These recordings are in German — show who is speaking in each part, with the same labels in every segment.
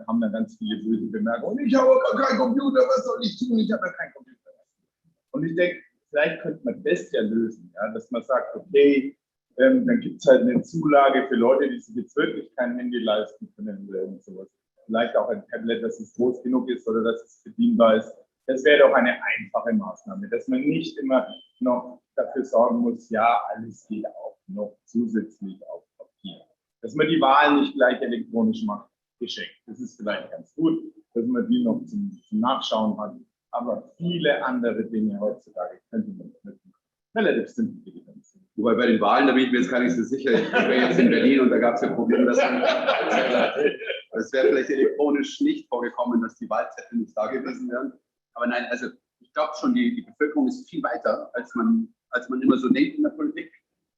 Speaker 1: kamen dann ganz viele böse Bemerkungen. Ich habe aber keinen Computer, was soll ich tun? Ich habe ja keinen Computer. Und ich denke, vielleicht könnte man das ja lösen, ja? Dass man sagt, okay, dann gibt es halt eine Zulage für Leute, die sich jetzt wirklich kein Handy leisten können und sowas. Vielleicht auch ein Tablet, das es groß genug ist oder dass es bedienbar ist. Das wäre doch eine einfache Maßnahme, dass man nicht immer noch dafür sorgen muss, ja, alles geht auch noch zusätzlich auf Papier. Dass man die Wahl nicht gleich elektronisch macht, geschenkt. Das ist vielleicht ganz gut, dass man die noch zum Nachschauen hat. Aber viele andere Dinge heutzutage könnte man mit relativ simpel digitalisieren.
Speaker 2: Wobei bei den Wahlen, da bin ich mir jetzt gar nicht so sicher. Ich war jetzt in Berlin und da gab es ja Probleme, dass es wäre vielleicht elektronisch nicht vorgekommen, dass die Wahlzettel nicht da gewesen wären. Aber nein, also ich glaube schon, die Bevölkerung ist viel weiter, als man immer so denkt in der Politik.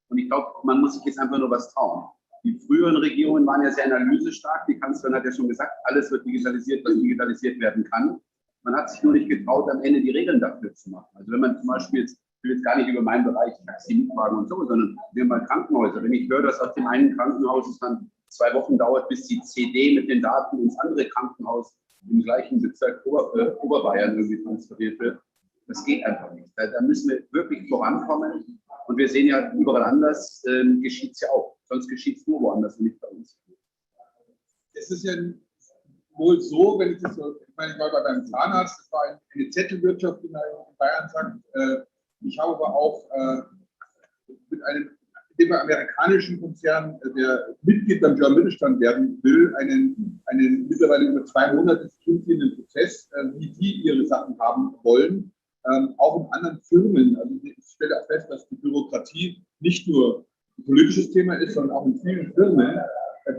Speaker 2: Und ich glaube, man muss sich jetzt einfach nur was trauen. Die früheren Regierungen waren ja sehr analysestark. Die Kanzlerin hat ja schon gesagt, alles wird digitalisiert, was digitalisiert werden kann. Man hat sich nur nicht getraut, am Ende die Regeln dafür zu machen. Also wenn man zum Beispiel jetzt, ich will jetzt gar nicht über meinen Bereich Taxi, Mietwagen und so, sondern wir mal Krankenhäuser. Wenn ich höre, dass auf dem einen Krankenhaus es dann 2 Wochen dauert, bis die CD mit den Daten ins andere Krankenhaus im gleichen Bezirk Oberbayern irgendwie transferiert wird, das geht einfach nicht. Da müssen wir wirklich vorankommen. Und wir sehen ja überall anders, geschieht es ja auch. Sonst geschieht es nur woanders und nicht bei uns.
Speaker 3: Es ist ja wohl so, wenn ich das so, ich meine, ich war bei meinem Zahnarzt, das war eine Zettelwirtschaft, wie man in Bayern sagt. Ich habe aber auch mit einem amerikanischen Konzern, der Mitglied beim German Mittelstand werden will, einen mittlerweile über 2 Monate funktionierenden Prozess, wie die ihre Sachen haben wollen, auch in anderen Firmen. Also ich stelle auch fest, dass die Bürokratie nicht nur ein politisches Thema ist, sondern auch in vielen Firmen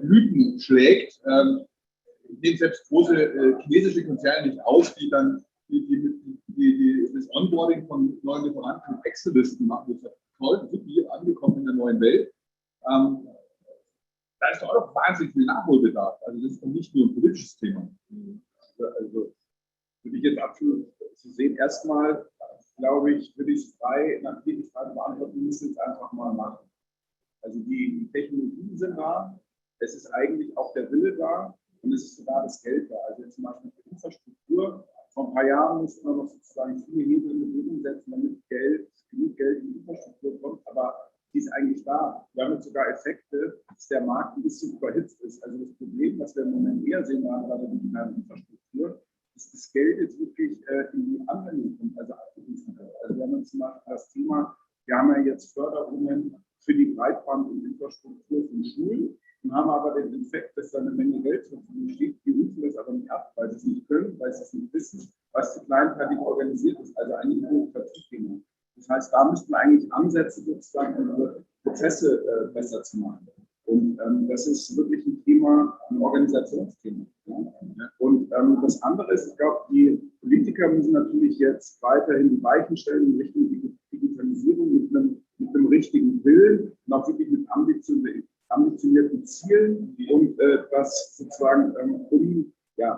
Speaker 3: Blüten schlägt. Nehmen selbst große chinesische Konzerne nicht aus, die dann das Onboarding von neuen Lieferanten mit Excel-Listen machen. Das ist toll, super angekommen in der neuen Welt. Da ist doch auch noch wahnsinnig viel Nachholbedarf. Also das ist doch nicht nur ein politisches Thema. Also würde ich jetzt absolut zu sehen. Erstmal, glaube ich, würde ich es frei, nachdem ich Frage beantworten müsste, jetzt einfach mal machen. Also die Technologien sind da, es ist eigentlich auch der Wille da und es ist sogar das Geld da. Also jetzt zum Beispiel für Infrastruktur, vor ein paar Jahren musste man noch sozusagen viele Hebel in Bewegung setzen, damit genug Geld in die Infrastruktur kommt, aber die ist eigentlich da. Wir haben jetzt sogar Effekte, dass der Markt ein bisschen überhitzt ist. Also das Problem, was wir im Moment eher sehen bei der digitalen Infrastruktur, ist das Geld jetzt wirklich in die Anwendung kommt, also abgerufen wird. Also wir haben jetzt zum Beispiel das Thema, wir haben ja jetzt Förderungen für die Breitband- und Infrastruktur von Schulen und haben aber den Effekt, dass da eine Menge Geld zur Verfügung steht. Die rufen das aber nicht ab, weil sie es nicht können, weil sie es nicht wissen, was zu kleinteilig organisiert ist, also eigentlich ein Bürokratiethema. Das heißt, da müssten wir eigentlich ansetzen, sozusagen unsere Prozesse besser zu machen. Und das ist wirklich ein Thema, ein Organisationsthema. Ja? Und das andere ist, ich glaube, die Politiker müssen natürlich jetzt weiterhin die Weichen stellen in Richtung Digitalisierung mit einem richtigen Willen und auch wirklich mit ambitionierten Zielen und das sozusagen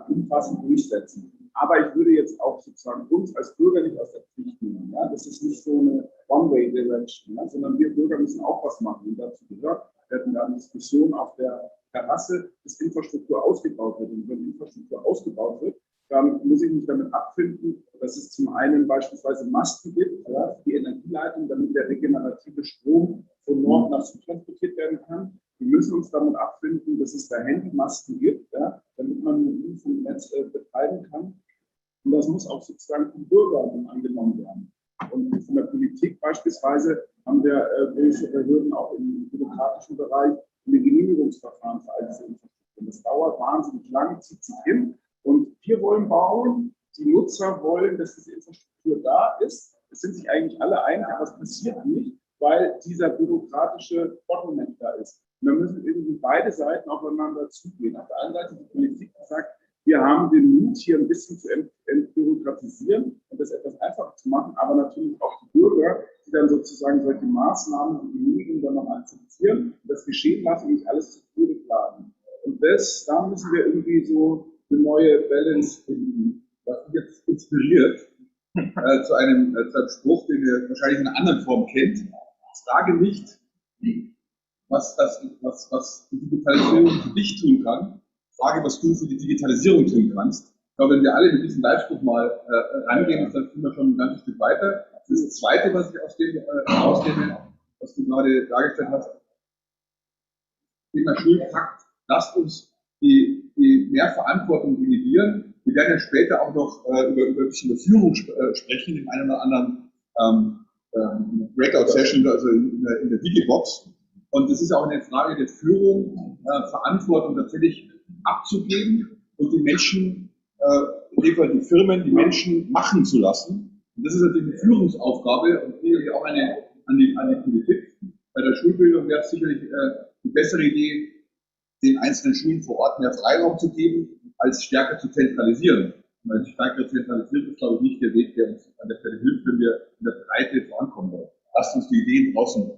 Speaker 3: umfassend durchsetzen. Aber ich würde jetzt auch sozusagen uns als Bürger nicht aus der Pflicht nehmen. Ja? Das ist nicht so eine One-Way-Direction, ja? Sondern wir Bürger müssen auch was machen. Und dazu gehört, wir hatten da eine Diskussion auf der Terrasse, dass Infrastruktur ausgebaut wird. Und wenn Infrastruktur ausgebaut wird, dann muss ich mich damit abfinden, dass es zum einen beispielsweise Masten gibt, ja, die Energieleitung, damit der regenerative Strom von Nord nach Süd transportiert werden kann. Wir müssen uns damit abfinden, dass es da Handymasten gibt, ja, damit man ein Funknetz betreiben kann. Und das muss auch sozusagen vom Bürger angenommen werden. Und von der Politik beispielsweise haben wir welche Behörden auch im bürokratischen Bereich eine Genehmigungsverfahren für all diese Infrastruktur. Das dauert wahnsinnig lang, zieht sich hin. Und wir wollen bauen, die Nutzer wollen, dass diese Infrastruktur da ist. Es sind sich eigentlich alle einig, aber es passiert nicht, weil dieser bürokratische Bottleneck da ist. Und da müssen irgendwie beide Seiten aufeinander zugehen. Auf der einen Seite die Politik, die sagt, wir haben den Mut, hier ein bisschen zu entbürokratisieren und das etwas einfacher zu machen, aber natürlich auch die Bürger, die dann sozusagen solche Maßnahmen und Genehmigungen dann noch akzeptieren und das geschehen lassen und nicht alles zu Tode planen. Und da müssen wir irgendwie so eine neue Balance finden, was mich jetzt inspiriert zu einem Spruch, den ihr wahrscheinlich in einer anderen Form kennt. Frage nicht, was die Digitalisierung für dich tun kann, Frage, was du für die Digitalisierung tun kannst. Ich glaube, wenn wir alle mit diesem Live-Spruch mal rangehen, dann sind wir schon ein ganzes Stück weiter. Das Zweite, was ich aus dem rausnehme, was du gerade dargestellt hast, Thema Schulpakt, lasst uns die mehr Verantwortung delegieren. Wir werden ja später auch noch über ein bisschen Führung sprechen, in einer oder anderen Breakout-Session, also in der Digibox. Und es ist auch eine Frage der Führung, Verantwortung tatsächlich abzugeben und die Menschen, in dem Fall die Firmen, die Menschen machen zu lassen. Und das ist natürlich eine Führungsaufgabe und sicherlich auch eine an die Politik. Bei der Schulbildung wäre es sicherlich die bessere Idee, den einzelnen Schulen vor Ort mehr Freiraum zu geben, als stärker zu zentralisieren. Weil stärker zentralisiert ist, glaube ich, nicht der Weg, der uns an der Stelle hilft, wenn wir in der Breite vorankommen wollen. Lasst uns die Ideen draußen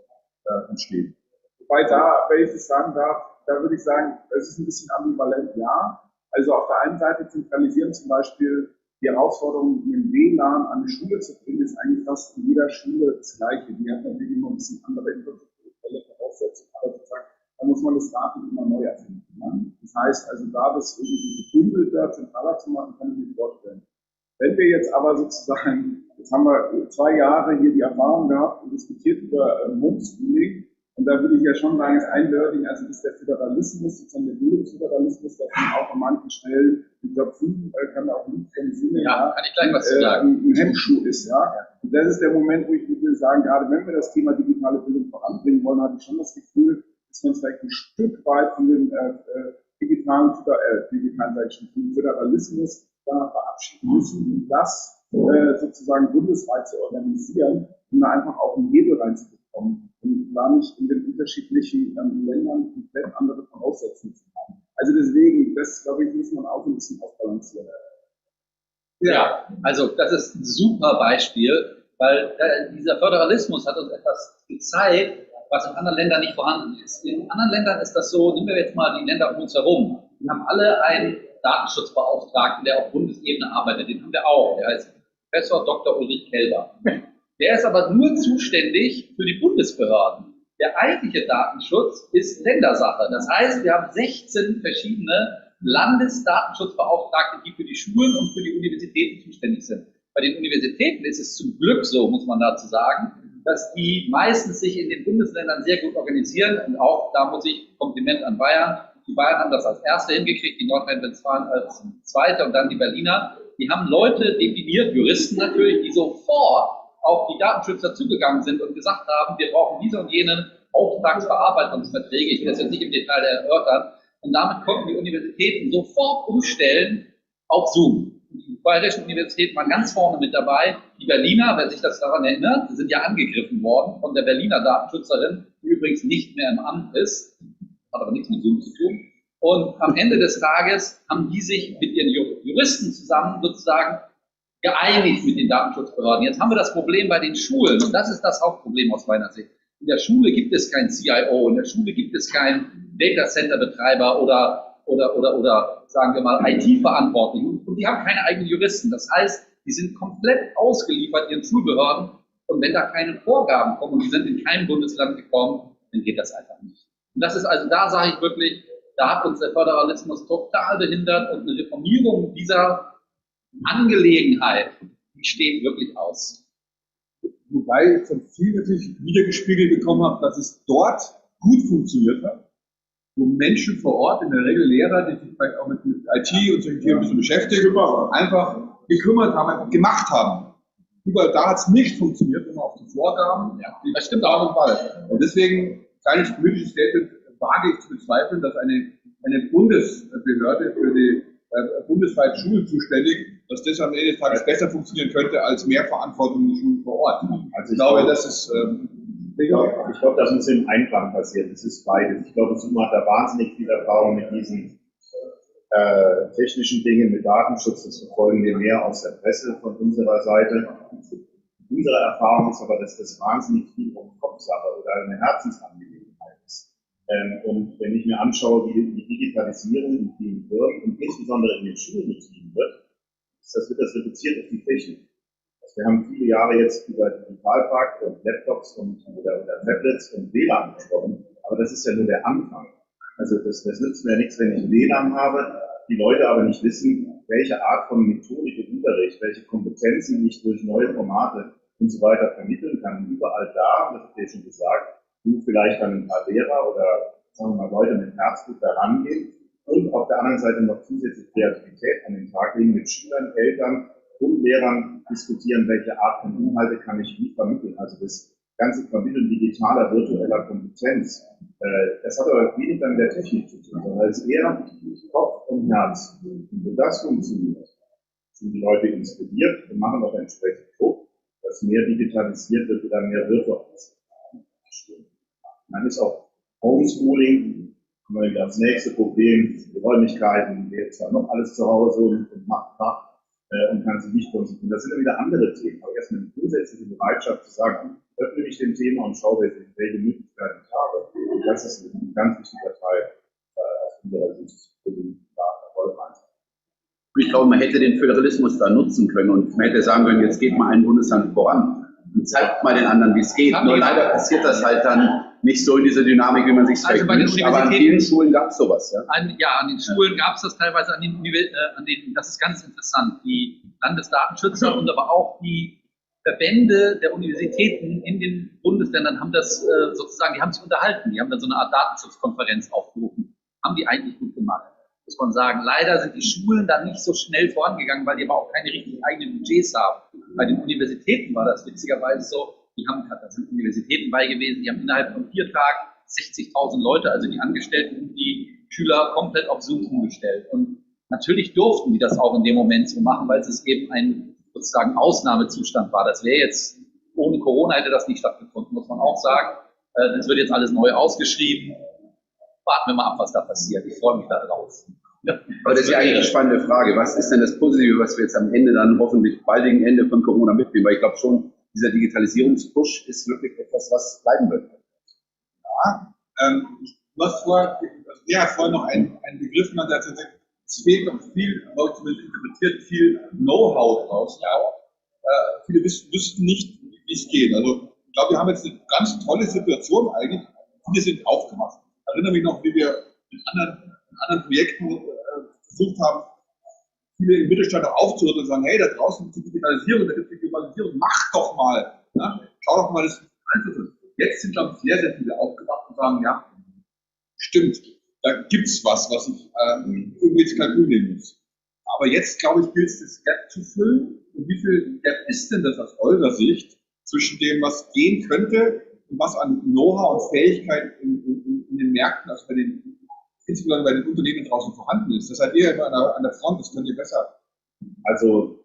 Speaker 3: entstehen. Wobei da, wenn ich das sagen darf, da würde ich sagen, es ist ein bisschen ambivalent, ja. Also auf der einen Seite zentralisieren zum Beispiel die Herausforderung, einen WLAN an die Schule zu bringen, ist eigentlich fast in jeder Schule das Gleiche. Die hat natürlich immer ein bisschen andere infrastrukturelle Voraussetzungen, aber sozusagen, da muss man das Rad immer neu erfinden. Ne? Das heißt also, da das irgendwie gebündelter, zentraler zu machen, kann ich mir vorstellen. Wenn wir jetzt aber sozusagen, jetzt haben wir 2 Jahre hier die Erfahrung gehabt und diskutiert über Homeschooling, und da würde ich ja schon sagen, das Einlearning, also das ist der Föderalismus, sozusagen der Bildungsföderalismus, dass man auch an manchen Stellen, ich glaube, kann da auch nicht vom Sinne,
Speaker 4: ja, kann ich gleich was zu sagen,
Speaker 3: ein Hemmschuh ist, ja. Und das ist der Moment, wo ich würde sagen, gerade wenn wir das Thema digitale Bildung voranbringen wollen, habe ich schon das Gefühl, dass wir uns vielleicht ein Stück weit von dem digitalen Föderalismus danach verabschieden müssen, um das sozusagen bundesweit zu organisieren, um da einfach auch einen Hebel reinzubekommen und da nicht in den unterschiedlichen Ländern komplett andere Voraussetzungen zu haben. Also deswegen, das glaube ich, muss man auch ein bisschen ausbalancieren.
Speaker 4: Ja, also das ist ein super Beispiel, weil dieser Föderalismus hat uns etwas gezeigt, was in anderen Ländern nicht vorhanden ist. In anderen Ländern ist das so, nehmen wir jetzt mal die Länder um uns herum, die haben alle einen Datenschutzbeauftragten, der auf Bundesebene arbeitet, den haben wir auch, der heißt Professor Dr. Ulrich Kelber. Der ist aber nur zuständig für die Bundesbehörden. Der eigentliche Datenschutz ist Ländersache. Das heißt, wir haben 16 verschiedene Landesdatenschutzbeauftragte, die für die Schulen und für die Universitäten zuständig sind. Bei den Universitäten ist es zum Glück so, muss man dazu sagen, dass die meistens sich in den Bundesländern sehr gut organisieren. Und auch da muss ich Kompliment an Bayern. Die Bayern haben das als Erste hingekriegt, die Nordrhein-Westfalen als Zweite und dann die Berliner. Die haben Leute definiert, Juristen natürlich, die sofort auf die Datenschützer zugegangen sind und gesagt haben, wir brauchen diese und jene Auftragsverarbeitungsverträge. Ich will das jetzt nicht im Detail erörtern. Und damit konnten die Universitäten sofort umstellen auf Zoom. Die bayerischen Universitäten waren ganz vorne mit dabei. Die Berliner, wer sich das daran erinnert, sind ja angegriffen worden von der Berliner Datenschützerin, die übrigens nicht mehr im Amt ist, hat aber nichts mit Zoom zu tun. Und am Ende des Tages haben die sich mit ihren Juristen zusammen sozusagen geeinigt mit den Datenschutzbehörden. Jetzt haben wir das Problem bei den Schulen und das ist das Hauptproblem aus meiner Sicht. In der Schule gibt es keinen CIO, in der Schule gibt es keinen Data Center Betreiber oder sagen wir mal IT-Verantwortlichen und die haben keine eigenen Juristen. Das heißt, die sind komplett ausgeliefert ihren Schulbehörden und wenn da keine Vorgaben kommen und die sind in keinem Bundesland gekommen, dann geht das einfach nicht. Und das ist also, da sage ich wirklich, da hat uns der Föderalismus total behindert und eine Reformierung dieser Angelegenheit, die steht wirklich aus.
Speaker 3: Wobei ich von vielen natürlich wiedergespiegelt bekommen habe, dass es dort gut funktioniert hat, wo Menschen vor Ort, in der Regel Lehrer, die sich vielleicht auch mit IT und solchen Themen ein bisschen beschäftigen, einfach gekümmert haben, einfach gemacht haben. Überall da hat es nicht funktioniert, immer auf die Vorgaben.
Speaker 4: Ja, das stimmt auch im Fall.
Speaker 3: Und deswegen, kleines politisches Statement, wage ich zu bezweifeln, dass eine Bundesbehörde für die bundesweit Schulen zuständig, dass das am Ende des Tages besser funktionieren könnte als mehr Verantwortung in den Schulen vor Ort. Also ich glaube, das ist
Speaker 5: ich glaube, das muss im Einklang passieren. Es ist beides. Ich glaube, Zoom hat da wahnsinnig viel Erfahrung mit diesen technischen Dingen, mit Datenschutz. Das verfolgen wir mehr aus der Presse von unserer Seite. Unsere Erfahrung ist aber, dass das wahnsinnig viel Kopfsache oder eine Herzensangelegenheit ist. Und wenn ich mir anschaue, wie die Digitalisierung in vielen Firmen und insbesondere in den Schulen betrieben wird, wird das reduziert auf die Technik. Also wir haben viele Jahre jetzt über Digitalpakt und Laptops oder Tablets und WLAN gesprochen, aber das ist ja nur der Anfang. Also das nützt mir nichts, wenn ich WLAN habe die Leute aber nicht wissen, welche Art von Methodik im Unterricht, welche Kompetenzen ich durch neue Formate und so weiter vermitteln kann. Überall da, das habt ihr schon gesagt, wo vielleicht dann ein paar Lehrer oder sagen wir mal Leute mit Herzblut da rangehen und auf der anderen Seite noch zusätzliche Kreativität an den Tag legen, mit Schülern, Eltern und Lehrern diskutieren, welche Art von Inhalte kann ich wie vermitteln. Also das ganze Vermitteln digitaler, virtueller Kompetenz, das hat aber weniger mit der Technik zu tun, sondern es ist eher Kopf und Herz. Und wenn das funktioniert, sind die Leute inspiriert und machen auch entsprechend Druck, dass mehr digitalisiert wird oder mehr virtualisiert wird. Dann ist auch Homeschooling, kommen wir wieder aufs nächste Problem, die Räumlichkeiten, wer jetzt zwar noch alles zu Hause und macht Fach und kann sich nicht konzentrieren. Das sind dann wieder andere Themen, aber erstmal eine zusätzliche Bereitschaft zu sagen, öffne mich dem Thema und schaue, welche Möglichkeiten ich habe. Und das ist ein ganz wichtiger Teil aus unserer Sicht für den Erfolg.
Speaker 2: Ich glaube, man hätte den Föderalismus da nutzen können und man hätte sagen können, jetzt geht mal ein Bundesland voran und zeigt mal den anderen, wie es geht. Nur leider passiert das halt dann nicht so in dieser Dynamik, wie man sich
Speaker 4: also bei den
Speaker 2: wünscht. Aber an vielen Schulen gab es sowas. Ja,
Speaker 4: an den Schulen gab es das teilweise, das ist ganz interessant, die Landesdatenschützer und aber auch die Verbände der Universitäten in den Bundesländern haben das sozusagen, die haben sich unterhalten, die haben dann so eine Art Datenschutzkonferenz aufgerufen. Haben die eigentlich gut gemacht, muss man sagen. Leider sind die Schulen da nicht so schnell vorangegangen, weil die aber auch keine richtig eigenen Budgets haben. Bei den Universitäten war das witzigerweise so, da sind Universitäten bei gewesen, die haben innerhalb von 4 Tagen 60.000 Leute, also die Angestellten und die Schüler, komplett auf Zoom umgestellt. Und natürlich durften die das auch in dem Moment so machen, weil es eben ein sozusagen Ausnahmezustand war. Das wäre jetzt, ohne Corona hätte das nicht stattgefunden, muss man auch sagen. Das wird jetzt alles neu ausgeschrieben. Warten wir mal ab, was da passiert. Ich freue mich da drauf.
Speaker 2: aber das ist ja eigentlich eine spannende Frage. Was ist denn das Positive, was wir jetzt am Ende dann hoffentlich baldigen Ende von Corona mitnehmen? Weil ich glaube schon, dieser Digitalisierungspush ist wirklich etwas, was bleiben wird.
Speaker 3: Ja, du hast vorhin noch einen Begriff genannt, der sagt, es fehlt noch viel, zumindest interpretiert, viel Know-how draus. Ja. Viele wüssten nicht, wie es geht. Also ich glaube, wir haben jetzt eine ganz tolle Situation eigentlich. Viele sind aufgemacht. Ich erinnere mich noch, wie wir in anderen Projekten versucht haben, viele im Mittelstand auch aufzurütteln und sagen, hey, da draußen gibt es die Digitalisierung, da gibt es die Globalisierung, mach doch mal. Ja? Schau doch mal, das einfach ist. Jetzt sind, glaube ich, sehr, sehr viele aufgewacht und sagen, ja, stimmt, da gibt es was ich irgendwie ins Kalkül nehmen muss. Aber jetzt, glaube ich, gilt es, das Gap zu füllen. Und wie viel Gap ist denn das aus eurer Sicht zwischen dem, was gehen könnte und was an Know-how und Fähigkeit in den Märkten, also insbesondere bei den Unternehmen draußen vorhanden ist? Das seid ihr immer an der Front, das könnt ihr besser.
Speaker 5: Also,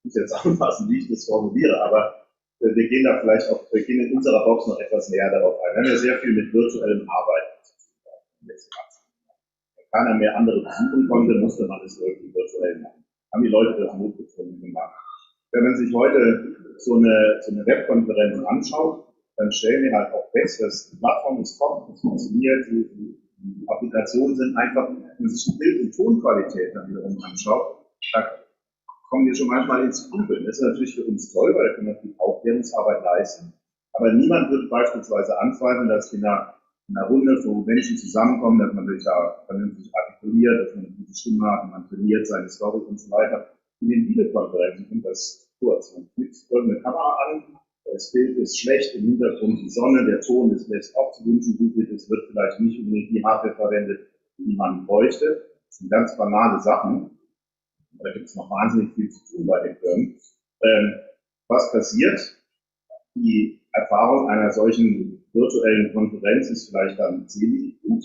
Speaker 5: ich muss jetzt aufpassen, wie ich das formuliere, aber wir gehen da vielleicht auch, wir gehen in unserer Box noch etwas näher darauf ein. Wir haben ja sehr viel mit virtuellem Arbeiten zu tun. Wenn keiner mehr andere besuchen konnte, musste man es irgendwie virtuell machen. Haben die Leute das Mut gefunden gemacht. Wenn man sich heute so eine Webkonferenz anschaut, dann stellen wir halt auch fest, dass die Plattform ist top, es funktioniert, die Applikationen sind einfach, wenn man sich die Bild- und Tonqualität dann wiederum anschaut, da kommen wir schon manchmal ins Grübeln. Das ist natürlich für uns toll, weil da können wir viel Aufklärungsarbeit leisten. Aber niemand wird beispielsweise anzweifeln, dass in einer Runde, wo Menschen zusammenkommen, dass man sich da vernünftig artikuliert, dass man eine gute Stimme hat, man trainiert seine Story und so weiter. In den Videokonferenzen kommt das kurz. Man klickt irgendeine Kamera an, das Bild ist schlecht, im Hintergrund die Sonne, der Ton lässt auch zu wünschen übrig, es wird vielleicht nicht unbedingt die Hardware verwendet, die man bräuchte. Das sind ganz banale Sachen. Da gibt es noch wahnsinnig viel zu tun bei den Firmen. Was passiert? Die Erfahrung einer solchen virtuellen Konferenz ist vielleicht dann ziemlich gut.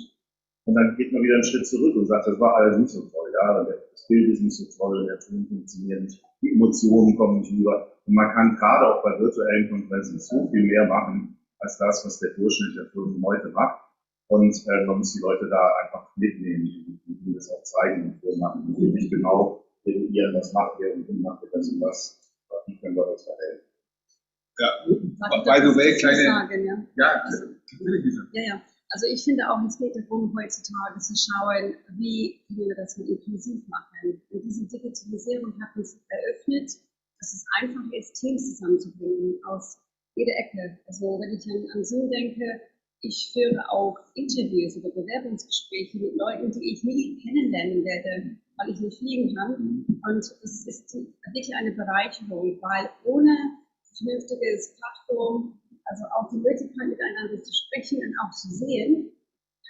Speaker 5: Und dann geht man wieder einen Schritt zurück und sagt, das war alles nicht so toll. Ja, das Bild ist nicht so toll, der Ton funktioniert nicht, die Emotionen kommen nicht rüber. Und man kann gerade auch bei virtuellen Konferenzen so viel mehr machen, als das, was der Durchschnitt der Firmen heute macht. Und man muss die Leute da einfach mitnehmen und das auch zeigen und machen. Und nicht genau eruieren, was macht ihr und wie macht ihr das und was. Wie können wir uns verhelfen?
Speaker 3: Ja, by the way, kleine.
Speaker 6: Sagen, ja.
Speaker 3: Ja,
Speaker 6: Ja. Also ich finde auch, es geht darum, heutzutage zu schauen, wie wir das mit inklusiv machen. Und diese Digitalisierung hat uns eröffnet, dass es einfach ist, Teams zusammenzubringen aus jeder Ecke. Also wenn ich an Zoom denke, ich führe auch Interviews oder Bewerbungsgespräche mit Leuten, die ich nie kennenlernen werde. weil ich nicht fliegen kann. Und es ist wirklich eine Bereicherung, weil ohne vernünftiges Plattform, also auch die Möglichkeit miteinander zu sprechen und auch zu sehen,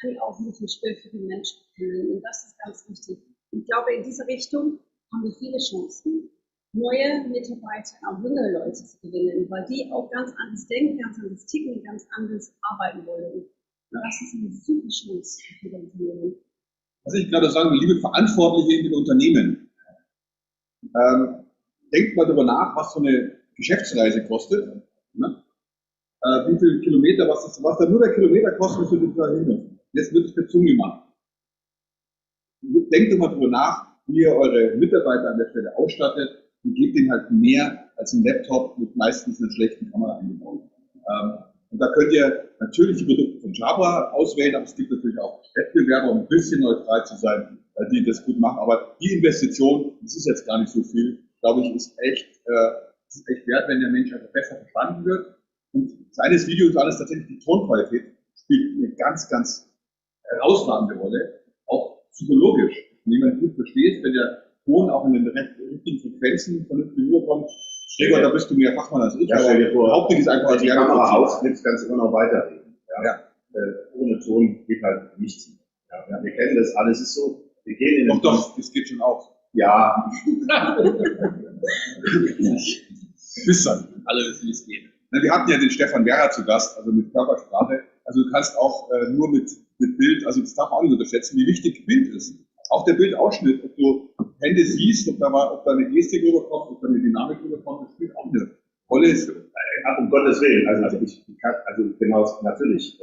Speaker 6: kann ich auch nicht ein Spiel für den Menschen fühlen. Und das ist ganz wichtig. Ich glaube, in diese Richtung haben wir viele Chancen, neue Mitarbeiter, auch junge Leute zu gewinnen, weil die auch ganz anders denken, ganz anders ticken, ganz anders arbeiten wollen. Und das ist eine super Chance für die Unternehmen.
Speaker 3: Was ich gerade sagen will, liebe Verantwortliche in den Unternehmen, denkt mal darüber nach, was so eine Geschäftsreise kostet. Ne? Wie viele Kilometer, was da nur der Kilometer kostet, für den hin. Jetzt wird es per Zoom gemacht. Denkt doch mal darüber nach, wie ihr eure Mitarbeiter an der Stelle ausstattet und gebt ihnen halt mehr als ein Laptop mit meistens einer schlechten Kamera eingebaut. Und da könnt ihr natürlich die Produkte von Jabra auswählen, aber es gibt natürlich auch Wettbewerber, um ein bisschen neutral zu sein, die das gut machen. Aber die Investition, das ist jetzt gar nicht so viel, glaube ich, ist echt wert, wenn der Mensch einfach besser verstanden wird. Und seines Videos alles tatsächlich die Tonqualität spielt eine ganz, ganz herausragende Rolle, auch psychologisch. Wenn jemand gut verstehst, wenn der Ton auch in den richtigen Frequenzen vernünftig rüberkommt, Gregor, da bist du mehr Fachmann als ich.
Speaker 5: Ja, stell dir vor,
Speaker 3: Hauptsächlich ist einfach,
Speaker 5: wenn die Kamera ausflippt, kannst du immer noch weiterreden. Ja? Ohne Ton geht halt nichts mehr. Ja? Wir kennen das alles, ist so. Wir gehen in den
Speaker 3: Doch, das geht schon auch.
Speaker 5: Ja.
Speaker 3: Bis dann.
Speaker 4: Alle wissen, wie es geht.
Speaker 3: Wir hatten ja den Stefan Werra zu Gast, also mit Körpersprache. Also du kannst auch nur mit Bild, also das darf man auch nicht unterschätzen, wie wichtig Bild ist. Auch der Bildausschnitt, ob du Hände siehst, ob da eine Gestik rüberkommt, ob da eine Dynamik rüberkommt, das spielt auch eine Rolle.
Speaker 5: Um Gottes Willen, also genau, natürlich,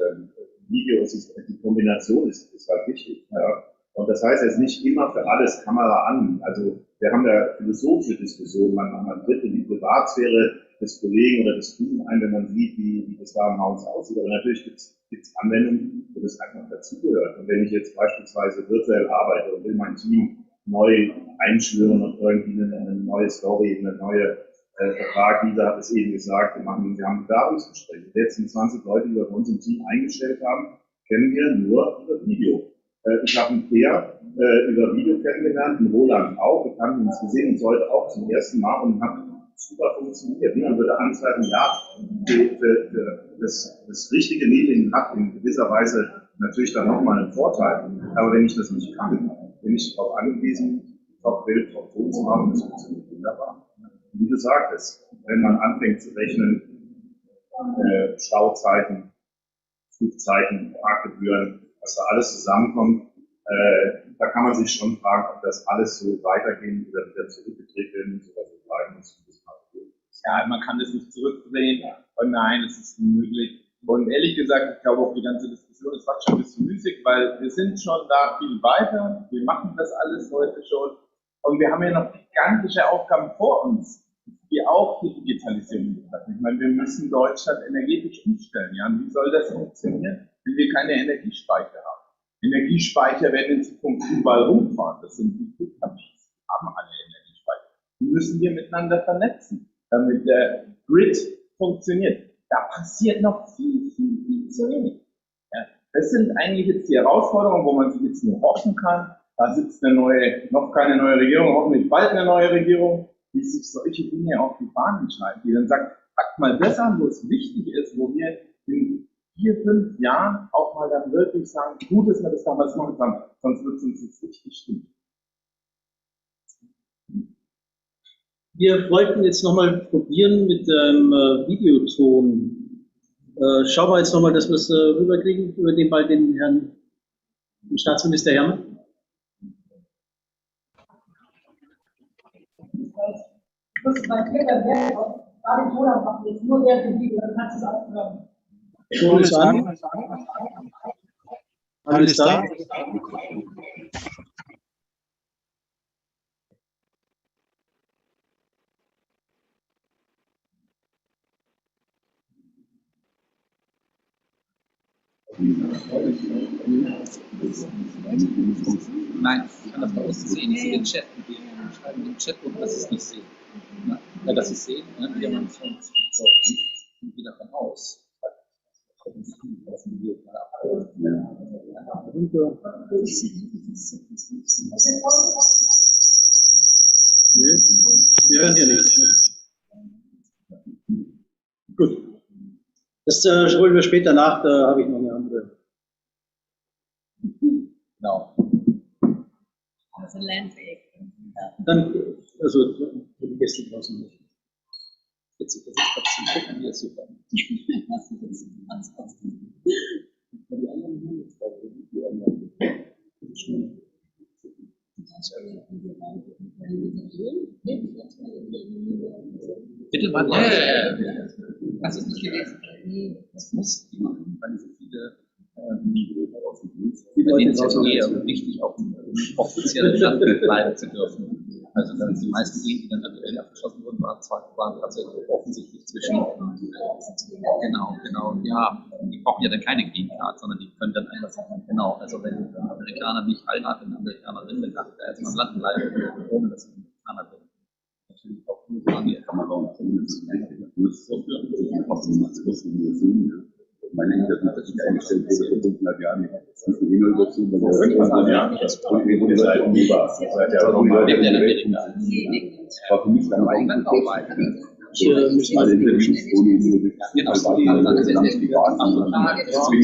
Speaker 5: Video ist, die Kombination ist halt wichtig. Ja. Und das heißt jetzt nicht immer für alles Kamera an. Also wir haben ja philosophische Diskussionen, man tritt in die Privatsphäre des Kollegen oder des Kunden ein, wenn man sieht, wie das da im Haus aussieht. Aber natürlich gibt es Anwendungen, wo das einfach dazugehört. Und wenn ich jetzt beispielsweise virtuell arbeite und will mein Team neu einschwören und irgendwie eine neue Story, eine neue Vertrag, Lisa hat es eben gesagt, wir haben Bewerbungsgespräche. Die letzten 20 Leute, die wir bei uns im Team eingestellt haben, kennen wir nur über Video. Ich habe einen Peer über Video kennengelernt, einen Roland auch. Wir haben uns gesehen und heute auch zum ersten Mal und hat super funktioniert. Niemand würde anzeigen, ja, das richtige Meeting hat in gewisser Weise natürlich dann nochmal einen Vorteil. Aber wenn ich das nicht kann, bin ich darauf angewiesen, Top-Bild, Top-Ton zu haben, das funktioniert wunderbar. Wie du sagtest, wenn man anfängt zu rechnen, Stauzeiten, Flugzeiten, Parkgebühren, was da alles zusammenkommt, da kann man sich schon fragen, ob das alles so weitergehen oder wieder zurückgedreht werden muss oder so bleiben muss.
Speaker 1: Ja, man kann das nicht zurückdrehen. Und nein, es ist unmöglich. Und ehrlich gesagt, ich glaube auch die ganze Diskussion ist fast schon ein bisschen müßig, weil wir sind schon da viel weiter. Wir machen das alles heute schon. Und wir haben ja noch gigantische Aufgaben vor uns, die auch die Digitalisierung betreffen. Ich meine, wir müssen Deutschland energetisch umstellen. Ja? Und wie soll das funktionieren, wenn wir keine Energiespeicher haben? Energiespeicher werden in Zukunft überall rumfahren. Das sind die Flugtabis, haben alle Energiespeicher. Die müssen wir miteinander vernetzen, damit der Grid funktioniert. Da passiert noch viel, viel, viel zu wenig. Ja? Das sind eigentlich jetzt die Herausforderungen, wo man sich jetzt nur hoffen kann. Da sitzt noch keine neue Regierung, hoffentlich bald eine neue Regierung, die sich solche Dinge auf die Fahnen schreibt, die dann sagt, packt mal das an, wo es wichtig ist, wo wir in 4, 5 Jahren auch mal dann wirklich sagen, gut, dass wir das damals gemacht haben, sonst wird es uns jetzt richtig stimmen.
Speaker 7: Wir wollten jetzt nochmal probieren mit dem Videoton. Schauen wir jetzt nochmal, dass wir es rüberkriegen, über den Ball den Herrn Staatsminister Herrmann.
Speaker 8: Das bei Peter Berg auch gerade Ton machen, jetzt nur der für Video, dann kannst du es auch hören.
Speaker 7: Ton ist an. Alles da?
Speaker 4: Nein, ich kann das bei uns sehen. Ich sehe den Chat. Wir schreiben den Chat, dass sie es nicht sehen. Ja, dass sie es sehen, wir haben es wieder von aus.
Speaker 7: Runter. Sie hören hier nichts. Gut. Das holen wir später nach, da habe ich noch eine andere.
Speaker 4: Genau.
Speaker 6: Also Landweg.
Speaker 7: Dann, also, für die Gäste draußen nicht. Jetzt ist das trotzdem gucken, hier ist super.
Speaker 6: Was ist jetzt ganz trotzdem?
Speaker 7: Die anderen haben jetzt auch die anderen.
Speaker 4: Bitte mal, ja. Hast du es nicht gelesen? Das muss die machen, weil so viele bei denen ist es eher wichtig, auch im offiziellen Land bleiben zu dürfen. Also dann die meisten Ehen, die dann aktuell abgeschlossen wurden, waren tatsächlich offensichtlich zwischen. Genau, ja. Die brauchen ja dann keine Green Card, sondern die können dann einfach, genau, also wenn ein Amerikaner nicht heiratet, eine Amerikanerin, dann darf er erstmal im Land bleiben, ohne dass er ein Amerikaner wird. Natürlich auch nur so lange, kann man auch zumindest so führen.
Speaker 2: Meine Internet hat sich eingestellt wurde vor 500 Jahren. Das ist eine E-Mail dazu, weil das 500 Jahre und ihr seid umgebracht. Seid ja normal. War für mich dann eigentlich alle Interviews ohne E-Mail.
Speaker 4: Genau.
Speaker 2: Deswegen ja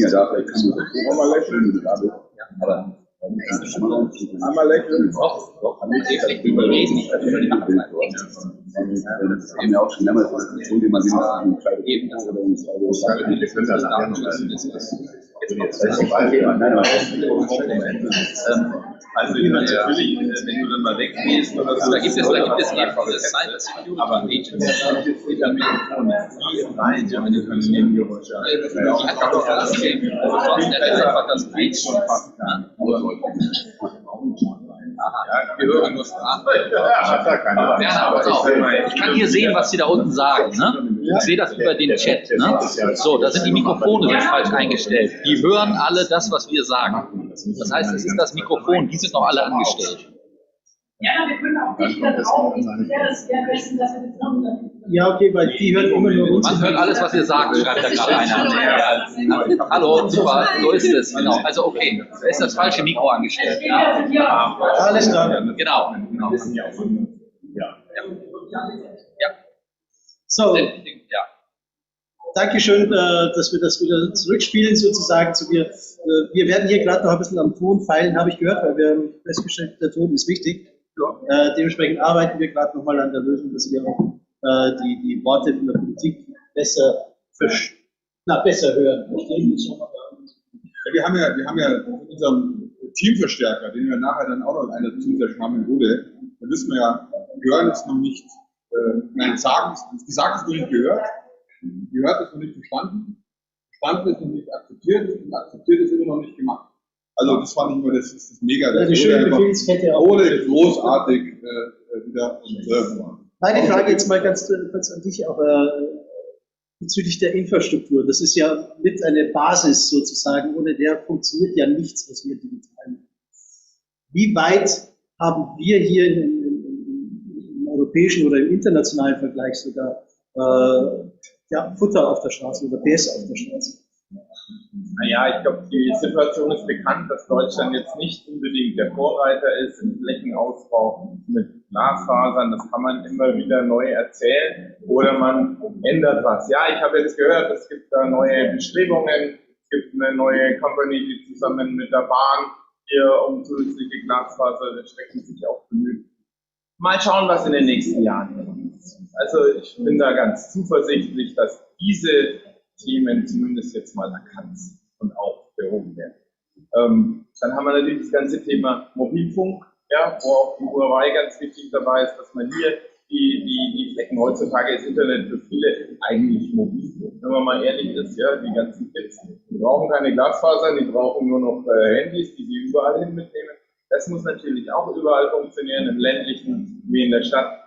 Speaker 2: da, vielleicht kann man mal lächeln mit David. Aber
Speaker 3: Einmal lächeln.
Speaker 2: doch, haben wir drüber reden, nicht über die Nachbarn. Das haben wir auch schon mehrmals Diskussionen, die man eben das oder uns wir können das
Speaker 3: Also natürlich, wenn du dann mal weggehst oder so,
Speaker 4: Da gibt es eben diese Cyber Security
Speaker 3: aber nicht damit rein, ja, wenn du kannst Nebengeräusche
Speaker 4: wir hören nur Sprache.
Speaker 3: Ja,
Speaker 4: Ich kann hier sehen, was Sie da unten sagen. Ne? Ich sehe das über den Chat. Ne? So, da sind die Mikrofone sind falsch eingestellt. Die hören alle das, was wir sagen. Das heißt, es ist das Mikrofon, die sind noch alle angestellt.
Speaker 8: Ja, wir können auch nicht da drauf. Das wäre besten, dass wir zusammen.
Speaker 7: Ja, okay, weil die hören immer nur uns.
Speaker 4: Man hört alles, was ihr sagt, schreibt da gerade einer. Hallo, super, so ist es. Genau. Also okay, da ist das falsche Mikro angestellt. Ja.
Speaker 7: Alles klar.
Speaker 4: Genau. Ja.
Speaker 7: So,
Speaker 4: Ja.
Speaker 7: Dankeschön, dass wir das wieder zurückspielen sozusagen zu mir. Wir werden hier gerade noch ein bisschen am Ton feilen, habe ich gehört, weil wir haben festgestellt, der Ton ist wichtig. Dementsprechend arbeiten wir gerade nochmal an der Lösung, dass wir auch die Worte von der Politik besser hören. Verstehen Sie?
Speaker 3: Wir haben ja unseren Teamverstärker, den wir nachher dann auch noch in einer Teamverstärkung haben würde. Da wissen wir ja, hören ist noch nicht, gesagt ist noch nicht gehört. Gehört ist noch nicht verstanden. Verstanden ist noch nicht akzeptiert und akzeptiert ist immer noch nicht gemacht. Also das fand ich immer, das ist das mega.
Speaker 7: Ja, die schöne Befehlskette auch.
Speaker 3: Ohne großartig wieder.
Speaker 7: Meine Frage jetzt mal ganz kurz an dich, auch bezüglich der Infrastruktur. Das ist ja mit eine Basis sozusagen, ohne der funktioniert ja nichts, was wir digital machen. Wie weit haben wir hier im europäischen oder im internationalen Vergleich sogar Futter auf der Straße oder PS auf der Straße?
Speaker 1: Naja, ich glaube, die Situation ist bekannt, dass Deutschland jetzt nicht unbedingt der Vorreiter ist im Flächenausbau mit Glasfasern. Das kann man immer wieder neu erzählen oder man ändert was. Ja, ich habe jetzt gehört, es gibt da neue Bestrebungen. Es gibt eine neue Company, die zusammen mit der Bahn hier um zusätzliche Glasfaserstrecken sich auch bemüht. Mal schauen, was in den nächsten Jahren kommt. Also ich bin da ganz zuversichtlich, dass diese Themen zumindest jetzt mal erkannt sind und auch behoben werden. Dann haben wir natürlich das ganze Thema Mobilfunk, ja, wo auch die Huawei ganz wichtig dabei ist, dass man hier die Flecken, heutzutage ist Internet für viele eigentlich Mobilfunk. Wenn man mal ehrlich ist, ja, die ganzen Kids, die brauchen keine Glasfasern, die brauchen nur noch Handys, die sie überall hin mitnehmen. Das muss natürlich auch überall funktionieren, im ländlichen wie in der Stadt.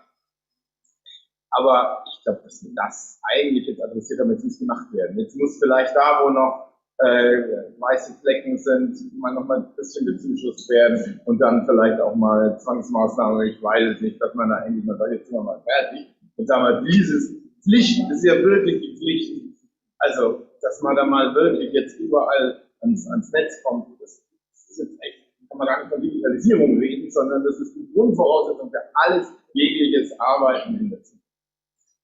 Speaker 1: Aber ich glaube, dass wir das eigentlich jetzt adressiert haben, jetzt muss gemacht werden. Jetzt muss vielleicht da, wo noch weiße Flecken sind, mal noch mal ein bisschen bezuschusst werden und dann vielleicht auch mal Zwangsmaßnahmen, ich weiß es nicht, dass man da endlich mal sagt, jetzt sind wir mal fertig. Und sagen wir, dieses Pflicht ist ja wirklich die Pflicht. Also, dass man da mal wirklich jetzt überall ans Netz kommt, das ist jetzt echt, kann man gar nicht von Digitalisierung reden, sondern das ist die Grundvoraussetzung für alles jegliche vernünftiges Arbeiten in der Zukunft.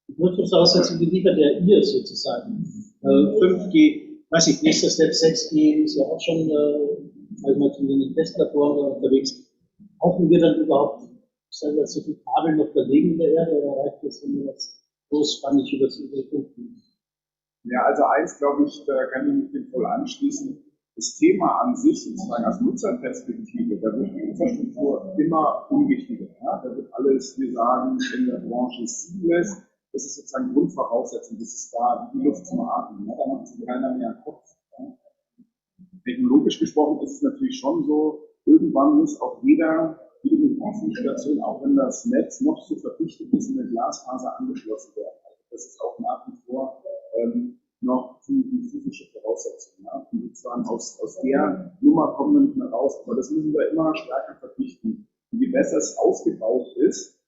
Speaker 7: Die Nutzungsvoraussetzungen liefert ja ihr sozusagen. 5G, weiß ich, nächster Step 6G ist ja auch schon mal in den Testlaboren unterwegs. Brauchen wir dann überhaupt so viel Kabel noch verlegen in der Erde oder reicht das, wenn wir das großspannig über die Punkte?
Speaker 3: Ja, also eins glaube ich, da kann ich mich dem voll anschließen. Das Thema an sich, sozusagen als Nutzerperspektive, da wird die Infrastruktur immer unwichtiger. Ja? Da wird alles, wir sagen, in der Branche seamless. Das ist sozusagen Grundvoraussetzung, das ist da die Luft zum Atmen. Ja? Da macht sich keiner mehr einen Kopf. Ja? Technologisch gesprochen ist es natürlich schon so, irgendwann muss auch jede Station, auch wenn das Netz noch so verdichtet ist, in der Glasfaser angeschlossen werden. Also das ist auch nach wie vor noch die physische Voraussetzung. Ja? Und sozusagen aus der Nummer kommen wir nicht mehr raus. Aber das müssen wir immer stärker verdichten. Und je besser es ausgebaut ist,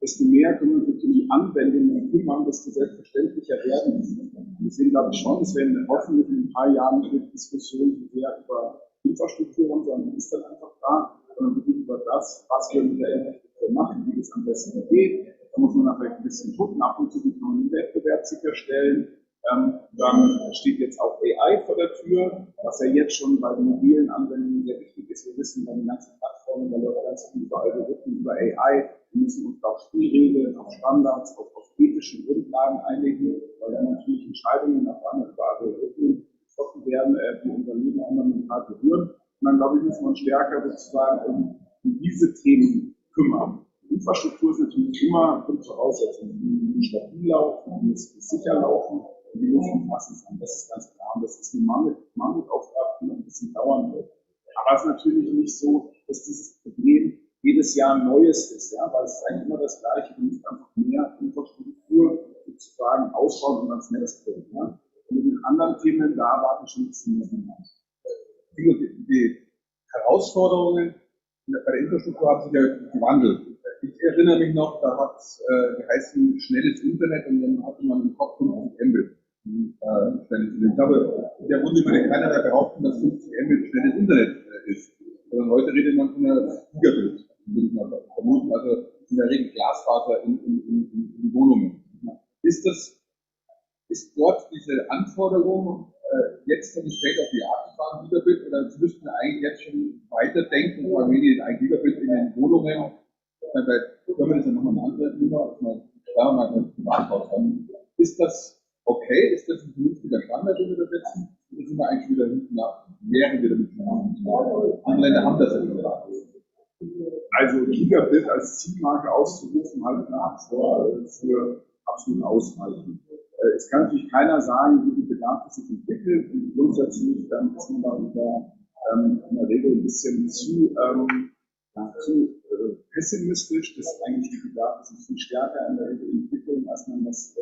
Speaker 3: desto mehr können wir uns um die Anwendungen kümmern, desto selbstverständlicher werden. Und deswegen glaube ich schon, dass wir hoffentlich in ein paar Jahren nicht eine Diskussion so sehr über Infrastruktur haben, sondern die ist dann einfach da, sondern wirklich über das, was wir mit der Infrastruktur machen, wie es am besten geht. Da muss man dann vielleicht ein bisschen gucken, ab und zu kann man den Wettbewerb sicherstellen. Dann steht jetzt auch AI vor der Tür, was ja jetzt schon bei den mobilen Anwendungen sehr wichtig ist. Wir wissen, bei den ganzen Plattformen, da läuft ganz viel über Algorithmen, über AI. Wir müssen uns auf Spielregeln, auf Standards, auf ethische Grundlagen einigen, weil dann natürlich Entscheidungen auf einmal über Algorithmen getroffen werden, die unser Leben fundamental berühren. Und dann, glaube ich, muss man stärker sozusagen um diese Themen kümmern. Die Infrastruktur ist natürlich immer eine Voraussetzung. Die muss stabil laufen, die muss sicher laufen. Die muss umfassend sein, das ist ganz klar. Und das ist eine Mammutaufgabe, die noch ein bisschen dauern wird. Aber es ist natürlich nicht so, dass dieses Problem jedes Jahr ein neues ist, ja? Weil es ist eigentlich immer das Gleiche. Du musst einfach mehr Infrastruktur sozusagen ausbauen und ans Netz bringen. Ja? Und mit den anderen Themen, da erwarten schon ein bisschen mehr hinaus.
Speaker 1: Die Herausforderungen bei der Infrastruktur haben sich ja gewandelt. Ich erinnere mich noch, da hat es geheißen, schnelles Internet und dann hatte man im Kopf 50 Mbit. Ich glaube, der Runde würde keiner mehr behaupten, dass 50 Mbit schnelles Internet ist. Sondern heute redet man von einer Gigabit, würde ich mal vermuten, also in der Regel Glasfaser in Wohnungen. Ist dort diese Anforderung jetzt dann State of the Art fahren, Gigabit, oder müssten wir eigentlich jetzt schon weiterdenken, weil wir ein Gigabit in den Wohnungen, können wir das ja nochmal eine andere Nummer, mal ein Privathaus haben. Ist das okay? Ist das ein vernünftiger Standard, den wir da setzen? Oder sind wir eigentlich wieder hinten nach? Wären wir damit machen? Andere Länder haben das ja wieder.
Speaker 3: Also Gigabit als Zielmarke auszurufen, halte ich nach wie vor für absolut ausreichend. Es kann natürlich keiner sagen, wie die Bedarfe sich entwickeln. Und grundsätzlich ist man da in der Regel ein bisschen zu pessimistisch, dass eigentlich die Bedarfe sich viel stärker in der Regel entwickeln, als man das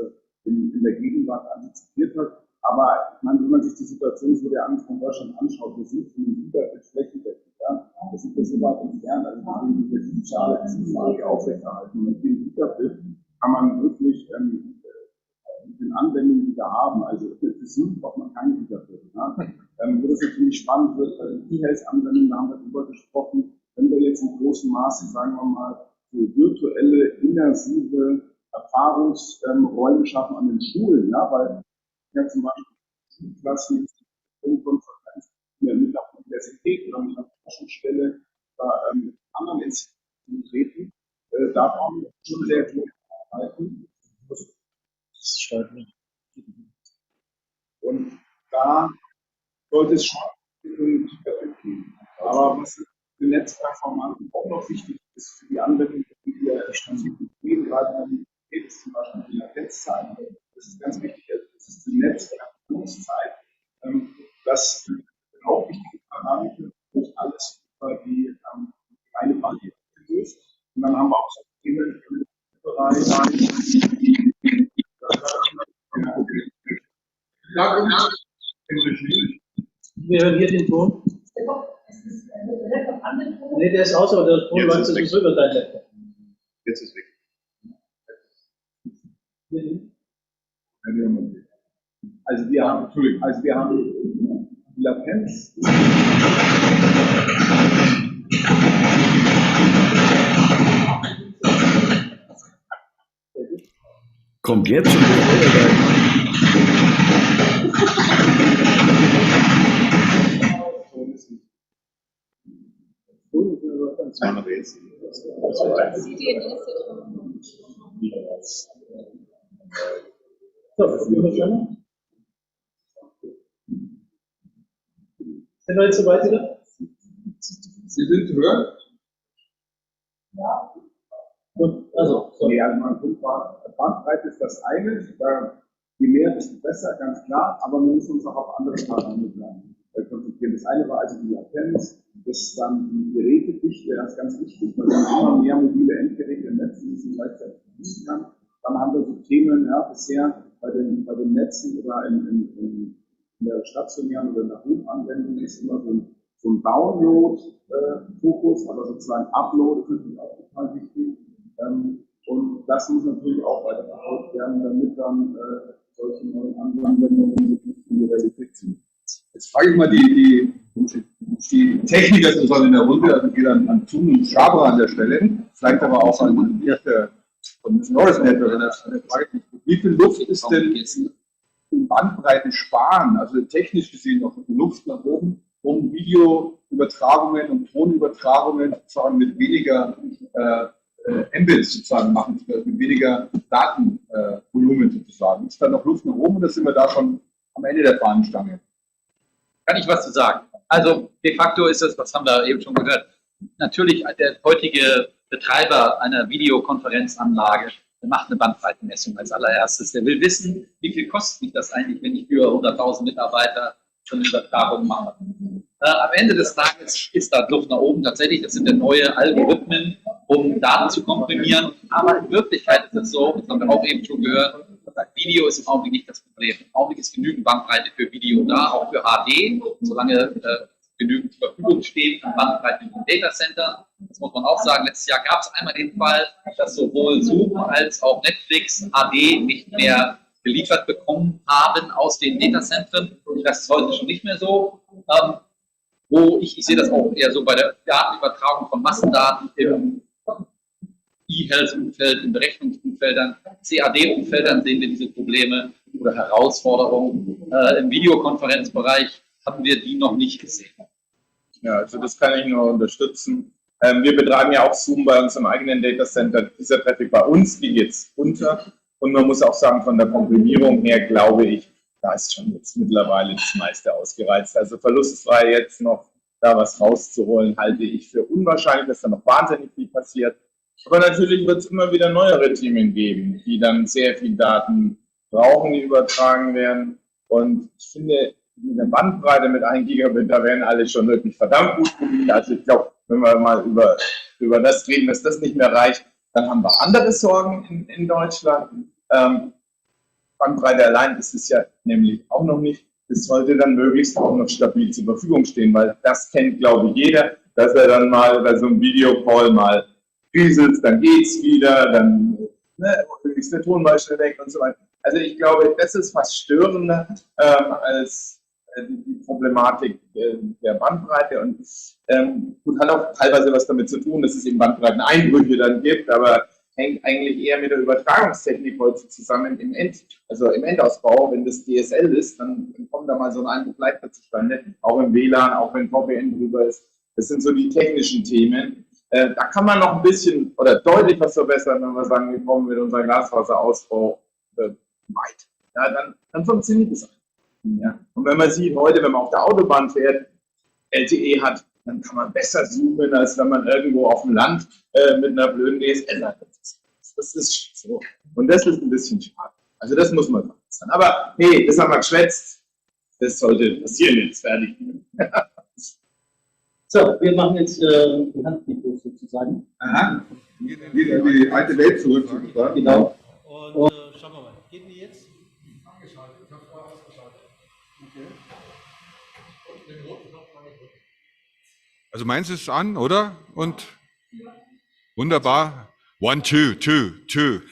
Speaker 3: in der Gegenwart antizipiert hat. Aber ich meine, wenn man sich die Situation so der von Deutschland anschaut, wir sind von den Gigabit flächendeckend, ja, das ist ja so weit entfernt, also deswegen diese digitale Zielmarke aufrechterhalten. Und mit dem Gigabit kann man wirklich mit den Anwendungen, die wir haben, also für Sync braucht man keine Gigabit. Ja. Wo das natürlich spannend wird, bei den E-Health-Anwendungen, da haben wir darüber gesprochen, wenn wir jetzt in großem Maße, sagen wir mal, so virtuelle, immersive Erfahrungsräume schaffen an den Schulen, ja, weil ja zum Beispiel Schulklassen in der Universität oder mit einer Forschungsstelle bei anderen Instituten treten, da brauchen wir schon sehr viel Arbeiten. Und da sollte es schon in Gigabit gehen. Aber was für Netzperformanten auch noch wichtig ist für die Anwendung, die wir gehen, gerade in der ist zum Beispiel die Latenzzeit. Das ist ganz wichtig. Das ist die Netzwerkfunktionszeit. Das sind auch wichtige Parameter, nicht alles über die reine Barriere gelöst. Und dann haben wir auch so Themen im Bereich.
Speaker 7: Wir hören hier den Ton. Nee, der ist aus, aber der Ton läuft sowieso über dein Laptop.
Speaker 5: Jetzt ist weg.
Speaker 3: Also wir haben die Latenz.
Speaker 9: Kommt jetzt schon wieder.
Speaker 6: Sieht ihr die Liste
Speaker 7: Sind wir jetzt soweit wieder?
Speaker 3: Sie sind zu hören?
Speaker 7: Ja. Gut, also, so.
Speaker 3: Nee, also mein Punkt war, Bandbreite ist das eine, je mehr, desto besser, ganz klar, aber wir müssen uns auch auf andere Parameter konzentrieren. Das eine war also die Latenz, das ist dann die Gerätedichte, das ist ganz wichtig, weil man immer mehr mobile Endgeräte im Netz müssen gleichzeitig bedienen kann. Dann haben wir so Themen, ja, bisher bei den Netzen oder in der stationären oder in der Homeanwendung ist immer so ein Download-Fokus, aber sozusagen Upload ist natürlich auch total wichtig. Und das muss natürlich auch weiter verfolgt werden, damit dann solche neuen Anwendungen in die Realität ziehen.
Speaker 1: Jetzt frage ich mal die Techniker sozusagen in der Runde, also geht an Zoom und Schaber an der Stelle, vielleicht aber auch an die von Norris Network. Wie viel Luft ist denn in Bandbreite sparen, also technisch gesehen noch Luft nach oben, um Videoübertragungen und Tonübertragungen sozusagen mit weniger Mbits sozusagen machen zu können, mit weniger Datenvolumen sozusagen. Ist da noch Luft nach oben oder sind wir da schon am Ende der Fahnenstange?
Speaker 4: Kann ich was zu sagen? Also de facto ist es, das haben wir eben schon gehört, natürlich der heutige Betreiber einer Videokonferenzanlage macht eine Bandbreitenmessung als allererstes. Der will wissen, wie viel kostet mich das eigentlich, wenn ich für 100.000 Mitarbeiter so eine Übertragung mache. Am Ende des Tages ist da Luft nach oben tatsächlich. Das sind ja neue Algorithmen, um Daten zu komprimieren. Aber in Wirklichkeit ist es so, das haben wir auch eben schon gehört, Video ist im Augenblick nicht das Problem. Im Augenblick ist genügend Bandbreite für Video da, auch für HD, solange genügend zur Verfügung steht an Bandbreite im Datacenter. Das muss man auch sagen. Letztes Jahr gab es einmal den Fall, dass sowohl Zoom als auch Netflix HD nicht mehr geliefert bekommen haben aus den Datacentern. Das ist heute schon nicht mehr so. Ich sehe das auch eher so bei der Datenübertragung von Massendaten im E-Health-Umfeld, in Berechnungsumfeldern, CAD-Umfeldern sehen wir diese Probleme oder Herausforderungen. Im Videokonferenzbereich haben wir die noch nicht gesehen.
Speaker 1: Ja, also das kann ich nur unterstützen. Wir betreiben ja auch Zoom bei uns im eigenen Datacenter. Dieser Traffic bei uns geht jetzt unter. Und man muss auch sagen, von der Komprimierung her glaube ich, da ist schon jetzt mittlerweile das meiste ausgereizt. Also verlustfrei jetzt noch da was rauszuholen, halte ich für unwahrscheinlich, dass da noch wahnsinnig viel passiert. Aber natürlich wird es immer wieder neuere Themen geben, die dann sehr viel Daten brauchen, die übertragen werden. Und ich finde, mit der Bandbreite mit 1 Gigabit, da werden alle schon wirklich verdammt gut bedient. Also ich glaube, wenn wir mal über das reden, dass das nicht mehr reicht, dann haben wir andere Sorgen in Deutschland. Bandbreite allein ist es ja nämlich auch noch nicht. Es sollte dann möglichst auch noch stabil zur Verfügung stehen, weil das kennt, glaube ich, jeder, dass er dann mal bei so einem Videocall mal rieselt, dann geht's wieder, dann ist der Ton mal schnell weg und so weiter. Also ich glaube, das ist fast störender als die Problematik der Bandbreite und gut, hat auch teilweise was damit zu tun, dass es eben Bandbreiteneinbrüche dann gibt, aber hängt eigentlich eher mit der Übertragungstechnik heute zusammen im Endausbau. Wenn das DSL ist, dann kommt da mal so ein Einbruch leichter zustande, auch im WLAN, auch wenn VPN drüber ist. Das sind so die technischen Themen. Da kann man noch ein bisschen oder deutlich was verbessern, wenn wir sagen, wir kommen mit unserem Glasfaserausbau weit. Ja, dann funktioniert es. Ja. Und wenn man sieht, heute, wenn man auf der Autobahn fährt, LTE hat, dann kann man besser zoomen, als wenn man irgendwo auf dem Land mit einer blöden DSL hat. Das ist so. Und das ist ein bisschen schade. Also das muss man verbessern. Aber hey, das haben wir geschwätzt. Das sollte passieren jetzt. Fertig.
Speaker 7: So, wir machen jetzt die Handmikros sozusagen.
Speaker 3: Aha. Wieder in die alte Welt zurück, sozusagen.
Speaker 7: Genau. Und schauen wir mal. Gehen die jetzt?
Speaker 10: Angeschaltet. Ich habe vorher ausgeschaltet.
Speaker 7: Okay.
Speaker 10: Und den roten Knopf angedrückt.
Speaker 11: Also meins ist an, oder? Und wunderbar. 1, 2, 2,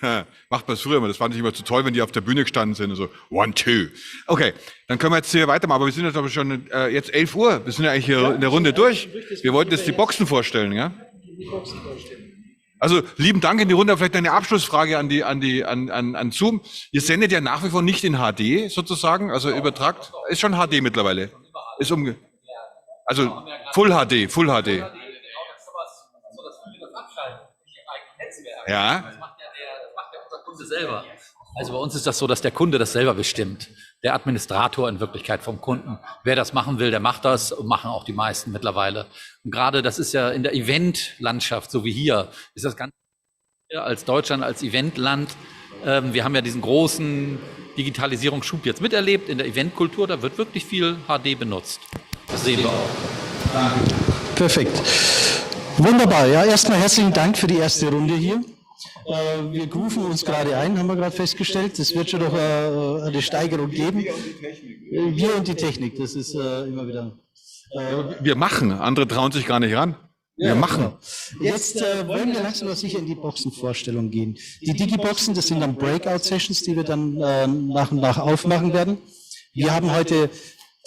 Speaker 11: 2. Macht man es früher immer. Das fand ich immer zu toll, wenn die auf der Bühne gestanden sind. Und so 1, 2. Okay, dann können wir jetzt hier weitermachen. Aber wir sind jetzt aber schon jetzt 11 Uhr. Wir sind ja eigentlich hier in der Runde durch. Wir wollten jetzt die Boxen vorstellen, ja?
Speaker 7: Die Boxen vorstellen.
Speaker 11: Also lieben Dank in die Runde. Vielleicht eine Abschlussfrage an Zoom. Ihr sendet ja nach wie vor nicht in HD sozusagen, also übertragt. Ist schon HD mittlerweile. Ist also Full HD. Ja.
Speaker 4: Das macht ja unser Kunde selber. Also bei uns ist das so, dass der Kunde das selber bestimmt. Der Administrator in Wirklichkeit vom Kunden. Wer das machen will, der macht das und machen auch die meisten mittlerweile. Und gerade das ist ja in der Eventlandschaft, so wie hier, ist das ganz als Deutschland, als Eventland. Wir haben ja diesen großen Digitalisierungsschub jetzt miterlebt in der Eventkultur. Da wird wirklich viel HD benutzt. Das sehen wir auch.
Speaker 7: Danke. Perfekt. Wunderbar. Ja, erstmal herzlichen Dank für die erste Runde hier. Wir grooven uns gerade ein, haben wir gerade festgestellt. Es wird schon noch eine Steigerung geben. Wir und die Technik, das ist immer wieder.
Speaker 11: Wir machen, andere trauen sich gar nicht ran. Wir machen.
Speaker 7: Genau. Jetzt wollen wir langsam aber sicher in die Boxenvorstellung gehen. Die Digiboxen, das sind dann Breakout-Sessions, die wir dann nach und nach aufmachen werden. Wir haben heute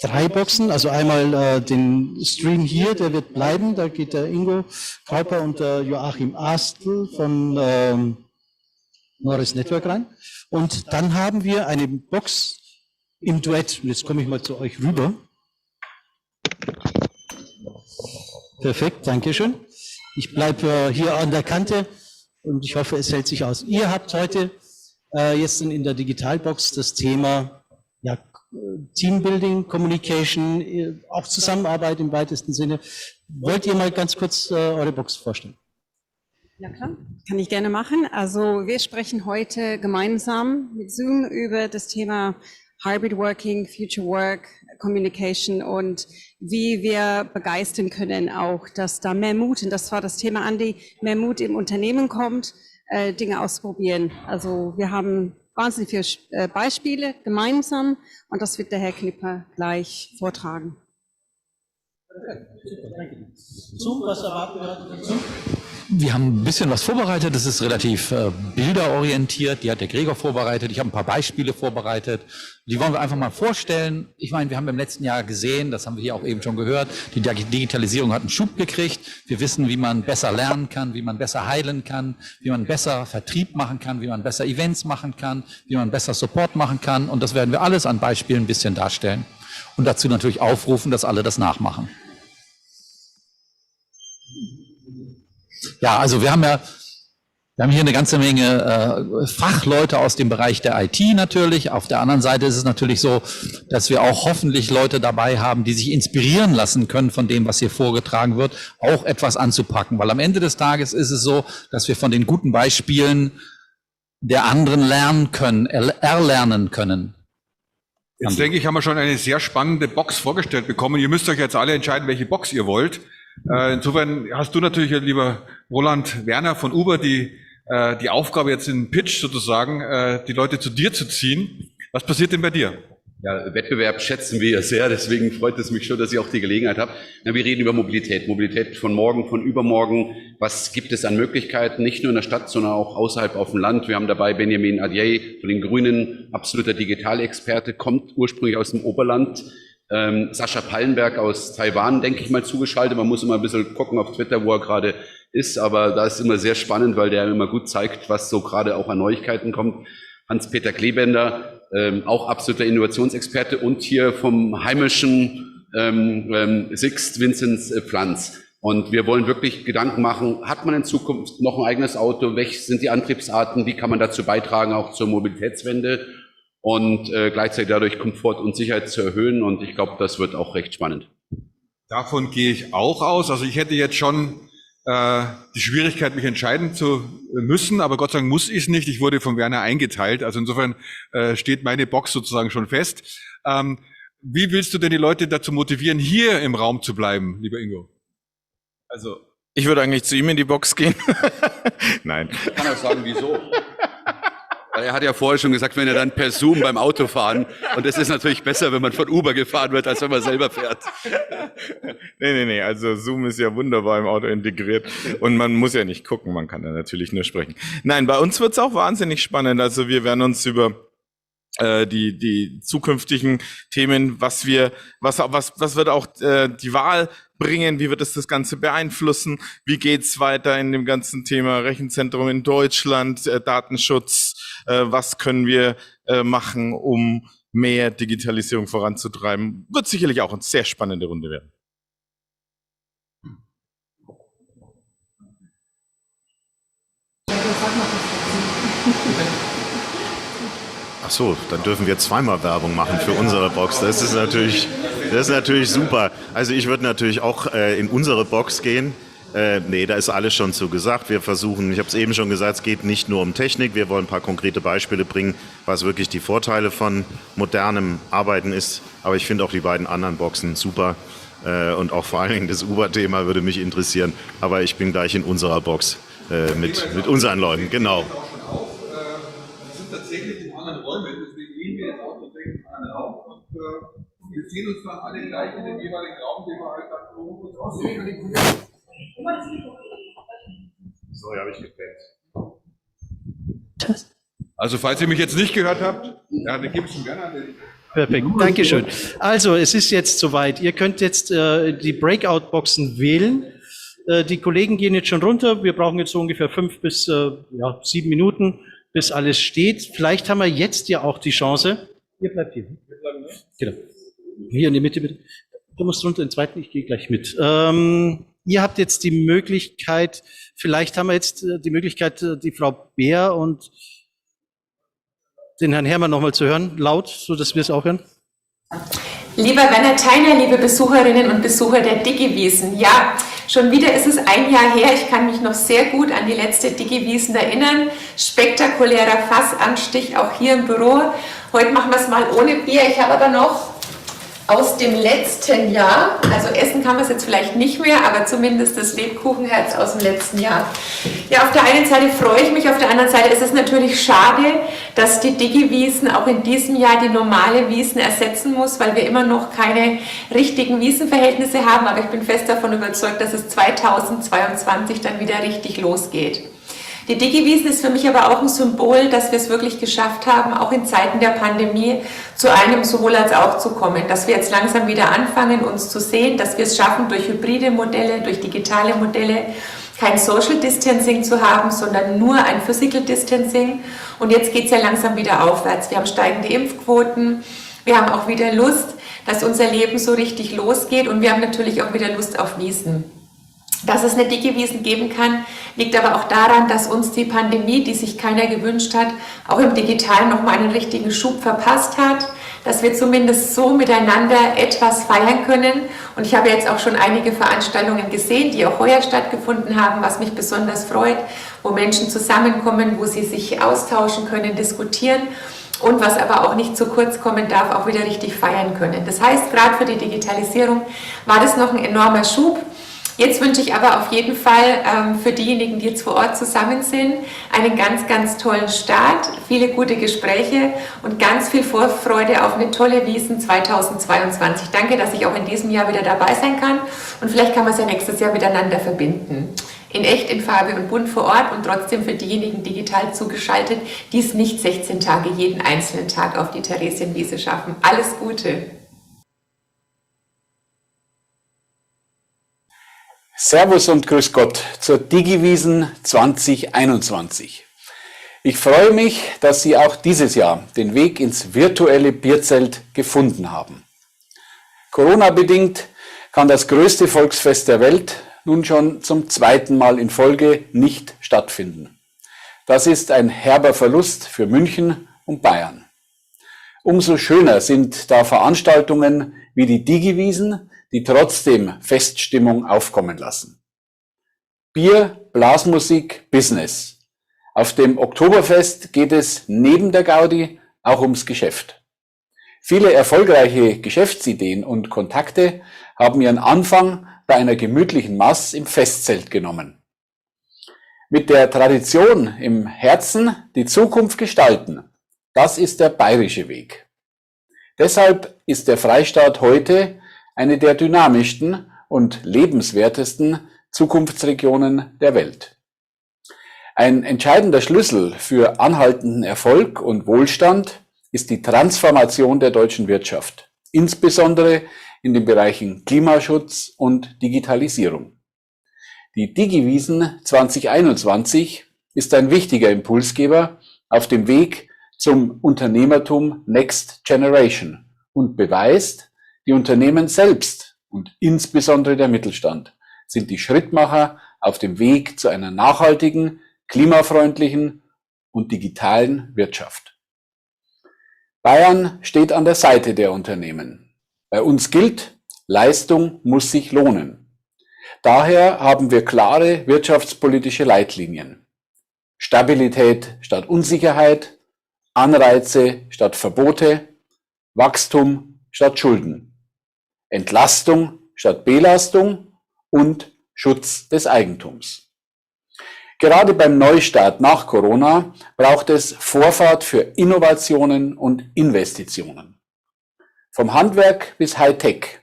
Speaker 7: 3 Boxen, also einmal den Stream hier, der wird bleiben, da geht der Ingo Kauper und der Joachim Astl von Norris Network rein. Und dann haben wir eine Box im Duett. Und jetzt komme ich mal zu euch rüber. Perfekt, danke schön. Ich bleibe hier an der Kante und ich hoffe, es hält sich aus. Ihr habt heute jetzt in der Digitalbox das Thema Teambuilding, Communication, auch Zusammenarbeit im weitesten Sinne. Wollt ihr mal ganz kurz eure Box vorstellen?
Speaker 6: Ja klar, kann ich gerne machen. Also wir sprechen heute gemeinsam mit Zoom über das Thema Hybrid Working, Future Work, Communication und wie wir begeistern können auch, dass da mehr Mut, und das war das Thema, Andi, mehr Mut im Unternehmen kommt, Dinge ausprobieren. Also wir haben wahnsinnig viele Beispiele gemeinsam und das wird der Herr Knipper gleich vortragen.
Speaker 7: Zoom, was erwarten wir heute dazu?
Speaker 4: Wir haben ein bisschen was vorbereitet, das ist relativ bilderorientiert, die hat der Gregor vorbereitet, ich habe ein paar Beispiele vorbereitet, die wollen wir einfach mal vorstellen. Ich meine, wir haben im letzten Jahr gesehen, das haben wir hier auch eben schon gehört, die Digitalisierung hat einen Schub gekriegt, wir wissen, wie man besser lernen kann, wie man besser heilen kann, wie man besser Vertrieb machen kann, wie man besser Events machen kann, wie man besser Support machen kann und das werden wir alles an Beispielen ein bisschen darstellen und dazu natürlich aufrufen, dass alle das nachmachen. Ja, also wir haben hier eine ganze Menge Fachleute aus dem Bereich der IT natürlich. Auf der anderen Seite ist es natürlich so, dass wir auch hoffentlich Leute dabei haben, die sich inspirieren lassen können von dem, was hier vorgetragen wird, auch etwas anzupacken. Weil am Ende des Tages ist es so, dass wir von den guten Beispielen der anderen lernen können, erlernen können.
Speaker 11: Jetzt denke ich, haben wir schon eine sehr spannende Box vorgestellt bekommen. Ihr müsst euch jetzt alle entscheiden, welche Box ihr wollt. Insofern hast du natürlich, lieber Roland Werner von Uber, die Aufgabe jetzt in Pitch sozusagen, die Leute zu dir zu ziehen. Was passiert denn bei dir?
Speaker 2: Ja, Wettbewerb schätzen wir sehr, deswegen freut es mich schon, dass ich auch die Gelegenheit habe. Ja, wir reden über Mobilität. Mobilität von morgen, von übermorgen. Was gibt es an Möglichkeiten, nicht nur in der Stadt, sondern auch außerhalb auf dem Land? Wir haben dabei Benjamin Adier von den Grünen, absoluter Digitalexperte, kommt ursprünglich aus dem Oberland. Sascha Pallenberg aus Taiwan, denke ich mal, zugeschaltet. Man muss immer ein bisschen gucken auf Twitter, wo er gerade ist, aber da ist immer sehr spannend, weil der immer gut zeigt, was so gerade auch an Neuigkeiten kommt. Hans-Peter Klebender, auch absoluter Innovationsexperte und hier vom heimischen Sixt Vinzenz Pflanz. Und wir wollen wirklich Gedanken machen, hat man in Zukunft noch ein eigenes Auto? Welche sind die Antriebsarten? Wie kann man dazu beitragen, auch zur Mobilitätswende? Und gleichzeitig dadurch Komfort und Sicherheit zu erhöhen. Und ich glaube, das wird auch recht spannend.
Speaker 11: Davon gehe ich auch aus. Also ich hätte jetzt schon die Schwierigkeit, mich entscheiden zu müssen, aber Gott sei Dank muss ich es nicht. Ich wurde von Werner eingeteilt. Also insofern steht meine Box sozusagen schon fest. Wie willst du denn die Leute dazu motivieren, hier im Raum zu bleiben, lieber Ingo?
Speaker 9: Also ich würde eigentlich zu ihm in die Box gehen. Nein.
Speaker 2: Ich kann auch sagen, wieso. Weil er hat ja vorher schon gesagt, wenn er dann per Zoom beim Autofahren, und das ist natürlich besser, wenn man von Uber gefahren wird, als wenn man selber fährt.
Speaker 9: Nee, also Zoom ist ja wunderbar im Auto integriert und man muss ja nicht gucken, man kann da natürlich nur sprechen. Nein, bei uns wird's auch wahnsinnig spannend, also wir werden uns über die zukünftigen Themen, was wird auch die Wahl bringen, wie wird es das Ganze beeinflussen, wie geht's weiter in dem ganzen Thema Rechenzentrum in Deutschland, Datenschutz, was können wir machen, um mehr Digitalisierung voranzutreiben. Wird sicherlich auch eine sehr spannende Runde werden.
Speaker 5: Ach so, dann dürfen wir zweimal Werbung machen für unsere Box. Das ist natürlich super. Also ich würde natürlich auch in unsere Box gehen. Nee, da ist alles schon zu gesagt. Wir versuchen, ich habe es eben schon gesagt, es geht nicht nur um Technik. Wir wollen ein paar konkrete Beispiele bringen, was wirklich die Vorteile von modernem Arbeiten ist. Aber ich finde auch die beiden anderen Boxen super. Und auch vor allen Dingen das Uber-Thema würde mich interessieren. Aber ich bin gleich in unserer Box mit unseren Leuten, genau.
Speaker 11: Wir sind tatsächlich in anderen Räumen, deswegen gehen wir jetzt auch tatsächlich in einen Raum und wir sehen uns dann alle gleich in dem jeweiligen Raum, den wir halt dann so uns aussehen.
Speaker 5: Sorry, habe ich gepennt.
Speaker 11: Also falls ihr mich jetzt nicht gehört habt, ja, dann gebe ich schon gerne an den.
Speaker 7: Perfekt, Dankeschön. Also, es ist jetzt soweit. Ihr könnt jetzt die Breakout-Boxen wählen. Die Kollegen gehen jetzt schon runter. Wir brauchen jetzt so ungefähr 5 bis 7 Minuten, bis alles steht. Vielleicht haben wir jetzt ja auch die Chance. Ihr bleibt hier. Genau. Hier in die Mitte, bitte. Du musst runter in den zweiten, ich gehe gleich mit. Ihr habt jetzt die Möglichkeit, vielleicht haben wir jetzt die Möglichkeit, die Frau Beer und den Herrn Herrmann nochmal zu hören, laut, so dass wir es auch hören.
Speaker 12: Lieber Werner Theiner, liebe Besucherinnen und Besucher der Digiwiesen, ja, schon wieder ist es ein Jahr her, ich kann mich noch sehr gut an die letzte Digiwiesen erinnern, spektakulärer Fassanstich auch hier im Büro. Heute machen wir es mal ohne Bier, ich habe aber noch aus dem letzten Jahr, also essen kann man es jetzt vielleicht nicht mehr, aber zumindest das Lebkuchenherz aus dem letzten Jahr. Ja, auf der einen Seite freue ich mich, auf der anderen Seite ist es natürlich schade, dass die Digiwiesen auch in diesem Jahr die normale Wiesen ersetzen muss, weil wir immer noch keine richtigen Wiesenverhältnisse haben, aber ich bin fest davon überzeugt, dass es 2022 dann wieder richtig losgeht. Die Digiwiesen ist für mich aber auch ein Symbol, dass wir es wirklich geschafft haben, auch in Zeiten der Pandemie zu einem sowohl als auch zu kommen, dass wir jetzt langsam wieder anfangen, uns zu sehen, dass wir es schaffen, durch hybride Modelle, durch digitale Modelle kein Social Distancing zu haben, sondern nur ein Physical Distancing. Und jetzt geht es ja langsam wieder aufwärts. Wir haben steigende Impfquoten, wir haben auch wieder Lust, dass unser Leben so richtig losgeht und wir haben natürlich auch wieder Lust auf Wiesen. Dass es eine Digiwiesen geben kann, liegt aber auch daran, dass uns die Pandemie, die sich keiner gewünscht hat, auch im Digitalen nochmal einen richtigen Schub verpasst hat, dass wir zumindest so miteinander etwas feiern können. Und ich habe jetzt auch schon einige Veranstaltungen gesehen, die auch heuer stattgefunden haben, was mich besonders freut, wo Menschen zusammenkommen, wo sie sich austauschen können, diskutieren. Und was aber auch nicht zu kurz kommen darf, auch wieder richtig feiern können. Das heißt, gerade für die Digitalisierung war das noch ein enormer Schub. Jetzt wünsche ich aber auf jeden Fall für diejenigen, die jetzt vor Ort zusammen sind, einen ganz, ganz tollen Start, viele gute Gespräche und ganz viel Vorfreude auf eine tolle Wiesen 2022. Danke, dass ich auch in diesem Jahr wieder dabei sein kann und vielleicht kann man es ja nächstes Jahr miteinander verbinden. In echt, in Farbe und bunt vor Ort und trotzdem für diejenigen digital zugeschaltet, die es nicht 16 Tage jeden einzelnen Tag auf die Theresienwiese schaffen. Alles Gute!
Speaker 13: Servus und Grüß Gott zur Digiwiesen 2021. Ich freue mich, dass Sie auch dieses Jahr den Weg ins virtuelle Bierzelt gefunden haben. Corona-bedingt kann das größte Volksfest der Welt nun schon zum zweiten Mal in Folge nicht stattfinden. Das ist ein herber Verlust für München und Bayern. Umso schöner sind da Veranstaltungen wie die Digiwiesen, die trotzdem Feststimmung aufkommen lassen. Bier, Blasmusik, Business. Auf dem Oktoberfest geht es neben der Gaudi auch ums Geschäft. Viele erfolgreiche Geschäftsideen und Kontakte haben ihren Anfang bei einer gemütlichen Maß im Festzelt genommen. Mit der Tradition im Herzen die Zukunft gestalten, das ist der bayerische Weg. Deshalb ist der Freistaat heute eine der dynamischsten und lebenswertesten Zukunftsregionen der Welt. Ein entscheidender Schlüssel für anhaltenden Erfolg und Wohlstand ist die Transformation der deutschen Wirtschaft, insbesondere in den Bereichen Klimaschutz und Digitalisierung. Die Digiwiesen 2021 ist ein wichtiger Impulsgeber auf dem Weg zum Unternehmertum Next Generation und beweist, die Unternehmen selbst und insbesondere der Mittelstand sind die Schrittmacher auf dem Weg zu einer nachhaltigen, klimafreundlichen und digitalen Wirtschaft. Bayern steht an der Seite der Unternehmen. Bei uns gilt, Leistung muss sich lohnen. Daher haben wir klare wirtschaftspolitische Leitlinien. Stabilität statt Unsicherheit, Anreize statt Verbote, Wachstum statt Schulden, Entlastung statt Belastung und Schutz des Eigentums. Gerade beim Neustart nach Corona braucht es Vorfahrt für Innovationen und Investitionen. Vom Handwerk bis Hightech.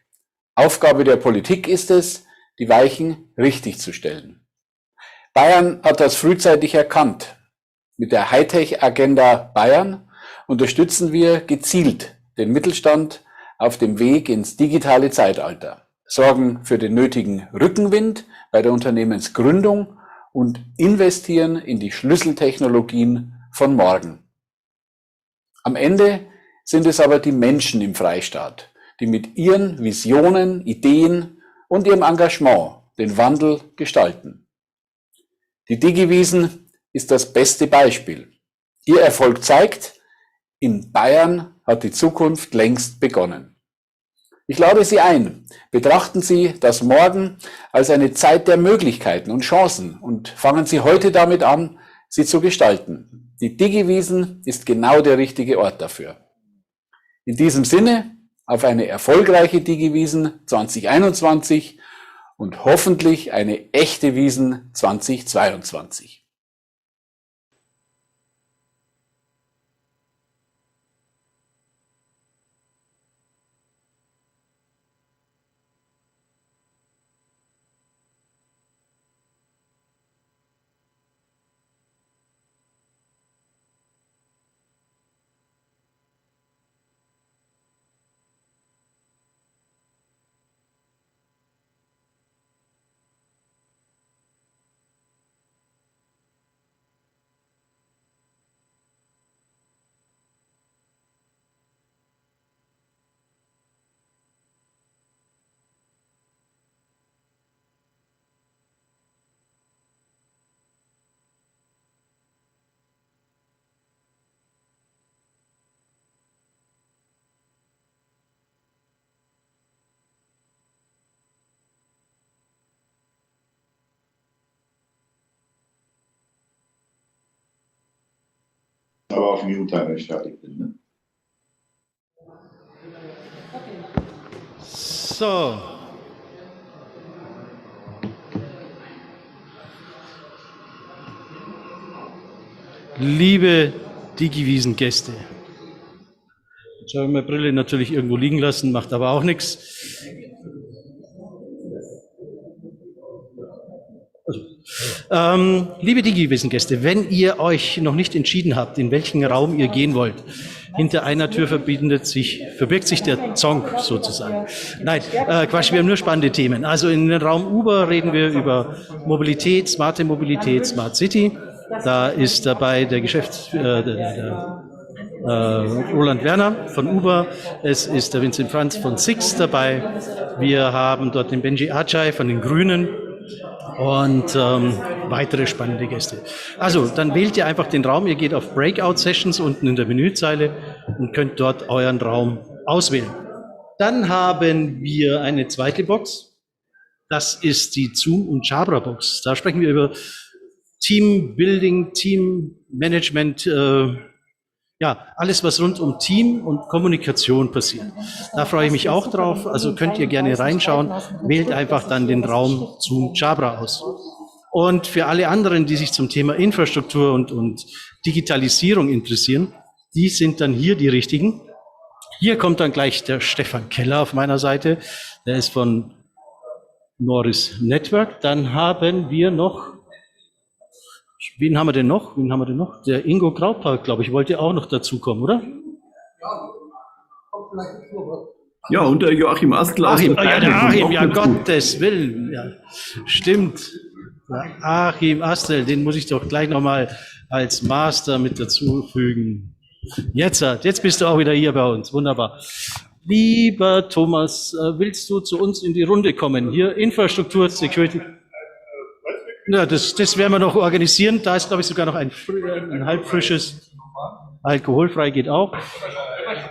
Speaker 13: Aufgabe der Politik ist es, die Weichen richtig zu stellen. Bayern hat das frühzeitig erkannt. Mit der Hightech-Agenda Bayern unterstützen wir gezielt den Mittelstand auf dem Weg ins digitale Zeitalter, sorgen für den nötigen Rückenwind bei der Unternehmensgründung und investieren in die Schlüsseltechnologien von morgen. Am Ende sind es aber die Menschen im Freistaat, die mit ihren Visionen, Ideen und ihrem Engagement den Wandel gestalten. Die Digiwiesen ist das beste Beispiel. Ihr Erfolg zeigt, in Bayern hat die Zukunft längst begonnen. Ich lade Sie ein, betrachten Sie das Morgen als eine Zeit der Möglichkeiten und Chancen und fangen Sie heute damit an, sie zu gestalten. Die Digiwiesen ist genau der richtige Ort dafür. In diesem Sinne auf eine erfolgreiche Digiwiesen 2021 und hoffentlich eine echte Wiesen 2022.
Speaker 3: Aber auf Mute, wenn ich fertig bin. Ne?
Speaker 14: So. Liebe Digiwiesen-Gäste. Jetzt habe ich meine Brille natürlich irgendwo liegen lassen, macht aber auch nichts. Liebe Digiwiesen-Gäste, wenn ihr euch noch nicht entschieden habt, in welchen Raum ihr gehen wollt, hinter einer Tür verbirgt sich der Zong sozusagen. Nein, Quatsch, wir haben nur spannende Themen. Also in den Raum Uber reden wir über Mobilität, smarte Mobilität, Smart City. Da ist dabei der Roland Werner von Uber. Es ist der Vincent Franz von Six dabei. Wir haben dort den Benji Ajay von den Grünen. Und weitere spannende Gäste. Also, dann wählt ihr einfach den Raum. Ihr geht auf Breakout-Sessions unten in der Menüzeile und könnt dort euren Raum auswählen. Dann haben wir eine zweite Box. Das ist die Zoom- und Jabra-Box. Da sprechen wir über Teambuilding, Teammanagement, ja, alles, was rund um Team und Kommunikation passiert. Da freue ich mich auch drauf. Also könnt ihr gerne reinschauen. Wählt einfach dann den Raum Zoom Jabra aus. Und für alle anderen, die sich zum Thema Infrastruktur und Digitalisierung interessieren, die sind dann hier die richtigen. Hier kommt dann gleich der Stefan Keller auf meiner Seite. Der ist von Norris Network. Dann haben wir noch, wen haben wir denn noch? Der Ingo Graupark, glaube ich, wollte auch noch dazukommen, oder?
Speaker 15: Ja, und der Joachim Astl.
Speaker 14: Achim, ja, der Achim, ja, Gottes Willen. Ja, stimmt. Der Achim Astel, den muss ich doch gleich nochmal als Master mit dazu fügen. Jetzt bist du auch wieder hier bei uns. Wunderbar. Lieber Thomas, willst du zu uns in die Runde kommen? Hier Infrastruktur, Security. Ja, das werden wir noch organisieren. Da ist, glaube ich, sogar noch ein halbfrisches. Alkoholfrei geht auch.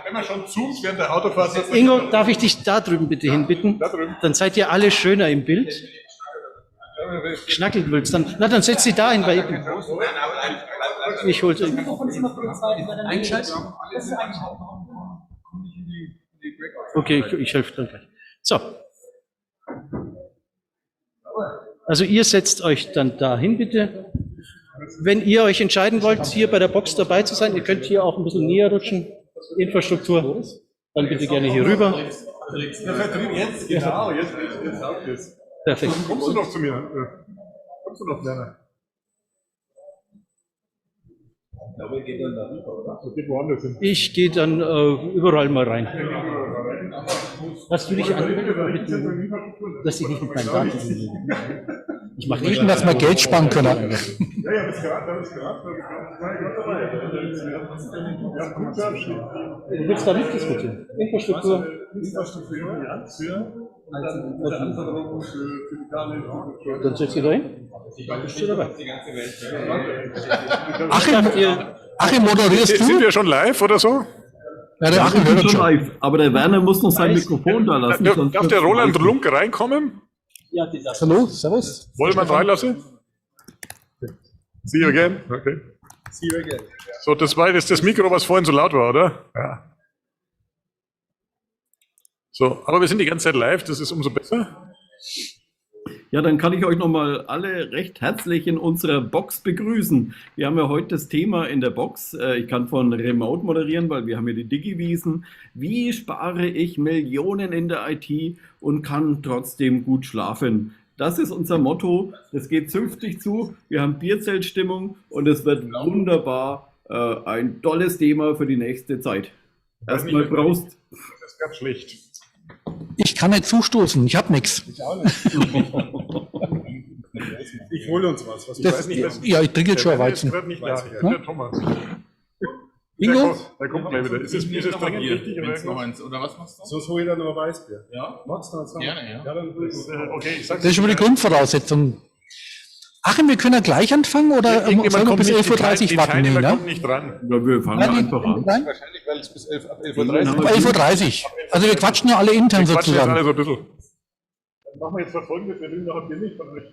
Speaker 10: Wenn man schon zoomt während der Autofahrt.
Speaker 14: Ingo, darf ich dich da drüben bitte hinbitten? Dann seid ihr alle schöner im Bild. Schnackelwülz, dann setz sie da hin bei ihm. Ich holte. Einschalten? Okay, ich helfe dann gleich. So. Also ihr setzt euch dann dahin, bitte. Wenn ihr euch entscheiden wollt, hier bei der Box dabei zu sein, ihr könnt hier auch ein bisschen näher rutschen. Infrastruktur, dann bitte gerne hier rüber.
Speaker 10: Jetzt, genau, jetzt auch das.
Speaker 14: Perfekt.
Speaker 10: Kommst du noch zu mir? Kommst du noch, Werner?
Speaker 14: Ich gehe dann überall mal rein. Hast du dich angemeldet, dass ich nicht mit meinen Daten bin? Ich mache nicht, dass wir Geld sparen können.
Speaker 10: Ja, das gerade.
Speaker 14: Du willst da mitdiskutieren? Infrastruktur. Dann setzt ihr da hin. Bist du dabei?
Speaker 10: Achim, moderierst du? Sind wir schon live oder so?
Speaker 15: Ja, der Achim hört schon live. Aber der Werner muss noch sein Mikrofon da lassen.
Speaker 10: Darf der Roland Lunk reinkommen?
Speaker 14: Ja, die darf.
Speaker 7: Hallo, servus.
Speaker 10: Wollen wir ihn reinlassen? See you again. Okay.
Speaker 7: See you again.
Speaker 10: So, das war jetzt das Mikro, was vorhin so laut war, oder? Ja. So, aber wir sind die ganze Zeit live, das ist umso besser.
Speaker 15: Ja, dann kann ich euch nochmal alle recht herzlich in unserer Box begrüßen. Wir haben ja heute das Thema in der Box. Ich kann von Remote moderieren, weil wir haben ja die Digiwiesen. Wie spare ich Millionen in der IT und kann trotzdem gut schlafen? Das ist unser Motto. Das geht zünftig zu. Wir haben Bierzeltstimmung und es wird wunderbar ein tolles Thema für die nächste Zeit. Erstmal Prost.
Speaker 10: Das ist ganz schlecht.
Speaker 7: Ich kann nicht zustoßen, ich habe nichts.
Speaker 10: Ich auch nicht. Ich hole uns was. Ich weiß nicht, was
Speaker 7: ja, ich trinke jetzt schon Weizen.
Speaker 10: Nicht da. Der Thomas.
Speaker 7: Ingo?
Speaker 10: Der kommt gleich wieder. Ist es dringend wichtig
Speaker 16: oder was machst du?
Speaker 10: Sonst hole ich dann noch Weißbier.
Speaker 16: Ja?
Speaker 10: Magst du das?
Speaker 16: Gerne, ja.
Speaker 10: Ja, dann okay, ich sag's.
Speaker 7: Das ist schon mal die Grundvoraussetzung. Achim, wir können ja gleich anfangen oder sollen wir bis 11.30 Uhr warten?
Speaker 10: Die kommt nicht dran.
Speaker 15: Ja, wir fangen einfach an.
Speaker 10: Wahrscheinlich, weil es bis 11.30 Uhr
Speaker 7: ist. 11.30 Uhr. Also wir quatschen ja alle intern sozusagen.
Speaker 10: Alle so ein bisschen. Dann machen wir jetzt Folgendes, wir nehmen noch ein Bierlicht von euch.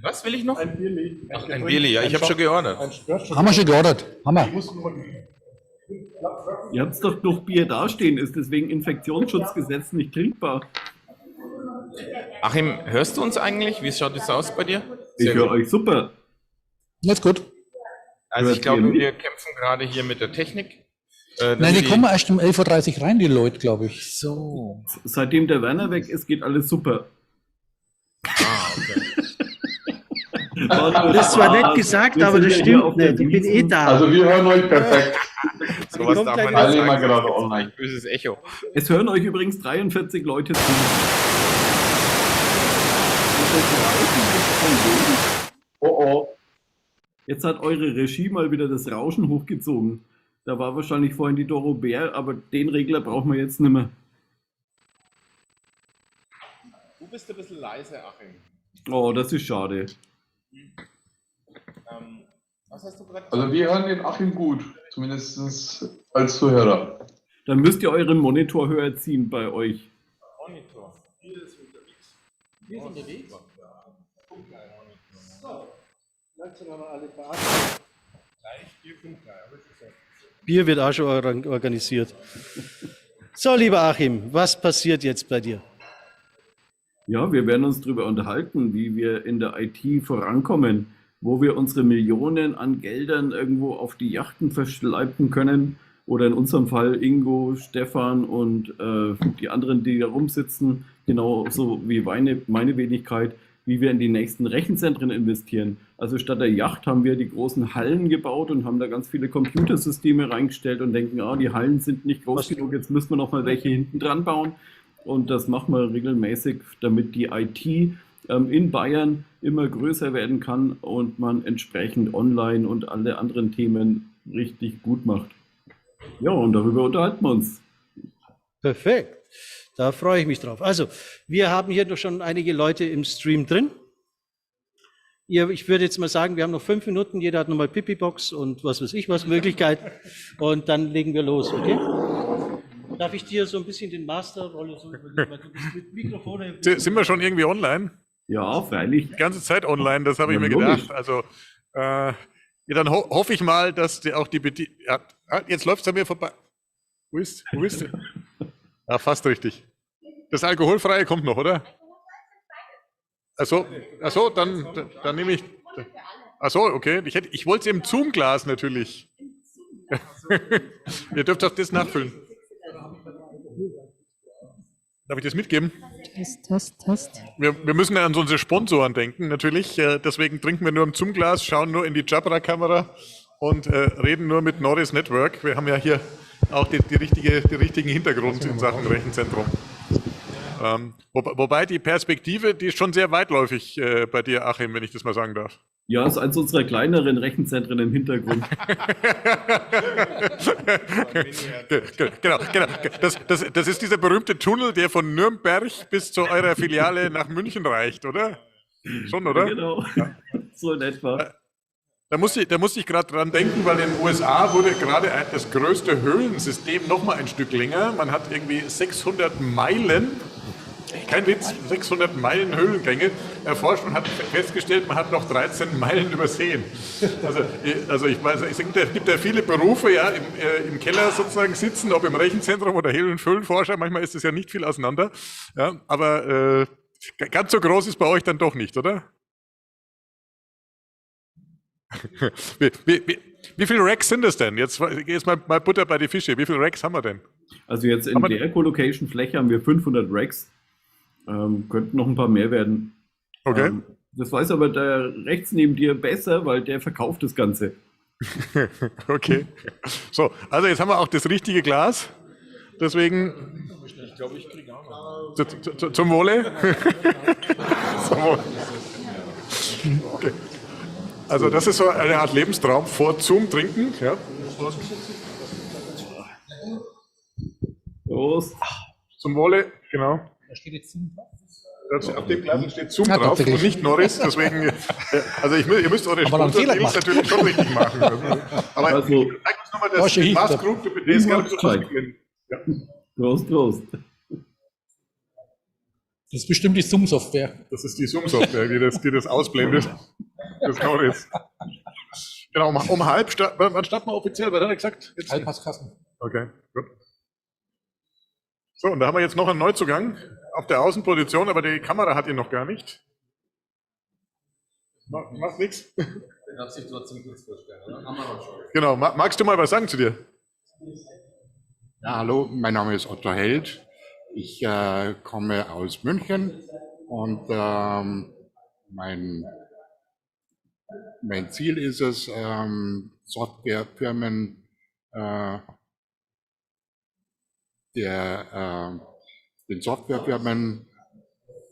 Speaker 16: Was will ich noch?
Speaker 10: Ein Bierlicht.
Speaker 16: Ach, ein Bierlicht, ja, ich habe schon geordert.
Speaker 7: Haben wir schon geordert. Hammer.
Speaker 15: Ihr habt doch noch Bier dastehen, ist deswegen Infektionsschutzgesetz nicht trinkbar.
Speaker 16: Achim, hörst du uns eigentlich? Wie schaut es aus bei dir?
Speaker 15: Ich höre euch super.
Speaker 7: Jetzt gut.
Speaker 16: Also ich glaube, wir kämpfen gerade hier mit der Technik.
Speaker 7: Nein, die kommen erst um 11.30 Uhr rein, die Leute, glaube ich.
Speaker 16: So.
Speaker 15: Seitdem der Werner weg ist, geht alles super.
Speaker 16: Okay.
Speaker 14: Das ist zwar nett gesagt, aber das stimmt nicht. Ich bin eh da.
Speaker 17: Also wir hören euch perfekt.
Speaker 16: So was darf man
Speaker 17: alle
Speaker 16: nicht
Speaker 17: immer
Speaker 16: sagen.
Speaker 17: gerade online.
Speaker 16: Böses Echo.
Speaker 15: Es hören euch übrigens 43 Leute zu.
Speaker 17: Oh oh.
Speaker 15: Jetzt hat eure Regie mal wieder das Rauschen hochgezogen. Da war wahrscheinlich vorhin die Doro Bär, aber den Regler brauchen wir jetzt nicht mehr.
Speaker 16: Du bist ein bisschen leise, Achim.
Speaker 15: Oh, das ist schade.
Speaker 16: Was hast du gerade?
Speaker 17: Also wir hören den Achim gut, zumindest als Zuhörer.
Speaker 15: Dann müsst ihr euren Monitor höher ziehen bei euch.
Speaker 16: Monitor. Hier ist unterwegs. Hier ist unterwegs?
Speaker 14: So, langsam haben wir alle beachtet. Bier wird auch schon organisiert. So, lieber Achim, was passiert jetzt bei dir?
Speaker 15: Ja, wir werden uns darüber unterhalten, wie wir in der IT vorankommen, wo wir unsere Millionen an Geldern irgendwo auf die Yachten verschleipen können. Oder in unserem Fall Ingo, Stefan und die anderen, die da rumsitzen, genauso wie meine Wenigkeit. wie wir in die nächsten Rechenzentren investieren. Also statt der Yacht haben wir die großen Hallen gebaut und haben da ganz viele Computersysteme reingestellt und denken, die Hallen sind nicht groß genug, jetzt müssen wir noch mal welche hinten dran bauen. Und das machen wir regelmäßig, damit die IT in Bayern immer größer werden kann und man entsprechend online und alle anderen Themen richtig gut macht. Ja, und darüber unterhalten wir uns.
Speaker 14: Perfekt. Da freue ich mich drauf. Also, wir haben hier doch schon einige Leute im Stream drin. Ich würde jetzt mal sagen, wir haben noch 5 Minuten. Jeder hat nochmal Pipi-Box und was weiß ich was Möglichkeit. Und dann legen wir los, okay? Darf ich dir so ein bisschen den Masterrolle so übernehmen? Du bist mit Mikrofone.
Speaker 10: Sind wir schon irgendwie online?
Speaker 15: Ja, freilich.
Speaker 10: Die ganze Zeit online, das habe ich mir gedacht. Also, ja, dann hoffe ich mal, dass auch die jetzt läuft es an mir vorbei. Wo ist du? Ja, fast richtig. Das Alkoholfreie kommt noch, oder? Achso, dann nehme ich. Achso, okay. Ich wollte es im Zoom-Glas natürlich. Ihr dürft auch das nachfüllen. Darf ich das mitgeben?
Speaker 18: Test.
Speaker 10: Wir müssen ja an unsere Sponsoren denken, natürlich. Deswegen trinken wir nur im Zoom-Glas, schauen nur in die Jabra-Kamera und reden nur mit Norris Network. Wir haben ja hier auch die richtigen Hintergrund in Sachen Rechenzentrum. Wobei die Perspektive, die ist schon sehr weitläufig bei dir, Achim, wenn ich das mal sagen darf.
Speaker 15: Ja, ist eines unserer kleineren Rechenzentren im Hintergrund.
Speaker 10: Genau. Das ist dieser berühmte Tunnel, der von Nürnberg bis zu eurer Filiale nach München reicht, oder? Schon, oder?
Speaker 15: Genau, so in etwa.
Speaker 10: Da musste ich gerade dran denken, weil in den USA wurde gerade das größte Höhlensystem noch mal ein Stück länger. Man hat irgendwie 600 Meilen, kein Witz, 600 Meilen Höhlengänge erforscht und hat festgestellt, man hat noch 13 Meilen übersehen. Also ich weiß, es gibt ja viele Berufe, ja, im Keller sozusagen sitzen, ob im Rechenzentrum oder Höhlenforscher, manchmal ist es ja nicht viel auseinander. Ja, aber ganz so groß ist bei euch dann doch nicht, oder? Wie viele Racks sind es denn? Jetzt mal Butter bei die Fische. Wie viele Racks haben wir denn?
Speaker 15: Also jetzt in der Colocation-Fläche haben wir 500 Racks. Könnten noch ein paar mehr werden.
Speaker 10: Okay.
Speaker 15: Das weiß aber der rechts neben dir besser, weil der verkauft das Ganze.
Speaker 10: Okay. So, also jetzt haben wir auch das richtige Glas. Deswegen.
Speaker 16: Ich glaube, ich kriege auch noch.
Speaker 10: Zum Wohle. Zum Wohle. Okay. Also das ist so eine Art Lebenstraum vor Zoom trinken. Ja.
Speaker 15: Prost.
Speaker 10: Zum Wohle, genau.
Speaker 16: Da steht jetzt Zoom drauf.
Speaker 10: Auf dem Glas steht Zoom drauf und nicht Norris. Deswegen, also ihr müsst eure Sponsor-Deals natürlich schon richtig machen. Aber
Speaker 15: also,
Speaker 10: zeig uns nochmal das Glas Group, der ist gar nicht so
Speaker 15: ja. Prost.
Speaker 16: Das ist bestimmt die Zoom-Software.
Speaker 10: Das ist die Zoom-Software, die das ausblendet. Das Norris. Genau, um halb, wann starten wir offiziell? Was hat er gesagt?
Speaker 16: Halb passt Kassen.
Speaker 10: Okay, gut. So, und da haben wir jetzt noch einen Neuzugang auf der Außenposition, aber die Kamera hat ihn noch gar nicht. Macht nichts.
Speaker 16: Der darf sich trotzdem kurz vorstellen, oder? Haben wir noch schon.
Speaker 10: Genau, magst du mal was sagen zu dir?
Speaker 19: Ja, hallo, mein Name ist Otto Held. Ich komme aus München und mein Ziel ist es, Softwarefirmen den Softwarefirmen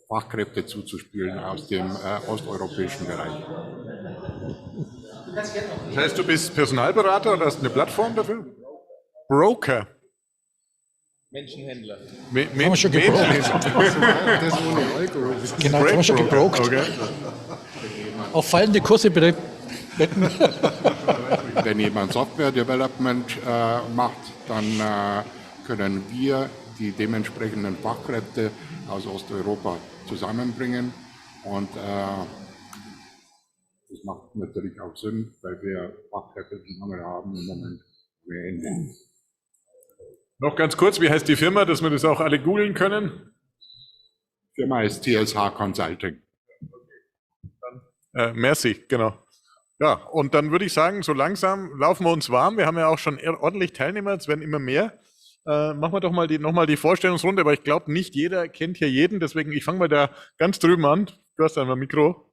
Speaker 19: Fachkräfte zuzuspielen aus dem osteuropäischen Bereich.
Speaker 10: Das heißt, du bist Personalberater oder hast eine Plattform dafür? Broker.
Speaker 16: Menschenhändler.
Speaker 10: Haben wir schon gebrokt.
Speaker 19: Das ohne Alkohol.
Speaker 16: Genau, das haben wir schon gebrokt.
Speaker 10: Okay.
Speaker 16: Auf fallende Kurse bitte.
Speaker 19: Wenn jemand Software Development macht, dann können wir die dementsprechenden Fachkräfte aus Osteuropa zusammenbringen und das macht natürlich auch Sinn, weil wir Fachkräfte haben im Moment mehr Ende.
Speaker 10: Noch ganz kurz, wie heißt die Firma, dass wir das auch alle googeln können?
Speaker 19: Die Firma ist TSH Consulting.
Speaker 10: Merci, genau. Ja, und dann würde ich sagen, so langsam laufen wir uns warm. Wir haben ja auch schon ordentlich Teilnehmer, es werden immer mehr. Machen wir doch mal nochmal die Vorstellungsrunde, aber ich glaube, nicht jeder kennt hier jeden, deswegen ich fange mal da ganz drüben an. Du hast einmal ein Mikro.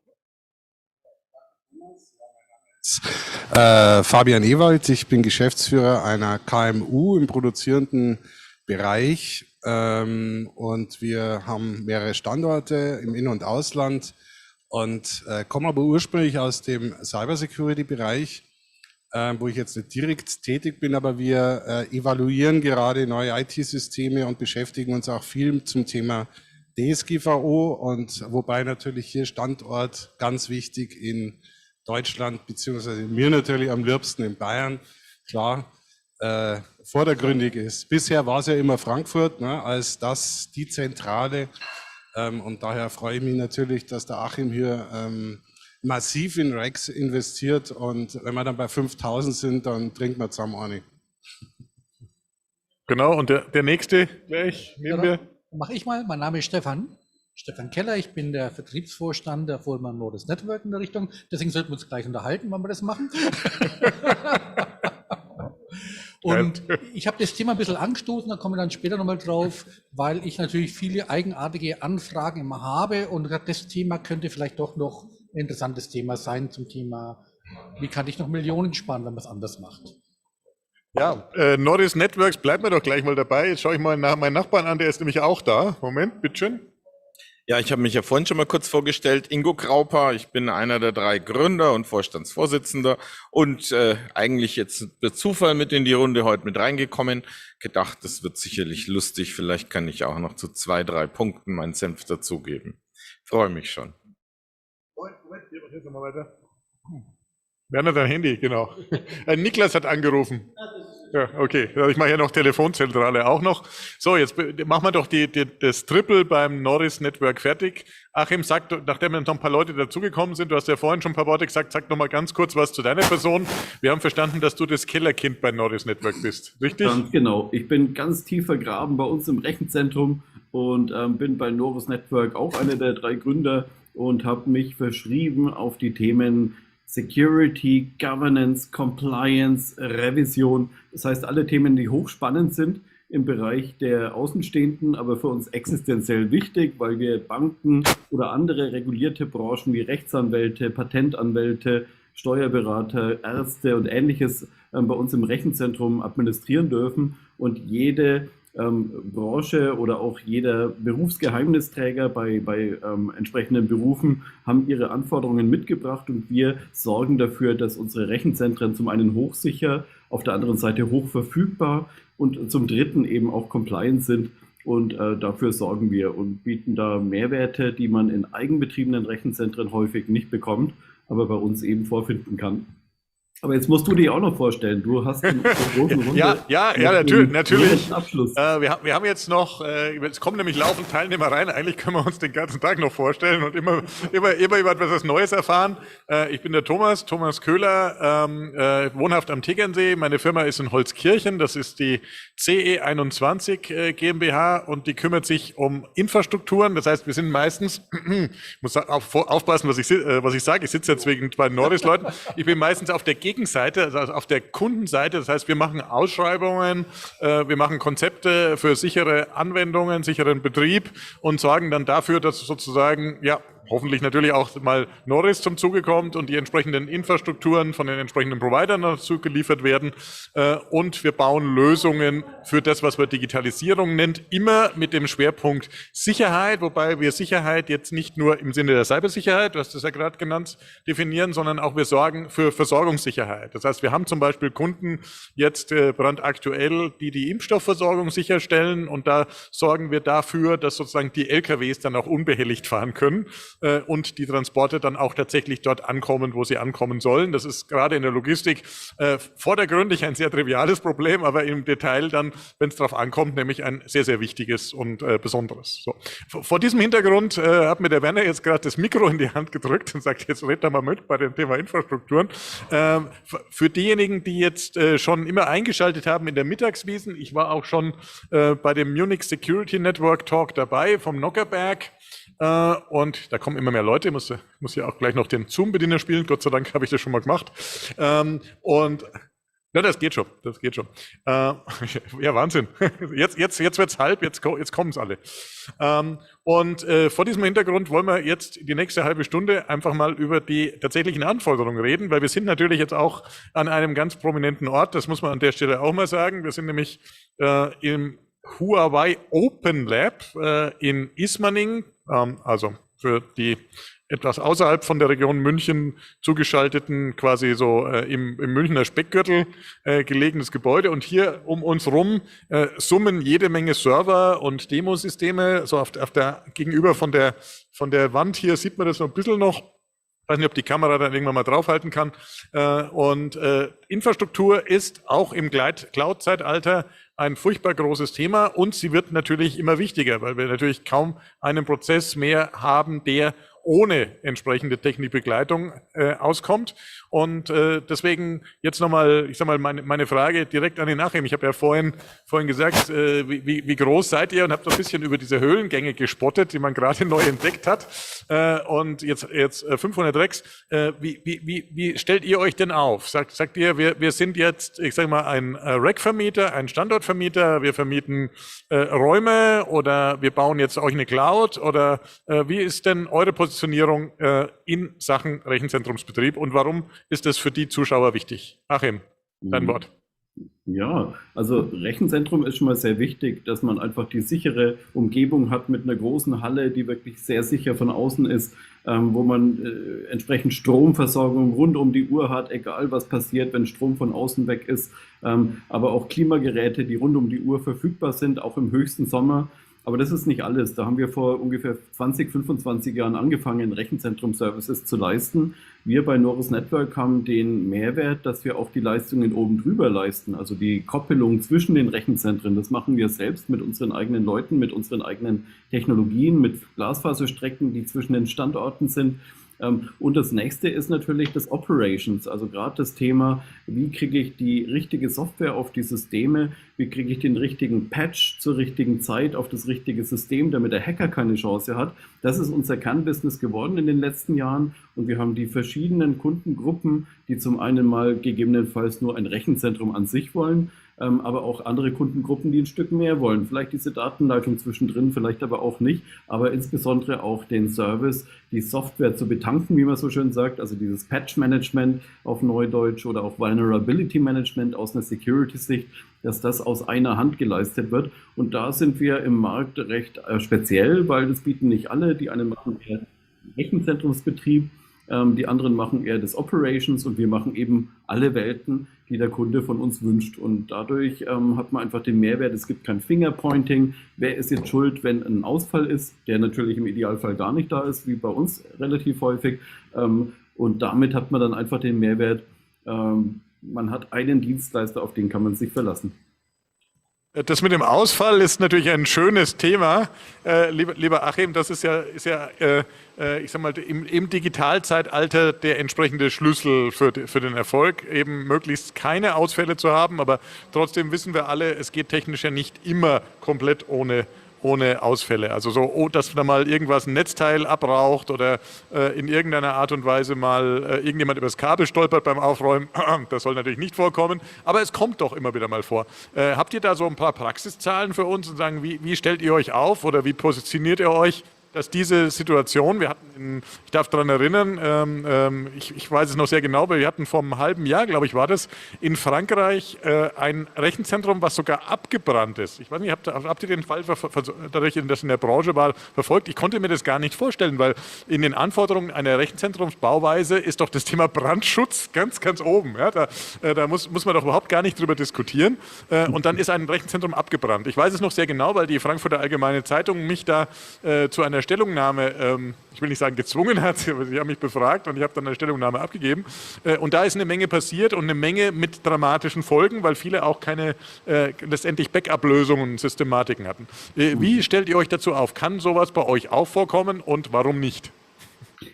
Speaker 20: Fabian Ewald, ich bin Geschäftsführer einer KMU im produzierenden Bereich und wir haben mehrere Standorte im In- und Ausland und komme aber ursprünglich aus dem Cybersecurity-Bereich, wo ich jetzt nicht direkt tätig bin, aber wir evaluieren gerade neue IT-Systeme und beschäftigen uns auch viel zum Thema DSGVO und wobei natürlich hier Standort ganz wichtig in Deutschland, beziehungsweise mir natürlich am liebsten in Bayern, klar, vordergründig ist. Bisher war es ja immer Frankfurt, ne, als die Zentrale und daher freue ich mich natürlich, dass der Achim hier massiv in Rex investiert und wenn wir dann bei 5.000 sind, dann trinken wir zusammen eine.
Speaker 10: Genau, und der nächste gleich neben mir.
Speaker 21: Mache ich mal. Mein Name ist Stefan Keller. Ich bin der Vertriebsvorstand der Vollmann Modus Network in der Richtung. Deswegen sollten wir uns gleich unterhalten, wann wir das machen. Und ich habe das Thema ein bisschen angestoßen, da kommen wir dann später nochmal drauf, weil ich natürlich viele eigenartige Anfragen immer habe und das Thema könnte vielleicht doch noch ein interessantes Thema sein zum Thema, wie kann ich noch Millionen sparen, wenn man es anders macht.
Speaker 10: Ja, Norris Networks, bleibt mir doch gleich mal dabei. Jetzt schaue ich mal nach meinen Nachbarn an, der ist nämlich auch da. Moment, bitteschön.
Speaker 9: Ja, ich habe mich ja vorhin schon mal kurz vorgestellt. Ingo Grauper, ich bin einer der 3 Gründer und Vorstandsvorsitzender und eigentlich jetzt per Zufall mit in die Runde heute mit reingekommen. Gedacht, das wird sicherlich lustig. Vielleicht kann ich auch noch zu 2, 3 Punkten meinen Senf dazugeben. Freue mich schon.
Speaker 10: Moment, jetzt noch mal weiter. Werner, dein Handy, genau. Niklas hat angerufen. Ja, okay. Ich mache ja noch Telefonzentrale auch noch. So, jetzt machen wir doch das Triple beim Norris Network fertig. Achim, nachdem noch ein paar Leute dazugekommen sind, du hast ja vorhin schon ein paar Worte gesagt, sag noch mal ganz kurz was zu deiner Person. Wir haben verstanden, dass du das Kellerkind bei Norris Network bist, richtig?
Speaker 15: Ganz genau. Ich bin ganz tief vergraben bei uns im Rechenzentrum und bin bei Norris Network auch einer der 3 Gründer und habe mich verschrieben auf die Themen Security, Governance, Compliance, Revision. Das heißt, alle Themen, die hochspannend sind im Bereich der Außenstehenden, aber für uns existenziell wichtig, weil wir Banken oder andere regulierte Branchen wie Rechtsanwälte, Patentanwälte, Steuerberater, Ärzte und Ähnliches bei uns im Rechenzentrum administrieren dürfen und jede Branche oder auch jeder Berufsgeheimnisträger bei entsprechenden Berufen haben ihre Anforderungen mitgebracht und wir sorgen dafür, dass unsere Rechenzentren zum einen hochsicher, auf der anderen Seite hochverfügbar und zum dritten eben auch compliant sind und dafür sorgen wir und bieten da Mehrwerte, die man in eigenbetriebenen Rechenzentren häufig nicht bekommt, aber bei uns eben vorfinden kann. Aber jetzt musst du dich auch noch vorstellen, du hast in der großen Runde
Speaker 10: ja, natürlich. Abschluss. Wir haben jetzt noch, es kommen nämlich laufend Teilnehmer rein, eigentlich können wir uns den ganzen Tag noch vorstellen und immer etwas Neues erfahren. Ich bin der Thomas Köhler, wohnhaft am Tegernsee. Meine Firma ist in Holzkirchen, das ist die CE21 GmbH und die kümmert sich um Infrastrukturen. Das heißt, wir sind meistens, ich muss aufpassen, was ich sage, ich sitze jetzt wegen 2 Norris-Leuten, ich bin meistens auf der Gegenseite, also auf der Kundenseite, das heißt, wir machen Ausschreibungen, wir machen Konzepte für sichere Anwendungen, sicheren Betrieb und sorgen dann dafür, dass sozusagen, ja, hoffentlich natürlich auch mal Norris zum Zuge kommt und die entsprechenden Infrastrukturen von den entsprechenden Providern dazu geliefert werden. Und wir bauen Lösungen für das, was man Digitalisierung nennt, immer mit dem Schwerpunkt Sicherheit, wobei wir Sicherheit jetzt nicht nur im Sinne der Cybersicherheit, du hast das ja gerade genannt, definieren, sondern auch wir sorgen für Versorgungssicherheit. Das heißt, wir haben zum Beispiel Kunden jetzt brandaktuell, die Impfstoffversorgung sicherstellen und da sorgen wir dafür, dass sozusagen die LKWs dann auch unbehelligt fahren können und die Transporte dann auch tatsächlich dort ankommen, wo sie ankommen sollen. Das ist gerade in der Logistik vordergründig ein sehr triviales Problem, aber im Detail dann, wenn es darauf ankommt, nämlich ein sehr, sehr wichtiges und besonderes. So. Vor diesem Hintergrund hat mir der Werner jetzt gerade das Mikro in die Hand gedrückt und sagt, jetzt red da mal mit bei dem Thema Infrastrukturen. Für diejenigen, die jetzt schon immer eingeschaltet haben in der Mittagswiesen, ich war auch schon bei dem Munich Security Network Talk dabei vom Nockerberg. Und da kommen immer mehr Leute, ich muss ja auch gleich noch den Zoom-Bediener spielen, Gott sei Dank habe ich das schon mal gemacht. Und Ja, das geht schon, das geht schon. Ja, Wahnsinn. Jetzt wird's halb, jetzt kommen's alle. Vor diesem Hintergrund wollen wir jetzt die nächste halbe Stunde einfach mal über die tatsächlichen Anforderungen reden, weil wir sind natürlich jetzt auch an einem ganz prominenten Ort, das muss man an der Stelle auch mal sagen. Wir sind nämlich im Huawei Open Lab in Ismaning, also für die etwas außerhalb von der Region München zugeschalteten, quasi so im Münchner Speckgürtel gelegenes Gebäude. Und hier um uns rum summen jede Menge Server und Demosysteme. So auf der gegenüber von der Wand hier sieht man das noch ein bisschen noch. Ich weiß nicht, ob die Kamera dann irgendwann mal draufhalten kann. Infrastruktur ist auch im Cloud-Zeitalter ein furchtbar großes Thema und sie wird natürlich immer wichtiger, weil wir natürlich kaum einen Prozess mehr haben, der ohne entsprechende Technikbegleitung auskommt. Und deswegen jetzt nochmal, ich sag mal, meine Frage direkt an den Achim. Ich habe ja vorhin gesagt, wie groß seid ihr, und habe so ein bisschen über diese Höhlengänge gespottet, die man gerade neu entdeckt hat. Und jetzt 500 Racks. Wie stellt ihr euch denn auf? Sagt ihr, wir sind jetzt, ich sage mal, ein Rack-Vermieter, ein Standortvermieter, wir vermieten Räume oder wir bauen jetzt euch eine Cloud, oder wie ist denn eure Positionierung in Sachen Rechenzentrumsbetrieb und warum ist das für die Zuschauer wichtig? Achim, dein Wort.
Speaker 15: Ja, also Rechenzentrum ist schon mal sehr wichtig, dass man einfach die sichere Umgebung hat mit einer großen Halle, die wirklich sehr sicher von außen ist, wo man entsprechend Stromversorgung rund um die Uhr hat, egal was passiert, wenn Strom von außen weg ist, aber auch Klimageräte, die rund um die Uhr verfügbar sind, auch im höchsten Sommer. Aber das ist nicht alles. Da haben wir vor ungefähr 20, 25 Jahren angefangen, Rechenzentrum-Services zu leisten. Wir bei Norris Network haben den Mehrwert, dass wir auch die Leistungen oben drüber leisten. Also die Koppelung zwischen den Rechenzentren, das machen wir selbst mit unseren eigenen Leuten, mit unseren eigenen Technologien, mit Glasfaserstrecken, die zwischen den Standorten sind. Und das nächste ist natürlich das Operations, also gerade das Thema, wie kriege ich die richtige Software auf die Systeme, wie kriege ich den richtigen Patch zur richtigen Zeit auf das richtige System, damit der Hacker keine Chance hat. Das ist unser Kernbusiness geworden in den letzten Jahren und wir haben die verschiedenen Kundengruppen, die zum einen mal gegebenenfalls nur ein Rechenzentrum an sich wollen, aber auch andere Kundengruppen, die ein Stück mehr wollen. Vielleicht diese Datenleitung zwischendrin, vielleicht aber auch nicht, aber insbesondere auch den Service, die Software zu betanken, wie man so schön sagt, also dieses Patch-Management auf Neudeutsch oder auch Vulnerability-Management aus einer Security-Sicht, dass das aus einer Hand geleistet wird. Und da sind wir im Markt recht speziell, weil das bieten nicht alle. Die einen machen eher Rechenzentrumsbetrieb, die anderen machen eher das Operations und wir machen eben alle Welten, die der Kunde von uns wünscht. Und dadurch hat man einfach den Mehrwert, es gibt kein Fingerpointing. Wer ist jetzt schuld, wenn ein Ausfall ist, der natürlich im Idealfall gar nicht da ist, wie bei uns relativ häufig. Und damit hat man dann einfach den Mehrwert, man hat einen Dienstleister, auf den kann man sich verlassen.
Speaker 10: Das mit dem Ausfall ist natürlich ein schönes Thema, lieber Achim. Das ist ja ich sag mal, im Digitalzeitalter der entsprechende Schlüssel für den Erfolg, eben möglichst keine Ausfälle zu haben. Aber trotzdem wissen wir alle, es geht technisch ja nicht immer komplett ohne Ausfälle. Also so, dass da mal irgendwas ein Netzteil abraucht oder in irgendeiner Art und Weise mal irgendjemand übers Kabel stolpert beim Aufräumen. Das soll natürlich nicht vorkommen, aber es kommt doch immer wieder mal vor. Habt ihr da so ein paar Praxiszahlen für uns und sagen, wie stellt ihr euch auf oder wie positioniert ihr euch, dass diese Situation, ich darf daran erinnern, ich weiß es noch sehr genau, weil wir hatten vor einem halben Jahr, glaube ich, war das, in Frankreich ein Rechenzentrum, was sogar abgebrannt ist. Ich weiß nicht, habt ihr den Fall, dadurch, dass das in der Branche war, verfolgt? Ich konnte mir das gar nicht vorstellen, weil in den Anforderungen einer Rechenzentrumsbauweise ist doch das Thema Brandschutz ganz, ganz oben. Ja? Da muss man doch überhaupt gar nicht drüber diskutieren. Und dann ist ein Rechenzentrum abgebrannt. Ich weiß es noch sehr genau, weil die Frankfurter Allgemeine Zeitung mich da zu einer Stellungnahme, ich will nicht sagen gezwungen hat, sie haben mich befragt und ich habe dann eine Stellungnahme abgegeben. Und da ist eine Menge passiert und eine Menge mit dramatischen Folgen, weil viele auch keine letztendlich Backup-Lösungen und Systematiken hatten. Wie stellt ihr euch dazu auf? Kann sowas bei euch auch vorkommen und warum nicht?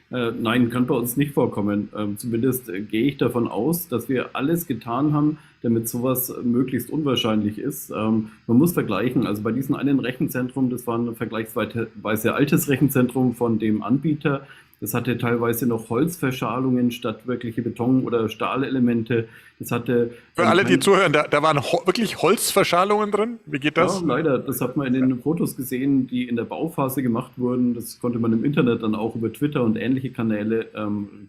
Speaker 15: Nein, kann bei uns nicht vorkommen. Zumindest gehe ich davon aus, dass wir alles getan haben, damit sowas möglichst unwahrscheinlich ist. Man muss vergleichen, also bei diesem einen Rechenzentrum, das war ein vergleichsweise altes Rechenzentrum von dem Anbieter, Das hatte teilweise noch Holzverschalungen statt wirkliche Beton- oder Stahlelemente. Das hatte
Speaker 10: Für alle, die zuhören, da waren wirklich Holzverschalungen drin? Wie geht das?
Speaker 15: Ja, leider. Das hat man in den Fotos gesehen, die in der Bauphase gemacht wurden. Das konnte man im Internet dann auch über Twitter und ähnliche Kanäle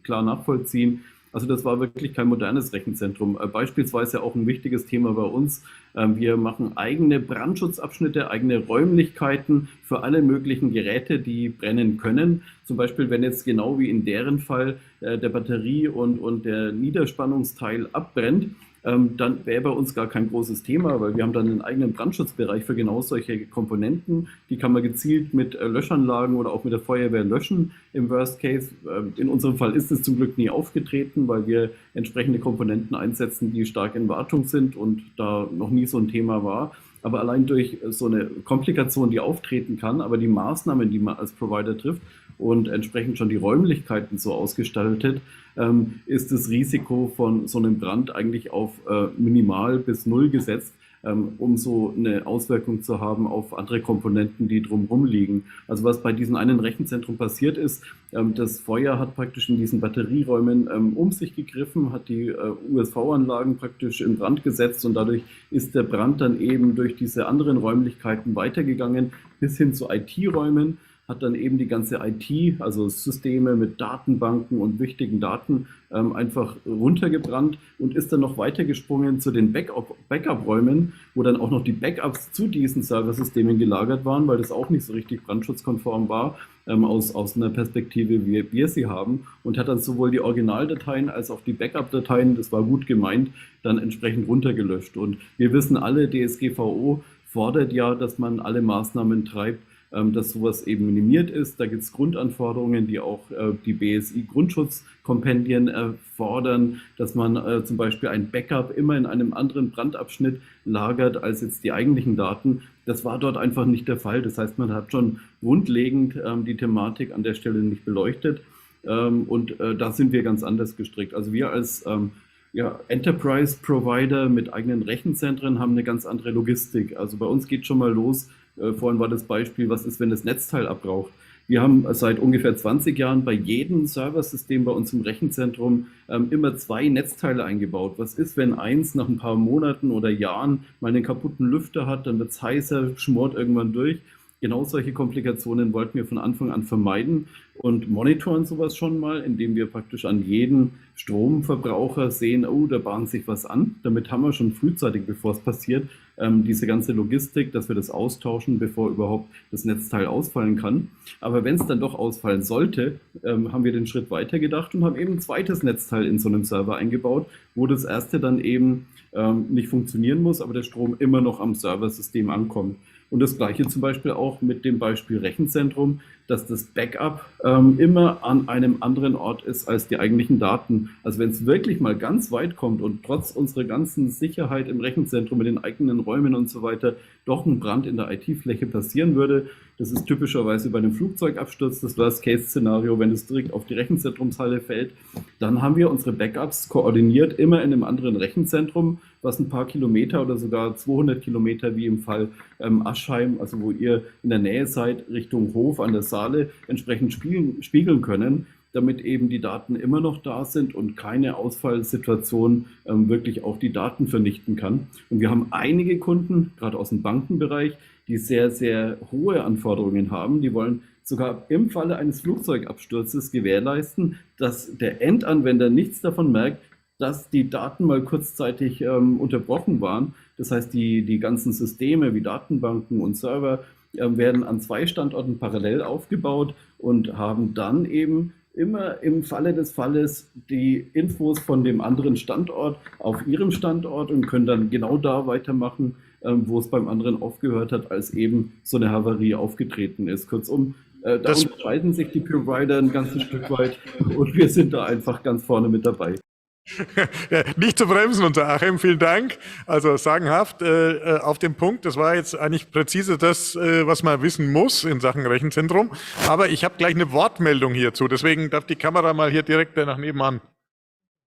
Speaker 15: klar nachvollziehen. Also das war wirklich kein modernes Rechenzentrum. Beispielsweise auch ein wichtiges Thema bei uns. Wir machen eigene Brandschutzabschnitte, eigene Räumlichkeiten für alle möglichen Geräte, die brennen können. Zum Beispiel, wenn jetzt genau wie in deren Fall der Batterie- und der Niederspannungsteil abbrennt, dann wäre bei uns gar kein großes Thema, weil wir haben dann einen eigenen Brandschutzbereich für genau solche Komponenten. Die kann man gezielt mit Löschanlagen oder auch mit der Feuerwehr löschen im Worst Case. In unserem Fall ist es zum Glück nie aufgetreten, weil wir entsprechende Komponenten einsetzen, die stark in Wartung sind und da noch nie so ein Thema war. Aber allein durch so eine Komplikation, die auftreten kann, aber die Maßnahmen, die man als Provider trifft und entsprechend schon die Räumlichkeiten so ausgestaltet, ist das Risiko von so einem Brand eigentlich auf minimal bis null gesetzt, um so eine Auswirkung zu haben auf andere Komponenten, die drumherum liegen. Also was bei diesem einen Rechenzentrum passiert ist, das Feuer hat praktisch in diesen Batterieräumen um sich gegriffen, hat die USV-Anlagen praktisch in Brand gesetzt und dadurch ist der Brand dann eben durch diese anderen Räumlichkeiten weitergegangen bis hin zu IT-Räumen, hat dann eben die ganze IT, also Systeme mit Datenbanken und wichtigen Daten einfach runtergebrannt und ist dann noch weitergesprungen zu den Backup-Räumen, wo dann auch noch die Backups zu diesen Serversystemen gelagert waren, weil das auch nicht so richtig brandschutzkonform war, aus einer Perspektive, wie wir sie haben, und hat dann sowohl die Originaldateien als auch die Backup-Dateien, das war gut gemeint, dann entsprechend runtergelöscht. Und wir wissen alle, DSGVO fordert ja, dass man alle Maßnahmen treibt, dass sowas eben minimiert ist. Da gibt es Grundanforderungen, die auch die BSI-Grundschutzkompendien fordern, dass man zum Beispiel ein Backup immer in einem anderen Brandabschnitt lagert als jetzt die eigentlichen Daten. Das war dort einfach nicht der Fall. Das heißt, man hat schon grundlegend die Thematik an der Stelle nicht beleuchtet und da sind wir ganz anders gestrickt. Also wir als Enterprise-Provider mit eigenen Rechenzentren haben eine ganz andere Logistik. Also bei uns geht schon mal los. Vorhin war das Beispiel, was ist, wenn das Netzteil abbraucht? Wir haben seit ungefähr 20 Jahren bei jedem Serversystem bei uns im Rechenzentrum immer 2 Netzteile eingebaut. Was ist, wenn eins nach ein paar Monaten oder Jahren mal einen kaputten Lüfter hat, dann wird es heißer, schmort irgendwann durch. Genau solche Komplikationen wollten wir von Anfang an vermeiden und monitoren sowas schon mal, indem wir praktisch an jeden Stromverbraucher sehen, oh, da bahnt sich was an. Damit haben wir schon frühzeitig, bevor es passiert, diese ganze Logistik, dass wir das austauschen, bevor überhaupt das Netzteil ausfallen kann. Aber wenn es dann doch ausfallen sollte, haben wir den Schritt weiter gedacht und haben eben ein zweites Netzteil in so einem Server eingebaut, wo das erste dann eben nicht funktionieren muss, aber der Strom immer noch am Serversystem ankommt. Und das Gleiche zum Beispiel auch mit dem Beispiel Rechenzentrum, dass das Backup immer an einem anderen Ort ist als die eigentlichen Daten. Also wenn es wirklich mal ganz weit kommt und trotz unserer ganzen Sicherheit im Rechenzentrum mit den eigenen Räumen und so weiter doch ein Brand in der IT-Fläche passieren würde, das ist typischerweise bei einem Flugzeugabsturz das Worst-Case-Szenario, wenn es direkt auf die Rechenzentrumshalle fällt, dann haben wir unsere Backups koordiniert immer in einem anderen Rechenzentrum, was ein paar Kilometer oder sogar 200 Kilometer wie im Fall Aschheim, also wo ihr in der Nähe seid, Richtung Hof an der Saale, entsprechend spiegeln können, damit eben die Daten immer noch da sind und keine Ausfallsituation wirklich auch die Daten vernichten kann. Und wir haben einige Kunden, gerade aus dem Bankenbereich, die sehr, sehr hohe Anforderungen haben. Die wollen sogar im Falle eines Flugzeugabsturzes gewährleisten, dass der Endanwender nichts davon merkt, dass die Daten mal kurzzeitig unterbrochen waren. Das heißt, die ganzen Systeme wie Datenbanken und Server werden an 2 Standorten parallel aufgebaut und haben dann eben immer im Falle des Falles die Infos von dem anderen Standort auf ihrem Standort und können dann genau da weitermachen, wo es beim anderen aufgehört hat, als eben so eine Havarie aufgetreten ist. Kurzum, da unterscheiden sich die Provider ein ganzes Stück weit und wir sind da einfach ganz vorne mit dabei.
Speaker 10: Ja, nicht zu bremsen, unser Achim, vielen Dank. Also sagenhaft auf den Punkt. Das war jetzt eigentlich präzise das, was man wissen muss in Sachen Rechenzentrum. Aber ich habe gleich eine Wortmeldung hierzu. Deswegen darf die Kamera mal hier direkt nach nebenan.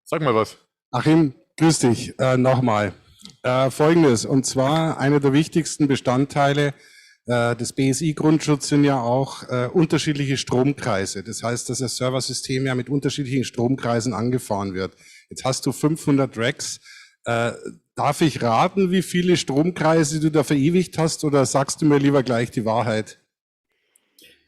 Speaker 10: Sag mal was.
Speaker 20: Achim, grüß dich nochmal. Folgendes, und zwar einer der wichtigsten Bestandteile des BSI-Grundschutz sind ja auch unterschiedliche Stromkreise. Das heißt, dass das Serversystem ja mit unterschiedlichen Stromkreisen angefahren wird. Jetzt hast du 500 Racks. Darf ich raten, wie viele Stromkreise du da verewigt hast, oder sagst du mir lieber gleich die Wahrheit?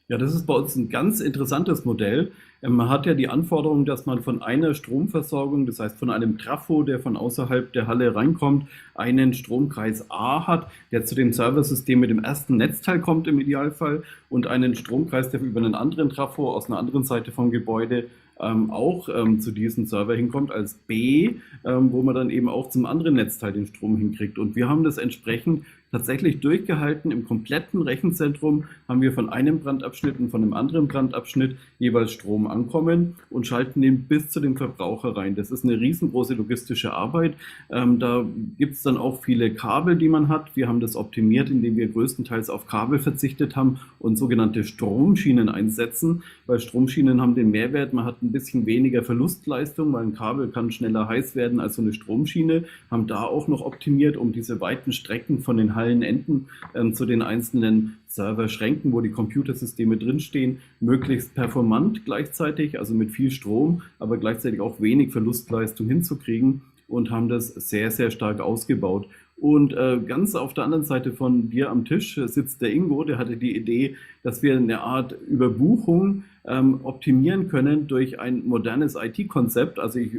Speaker 15: Ja, das ist bei uns ein ganz interessantes Modell. Man hat ja die Anforderung, dass man von einer Stromversorgung, das heißt von einem Trafo, der von außerhalb der Halle reinkommt, einen Stromkreis A hat, der zu dem Serversystem mit dem ersten Netzteil kommt im Idealfall, und einen Stromkreis, der über einen anderen Trafo aus einer anderen Seite vom Gebäude auch zu diesem Server hinkommt als B, wo man dann eben auch zum anderen Netzteil den Strom hinkriegt. Und wir haben das entsprechend tatsächlich durchgehalten. Im kompletten Rechenzentrum haben wir von einem Brandabschnitt und von einem anderen Brandabschnitt jeweils Strom ankommen und schalten den bis zu dem Verbraucher rein. Das ist eine riesengroße logistische Arbeit. Da gibt es dann auch viele Kabel, die man hat. Wir haben das optimiert, indem wir größtenteils auf Kabel verzichtet haben und sogenannte Stromschienen einsetzen, weil Stromschienen haben den Mehrwert, man hat ein bisschen weniger Verlustleistung, weil ein Kabel kann schneller heiß werden als so eine Stromschiene, haben da auch noch optimiert, um diese weiten Strecken von den Hallenenden zu den einzelnen Serverschränken, wo die Computersysteme drinstehen, möglichst performant gleichzeitig, also mit viel Strom, aber gleichzeitig auch wenig Verlustleistung hinzukriegen, und haben das sehr, sehr stark ausgebaut. Und ganz auf der anderen Seite von dir am Tisch sitzt der Ingo, der hatte die Idee, dass wir eine Art Überbuchung optimieren können durch ein modernes IT-Konzept. Also ich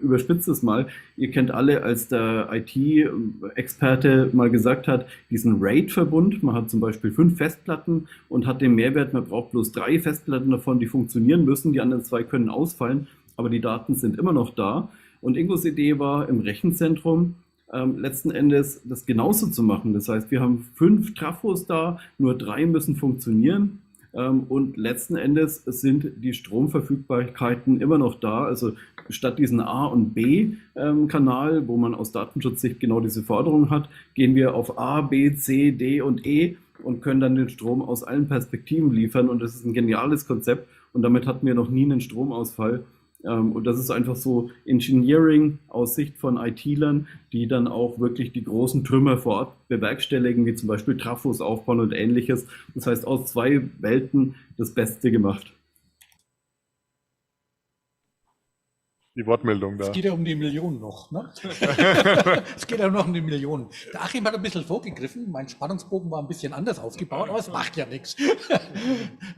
Speaker 15: überspitze es mal. Ihr kennt alle, als der IT-Experte mal gesagt hat, diesen RAID-Verbund. Man hat zum Beispiel 5 Festplatten und hat den Mehrwert, man braucht bloß 3 Festplatten davon, die funktionieren müssen. Die anderen 2 können ausfallen, aber die Daten sind immer noch da. Und Ingos Idee war, im Rechenzentrum letzten Endes das genauso zu machen. Das heißt, wir haben 5 Trafos da, nur 3 müssen funktionieren. Und letzten Endes sind die Stromverfügbarkeiten immer noch da. Also statt diesen A- und B-Kanal, wo man aus Datenschutzsicht genau diese Forderung hat, gehen wir auf A, B, C, D und E und können dann den Strom aus allen Perspektiven liefern. Und das ist ein geniales Konzept. Und damit hatten wir noch nie einen Stromausfall. Und das ist einfach so Engineering aus Sicht von IT-Lern, die dann auch wirklich die großen Trümmer vor Ort bewerkstelligen, wie zum Beispiel Trafos aufbauen und Ähnliches. Das heißt, aus 2 Welten das Beste gemacht.
Speaker 10: Die Wortmeldung da.
Speaker 21: Es geht ja um die Millionen noch. Ne? Es geht ja noch um die Millionen. Der Achim hat ein bisschen vorgegriffen. Mein Spannungsbogen war ein bisschen anders aufgebaut, aber es macht ja nichts.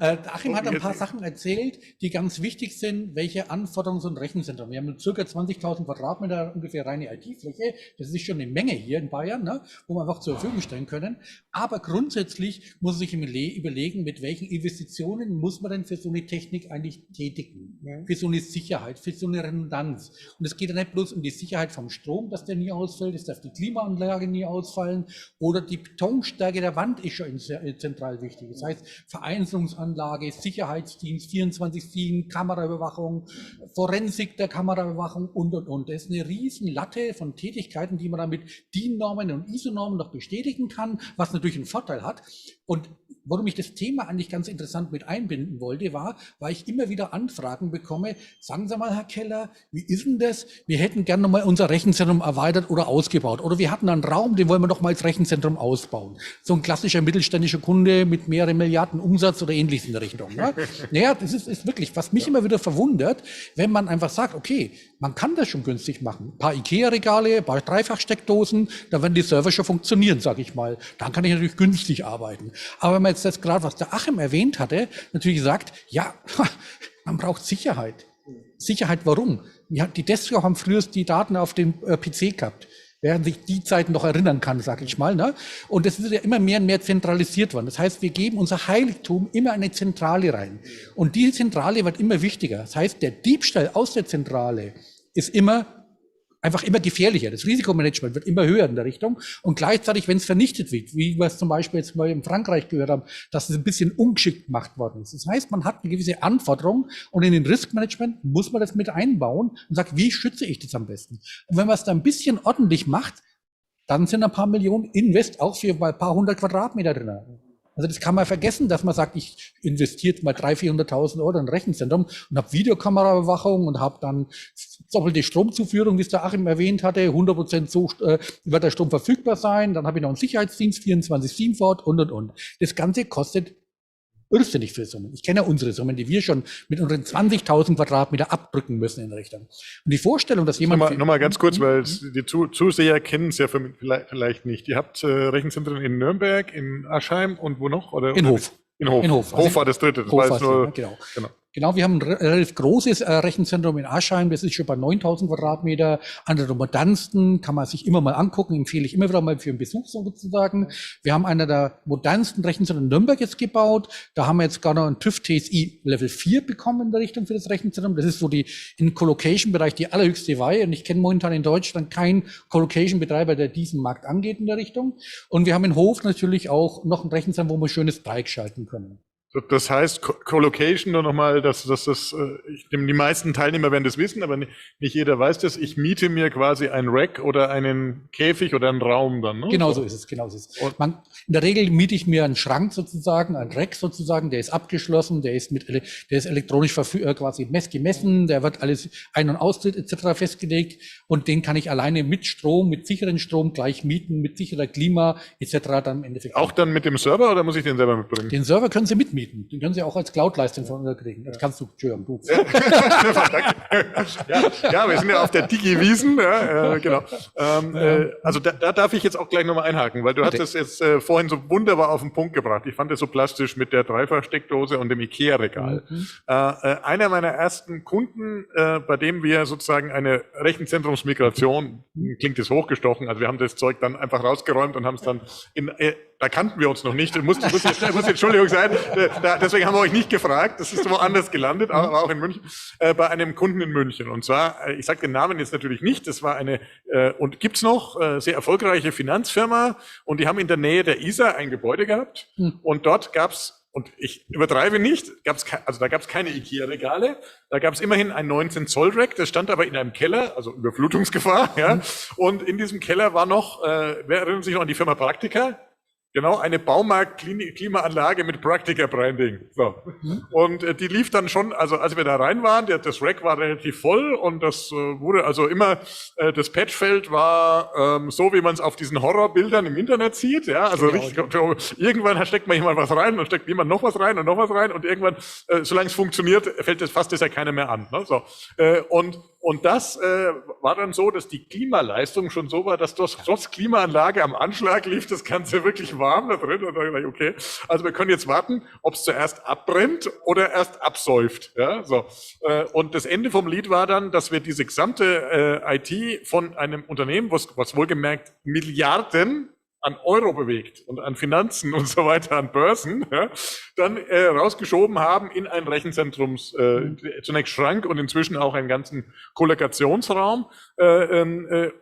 Speaker 21: Der Achim hat ein paar Sachen erzählt, die ganz wichtig sind, welche Anforderungen so ein Rechenzentrum. Wir haben ca. 20.000 Quadratmeter ungefähr reine IT-Fläche. Das ist schon eine Menge hier in Bayern, ne? Wo wir einfach zur Verfügung stellen können. Aber grundsätzlich muss man sich überlegen, mit welchen Investitionen muss man denn für so eine Technik eigentlich tätigen? Ja. Für so eine Sicherheit, für so eine Redundanz. Und es geht ja nicht bloß um die Sicherheit vom Strom, dass der nie ausfällt, es darf die Klimaanlage nie ausfallen, oder die Betonstärke der Wand ist schon zentral wichtig. Das heißt, Vereinzelungsanlage, Sicherheitsdienst, 24/7, Kameraüberwachung, Forensik der Kameraüberwachung und. Das ist eine riesen Latte von Tätigkeiten, die man dann mit DIN-Normen und ISO-Normen noch bestätigen kann, was natürlich einen Vorteil hat. Und warum ich das Thema eigentlich ganz interessant mit einbinden wollte, war, weil ich immer wieder Anfragen bekomme, sagen Sie mal, Herr Keller, wie ist denn das? Wir hätten gerne nochmal unser Rechenzentrum erweitert oder ausgebaut. Oder wir hatten einen Raum, den wollen wir noch mal als Rechenzentrum ausbauen. So ein klassischer mittelständischer Kunde mit mehreren Milliarden Umsatz oder ähnliches in der Richtung. Ne? Naja, das ist wirklich, was mich immer wieder verwundert, wenn man einfach sagt, okay, man kann das schon günstig machen. Ein paar Ikea-Regale, ein paar Dreifachsteckdosen, da werden die Server schon funktionieren, sage ich mal. Dann kann ich natürlich günstig arbeiten. Aber wenn man jetzt das gerade, was der Achim erwähnt hatte, natürlich sagt, ja, man braucht Sicherheit. Sicherheit, warum? Die Desktop haben früher die Daten auf dem PC gehabt, während sich die Zeiten noch erinnern kann, sage ich mal. Ne? Und das wird ja immer mehr und mehr zentralisiert worden. Das heißt, wir geben unser Heiligtum immer eine Zentrale rein. Und diese Zentrale wird immer wichtiger. Das heißt, der Diebstahl aus der Zentrale ist einfach immer gefährlicher. Das Risikomanagement wird immer höher in der Richtung. Und gleichzeitig, wenn es vernichtet wird, wie wir es zum Beispiel jetzt mal in Frankreich gehört haben, dass es ein bisschen ungeschickt gemacht worden ist. Das heißt, man hat eine gewisse Anforderung und in den Riskmanagement muss man das mit einbauen und sagt, wie schütze ich das am besten? Und wenn man es da ein bisschen ordentlich macht, dann sind ein paar Millionen Invest auch für ein paar hundert Quadratmeter drin. Also das kann man vergessen, dass man sagt, ich investiere mal 300.000, 400.000 Euro in ein Rechenzentrum und habe Videokameraüberwachung und habe dann doppelte Stromzuführung, wie es der Achim erwähnt hatte, 100% so wird der Strom verfügbar sein, dann habe ich noch einen Sicherheitsdienst, 24/7 vor Ort und. Das Ganze kostet irrsinnig viele Summen. Ich kenne ja unsere Summen, die wir schon mit unseren 20.000 Quadratmeter abdrücken müssen in Richtung. Und die Vorstellung, dass jemand...
Speaker 10: Nochmal ganz kurz, weil die Zuseher kennen es ja vielleicht nicht. Ihr habt Rechenzentren in Nürnberg, in Aschheim und wo noch? Oder,
Speaker 21: in Hof.
Speaker 10: In Hof.
Speaker 21: In Hof.
Speaker 10: Hof war das dritte. Das war jetzt nur,
Speaker 21: genau. Genau, wir haben ein relativ großes Rechenzentrum in Aschheim, das ist schon bei 9.000 Quadratmeter. Einer der modernsten, kann man sich immer mal angucken, empfehle ich immer wieder mal für einen Besuch sozusagen. Wir haben einer der modernsten Rechenzentren in Nürnberg jetzt gebaut. Da haben wir jetzt gar noch einen TÜV TSI Level 4 bekommen in der Richtung für das Rechenzentrum. Das ist so im Colocation-Bereich die allerhöchste Weihe. Und ich kenne momentan in Deutschland keinen Colocation-Betreiber, der diesen Markt angeht in der Richtung. Und wir haben in Hof natürlich auch noch ein Rechenzentrum, wo wir schönes Bike schalten können.
Speaker 10: Das heißt, Colocation, nur nochmal, die meisten Teilnehmer werden das wissen, aber nicht jeder weiß das. Ich miete mir quasi ein Rack oder einen Käfig oder einen Raum dann. Ne?
Speaker 21: Genau so ist es, genau so ist es. In der Regel miete ich mir einen Schrank sozusagen, einen Rack sozusagen, der ist abgeschlossen, der ist elektronisch quasi gemessen, der wird alles Ein- und Austritt etc. festgelegt und den kann ich alleine mit Strom, mit sicheren Strom gleich mieten, mit sicherer Klima etc. dann im Endeffekt.
Speaker 10: Auch dann mit dem Server oder muss ich den selber mitbringen?
Speaker 21: Den Server können Sie mitmieten. Den können Sie auch als Cloud-Leistung von uns kriegen. Das kannst du, Jürgen, du.
Speaker 10: Ja, wir sind ja auf der Digi-Wiesen, genau. Also da darf ich jetzt auch gleich nochmal einhaken, weil du hast das jetzt vorhin so wunderbar auf den Punkt gebracht. Ich fand das so plastisch mit der Dreifachsteckdose und dem IKEA-Regal. Einer meiner ersten Kunden, bei dem wir sozusagen eine Rechenzentrumsmigration, klingt jetzt hochgestochen, also wir haben das Zeug dann einfach rausgeräumt und haben es dann da kannten wir uns noch nicht, muss Entschuldigung sein, deswegen haben wir euch nicht gefragt, das ist woanders gelandet, aber auch in München, bei einem Kunden in München. Und zwar, ich sage den Namen jetzt natürlich nicht, das war eine, und gibt's noch, sehr erfolgreiche Finanzfirma und die haben in der Nähe der Isar ein Gebäude gehabt und dort gab's, und ich übertreibe nicht, da gab's keine IKEA-Regale, da gab's immerhin ein 19-Zoll-Rack, das stand aber in einem Keller, also Überflutungsgefahr, ja, und in diesem Keller war noch, wer erinnert sich noch an die Firma Praktika? Genau, eine Baumarkt-Klimaanlage mit Praktika-Branding. So. Und die lief dann schon, also als wir da rein waren, das Rack war relativ voll und das wurde also immer, das Patchfeld war so, wie man es auf diesen Horrorbildern im Internet sieht. Ja, also richtig, irgendwann steckt man jemand was rein und steckt jemand noch was rein und noch was rein und irgendwann, solange es funktioniert, fasst das ja keiner mehr an. Ne? So. Und das war dann so, dass die Klimaleistung schon so war, dass trotz Klimaanlage am Anschlag lief das Ganze wirklich warm da drin. Und dann dachte ich, okay, also wir können jetzt warten, ob es zuerst abbrennt oder erst absäuft. Ja, so. Und das Ende vom Lied war dann, dass wir diese gesamte IT von einem Unternehmen, was wohlgemerkt Milliarden an Euro bewegt und an Finanzen und so weiter, an Börsen, ja, dann rausgeschoben haben in ein Rechenzentrums, zunächst Schrank und inzwischen auch einen ganzen Kollokationsraum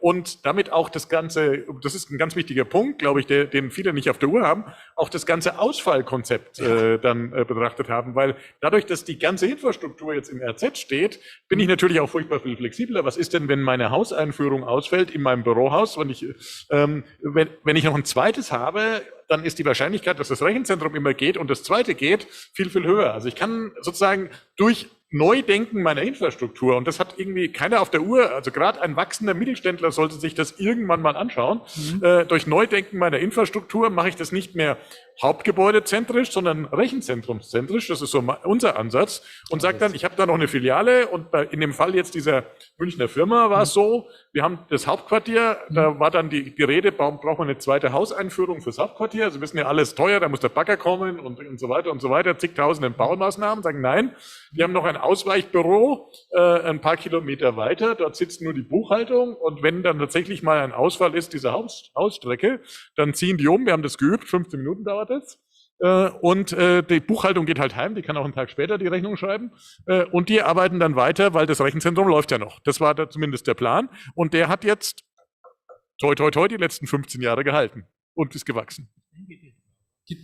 Speaker 10: und damit auch das Ganze, das ist ein ganz wichtiger Punkt, glaube ich, den viele nicht auf der Uhr haben, auch das ganze Ausfallkonzept dann betrachtet haben, weil dadurch, dass die ganze Infrastruktur jetzt im RZ steht, bin ich natürlich auch furchtbar viel flexibler. Was ist denn, wenn meine Hauseinführung ausfällt in meinem Bürohaus, wenn ich noch ein zweites habe, dann ist die Wahrscheinlichkeit, dass das Rechenzentrum immer geht und das zweite geht, viel, viel höher. Also ich kann sozusagen durch Neudenken meiner Infrastruktur, und das hat irgendwie keiner auf der Uhr, also gerade ein wachsender Mittelständler sollte sich das irgendwann mal anschauen, durch Neudenken meiner Infrastruktur mache ich das nicht mehr hauptgebäudezentrisch, sondern rechenzentrumszentrisch, das ist so unser Ansatz, und sagt dann, ich habe da noch eine Filiale, und in dem Fall jetzt dieser Münchner Firma war es so, wir haben das Hauptquartier, da war dann die Rede, brauchen wir eine zweite Hauseinführung fürs Hauptquartier, also wissen ja alles teuer, da muss der Bagger kommen und so weiter, zigtausende Baumaßnahmen, sagen nein, wir haben noch ein Ausweichbüro ein paar Kilometer weiter, dort sitzt nur die Buchhaltung, und wenn dann tatsächlich mal ein Ausfall ist, dieser Hausstrecke, dann ziehen die um, wir haben das geübt, 15 Minuten dauert es, und die Buchhaltung geht halt heim, die kann auch einen Tag später die Rechnung schreiben, und die arbeiten dann weiter, weil das Rechenzentrum läuft ja noch. Das war da zumindest der Plan, und der hat jetzt toi toi toi die letzten 15 Jahre gehalten und ist gewachsen.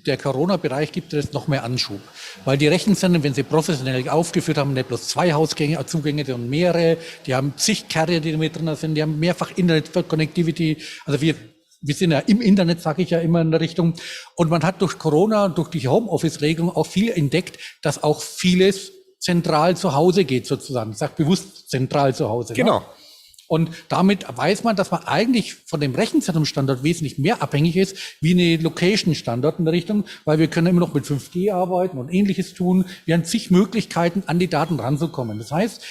Speaker 21: Der Corona-Bereich gibt jetzt noch mehr Anschub, weil die Rechenzentren, wenn sie professionell aufgeführt haben, nicht bloß 2 Zugänge, sondern mehrere, die haben zig Carrier, die mit drin sind, die haben mehrfach Internet für Connectivity, also wir wir sind ja im Internet, sage ich ja immer in der Richtung. Und man hat durch Corona und durch die Homeoffice-Regelung auch viel entdeckt, dass auch vieles zentral zu Hause geht sozusagen. Ich sage bewusst zentral zu Hause.
Speaker 10: Genau.
Speaker 21: Ne? Und damit weiß man, dass man eigentlich von dem Rechenzentrumstandort wesentlich mehr abhängig ist, wie eine Location-Standort in der Richtung, weil wir können immer noch mit 5G arbeiten und Ähnliches tun. Wir haben zig Möglichkeiten, an die Daten ranzukommen. Das heißt,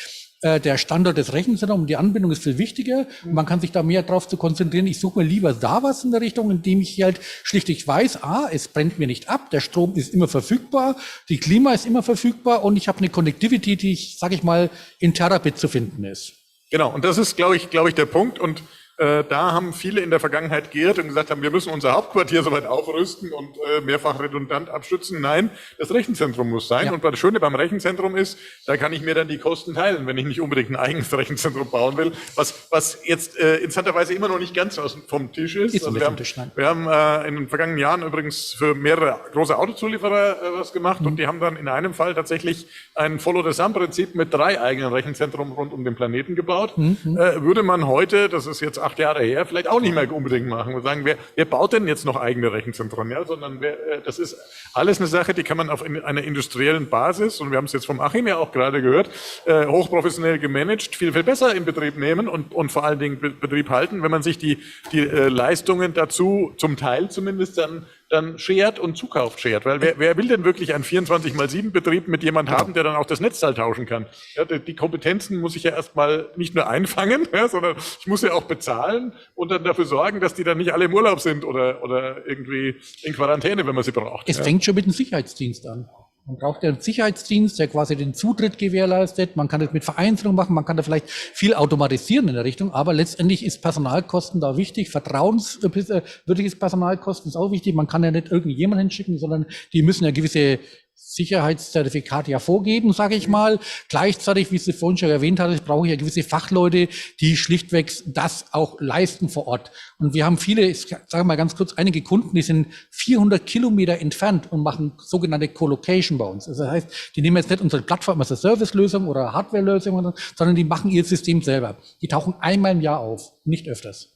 Speaker 21: der Standort des Rechenzentrums und die Anbindung ist viel wichtiger. Und man kann sich da mehr drauf zu konzentrieren. Ich suche mir lieber da was in der Richtung, indem ich halt schlichtweg weiß, es brennt mir nicht ab, der Strom ist immer verfügbar, die Klima ist immer verfügbar und ich habe eine Connectivity, die sage ich mal, in Terabit zu finden ist.
Speaker 10: Genau, und das ist, glaube ich, der Punkt. Und da haben viele in der Vergangenheit geirrt und gesagt haben, wir müssen unser Hauptquartier soweit aufrüsten und mehrfach redundant abstützen. Nein, das Rechenzentrum muss sein. Ja. Und das Schöne beim Rechenzentrum ist, da kann ich mir dann die Kosten teilen, wenn ich nicht unbedingt ein eigenes Rechenzentrum bauen will, was jetzt interessanterweise immer noch nicht ganz vom Tisch ist. Also wir haben in den vergangenen Jahren übrigens für mehrere große Autozulieferer was gemacht und die haben dann in einem Fall tatsächlich ein Follow-the-Sun-Prinzip mit 3 eigenen Rechenzentren rund um den Planeten gebaut. Würde man heute, das ist jetzt 8 Jahre her, vielleicht auch nicht mehr unbedingt machen und sagen, wer baut denn jetzt noch eigene Rechenzentren? Ja, sondern das ist alles eine Sache, die kann man auf einer industriellen Basis, und wir haben es jetzt vom Achim ja auch gerade gehört, hochprofessionell gemanagt, viel, viel besser in Betrieb nehmen und vor allen Dingen Betrieb halten, wenn man sich die Leistungen dazu, zum Teil zumindest, dann shared und zukauft shared. Weil wer will denn wirklich einen 24x7 Betrieb mit jemand haben, der dann auch das Netzteil tauschen kann? Ja, die Kompetenzen muss ich ja erstmal nicht nur einfangen, ja, sondern ich muss ja auch bezahlen und dann dafür sorgen, dass die dann nicht alle im Urlaub sind oder irgendwie in Quarantäne, wenn man sie braucht.
Speaker 21: Es fängt schon mit dem Sicherheitsdienst an. Man braucht ja einen Sicherheitsdienst, der quasi den Zutritt gewährleistet. Man kann das mit Vereinzelung machen, man kann da vielleicht viel automatisieren in der Richtung, aber letztendlich ist Personalkosten da wichtig. Vertrauenswürdiges Personalkosten ist auch wichtig. Man kann ja nicht irgendjemanden hinschicken, sondern die müssen ja gewisse Sicherheitszertifikate ja vorgeben, sage ich mal. Gleichzeitig, wie Sie vorhin schon erwähnt haben, brauche ich ja gewisse Fachleute, die schlichtweg das auch leisten vor Ort. Und wir haben viele, ich sage mal ganz kurz, einige Kunden, die sind 400 Kilometer entfernt und machen sogenannte Co-Location bei uns. Also das heißt, die nehmen jetzt nicht unsere Plattform als eine Service-Lösung oder Hardware-Lösung, sondern die machen ihr System selber. Die tauchen einmal im Jahr auf, nicht öfters.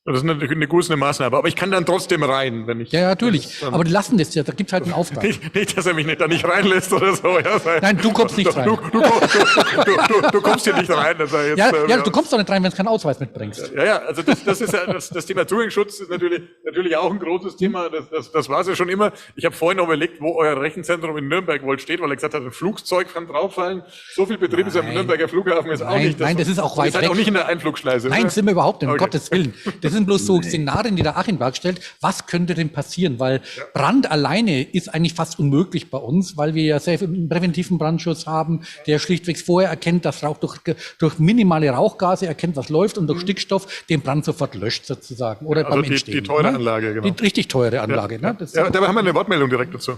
Speaker 10: Das ist natürlich eine gute Maßnahme, aber ich kann dann trotzdem rein, wenn ich...
Speaker 21: Ja, natürlich, aber die lassen das ja, da gibt es halt einen Auftrag.
Speaker 10: Nicht, dass er mich da nicht reinlässt oder so. Ja,
Speaker 21: nein, du kommst nicht rein.
Speaker 10: Du kommst hier nicht rein. Dass er jetzt,
Speaker 21: du kommst doch nicht rein, wenn du keinen Ausweis mitbringst.
Speaker 10: Ja, also das ist ja das Thema Zugangsschutz ist natürlich auch ein großes Thema. Das war es ja schon immer. Ich habe vorhin noch überlegt, wo euer Rechenzentrum in Nürnberg wohl steht, weil er gesagt hat, ein Flugzeug kann drauffallen. So viel Betrieb ist am Nürnberger Flughafen jetzt auch nicht.
Speaker 21: Nein, das ist auch weit weg.
Speaker 10: Auch nicht in der Einflugschneise.
Speaker 21: Nein, sind wir überhaupt nicht, um Gottes Willen. Das sind bloß so Szenarien, die der Achim darstellt. Was könnte denn passieren? Weil Brand alleine ist eigentlich fast unmöglich bei uns, weil wir ja sehr einen präventiven Brandschutz haben, der schlichtweg vorher erkennt, dass Rauch durch minimale Rauchgase erkennt, was läuft und durch Stickstoff den Brand sofort löscht sozusagen. Oder
Speaker 10: also
Speaker 21: beim Entstehen.
Speaker 10: Die teure Anlage, genau.
Speaker 21: Die richtig teure Anlage.
Speaker 10: Ja,
Speaker 21: ne?
Speaker 10: da haben wir eine Wortmeldung direkt dazu.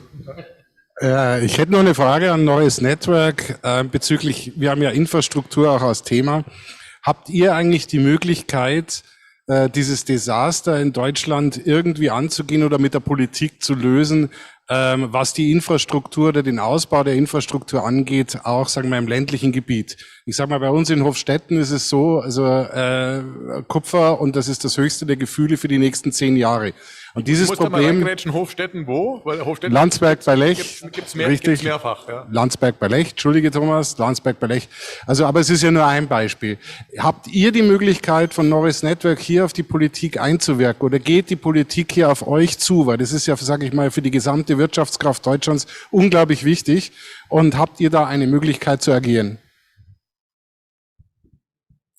Speaker 20: Ich hätte noch eine Frage an Neues Network bezüglich, wir haben ja Infrastruktur auch als Thema. Habt ihr eigentlich die Möglichkeit, dieses Desaster in Deutschland irgendwie anzugehen oder mit der Politik zu lösen, was die Infrastruktur oder den Ausbau der Infrastruktur angeht, auch, sagen wir, im ländlichen Gebiet? Ich sage mal, bei uns in Hofstetten ist es so, also Kupfer, und das ist das höchste der Gefühle für die nächsten 10 Jahre. Und dieses Problem...
Speaker 10: Hofstetten wo? Weil Hofstetten
Speaker 20: Landsberg bei Lech.
Speaker 10: Gibt's
Speaker 20: mehrfach.
Speaker 10: Ja.
Speaker 20: Landsberg bei Lech, entschuldige Thomas, Landsberg bei Lech. Also, aber es ist ja nur ein Beispiel. Habt ihr die Möglichkeit von Norris Network hier auf die Politik einzuwirken, oder geht die Politik hier auf euch zu? Weil das ist ja, sage ich mal, für die gesamte Wirtschaftskraft Deutschlands unglaublich wichtig. Und habt ihr da eine Möglichkeit zu agieren?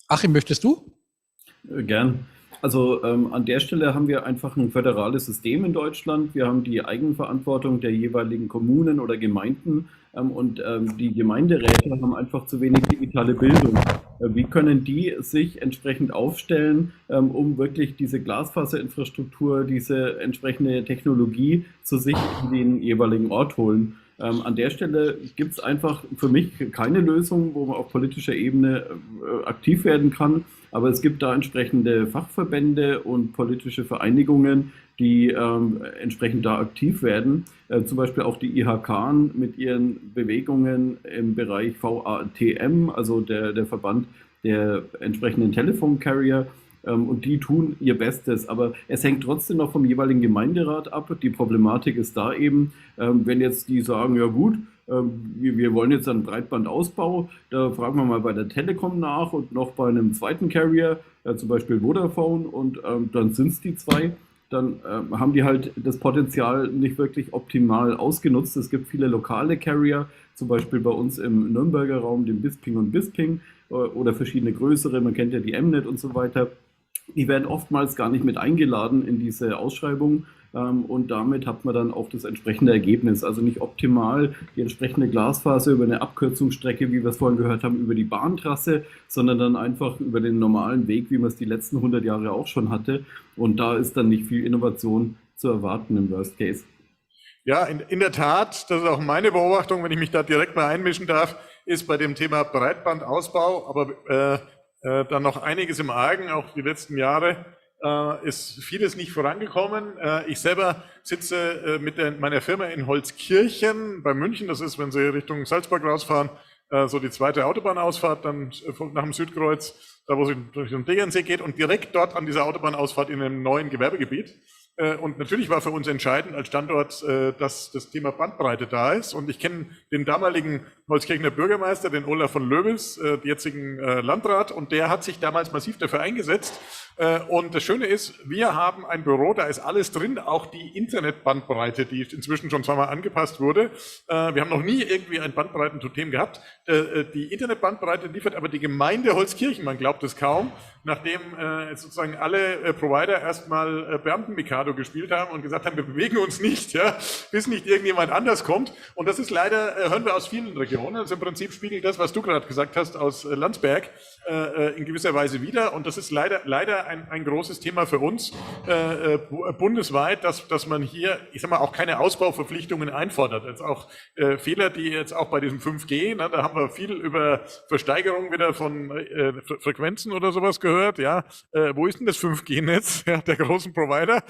Speaker 21: Achim, möchtest du?
Speaker 15: Gern. Also an der Stelle haben wir einfach ein föderales System in Deutschland. Wir haben die Eigenverantwortung der jeweiligen Kommunen oder Gemeinden und die Gemeinderäte haben einfach zu wenig digitale Bildung. Wie können die sich entsprechend aufstellen, um wirklich diese Glasfaserinfrastruktur, diese entsprechende Technologie zu sich in den jeweiligen Ort holen? An der Stelle gibt es einfach für mich keine Lösung, wo man auf politischer Ebene aktiv werden kann. Aber es gibt da entsprechende Fachverbände und politische Vereinigungen, die entsprechend da aktiv werden. Zum Beispiel auch die IHK mit ihren Bewegungen im Bereich VATM, also der Verband der entsprechenden Telephone-Carrier. Und die tun ihr Bestes. Aber es hängt trotzdem noch vom jeweiligen Gemeinderat ab. Die Problematik ist da eben, wenn jetzt die sagen, ja gut, wir wollen jetzt einen Breitbandausbau, da fragen wir mal bei der Telekom nach und noch bei einem zweiten Carrier, zum Beispiel Vodafone, und dann sind es die zwei. Dann haben die halt das Potenzial nicht wirklich optimal ausgenutzt. Es gibt viele lokale Carrier, zum Beispiel bei uns im Nürnberger Raum, den Bisping und Bisping, oder verschiedene größere, man kennt ja die Mnet und so weiter. Die werden oftmals gar nicht mit eingeladen in diese Ausschreibung, und damit hat man dann auch das entsprechende Ergebnis. Also nicht optimal die entsprechende Glasfaser über eine Abkürzungsstrecke, wie wir es vorhin gehört haben, über die Bahntrasse, sondern dann einfach über den normalen Weg, wie man es die letzten 100 Jahre auch schon hatte. Und da ist dann nicht viel Innovation zu erwarten im Worst Case.
Speaker 10: Ja, in der Tat, das ist auch meine Beobachtung, wenn ich mich da direkt mal einmischen darf, ist bei dem Thema Breitbandausbau, aber dann noch einiges im Argen, auch die letzten Jahre. Ist vieles nicht vorangekommen. Ich selber sitze mit meiner Firma in Holzkirchen bei München. Das ist, wenn Sie Richtung Salzburg rausfahren, so die zweite Autobahnausfahrt, dann nach dem Südkreuz, da wo es Richtung Tegernsee geht, und direkt dort an dieser Autobahnausfahrt in einem neuen Gewerbegebiet. Und natürlich war für uns entscheidend als Standort, dass das Thema Bandbreite da ist. Und ich kenne den damaligen Holzkirchener Bürgermeister, den Olaf von Löwes, den jetzigen Landrat, und der hat sich damals massiv dafür eingesetzt. Und das Schöne ist, wir haben ein Büro, da ist alles drin, auch die Internetbandbreite, die inzwischen schon zweimal angepasst wurde. Wir haben noch nie irgendwie ein Bandbreitentotem gehabt. Die Internetbandbreite liefert aber die Gemeinde Holzkirchen, man glaubt es kaum, nachdem sozusagen alle Provider erstmal Beamten-Mikado gespielt haben und gesagt haben, wir bewegen uns nicht, ja, bis nicht irgendjemand anders kommt. Und das ist leider, hören wir aus vielen Regionen, also im Prinzip spiegelt das, was du gerade gesagt hast, aus Landsberg in gewisser Weise wieder. Und das ist leider ein großes Thema für uns bundesweit, dass man hier, ich sag mal, auch keine Ausbauverpflichtungen einfordert. Jetzt auch Fehler, die jetzt auch bei diesem 5G, da haben wir viel über Versteigerung wieder von Frequenzen oder sowas gehört. Ja, wo ist denn das 5G-Netz der großen Provider?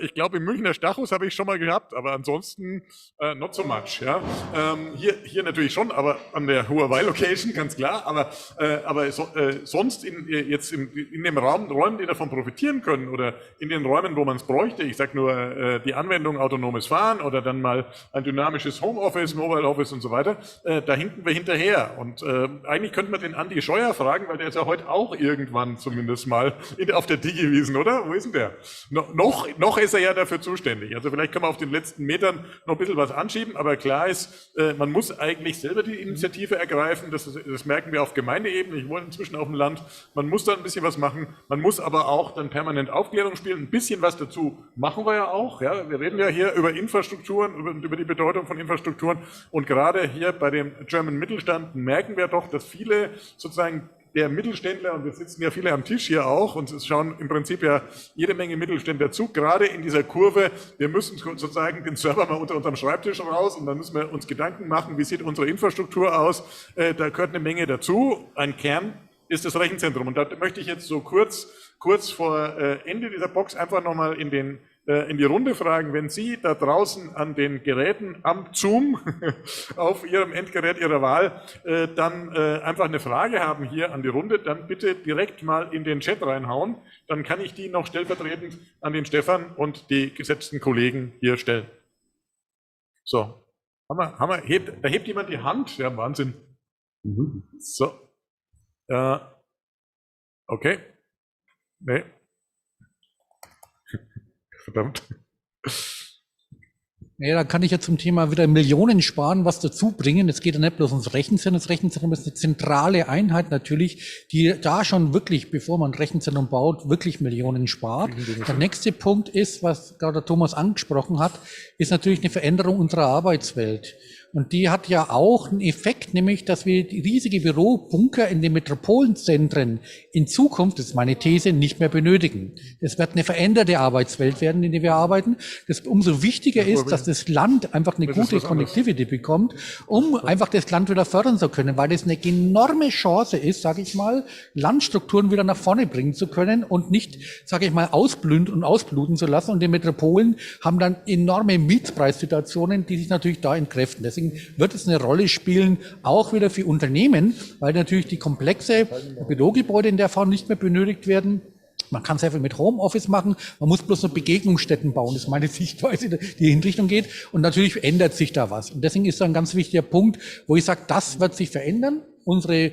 Speaker 10: Ich glaube, im Münchner Stachus habe ich schon mal gehabt, aber ansonsten not so much. Ja, hier natürlich schon, aber an der Huawei-Location ganz klar. Aber sonst in dem Räumen, die davon profitieren können, oder in den Räumen, wo man es bräuchte, ich sage nur die Anwendung autonomes Fahren oder dann mal ein dynamisches Homeoffice, Mobile Office und so weiter, da hinken wir hinterher. Und eigentlich könnte man den Andi Scheuer fragen, weil der ist ja heute auch irgendwann zumindest mal auf der Digiwiesen, oder? Wo ist denn der? Noch ist er ja dafür zuständig. Also vielleicht kann man auf den letzten Metern noch ein bisschen was anschieben, aber klar ist, man muss eigentlich selber die Initiative ergreifen. Das merken wir auf Gemeindeebene. Ich wohne inzwischen auf dem Land. Man muss da ein bisschen was machen. Man muss aber auch dann permanent Aufklärung spielen. Ein bisschen was dazu machen wir ja auch. Ja, wir reden ja hier über Infrastrukturen, über die Bedeutung von Infrastrukturen. Und gerade hier bei dem German Mittelstand merken wir doch, dass viele sozusagen der Mittelständler, und wir sitzen ja viele am Tisch hier auch, und es schauen im Prinzip ja jede Menge Mittelständler zu, gerade in dieser Kurve, wir müssen sozusagen den Server mal unter unserem Schreibtisch raus, und dann müssen wir uns Gedanken machen, wie sieht unsere Infrastruktur aus, da gehört eine Menge dazu. Ein Kern ist das Rechenzentrum, und da möchte ich jetzt so kurz vor Ende dieser Box einfach nochmal in die Runde fragen, wenn Sie da draußen an den Geräten am Zoom auf Ihrem Endgerät Ihrer Wahl dann einfach eine Frage haben hier an die Runde, dann bitte direkt mal in den Chat reinhauen, dann kann ich die noch stellvertretend an den Stefan und die gesetzten Kollegen hier stellen. So, da hebt jemand die Hand, ja, Wahnsinn. So, okay, nee. Verdammt.
Speaker 21: Ja, da kann ich ja zum Thema wieder Millionen sparen, was dazu bringen. Es geht ja nicht bloß ums Rechenzentrum. Das Rechenzentrum ist eine zentrale Einheit natürlich, die da schon wirklich, bevor man ein Rechenzentrum baut, wirklich Millionen spart. Der nächste Punkt ist, was gerade der Thomas angesprochen hat, ist natürlich eine Veränderung unserer Arbeitswelt. Und die hat ja auch einen Effekt, nämlich, dass wir die riesige Bürobunker in den Metropolenzentren in Zukunft, das ist meine These, nicht mehr benötigen. Es wird eine veränderte Arbeitswelt werden, in der wir arbeiten. Das umso wichtiger ist, dass das Land einfach eine gute Connectivity bekommt, um einfach das Land wieder fördern zu können, weil das eine enorme Chance ist, sage ich mal, Landstrukturen wieder nach vorne bringen zu können und nicht, sage ich mal, ausbluten zu lassen. Und die Metropolen haben dann enorme Mietpreissituationen, die sich natürlich da entkräften. Deswegen wird es eine Rolle spielen, auch wieder für Unternehmen, weil natürlich die komplexe Bürogebäude in der Form nicht mehr benötigt werden. Man kann es einfach mit Homeoffice machen, man muss bloß noch Begegnungsstätten bauen, das ist meine Sichtweise, die in Richtung geht. Und natürlich ändert sich da was. Und deswegen ist da ein ganz wichtiger Punkt, wo ich sage, das wird sich verändern. Unsere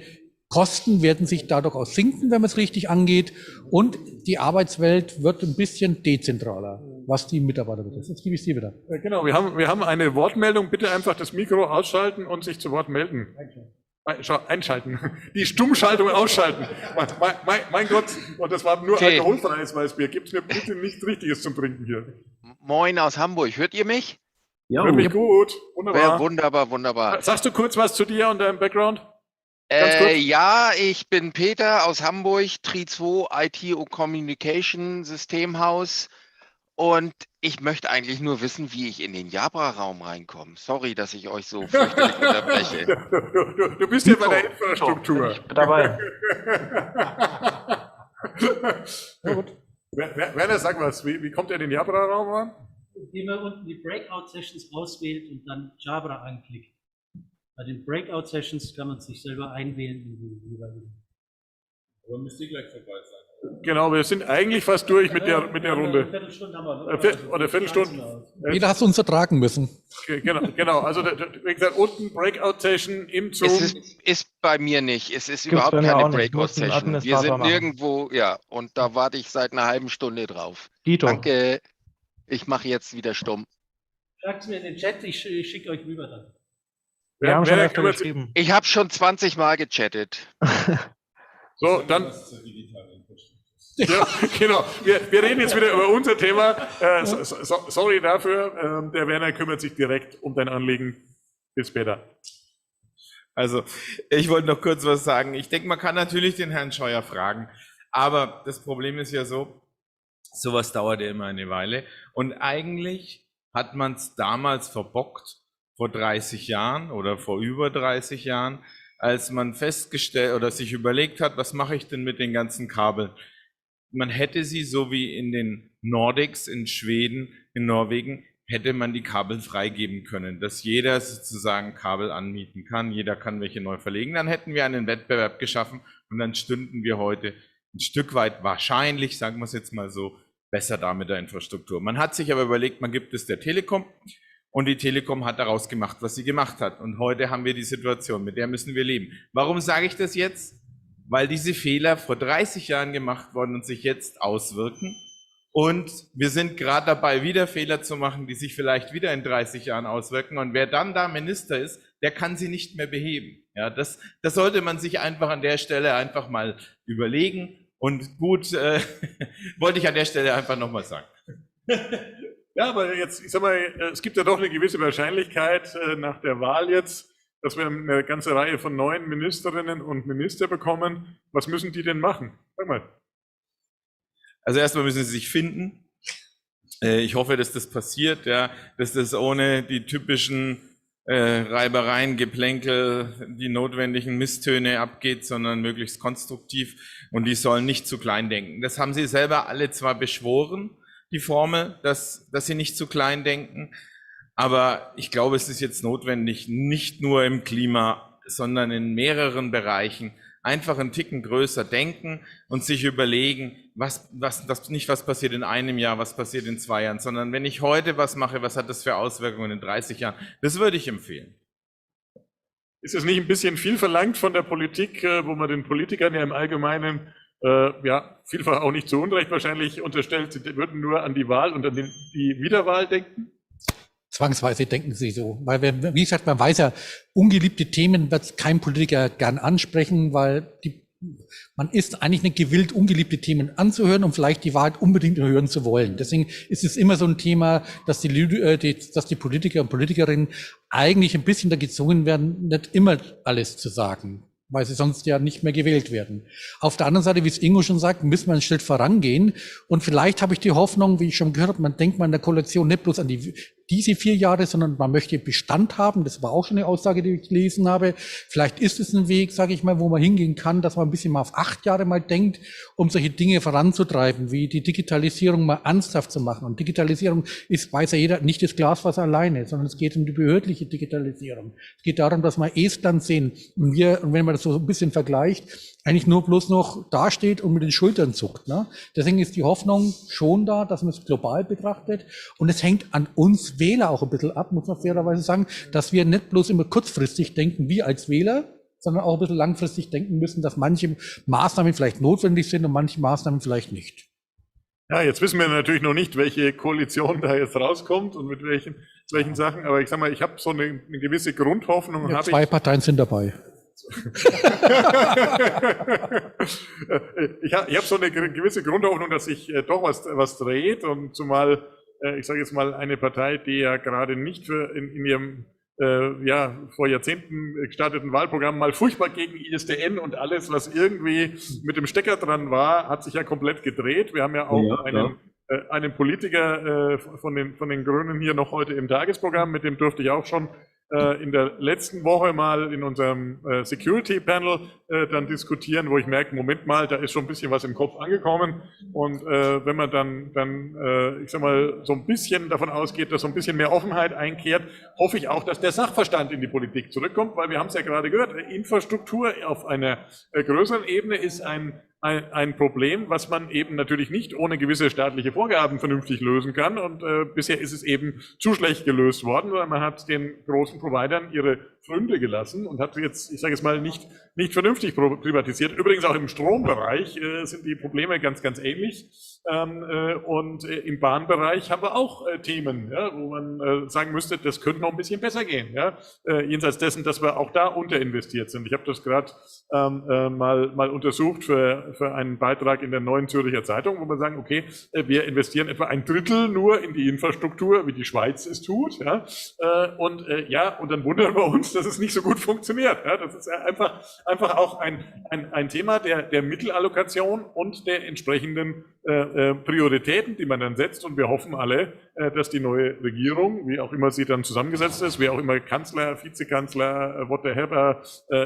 Speaker 21: Kosten werden sich dadurch auch sinken, wenn man es richtig angeht. Und die Arbeitswelt wird ein bisschen dezentraler, was die Mitarbeiter betrifft. Jetzt gebe ich Sie wieder.
Speaker 10: Genau, wir haben eine Wortmeldung. Bitte einfach das Mikro ausschalten und sich zu Wort melden. Einschalten. Die Stummschaltung ausschalten. Mein Gott, und das war nur
Speaker 8: Okay.
Speaker 10: alkoholfreies Weißbier. Gibt's mir bitte nichts Richtiges zum Trinken hier.
Speaker 8: Moin aus Hamburg. Hört ihr mich?
Speaker 10: Ja, hört mich gut. Wunderbar.
Speaker 8: Wunderbar, wunderbar.
Speaker 10: Sagst du kurz was zu dir und deinem Background? Ganz kurz.
Speaker 8: Ja, ich bin Peter aus Hamburg, Tri2 IT und Communication Systemhaus. Und ich möchte eigentlich nur wissen, wie ich in den Jabra-Raum reinkomme. Sorry, dass ich euch so fürchterlich unterbreche.
Speaker 10: Du bist ja bei der Infrastruktur.
Speaker 8: Ich bin dabei.
Speaker 10: Ja, gut. Werner, sag was. Wie kommt er in den Jabra-Raum ran?
Speaker 14: Indem man unten die Breakout-Sessions auswählt und dann Jabra anklickt. Bei den Breakout-Sessions kann man sich selber einwählen in die jeweiligen.
Speaker 3: Aber müsst ihr gleich vorbei sein.
Speaker 10: Genau, wir sind eigentlich fast durch mit der Runde.
Speaker 14: Eine Viertelstunde haben wir noch.
Speaker 10: Oder Viertelstunde.
Speaker 21: Jeder hat es uns ertragen müssen.
Speaker 10: Genau. Also, wie gesagt, unten Breakout-Session im Zoom.
Speaker 8: Es ist bei mir nicht. Es ist
Speaker 10: Gibt's
Speaker 8: überhaupt
Speaker 10: bei mir auch
Speaker 8: keine
Speaker 10: nicht. Ich muss einen
Speaker 8: Breakout-Session. Wir
Speaker 10: Administrator
Speaker 8: sind
Speaker 10: machen.
Speaker 8: nirgendwo, ja, und da warte ich seit einer halben Stunde drauf.
Speaker 22: Dito.
Speaker 8: Danke. Ich mache jetzt wieder stumm.
Speaker 14: Schreibt mir in den Chat, ich schicke euch rüber dann.
Speaker 22: Wir haben schon öfter geschrieben.
Speaker 8: Ich habe schon 20 Mal gechattet.
Speaker 10: So, dann. Ja, genau. Wir reden jetzt wieder über unser Thema. Sorry dafür. Der Werner kümmert sich direkt um dein Anliegen. Bis später.
Speaker 9: Also, ich wollte noch kurz was sagen. Ich denke, man kann natürlich den Herrn Scheuer fragen, aber das Problem ist ja so, sowas dauert ja immer eine Weile. Und eigentlich hat man es damals verbockt, vor 30 Jahren oder vor über 30 Jahren, als man festgestellt oder sich überlegt hat, was mache ich denn mit den ganzen Kabeln? Man hätte sie, so wie in den Nordics, in Schweden, in Norwegen, hätte man die Kabel freigeben können, dass jeder sozusagen Kabel anmieten kann, jeder kann welche neu verlegen. Dann hätten wir einen Wettbewerb geschaffen und dann stünden wir heute ein Stück weit wahrscheinlich, sagen wir es jetzt mal so, besser da mit der Infrastruktur. Man hat sich aber überlegt, man gibt es der Telekom und die Telekom hat daraus gemacht, was sie gemacht hat. Und heute haben wir die Situation, mit der müssen wir leben. Warum sage ich das jetzt? Weil diese Fehler vor 30 Jahren gemacht worden und sich jetzt auswirken. Und wir sind gerade dabei, wieder Fehler zu machen, die sich vielleicht wieder in 30 Jahren auswirken. Und wer dann da Minister ist, der kann sie nicht mehr beheben. Ja, das sollte man sich einfach an der Stelle einfach mal überlegen. Und gut, wollte ich an der Stelle einfach nochmal sagen.
Speaker 10: Ja, aber jetzt, ich sag mal, es gibt ja doch eine gewisse Wahrscheinlichkeit nach der Wahl jetzt, dass wir eine ganze Reihe von neuen Ministerinnen und Minister bekommen. Was müssen die denn machen? Sag mal.
Speaker 9: Also erstmal müssen sie sich finden. Ich hoffe, dass das passiert, ja, dass das ohne die typischen Reibereien, Geplänkel, die notwendigen Misstöne abgeht, sondern möglichst konstruktiv. Und die sollen nicht zu klein denken. Das haben sie selber alle zwar beschworen, die Formel, dass sie nicht zu klein denken. Aber ich glaube, es ist jetzt notwendig, nicht nur im Klima, sondern in mehreren Bereichen einfach einen Ticken größer denken und sich überlegen, nicht was passiert in einem Jahr, was passiert in 2 Jahren, sondern wenn ich heute was mache, was hat das für Auswirkungen in 30 Jahren? Das würde ich empfehlen.
Speaker 10: Ist es nicht ein bisschen viel verlangt von der Politik, wo man den Politikern ja im Allgemeinen vielfach auch nicht zu Unrecht wahrscheinlich unterstellt, sie würden nur an die Wahl und an die Wiederwahl denken?
Speaker 21: Zwangsweise denken sie so. Weil, wie gesagt, man weiß ja, ungeliebte Themen wird kein Politiker gern ansprechen, weil man ist eigentlich nicht gewillt, ungeliebte Themen anzuhören, um vielleicht die Wahrheit unbedingt hören zu wollen. Deswegen ist es immer so ein Thema, dass die Politiker und Politikerinnen eigentlich ein bisschen da gezwungen werden, nicht immer alles zu sagen, weil sie sonst ja nicht mehr gewählt werden. Auf der anderen Seite, wie es Ingo schon sagt, müssen wir einen Schritt vorangehen. Und vielleicht habe ich die Hoffnung, wie ich schon gehört habe, man denkt mal in der Koalition nicht bloß an die diese 4 Jahre, sondern man möchte Bestand haben. Das war auch schon eine Aussage, die ich gelesen habe. Vielleicht ist es ein Weg, sage ich mal, wo man hingehen kann, dass man ein bisschen mal auf 8 Jahre mal denkt, um solche Dinge voranzutreiben, wie die Digitalisierung mal ernsthaft zu machen. Und Digitalisierung ist, weiß ja jeder, nicht das Glasfaser alleine, sondern es geht um die behördliche Digitalisierung. Es geht darum, dass wir Estland sehen und wenn man das so ein bisschen vergleicht, eigentlich nur bloß noch dasteht und mit den Schultern zuckt. Ne? Deswegen ist die Hoffnung schon da, dass man es global betrachtet. Und es hängt an uns Wähler auch ein bisschen ab, muss man fairerweise sagen, dass wir nicht bloß immer kurzfristig denken, wir als Wähler, sondern auch ein bisschen langfristig denken müssen, dass manche Maßnahmen vielleicht notwendig sind und manche Maßnahmen vielleicht nicht.
Speaker 10: Ja, jetzt wissen wir natürlich noch nicht, welche Koalition da jetzt rauskommt und mit welchen Sachen. Aber ich sag mal, ich habe so eine gewisse Grundhoffnung.
Speaker 21: Ja, 2 Parteien sind dabei.
Speaker 10: Ich habe so eine gewisse Grundhoffnung, dass sich doch was dreht und zumal, ich sage jetzt mal, eine Partei, die ja gerade nicht in ihrem vor Jahrzehnten gestarteten Wahlprogramm mal furchtbar gegen ISDN und alles, was irgendwie mit dem Stecker dran war, hat sich ja komplett gedreht. Wir haben ja auch einen Politiker von den Grünen hier noch heute im Tagesprogramm, mit dem durfte ich auch schon in der letzten Woche mal in unserem Security Panel dann diskutieren, wo ich merke, Moment mal, da ist schon ein bisschen was im Kopf angekommen. Und wenn man dann ich sag mal, so ein bisschen davon ausgeht, dass so ein bisschen mehr Offenheit einkehrt, hoffe ich auch, dass der Sachverstand in die Politik zurückkommt, weil wir haben es ja gerade gehört, Infrastruktur auf einer größeren Ebene ist ein Problem, was man eben natürlich nicht ohne gewisse staatliche Vorgaben vernünftig lösen kann. Und bisher ist es eben zu schlecht gelöst worden, weil man hat den großen Providern ihre Pfründe gelassen und hat jetzt, ich sage jetzt mal, nicht vernünftig privatisiert. Übrigens auch im Strombereich sind die Probleme ganz ähnlich. Und im Bahnbereich haben wir auch Themen, ja, wo man sagen müsste, das könnte noch ein bisschen besser gehen. Ja? Jenseits dessen, dass wir auch da unterinvestiert sind. Ich habe das gerade mal untersucht für einen Beitrag in der Neuen Zürcher Zeitung, wo wir sagen, okay, wir investieren etwa 1/3 nur in die Infrastruktur, wie die Schweiz es tut. Ja? Und dann wundern wir uns, dass es nicht so gut funktioniert. Ja? Das ist einfach auch ein Thema der Mittelallokation und der entsprechenden Prioritäten, die man dann setzt. Und wir hoffen alle, dass die neue Regierung, wie auch immer sie dann zusammengesetzt ist, wer auch immer Kanzler, Vizekanzler, whatever,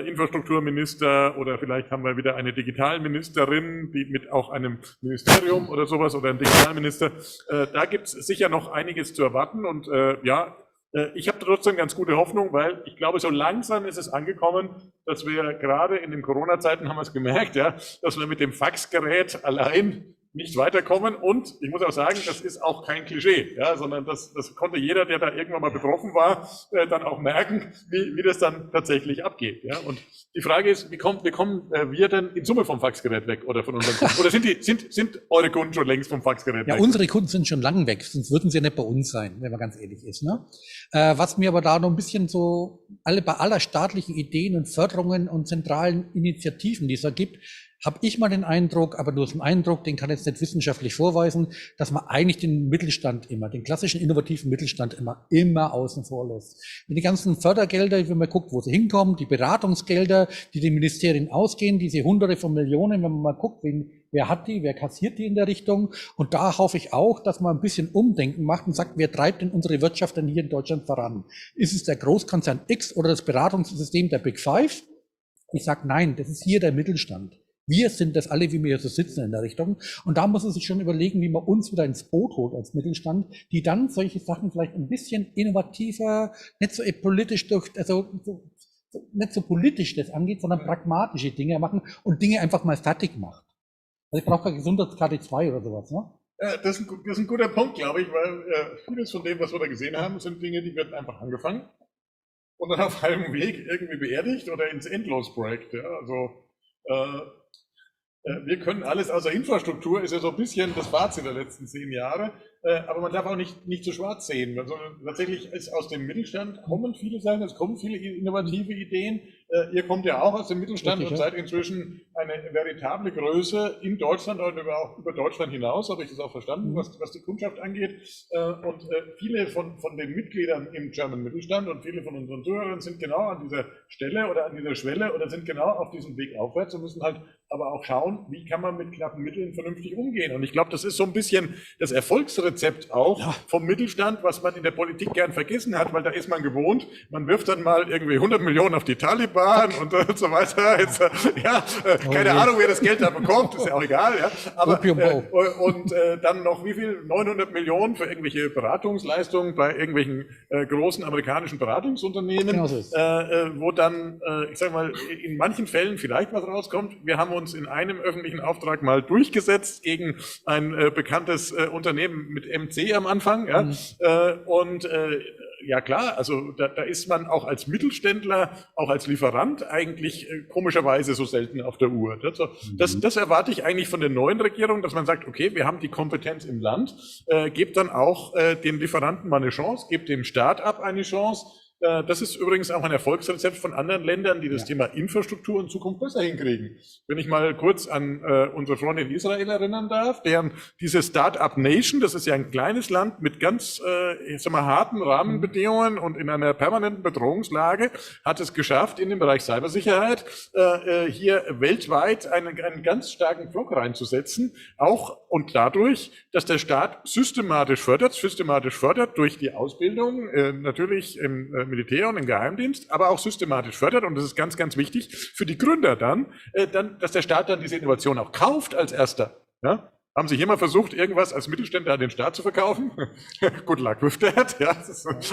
Speaker 10: Infrastrukturminister oder vielleicht haben wir wieder eine Digitalministerin, die mit auch einem Ministerium oder sowas oder einem Digitalminister, da gibt es sicher noch einiges zu erwarten und ich habe trotzdem ganz gute Hoffnung, weil ich glaube, so langsam ist es angekommen, dass wir gerade in den Corona-Zeiten haben wir es gemerkt, ja, dass wir mit dem Faxgerät allein nicht weiterkommen und ich muss auch sagen, das ist auch kein Klischee, ja, sondern das konnte jeder, der da irgendwann mal betroffen war, dann auch merken, wie das dann tatsächlich abgeht, ja. Und die Frage ist, wie kommen wir denn in Summe vom Faxgerät weg oder von unseren Kunden? Oder sind eure Kunden schon längst vom Faxgerät weg?
Speaker 21: Ja, unsere Kunden sind schon lange weg, sonst würden sie ja nicht bei uns sein, wenn man ganz ehrlich ist, ne? Was mir aber da noch ein bisschen so bei aller staatlichen Ideen und Förderungen und zentralen Initiativen, die es da gibt, habe ich mal den Eindruck, aber nur so einen Eindruck, den kann ich jetzt nicht wissenschaftlich vorweisen, dass man eigentlich den Mittelstand den klassischen innovativen Mittelstand immer außen vor lässt. Mit den ganzen Fördergelder, wenn man guckt, wo sie hinkommen, die Beratungsgelder, die den Ministerien ausgehen, diese Hunderte von Millionen, wenn man mal guckt, wer hat die, wer kassiert die in der Richtung. Und da hoffe ich auch, dass man ein bisschen Umdenken macht und sagt, wer treibt denn unsere Wirtschaft denn hier in Deutschland voran? Ist es der Großkonzern X oder das Beratungssystem der Big Five? Ich sage nein, das ist hier der Mittelstand. Wir sind das alle, wie wir hier so sitzen in der Richtung. Und da muss man sich schon überlegen, wie man uns wieder ins Boot holt als Mittelstand, die dann solche Sachen vielleicht ein bisschen innovativer, nicht so politisch nicht so politisch das angeht, sondern pragmatische Dinge machen und Dinge einfach mal fertig macht. Also ich brauche keine Gesundheitskarte 2 oder sowas, ne?
Speaker 10: Ja, das ist ein guter Punkt, glaube ich, weil vieles von dem, was wir da gesehen haben, sind Dinge, die werden einfach angefangen und dann auf halbem Weg irgendwie beerdigt oder ins Endlosprojekt. Ja? Also wir können alles außer Infrastruktur, ist ja so ein bisschen das Fazit der letzten 10 Jahre, aber man darf auch nicht zu schwarz sehen, sondern tatsächlich ist aus dem Mittelstand kommen viele Sachen, es kommen viele innovative Ideen. Ihr kommt ja auch aus dem Mittelstand und seid inzwischen eine veritable Größe in Deutschland und auch über Deutschland hinaus, habe ich das auch verstanden, was die Kundschaft angeht. Und viele von den Mitgliedern im German Mittelstand und viele von unseren Zuhörern sind genau an dieser Stelle oder an dieser Schwelle oder sind genau auf diesem Weg aufwärts und müssen halt aber auch schauen, wie kann man mit knappen Mitteln vernünftig umgehen. Und ich glaube, das ist so ein bisschen das Erfolgsrezept Erfolgsrezept auch vom Mittelstand, was man in der Politik gern vergessen hat, weil da ist man gewohnt, man wirft dann mal irgendwie 100 Millionen auf die Taliban und so weiter. Jetzt, keine Ahnung, wer das Geld da bekommt, ist ja auch egal. Ja. Aber, dann noch wie viel? 900 Millionen für irgendwelche Beratungsleistungen bei irgendwelchen großen amerikanischen Beratungsunternehmen,
Speaker 21: Genau so ist.
Speaker 10: wo dann, ich sage mal, in manchen Fällen vielleicht was rauskommt. Wir haben uns in einem öffentlichen Auftrag mal durchgesetzt gegen ein bekanntes Unternehmen mit MC am Anfang. Ja? Ja klar, also da ist man auch als Mittelständler, auch als Lieferant eigentlich komischerweise so selten auf der Uhr. Das erwarte ich eigentlich von der neuen Regierung, dass man sagt, okay, wir haben die Kompetenz im Land, gebt dann auch den Lieferanten mal eine Chance, gebt dem Start-up eine Chance. Das ist übrigens auch ein Erfolgsrezept von anderen Ländern, die das Thema Infrastruktur in Zukunft besser hinkriegen. Wenn ich mal kurz an unsere Freunde in Israel erinnern darf, deren diese Start-up Nation, das ist ja ein kleines Land mit ganz harten Rahmenbedingungen und in einer permanenten Bedrohungslage, hat es geschafft, in dem Bereich Cybersicherheit hier weltweit einen ganz starken Block reinzusetzen, auch und dadurch, dass der Staat systematisch fördert durch die Ausbildung, natürlich im Militär und im Geheimdienst, aber auch systematisch fördert, und das ist ganz, ganz wichtig für die Gründer dann, dass der Staat dann diese Innovation auch kauft als erster. Ja? Haben Sie hier mal versucht, irgendwas als Mittelständler an den Staat zu verkaufen? Good luck with that. Ja,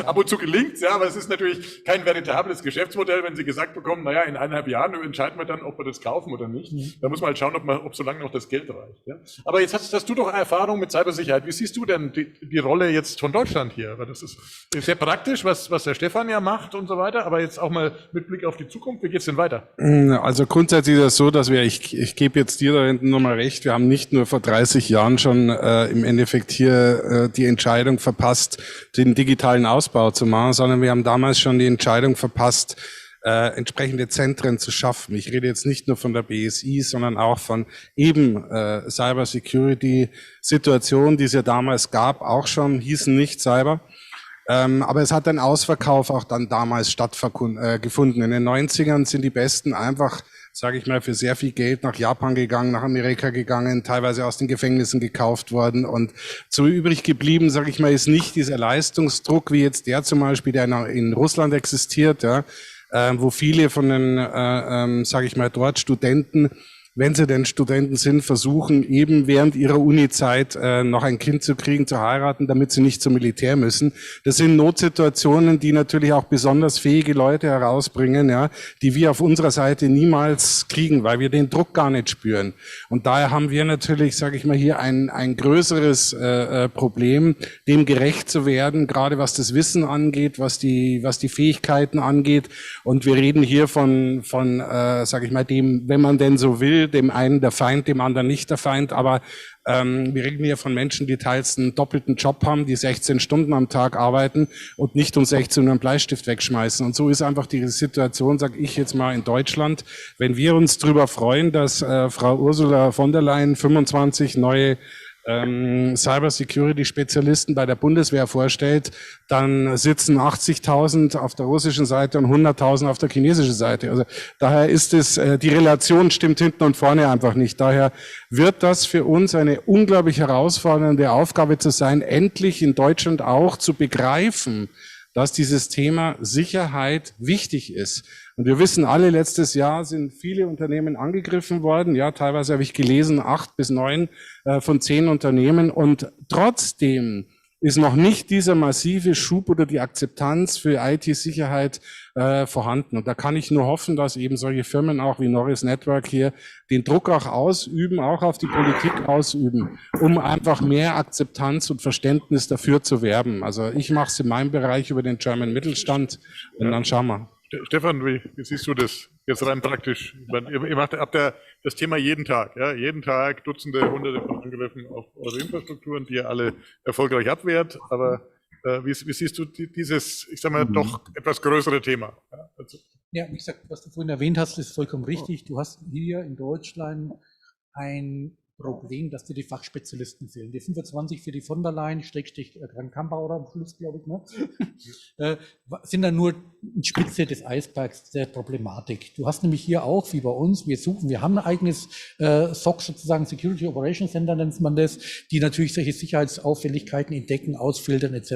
Speaker 10: ab und zu gelingt, ja, aber es ist natürlich kein veritables Geschäftsmodell, wenn Sie gesagt bekommen, naja, in 1,5 Jahren entscheiden wir dann, ob wir das kaufen oder nicht. Da muss man halt schauen, ob so lange noch das Geld reicht. Ja. Aber jetzt hast du doch Erfahrung mit Cybersicherheit. Wie siehst du denn die Rolle jetzt von Deutschland hier? Weil das ist sehr praktisch, was der Stefan ja macht und so weiter, aber jetzt auch mal mit Blick auf die Zukunft, wie geht's denn weiter?
Speaker 20: Also grundsätzlich ist es so, dass ich gebe jetzt dir da hinten nochmal recht, wir haben nicht nur vor 30 Jahren schon im Endeffekt hier die Entscheidung verpasst, den digitalen Ausbau zu machen, sondern wir haben damals schon die Entscheidung verpasst, entsprechende Zentren zu schaffen. Ich rede jetzt nicht nur von der BSI, sondern auch von eben Cybersecurity-Situationen, die es ja damals gab, auch schon, hießen nicht Cyber. Aber es hat ein Ausverkauf auch dann damals stattgefunden. In den 90ern sind die Besten einfach, sage ich mal, für sehr viel Geld nach Japan gegangen, nach Amerika gegangen, teilweise aus den Gefängnissen gekauft worden. Und so übrig geblieben, sage ich mal, ist nicht dieser Leistungsdruck, wie jetzt der zum Beispiel, der in Russland existiert, ja, wo viele von den, sage ich mal, dort Studenten, wenn sie denn Studenten sind, versuchen eben während ihrer Uni-Zeit noch ein Kind zu kriegen, zu heiraten, damit sie nicht zum Militär müssen. Das sind Notsituationen, die natürlich auch besonders fähige Leute herausbringen, ja, die wir auf unserer Seite niemals kriegen, weil wir den Druck gar nicht spüren. Und daher haben wir natürlich, sage ich mal, hier ein größeres Problem, dem gerecht zu werden, gerade was das Wissen angeht, was die Fähigkeiten angeht. Und wir reden hier von sage ich mal, dem, wenn man denn so will, dem einen der Feind, dem anderen nicht der Feind, aber wir reden hier von Menschen, die teils einen doppelten Job haben, die 16 Stunden am Tag arbeiten und nicht um 16 Uhr einen Bleistift wegschmeißen. Und so ist einfach die Situation, sage ich jetzt mal, in Deutschland. Wenn wir uns darüber freuen, dass Frau Ursula von der Leyen 25 neue Cybersecurity-Spezialisten bei der Bundeswehr vorstellt, dann sitzen 80.000 auf der russischen Seite und 100.000 auf der chinesischen Seite. Also daher ist es, die Relation stimmt hinten und vorne einfach nicht. Daher wird das für uns eine unglaublich herausfordernde Aufgabe zu sein, endlich in Deutschland auch zu begreifen, dass dieses Thema Sicherheit wichtig ist. Und wir wissen alle, letztes Jahr sind viele Unternehmen angegriffen worden. Ja, teilweise habe ich gelesen, 8 bis 9 von 10 Unternehmen. Und trotzdem ist noch nicht dieser massive Schub oder die Akzeptanz für IT-Sicherheit vorhanden. Und da kann ich nur hoffen, dass eben solche Firmen auch wie Norris Network hier den Druck auch ausüben, auch auf die Politik ausüben, um einfach mehr Akzeptanz und Verständnis dafür zu werben. Also ich mache es in meinem Bereich über den German Mittelstand und dann schauen wir.
Speaker 10: Stefan, wie siehst du das jetzt rein praktisch? Ihr habt ja das Thema jeden Tag, ja, jeden Tag Dutzende, Hunderte von Angriffen auf eure Infrastrukturen, die ihr alle erfolgreich abwehrt. Aber wie siehst du dieses, ich sag mal, doch etwas größere Thema? Ja, also.
Speaker 21: Ja, wie gesagt, was du vorhin erwähnt hast, ist vollkommen richtig. Du hast hier in Deutschland ein Problem, dass dir die Fachspezialisten fehlen. Die 25 für die von der Leyen, Kramp-Karrenbauer am Schluss, glaube ich, ne? Sind dann nur die Spitze des Eisbergs der Problematik. Du hast nämlich hier auch, wie bei uns, wir haben ein eigenes SOC sozusagen, Security Operations Center nennt man das, die natürlich solche Sicherheitsauffälligkeiten entdecken, ausfiltern etc.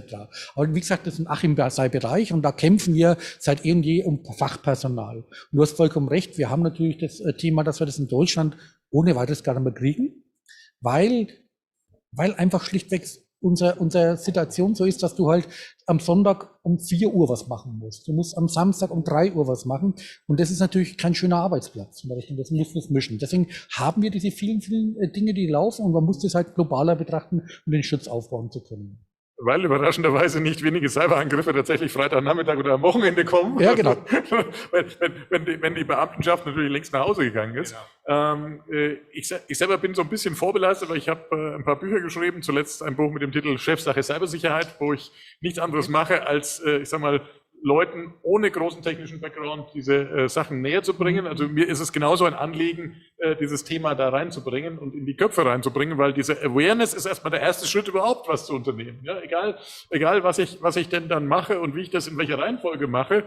Speaker 21: Aber wie gesagt, das ist ein Achim-Bereich und da kämpfen wir seit eh und je um Fachpersonal. Und du hast vollkommen recht, wir haben natürlich das Thema, dass wir das in Deutschland ohne weiteres gar nicht mehr kriegen, weil einfach schlichtweg unsere Situation so ist, dass du halt am Sonntag um 4 Uhr was machen musst. Du musst am Samstag um 3 Uhr was machen und das ist natürlich kein schöner Arbeitsplatz. Das muss das mischen. Deswegen haben wir diese vielen Dinge, die laufen und man muss das halt globaler betrachten, um den Schutz aufbauen zu können.
Speaker 10: Weil überraschenderweise nicht wenige Cyberangriffe tatsächlich Freitagnachmittag oder am Wochenende kommen.
Speaker 21: Ja, genau.
Speaker 10: wenn die Beamtenschaft natürlich längst nach Hause gegangen ist. Ich selber bin so ein bisschen vorbelastet, weil ich habe ein paar Bücher geschrieben, zuletzt ein Buch mit dem Titel Chefsache Cybersicherheit, wo ich nichts anderes mache, als, ich sag mal, Leuten ohne großen technischen Background diese Sachen näher zu bringen. Also mir ist es genauso ein Anliegen, dieses Thema da reinzubringen und in die Köpfe reinzubringen, weil diese Awareness ist erstmal der erste Schritt überhaupt, was zu unternehmen. Ja, egal was ich denn dann mache und wie ich das in welcher Reihenfolge mache.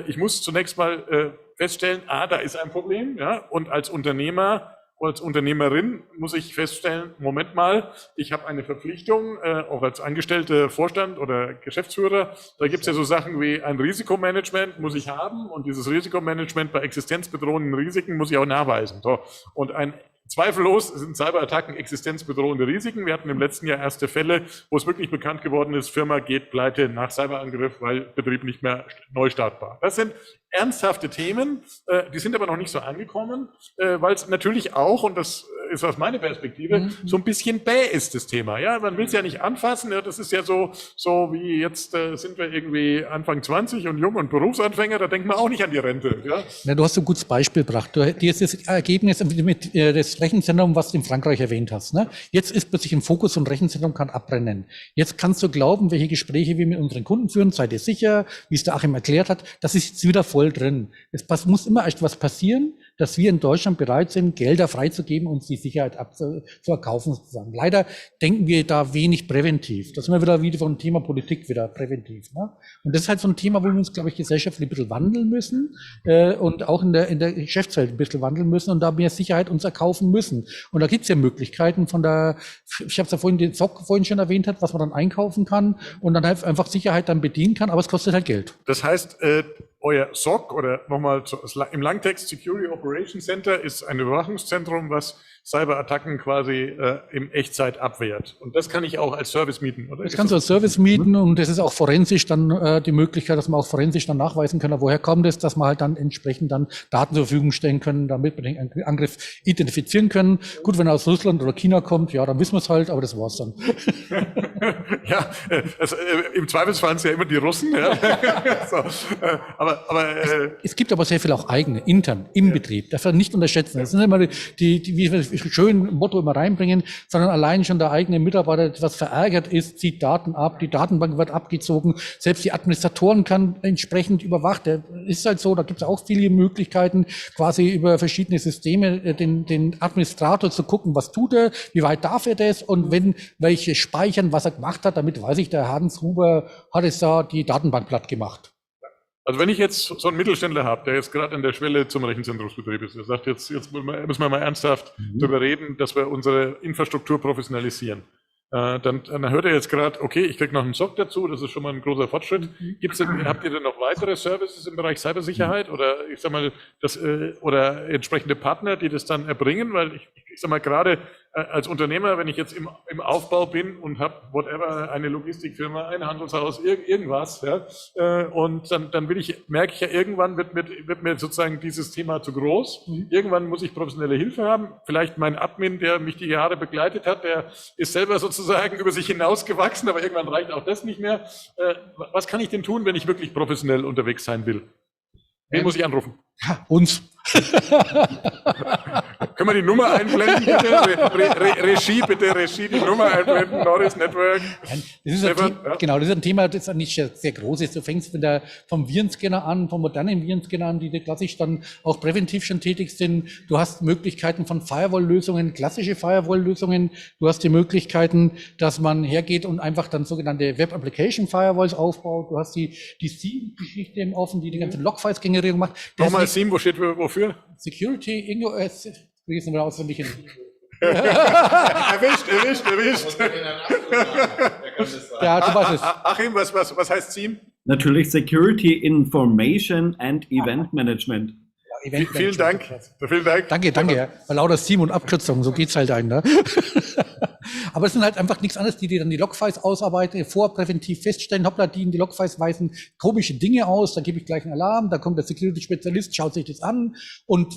Speaker 10: Ich muss zunächst mal feststellen, da ist ein Problem, ja, und als Unternehmer oder als Unternehmerin muss ich feststellen, Moment mal, ich habe eine Verpflichtung, auch als angestellter Vorstand oder Geschäftsführer, da gibt es ja so Sachen wie ein Risikomanagement muss ich haben und dieses Risikomanagement bei existenzbedrohenden Risiken muss ich auch nachweisen. So. Und zweifellos sind Cyberattacken existenzbedrohende Risiken. Wir hatten im letzten Jahr erste Fälle, wo es wirklich bekannt geworden ist, Firma geht pleite nach Cyberangriff, weil Betrieb nicht mehr neu startbar. Das sind ernsthafte Themen, die sind aber noch nicht so angekommen, weil es natürlich auch, und das ist aus meiner Perspektive, so ein bisschen bäh ist, das Thema. Ja, man will es ja nicht anfassen, ja, das ist ja so wie jetzt sind wir irgendwie Anfang 20 und jung und Berufsanfänger, da denkt man auch nicht an die Rente. Ja,
Speaker 21: ja, du hast ein gutes Beispiel gebracht. Dir ist das Ergebnis mit das Rechenzentrum, was du in Frankreich erwähnt hast. Ne? Jetzt ist plötzlich im Fokus und Rechenzentrum kann abbrennen. Jetzt kannst du glauben, welche Gespräche wir mit unseren Kunden führen, seid ihr sicher, wie es der Achim erklärt hat, das ist jetzt wieder voll drin. Es muss immer echt was passieren, dass wir in Deutschland bereit sind, Gelder freizugeben und die Sicherheit zu erkaufen sozusagen. Leider denken wir da wenig präventiv. Das sind wir wieder vom Thema Politik wieder präventiv. Ne? Und das ist halt so ein Thema, wo wir uns, glaube ich, gesellschaftlich ein bisschen wandeln müssen und auch in der Geschäftswelt ein bisschen wandeln müssen und da mehr Sicherheit uns erkaufen müssen. Und da gibt es ja Möglichkeiten ich habe es ja vorhin den SOC schon erwähnt, was man dann einkaufen kann und dann halt einfach Sicherheit dann bedienen kann, aber es kostet halt Geld.
Speaker 10: Das heißt, euer SOC oder nochmal im Langtext Security Operations Center ist ein Überwachungszentrum, was Cyberattacken quasi in Echtzeit abwehrt. Und das kann ich auch als Service mieten, oder?
Speaker 21: Das kannst du als Service mieten und das ist auch forensisch dann die Möglichkeit, dass man auch forensisch dann nachweisen kann, woher kommt es, dass man halt dann entsprechend dann Daten zur Verfügung stellen können, damit wir den Angriff identifizieren können. Gut, wenn er aus Russland oder China kommt, ja, dann wissen wir es halt, aber das war's dann.
Speaker 10: Ja, im Zweifelsfall sind es ja immer die Russen. Ja. So,
Speaker 21: es gibt aber sehr viel auch eigene, intern, im Betrieb. Das darf man nicht unterschätzen. Das sind immer wie wir schön Motto immer reinbringen, sondern allein schon der eigene Mitarbeiter, der etwas verärgert ist, zieht Daten ab, die Datenbank wird abgezogen, selbst die Administratoren kann entsprechend überwacht. Das ist halt so, da gibt es auch viele Möglichkeiten, quasi über verschiedene Systeme den Administrator zu gucken, was tut er, wie weit darf er das und welche speichern, was er gemacht hat, damit weiß ich, der Hans Huber hat es da die Datenbank platt gemacht.
Speaker 10: Also wenn ich jetzt so einen Mittelständler habe, der jetzt gerade an der Schwelle zum Rechenzentrumsbetrieb ist, der sagt, jetzt müssen wir mal ernsthaft darüber reden, dass wir unsere Infrastruktur professionalisieren. Dann hört er jetzt gerade, okay, ich kriege noch einen SOC dazu, das ist schon mal ein großer Fortschritt. Habt ihr denn noch weitere Services im Bereich Cybersicherheit oder ich sag mal oder entsprechende Partner, die das dann erbringen? Weil ich sag mal gerade als Unternehmer, wenn ich jetzt im Aufbau bin und habe whatever eine Logistikfirma, ein Handelshaus, irgendwas, ja, und dann merke ich ja, irgendwann wird mir sozusagen dieses Thema zu groß. Irgendwann muss ich professionelle Hilfe haben. Vielleicht mein Admin, der mich die Jahre begleitet hat, der ist selber sozusagen über sich hinausgewachsen, aber irgendwann reicht auch das nicht mehr. Was kann ich denn tun, wenn ich wirklich professionell unterwegs sein will? Wen muss ich anrufen?
Speaker 21: Uns.
Speaker 10: Können wir die Nummer einblenden, bitte? Regie, die Nummer einblenden, Norris Network.
Speaker 21: Das ist genau, das ist ein Thema, das nicht sehr groß ist. Du fängst vom Virenscanner an, vom modernen Virenscanner an, die klassisch dann auch präventiv schon tätig sind. Du hast Möglichkeiten von Firewall-Lösungen, klassische Firewall-Lösungen. Du hast die Möglichkeiten, dass man hergeht und einfach dann sogenannte Web-Application-Firewalls aufbaut. Du hast die SIEM-Geschichte im Offen, die ganze Logfiles-Generierung macht.
Speaker 10: Nochmal SIEM, wo steht wofür?
Speaker 21: Security, lesen wir auswendig hin.
Speaker 10: Erwischt.
Speaker 21: Ja, du weißt es.
Speaker 10: Achim, was heißt SIEM?
Speaker 15: Natürlich Security Information and Event Management.
Speaker 21: Ja,
Speaker 10: vielen Dank.
Speaker 21: Danke. Bei lauter SIEM und Abkürzungen, so geht's halt ein. Ne? Aber es sind halt einfach nichts anderes, die dann die Logfiles ausarbeiten, vorpräventiv feststellen, hoppla, die Logfiles weisen komische Dinge aus, dann gebe ich gleich einen Alarm, da kommt der Security-Spezialist, schaut sich das an und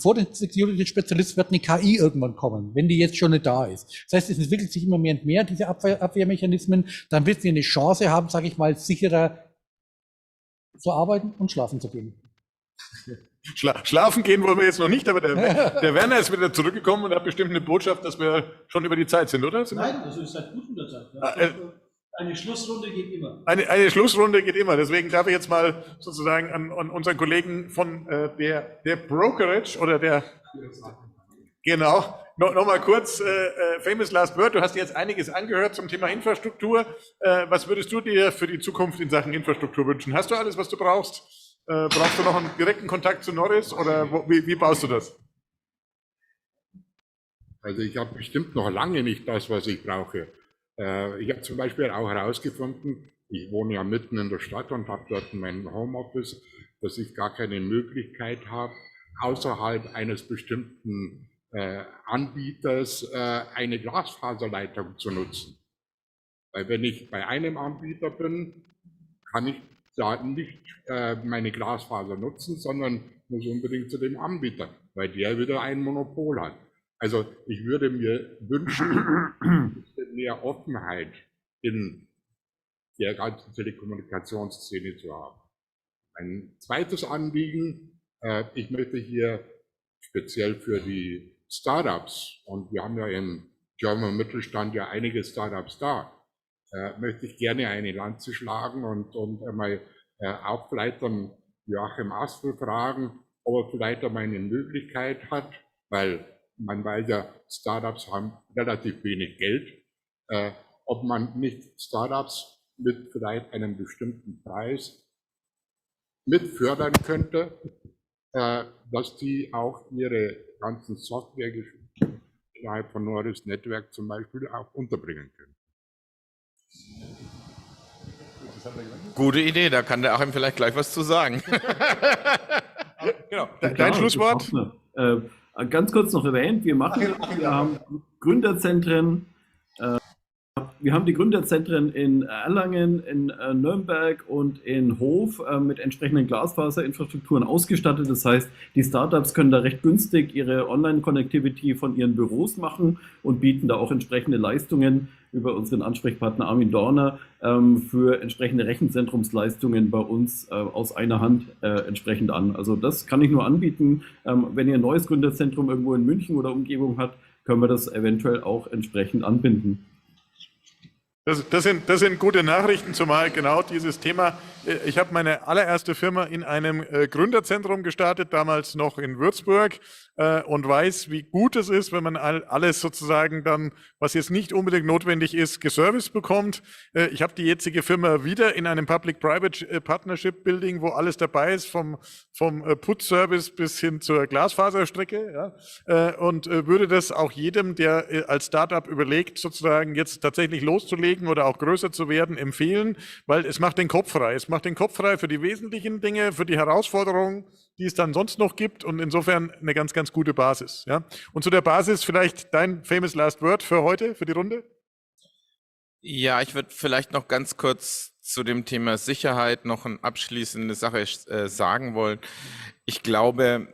Speaker 21: vor dem Security-Spezialist wird eine KI irgendwann kommen, wenn die jetzt schon nicht da ist. Das heißt, es entwickelt sich immer mehr und mehr, diese Abwehrmechanismen, dann wird sie eine Chance haben, sage ich mal, sicherer zu arbeiten und schlafen zu gehen.
Speaker 10: Schlafen gehen wollen wir jetzt noch nicht, aber der Werner ist wieder zurückgekommen und hat bestimmt eine Botschaft, dass wir schon über die Zeit sind, oder?
Speaker 21: Nein, das ist seit gut unter Zeit. Eine Schlussrunde geht immer.
Speaker 10: Eine Schlussrunde geht immer. Deswegen darf ich jetzt mal sozusagen an unseren Kollegen von der Brokerage oder der... Genau. Noch mal kurz, famous last word. Du hast dir jetzt einiges angehört zum Thema Infrastruktur. Was würdest du dir für die Zukunft in Sachen Infrastruktur wünschen? Hast du alles, was du brauchst? Brauchst du noch einen direkten Kontakt zu Norris oder wie baust du das?
Speaker 19: Also ich habe bestimmt noch lange nicht das, was ich brauche. Ich habe zum Beispiel auch herausgefunden, ich wohne ja mitten in der Stadt und habe dort mein Homeoffice, dass ich gar keine Möglichkeit habe, außerhalb eines bestimmten Anbieters eine Glasfaserleitung zu nutzen. Weil wenn ich bei einem Anbieter bin, kann ich da nicht meine Glasfaser nutzen, sondern muss unbedingt zu dem Anbieter, weil der wieder ein Monopol hat. Also ich würde mir wünschen, mehr Offenheit in der ganzen Telekommunikationsszene zu haben. Ein zweites Anliegen, ich möchte hier speziell für die Startups, und wir haben ja im German Mittelstand ja einige Startups da, möchte ich gerne eine Lanze schlagen und einmal auch vielleicht dann Joachim Aspel fragen, ob er vielleicht einmal eine Möglichkeit hat, weil man weiß ja, Startups haben relativ wenig Geld, ob man nicht Startups mit vielleicht einem bestimmten Preis mit fördern könnte, dass die auch ihre ganzen Softwaregeschichten innerhalb von Norris Network zum Beispiel auch unterbringen können.
Speaker 9: Gute Idee, da kann der Achim vielleicht gleich was zu sagen.
Speaker 10: Genau, dein Schlusswort?
Speaker 15: Ganz kurz noch erwähnt, wir haben Gründerzentren. Wir haben die Gründerzentren in Erlangen, in Nürnberg und in Hof mit entsprechenden Glasfaserinfrastrukturen ausgestattet. Das heißt, die Startups können da recht günstig ihre Online-Connectivity von ihren Büros machen und bieten da auch entsprechende Leistungen über unseren Ansprechpartner Armin Dorner für entsprechende Rechenzentrumsleistungen bei uns aus einer Hand entsprechend an. Also das kann ich nur anbieten. Wenn ihr ein neues Gründerzentrum irgendwo in München oder Umgebung habt, können wir das eventuell auch entsprechend anbinden.
Speaker 10: Das sind gute Nachrichten, zumal genau dieses Thema, ich habe meine allererste Firma in einem Gründerzentrum gestartet, damals noch in Würzburg, und weiß, wie gut es ist, wenn man alles sozusagen dann, was jetzt nicht unbedingt notwendig ist, geserviced bekommt. Ich habe die jetzige Firma wieder in einem Public-Private Partnership Building, wo alles dabei ist, vom Putzservice bis hin zur Glasfaserstrecke, ja, und würde das auch jedem, der als Startup überlegt, sozusagen jetzt tatsächlich loszulegen oder auch größer zu werden, empfehlen, weil es macht den Kopf frei. Es macht den Kopf frei für die wesentlichen Dinge, für die Herausforderungen, die es dann sonst noch gibt, und insofern eine ganz, ganz gute Basis. Ja? Und zu der Basis vielleicht dein famous last word für heute, für die Runde?
Speaker 9: Ja, ich würde vielleicht noch ganz kurz zu dem Thema Sicherheit noch eine abschließende Sache sagen wollen. Ich glaube,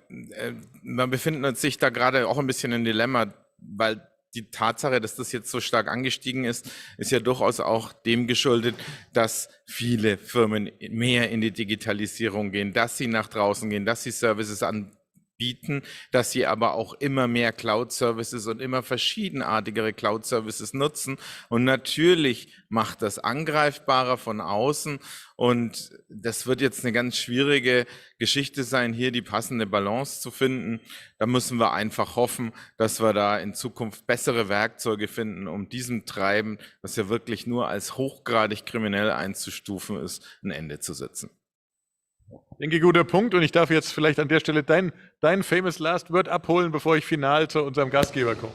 Speaker 9: man befindet sich da gerade auch ein bisschen im Dilemma, weil die Tatsache, dass das jetzt so stark angestiegen ist, ist ja durchaus auch dem geschuldet, dass viele Firmen mehr in die Digitalisierung gehen, dass sie nach draußen gehen, dass sie Services anbieten bieten, dass sie aber auch immer mehr Cloud-Services und immer verschiedenartigere Cloud-Services nutzen. Und natürlich macht das angreifbarer von außen. Und das wird jetzt eine ganz schwierige Geschichte sein, hier die passende Balance zu finden. Da müssen wir einfach hoffen, dass wir da in Zukunft bessere Werkzeuge finden, um diesem Treiben, was ja wirklich nur als hochgradig kriminell einzustufen ist, ein Ende zu setzen.
Speaker 10: Ich denke, guter Punkt. Und ich darf jetzt vielleicht an der Stelle dein famous last word abholen, bevor ich final zu unserem Gastgeber komme.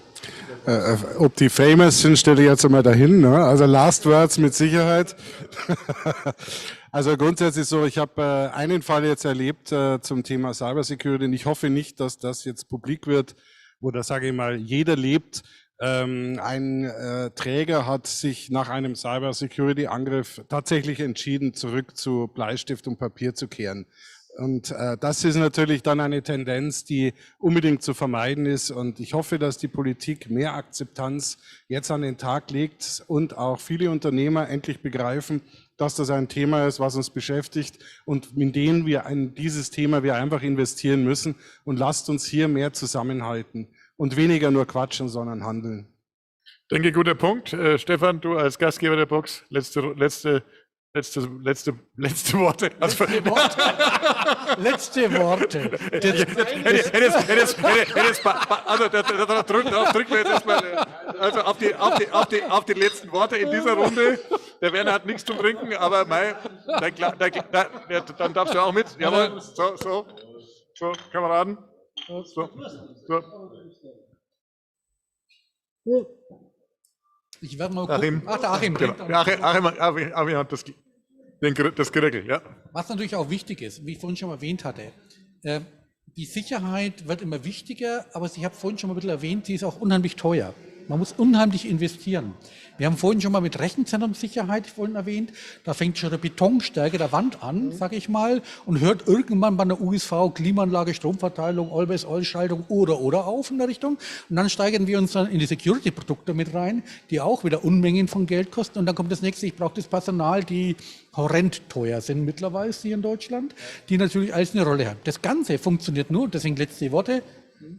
Speaker 20: Ob die famous sind, stelle ich jetzt einmal dahin. Ne? Also last words mit Sicherheit. Also grundsätzlich so, ich habe einen Fall jetzt erlebt zum Thema Cybersecurity und ich hoffe nicht, dass das jetzt publik wird, wo da sage ich mal, jeder lebt. Ein Träger hat sich nach einem Cybersecurity-Angriff tatsächlich entschieden, zurück zu Bleistift und Papier zu kehren. Und das ist natürlich dann eine Tendenz, die unbedingt zu vermeiden ist. Und ich hoffe, dass die Politik mehr Akzeptanz jetzt an den Tag legt und auch viele Unternehmer endlich begreifen, dass das ein Thema ist, was uns beschäftigt und in dem wir in dieses Thema wir einfach investieren müssen. Und lasst uns hier mehr zusammenhalten. Und weniger nur quatschen, sondern handeln.
Speaker 10: Denke, guter Punkt. Stefan, du als Gastgeber der Box, letzte Worte.
Speaker 21: Letzte Worte.
Speaker 10: Darauf drücken wir jetzt erstmal also auf die letzten Worte in dieser Runde. Der Werner hat nichts zum Trinken, aber dann darfst du auch mit. Jawohl, so, Kameraden. So.
Speaker 21: Ich werde mal gucken.
Speaker 10: Ach, der Achim. Achim hat das geregelt, ja.
Speaker 21: Was natürlich auch wichtig ist, wie ich vorhin schon mal erwähnt hatte, die Sicherheit wird immer wichtiger, aber ich habe vorhin schon mal ein bisschen erwähnt, die ist auch unheimlich teuer. Man muss unheimlich investieren. Wir haben vorhin schon mal mit Rechenzentrumssicherheit vorhin erwähnt, da fängt schon der Betonstärke der Wand an, sage ich mal, und hört irgendwann bei einer USV, Klimaanlage, Stromverteilung, Always-On-Schaltung oder auf in der Richtung. Und dann steigern wir uns dann in die Security-Produkte mit rein, die auch wieder Unmengen von Geld kosten. Und dann kommt das nächste, ich brauche das Personal, die horrend teuer sind mittlerweile hier in Deutschland, die natürlich alles eine Rolle haben. Das Ganze funktioniert nur, deswegen letzte Worte,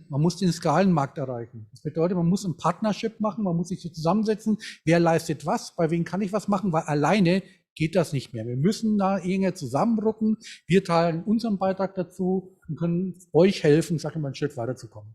Speaker 21: man muss den Skalenmarkt erreichen. Das bedeutet, man muss ein Partnership machen, man muss sich so zusammensetzen, wer leistet was, bei wem kann ich was machen, weil alleine geht das nicht mehr. Wir müssen da enger zusammenrücken, wir teilen unseren Beitrag dazu und können euch helfen, sag ich mal, einen Schritt weiterzukommen.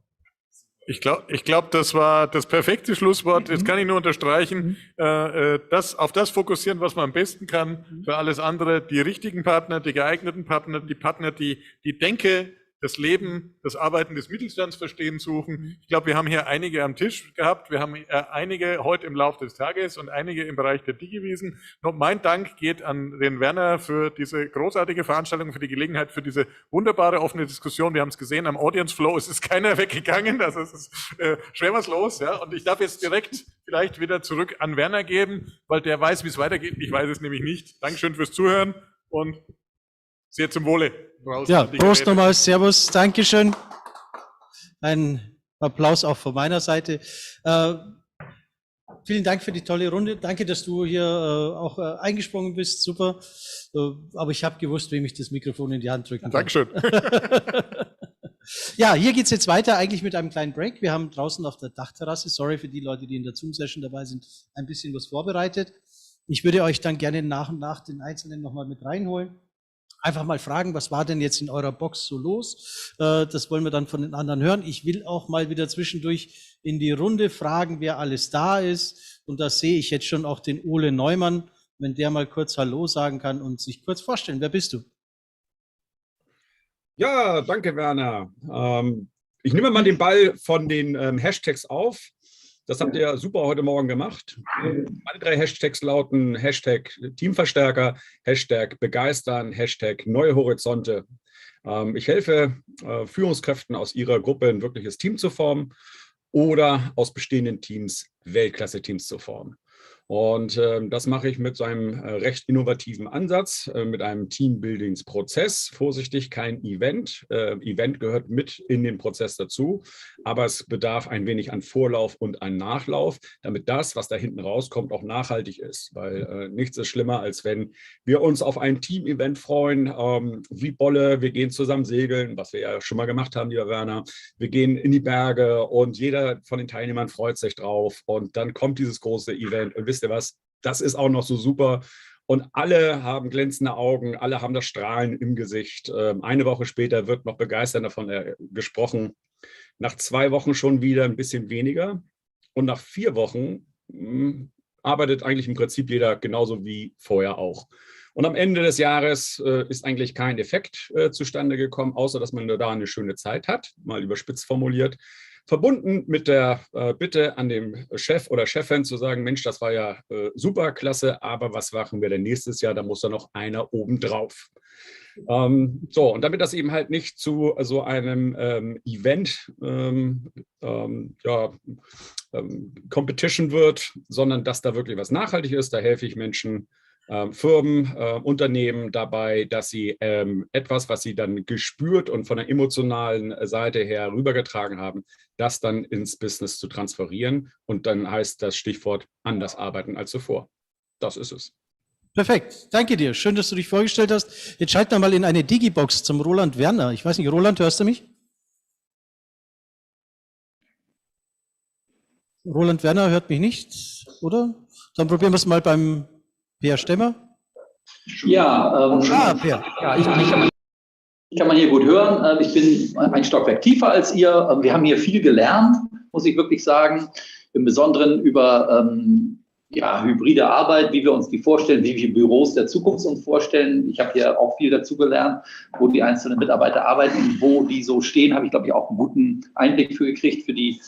Speaker 10: Ich glaube, das war das perfekte Schlusswort. Jetzt kann ich nur unterstreichen, auf das fokussieren, was man am besten kann. Für alles andere die richtigen Partner, die geeigneten Partner, die Partner, die Denke, das Leben, das Arbeiten des Mittelstands verstehen suchen. Ich glaube, wir haben hier einige am Tisch gehabt. Wir haben einige heute im Laufe des Tages und einige im Bereich der Digiwiesen. Und mein Dank geht an den Werner für diese großartige Veranstaltung, für die Gelegenheit, für diese wunderbare offene Diskussion. Wir haben es gesehen am Audience Flow. Es ist keiner weggegangen. Also es ist schwer was los. Ja? Und ich darf jetzt direkt vielleicht wieder zurück an Werner geben, weil der weiß, wie es weitergeht. Ich weiß es nämlich nicht. Dankeschön fürs Zuhören und sehr zum Wohle.
Speaker 14: Ja, Prost nochmal, Servus, Dankeschön. Ein Applaus auch von meiner Seite. Vielen Dank für die tolle Runde. Danke, dass du hier auch eingesprungen bist. Super. Aber ich habe gewusst, wem ich das Mikrofon in die Hand drücken kann.
Speaker 10: Dankeschön.
Speaker 14: Ja, hier geht's jetzt weiter eigentlich mit einem kleinen Break. Wir haben draußen auf der Dachterrasse, sorry für die Leute, die in der Zoom-Session dabei sind, ein bisschen was vorbereitet. Ich würde euch dann gerne nach und nach den Einzelnen nochmal mit reinholen. Einfach mal fragen, was war denn jetzt in eurer Box so los? Das wollen wir dann von den anderen hören. Ich will auch mal wieder zwischendurch in die Runde fragen, wer alles da ist. Und da sehe ich jetzt schon auch den Ole Neumann, wenn der mal kurz Hallo sagen kann und sich kurz vorstellen. Wer bist du?
Speaker 3: Ja, danke, Werner. Ich nehme mal den Ball von den Hashtags auf. Das habt ihr super heute Morgen gemacht. Meine 3 Hashtags lauten Hashtag Teamverstärker, Hashtag Begeistern, Hashtag Neue Horizonte. Ich helfe Führungskräften aus ihrer Gruppe ein wirkliches Team zu formen oder aus bestehenden Teams Weltklasse-Teams zu formen.
Speaker 1: Und das mache ich mit so einem recht innovativen Ansatz, mit einem Teambuildingsprozess. Vorsichtig, kein Event. Event gehört mit in den Prozess dazu, aber es bedarf ein wenig an Vorlauf und an Nachlauf, damit das, was da hinten rauskommt, auch nachhaltig ist. Weil nichts ist schlimmer, als wenn wir uns auf ein Team-Event freuen, wie Bolle, wir gehen zusammen segeln, was wir ja schon mal gemacht haben, lieber Werner. Wir gehen in die Berge und jeder von den Teilnehmern freut sich drauf. Und dann kommt dieses große Event und wisst ihr was, das ist auch noch so super und alle haben glänzende Augen, alle haben das Strahlen im Gesicht. Eine Woche später wird noch begeistert davon gesprochen. Nach 2 Wochen schon wieder ein bisschen weniger und nach 4 Wochen arbeitet eigentlich im Prinzip jeder genauso wie vorher auch. Und am Ende des Jahres ist eigentlich kein Effekt zustande gekommen, außer dass man da eine schöne Zeit hat, mal überspitzt formuliert. Verbunden mit der Bitte an den Chef oder Chefin zu sagen, Mensch, das war ja super, klasse, aber was machen wir denn nächstes Jahr? Da muss da noch einer obendrauf. So, und damit das eben halt nicht zu so einem Event Competition wird, sondern dass da wirklich was nachhaltig ist, da helfe ich Menschen, Firmen, Unternehmen dabei, dass sie etwas, was sie dann gespürt und von der emotionalen Seite her rübergetragen haben, das dann ins Business zu transferieren. Und dann heißt das Stichwort anders arbeiten als zuvor. Das ist es.
Speaker 14: Perfekt, danke dir. Schön, dass du dich vorgestellt hast. Jetzt schalten wir mal in eine Digibox zum Roland Werner. Ich weiß nicht, Roland, hörst du mich? Roland Werner hört mich nicht, oder? Dann probieren wir es mal beim Per Stemmer.
Speaker 4: Ja,
Speaker 14: Per.
Speaker 4: Ja, ich kann man hier gut hören. Ich bin ein Stockwerk tiefer als ihr. Wir haben hier viel gelernt, muss ich wirklich sagen. Im Besonderen über hybride Arbeit, wie wir uns die vorstellen, wie wir Büros der Zukunft uns vorstellen. Ich habe hier auch viel dazu gelernt, wo die einzelnen Mitarbeiter arbeiten, wo die so stehen, habe ich, glaube ich, auch einen guten Einblick für gekriegt für die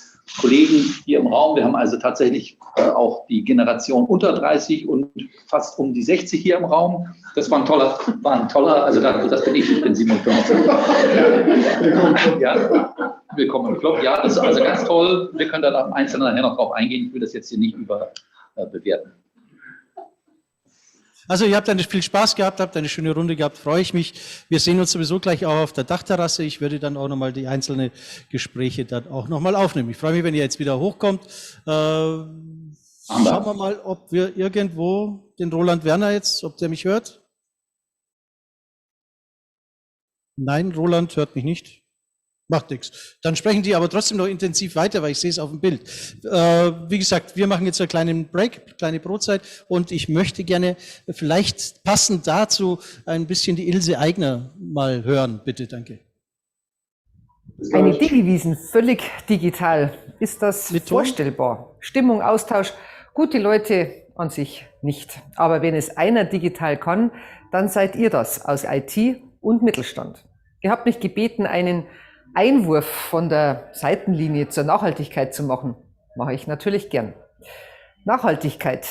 Speaker 4: Kollegen hier im Raum. Wir haben also tatsächlich auch die Generation unter 30 und fast um die 60 hier im Raum. Das war ein toller, also das bin ich bin 57. Ja, willkommen im Club. Ja, das ist also ganz toll. Wir können da im Einzelnen nachher noch drauf eingehen. Ich will das jetzt hier nicht bewerten.
Speaker 14: Also ihr habt viel Spaß gehabt, habt eine schöne Runde gehabt, freue ich mich. Wir sehen uns sowieso gleich auch auf der Dachterrasse. Ich werde dann auch nochmal die einzelnen Gespräche dann auch nochmal aufnehmen. Ich freue mich, wenn ihr jetzt wieder hochkommt. Schauen wir mal, ob wir irgendwo den Roland Werner jetzt, ob der mich hört. Nein, Roland hört mich nicht. Macht nichts. Dann sprechen die aber trotzdem noch intensiv weiter, weil ich sehe es auf dem Bild. Wie gesagt, wir machen jetzt einen kleinen Break, kleine Brotzeit und ich möchte gerne vielleicht passend dazu ein bisschen die Ilse Aigner mal hören. Bitte, danke.
Speaker 6: Eine Digiwiesen, völlig digital. Ist das vorstellbar? Stimmung, Austausch, gute Leute an sich nicht. Aber wenn es einer digital kann, dann seid ihr das aus IT und Mittelstand. Ihr habt mich gebeten, einen Einwurf von der Seitenlinie zur Nachhaltigkeit zu machen. Mache ich natürlich gern. Nachhaltigkeit,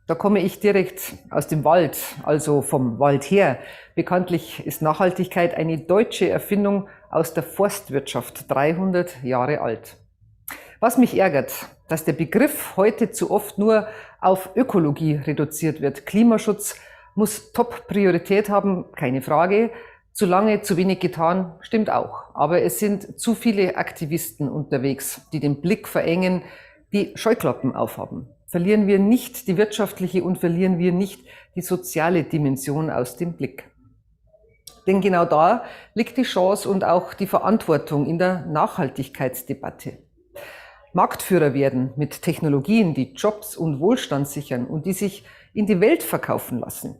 Speaker 6: da komme ich direkt aus dem Wald, also vom Wald her. Bekanntlich ist Nachhaltigkeit eine deutsche Erfindung aus der Forstwirtschaft, 300 Jahre alt. Was mich ärgert, dass der Begriff heute zu oft nur auf Ökologie reduziert wird. Klimaschutz muss Top-Priorität haben, keine Frage. Zu lange, zu wenig getan, stimmt auch. Aber es sind zu viele Aktivisten unterwegs, die den Blick verengen, die Scheuklappen aufhaben. Verlieren wir nicht die wirtschaftliche und verlieren wir nicht die soziale Dimension aus dem Blick. Denn genau da liegt die Chance und auch die Verantwortung in der Nachhaltigkeitsdebatte. Marktführer werden mit Technologien, die Jobs und Wohlstand sichern und die sich in die Welt verkaufen lassen.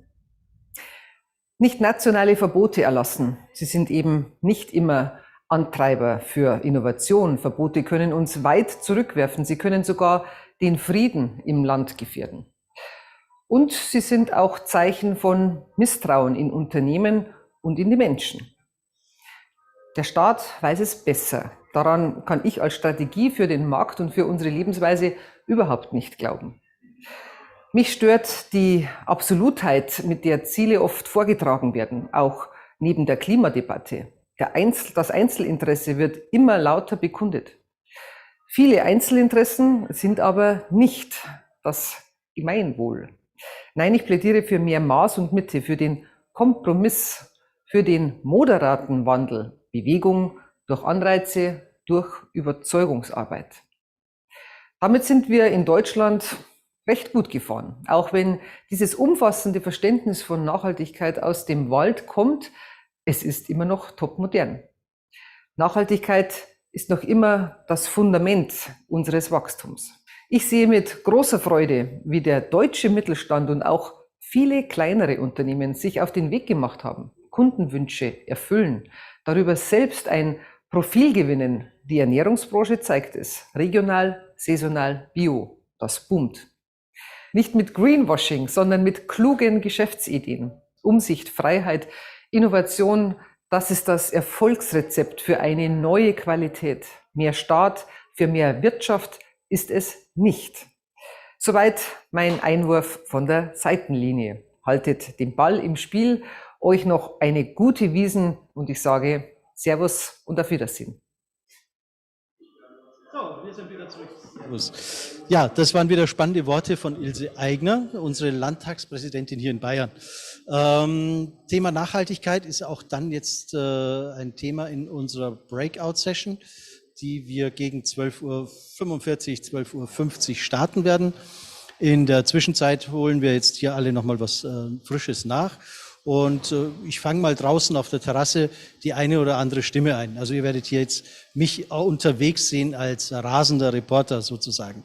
Speaker 6: Nicht nationale Verbote erlassen. Sie sind eben nicht immer Antreiber für Innovation. Verbote können uns weit zurückwerfen. Sie können sogar den Frieden im Land gefährden. Und sie sind auch Zeichen von Misstrauen in Unternehmen und in die Menschen. Der Staat weiß es besser. Daran kann ich als Strategie für den Markt und für unsere Lebensweise überhaupt nicht glauben. Mich stört die Absolutheit, mit der Ziele oft vorgetragen werden, auch neben der Klimadebatte. Das Einzelinteresse wird immer lauter bekundet. Viele Einzelinteressen sind aber nicht das Gemeinwohl. Nein, ich plädiere für mehr Maß und Mitte, für den Kompromiss, für den moderaten Wandel, Bewegung durch Anreize, durch Überzeugungsarbeit. Damit sind wir in Deutschland recht gut gefahren. Auch wenn dieses umfassende Verständnis von Nachhaltigkeit aus dem Wald kommt, es ist immer noch topmodern. Nachhaltigkeit ist noch immer das Fundament unseres Wachstums. Ich sehe mit großer Freude, wie der deutsche Mittelstand und auch viele kleinere Unternehmen sich auf den Weg gemacht haben, Kundenwünsche erfüllen, darüber selbst ein Profil gewinnen. Die Ernährungsbranche zeigt es. Regional, saisonal, bio. Das boomt. Nicht mit Greenwashing, sondern mit klugen Geschäftsideen. Umsicht, Freiheit, Innovation, das ist das Erfolgsrezept für eine neue Qualität. Mehr Staat für mehr Wirtschaft ist es nicht. Soweit mein Einwurf von der Seitenlinie. Haltet den Ball im Spiel, euch noch eine gute Wiesn und ich sage Servus und auf Wiedersehen.
Speaker 14: So, wir sind wieder zurück. Servus. Ja, das waren wieder spannende Worte von Ilse Aigner, unsere Landtagspräsidentin hier in Bayern. Thema Nachhaltigkeit ist auch dann jetzt ein Thema in unserer Breakout-Session, die wir gegen 12:45 Uhr, 12:50 Uhr starten werden. In der Zwischenzeit holen wir jetzt hier alle nochmal was Frisches nach. Und ich fange mal draußen auf der Terrasse die eine oder andere Stimme ein. Also ihr werdet hier jetzt mich unterwegs sehen als rasender Reporter sozusagen.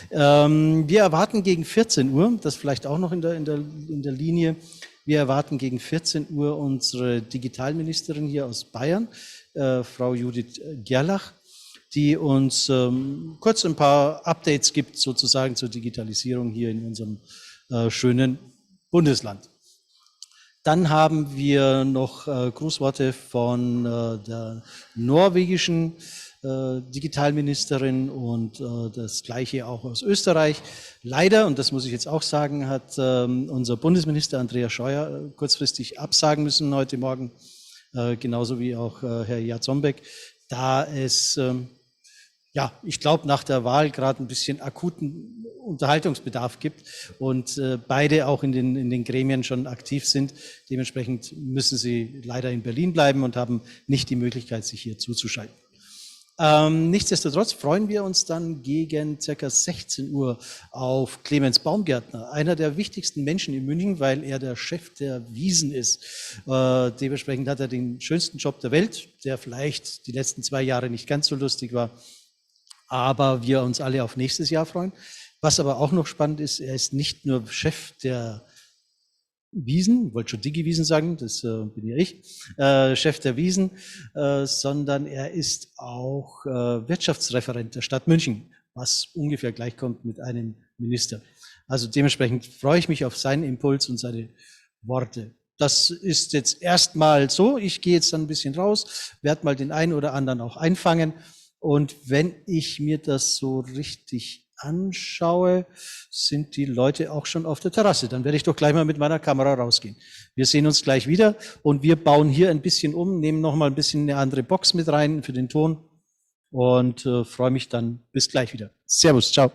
Speaker 14: Wir erwarten gegen 14 Uhr, das vielleicht auch noch in der Linie, wir erwarten gegen 14 Uhr unsere Digitalministerin hier aus Bayern, Frau Judith Gerlach, die uns kurz ein paar Updates gibt sozusagen zur Digitalisierung hier in unserem schönen Bundesland. Dann haben wir noch Grußworte von der norwegischen Digitalministerin und das Gleiche auch aus Österreich. Leider, und das muss ich jetzt auch sagen, hat unser Bundesminister Andreas Scheuer kurzfristig absagen müssen heute Morgen, genauso wie auch Herr Jarzembek, da es ja, ich glaube, nach der Wahl gerade ein bisschen akuten Unterhaltungsbedarf gibt und beide auch in den Gremien schon aktiv sind. Dementsprechend müssen sie leider in Berlin bleiben und haben nicht die Möglichkeit, sich hier zuzuschalten. Nichtsdestotrotz freuen wir uns dann gegen ca. 16 Uhr auf Clemens Baumgärtner, einer der wichtigsten Menschen in München, weil er der Chef der Wiesn ist. Dementsprechend hat er den schönsten Job der Welt, der vielleicht die letzten 2 Jahre nicht ganz so lustig war, aber wir uns alle auf nächstes Jahr freuen. Was aber auch noch spannend ist, er ist nicht nur Chef der Wiesn, ich wollte schon Digi-Wiesn sagen, das bin ja ich, Chef der Wiesn, sondern er ist auch Wirtschaftsreferent der Stadt München, was ungefähr gleichkommt mit einem Minister. Also dementsprechend freue ich mich auf seinen Impuls und seine Worte. Das ist jetzt erstmal so, ich gehe jetzt dann ein bisschen raus, werde mal den einen oder anderen auch einfangen. Und wenn ich mir das so richtig anschaue, sind die Leute auch schon auf der Terrasse. Dann werde ich doch gleich mal mit meiner Kamera rausgehen. Wir sehen uns gleich wieder und wir bauen hier ein bisschen um, nehmen noch mal ein bisschen eine andere Box mit rein für den Ton und freue mich dann bis gleich wieder. Servus, ciao.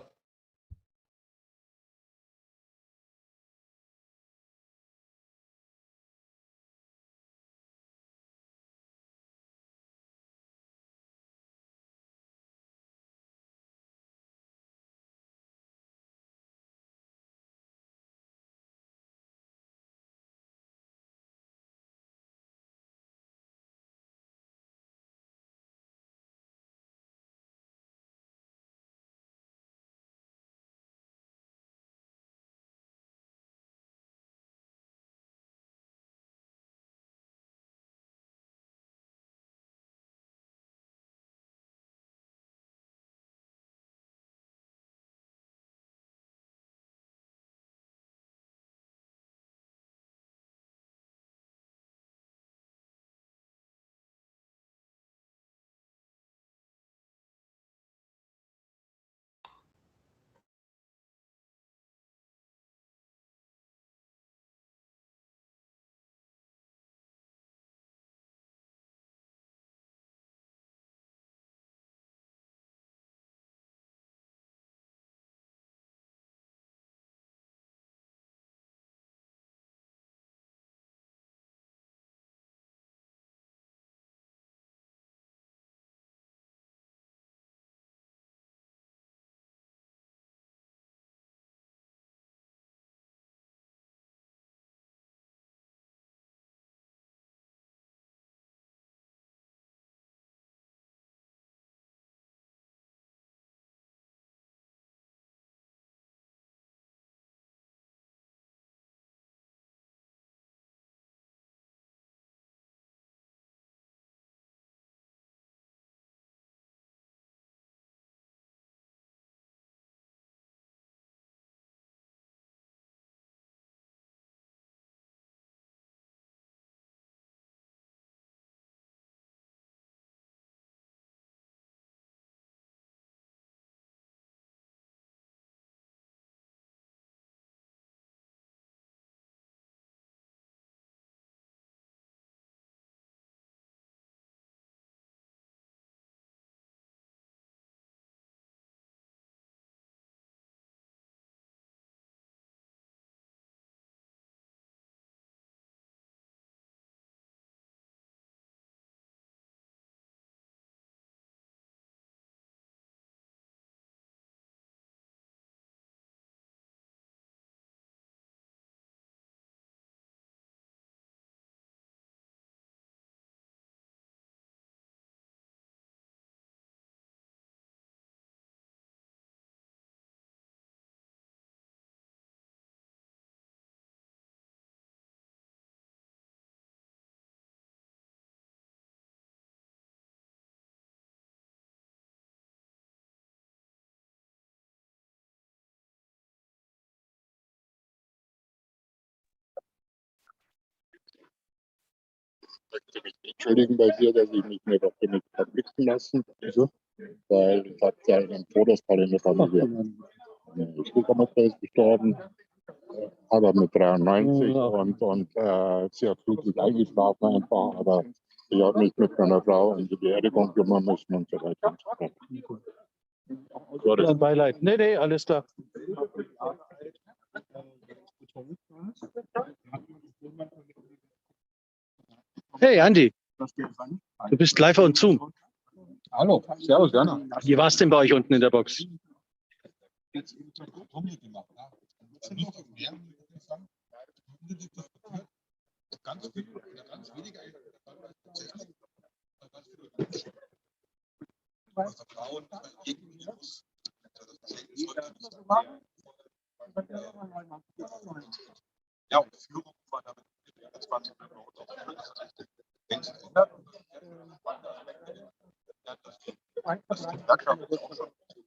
Speaker 19: möchte mich entschuldigen bei dir, dass ich mich nicht auf den verpflichten lassen. Also, weil ich habe ja einen Todesfall in der Familie. Meine Schwiegermutter ist gestorben, aber mit 93 und sehr friedlich eingeschlafen einfach. Aber ich habe mich mit meiner Frau um die Beerdigung kümmern müssen und so weiter und so fort.
Speaker 22: Ja, Beileid. Nee, alles klar. Hey, Andi. Du bist live on Zoom.
Speaker 3: Hallo, servus, Werner.
Speaker 22: Wie war es denn bei euch unten in der Box?
Speaker 3: Ja, und die Führung war damit 20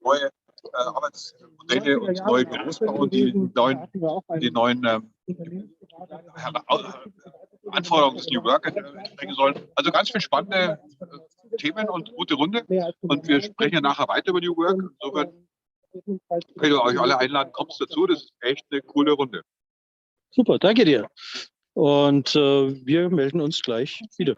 Speaker 3: neue Arbeitsmodelle und neue Berufsbau, die neuen Anforderungen des New Work entsprechen sollen. Also ganz viele spannende Themen und gute Runde. Und wir sprechen ja nachher weiter über New Work. Insofern könnt ihr euch alle einladen, kommt dazu. Das ist echt eine coole Runde.
Speaker 22: Super, danke dir. Und wir melden uns gleich wieder.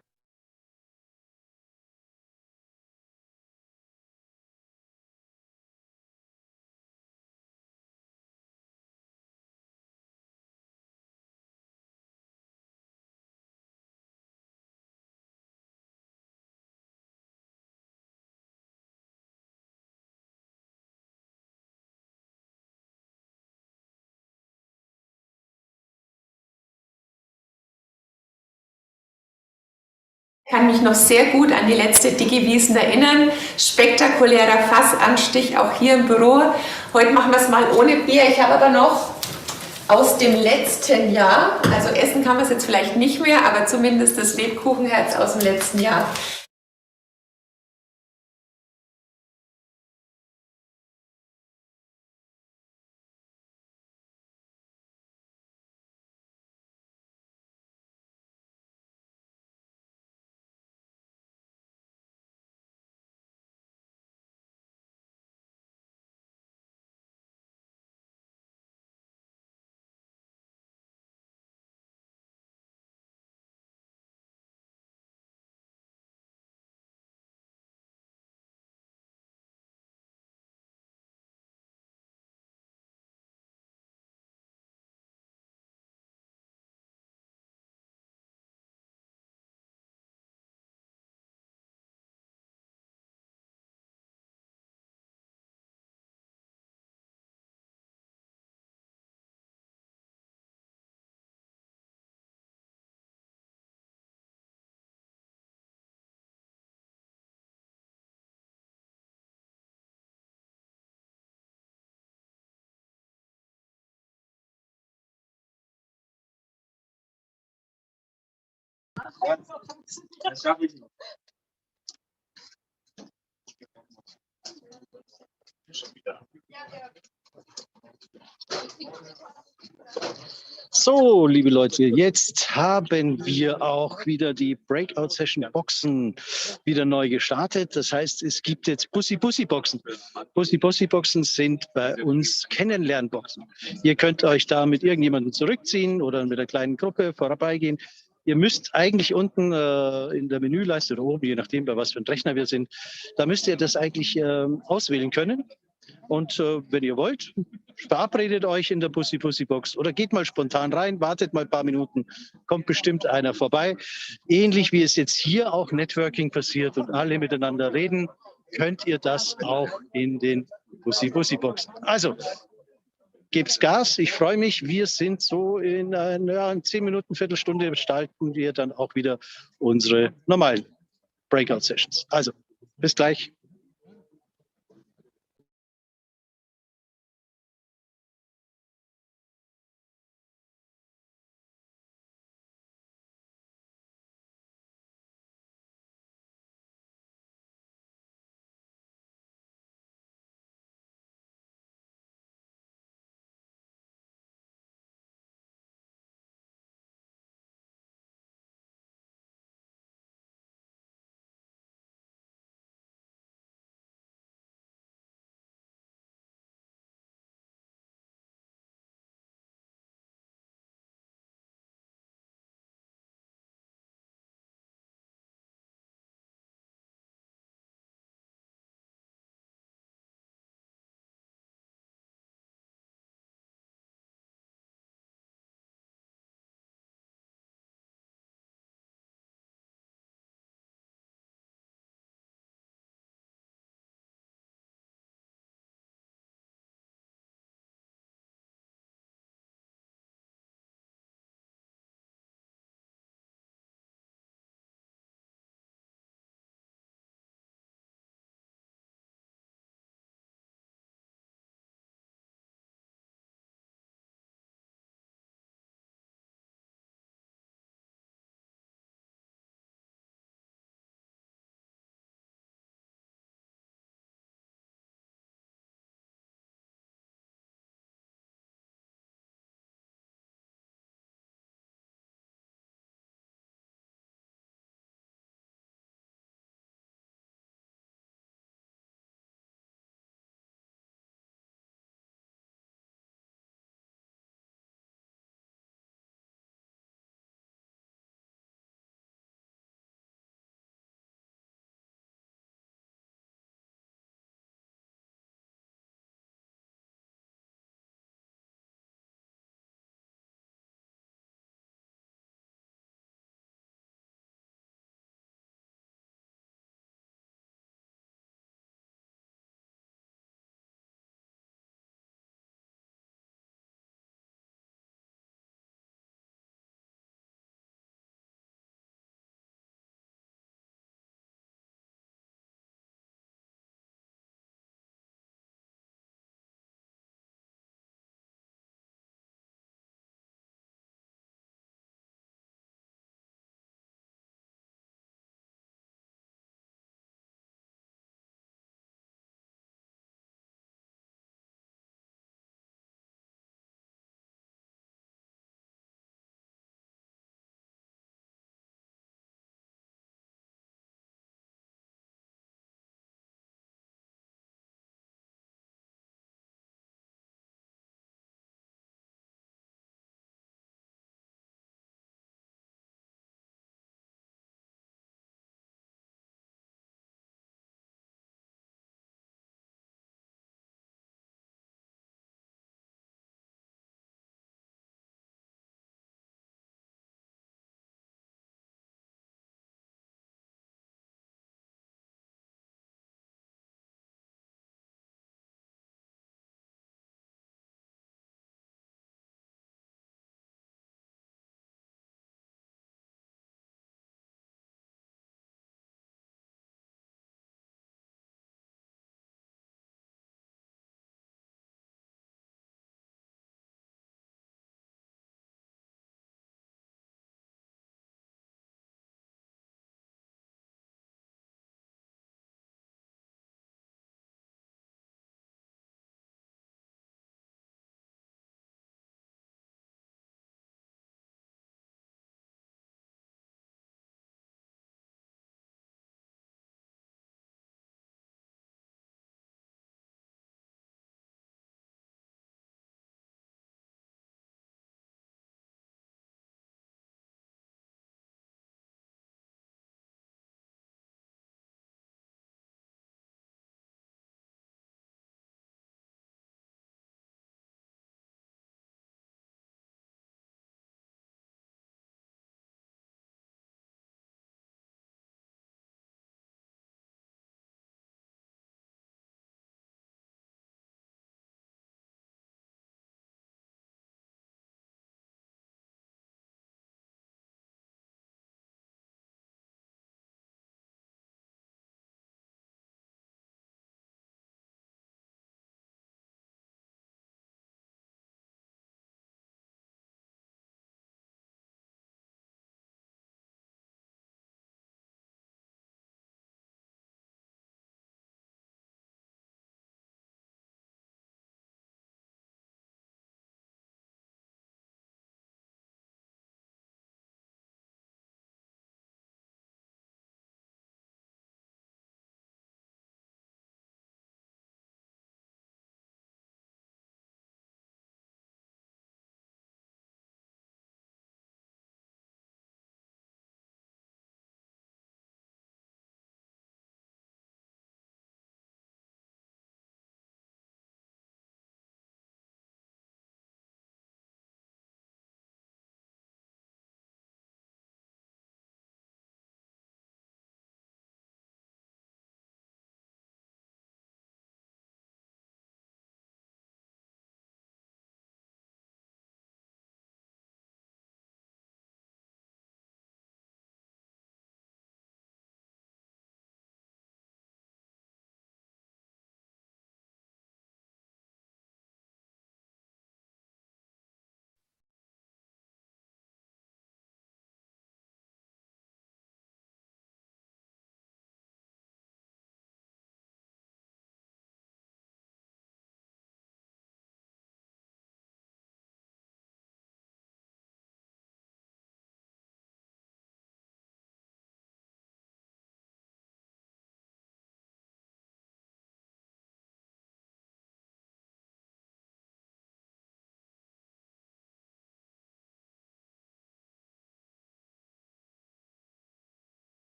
Speaker 12: Ich kann mich noch sehr gut an die letzte Digiwiesen erinnern. Spektakulärer Fassanstich auch hier im Büro. Heute machen wir es mal ohne Bier. Ich habe aber noch aus dem letzten Jahr, also essen kann man es jetzt vielleicht nicht mehr, aber zumindest das Lebkuchenherz aus dem letzten Jahr.
Speaker 22: So, liebe Leute, jetzt haben wir auch wieder die Breakout-Session-Boxen wieder neu gestartet. Das heißt, es gibt jetzt Bussi-Bussi-Boxen. Bussi-Bussi-Boxen sind bei uns Kennenlernboxen. Ihr könnt euch da mit irgendjemandem zurückziehen oder mit einer kleinen Gruppe vorbeigehen. Ihr müsst eigentlich unten in der Menüleiste oder oben, je nachdem, bei was für ein Rechner wir sind, da müsst ihr das eigentlich auswählen können. Und wenn ihr wollt, verabredet euch in der Bussi-Bussi-Box oder geht mal spontan rein, wartet mal ein paar Minuten, kommt bestimmt einer vorbei. Ähnlich wie es jetzt hier auch Networking passiert und alle miteinander reden, könnt ihr das auch in den Bussi-Bussi-Boxen. Also, gebt's Gas, ich freue mich. Wir sind so in 10 Minuten, Viertelstunde gestalten wir dann auch wieder unsere normalen Breakout-Sessions. Also, bis gleich.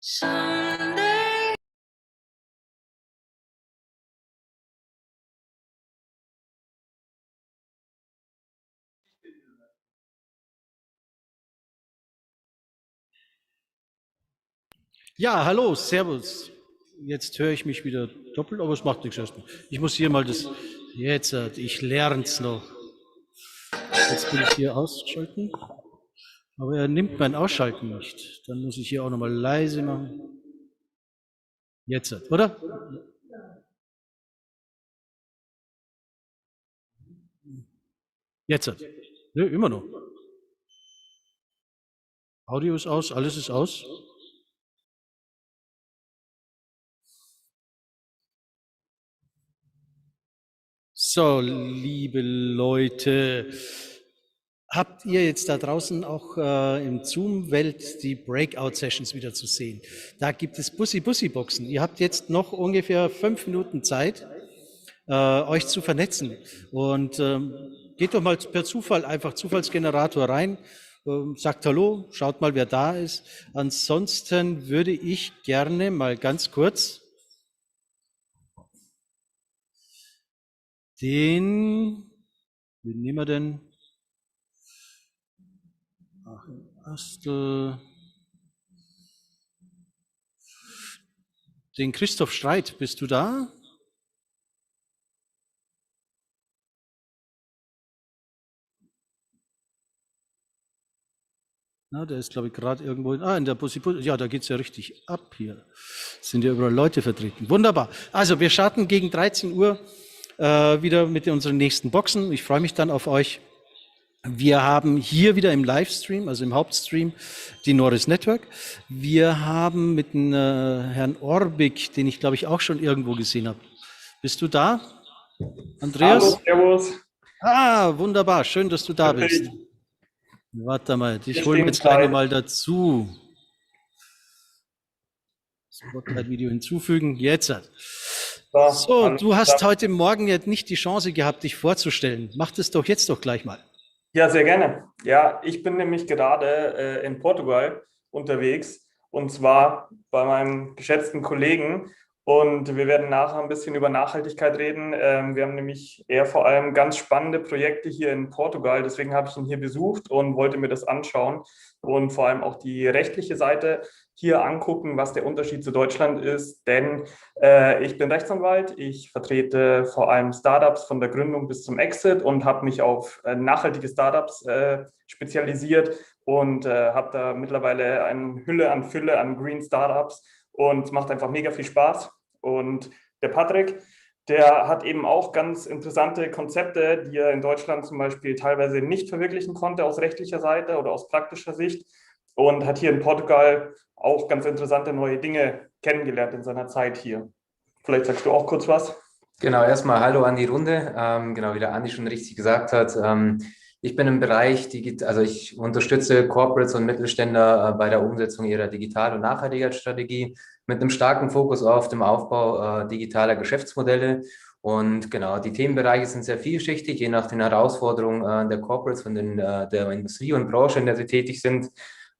Speaker 14: Ja, hallo, servus. Jetzt höre ich mich wieder doppelt, aber es macht nichts erstmal. Ich muss hier mal das, jetzt, ich lerne es noch. Jetzt will ich hier ausschalten, aber er nimmt mein Ausschalten nicht. Dann muss ich hier auch nochmal leise machen. Jetzt, oder? Jetzt. Nö, immer noch. Audio ist aus, alles ist aus. So, liebe Leute, habt ihr jetzt da draußen auch im Zoom-Welt die Breakout-Sessions wieder zu sehen? Da gibt es Bussi-Bussi-Boxen. Ihr habt jetzt noch ungefähr 5 Minuten Zeit, euch zu vernetzen. Und geht doch mal per Zufall, einfach Zufallsgenerator rein, sagt Hallo, schaut mal, wer da ist. Ansonsten würde ich gerne mal ganz kurz wen nehmen wir denn? Astel. Den Christoph Streit, bist du da? Na, der ist, glaube ich, gerade irgendwo in der Position. Ja, da geht es ja richtig ab hier. Sind ja überall Leute vertreten. Wunderbar. Also, wir starten gegen 13 Uhr wieder mit unseren nächsten Boxen. Ich freue mich dann auf euch. Wir haben hier wieder im Livestream, also im Hauptstream, die Norris Network. Wir haben mit dem Herrn Orbig, den ich, glaube ich, auch schon irgendwo gesehen habe. Bist du da, Andreas?
Speaker 2: Hallo, servus.
Speaker 14: Ah, wunderbar. Schön, dass du da bist. Warte mal, ich hole mir jetzt gleich mal dazu. Spotlight-Video hinzufügen. Jetzt. So, du hast heute Morgen jetzt nicht die Chance gehabt, dich vorzustellen. Mach das doch jetzt doch gleich mal.
Speaker 2: Ja, sehr gerne. Ja, ich bin nämlich gerade in Portugal unterwegs und zwar bei meinem geschätzten Kollegen und wir werden nachher ein bisschen über Nachhaltigkeit reden. Wir haben nämlich eher vor allem ganz spannende Projekte hier in Portugal, deswegen habe ich ihn hier besucht und wollte mir das anschauen und vor allem auch die rechtliche Seite hier angucken, was der Unterschied zu Deutschland ist, denn ich bin Rechtsanwalt, ich vertrete vor allem Startups von der Gründung bis zum Exit und habe mich auf nachhaltige Startups spezialisiert und habe da mittlerweile eine Hülle an Fülle an Green Startups und es macht einfach mega viel Spaß. Und der Patrick, der hat eben auch ganz interessante Konzepte, die er in Deutschland zum Beispiel teilweise nicht verwirklichen konnte aus rechtlicher Seite oder aus praktischer Sicht und hat hier in Portugal auch ganz interessante neue Dinge kennengelernt in seiner Zeit hier. Vielleicht sagst du auch kurz was?
Speaker 5: Genau, erstmal Hallo an die Runde. Genau, wie der Andi schon richtig gesagt hat. Ich bin im Bereich, also ich unterstütze Corporates und Mittelständler bei der Umsetzung ihrer Digital- und Nachhaltigkeitsstrategie mit einem starken Fokus auf dem Aufbau digitaler Geschäftsmodelle. Und genau, die Themenbereiche sind sehr vielschichtig, je nach den Herausforderungen der Corporates und der Industrie und Branche, in der sie tätig sind.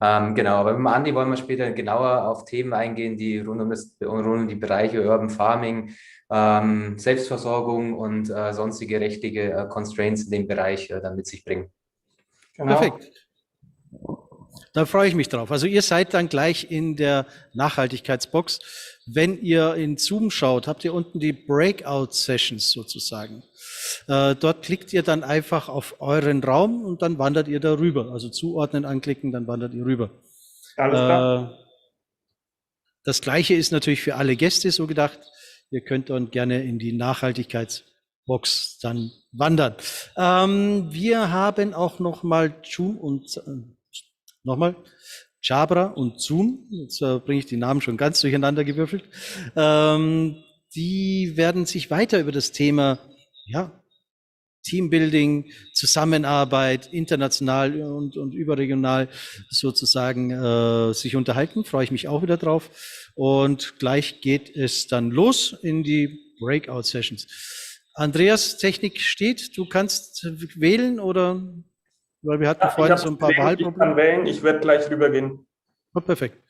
Speaker 5: Genau, aber mit dem Andi wollen wir später genauer auf Themen eingehen, die rund um die Bereiche Urban Farming, Selbstversorgung und sonstige rechtliche Constraints in dem Bereich dann mit sich bringen.
Speaker 14: Genau. Perfekt. Da freue ich mich drauf. Also ihr seid dann gleich in der Nachhaltigkeitsbox. Wenn ihr in Zoom schaut, habt ihr unten die Breakout-Sessions sozusagen. Dort klickt ihr dann einfach auf euren Raum und dann wandert ihr da rüber. Also zuordnen, anklicken, dann wandert ihr rüber.
Speaker 2: Alles klar.
Speaker 14: Das Gleiche ist natürlich für alle Gäste so gedacht. Ihr könnt dann gerne in die Nachhaltigkeitsbox dann wandern. Wir haben auch nochmal Zoom und Jabra und Zoom. Jetzt bringe ich die Namen schon ganz durcheinander gewürfelt. Die werden sich weiter über das Thema Teambuilding, Zusammenarbeit, international und überregional sozusagen sich unterhalten. Freue ich mich auch wieder drauf. Und gleich geht es dann los in die Breakout-Sessions. Andreas, Technik steht. Du kannst wählen oder? Weil wir hatten vorhin so ein paar Wahlprobleme.
Speaker 2: Ich kann wählen. Ich werde gleich rübergehen.
Speaker 14: Oh, perfekt.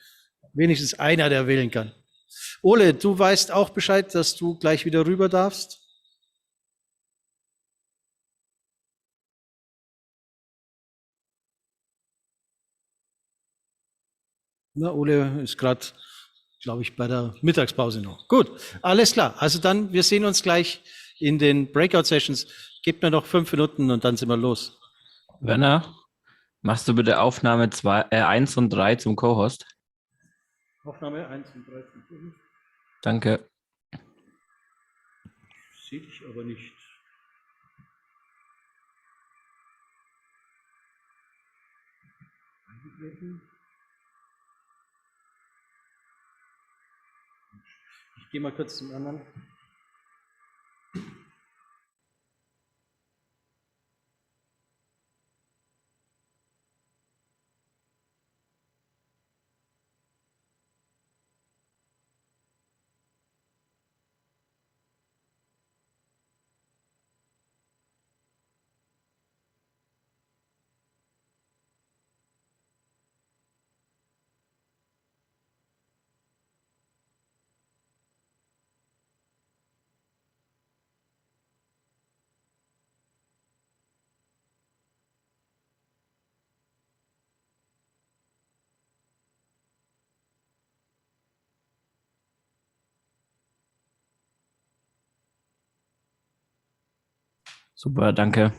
Speaker 14: Wenigstens einer, der wählen kann. Ole, du weißt auch Bescheid, dass du gleich wieder rüber darfst? Na, Ole ist gerade, glaube ich, bei der Mittagspause noch. Gut, alles klar. Also dann, wir sehen uns gleich in den Breakout-Sessions. Gebt mir noch 5 Minuten und dann sind wir los.
Speaker 11: Werner, machst du bitte Aufnahme 1 und 3 zum Co-Host?
Speaker 14: Aufnahme 1 und 3.
Speaker 11: Danke.
Speaker 14: Sehe ich aber nicht. Ich gehe mal kurz zum anderen.
Speaker 11: Super, danke.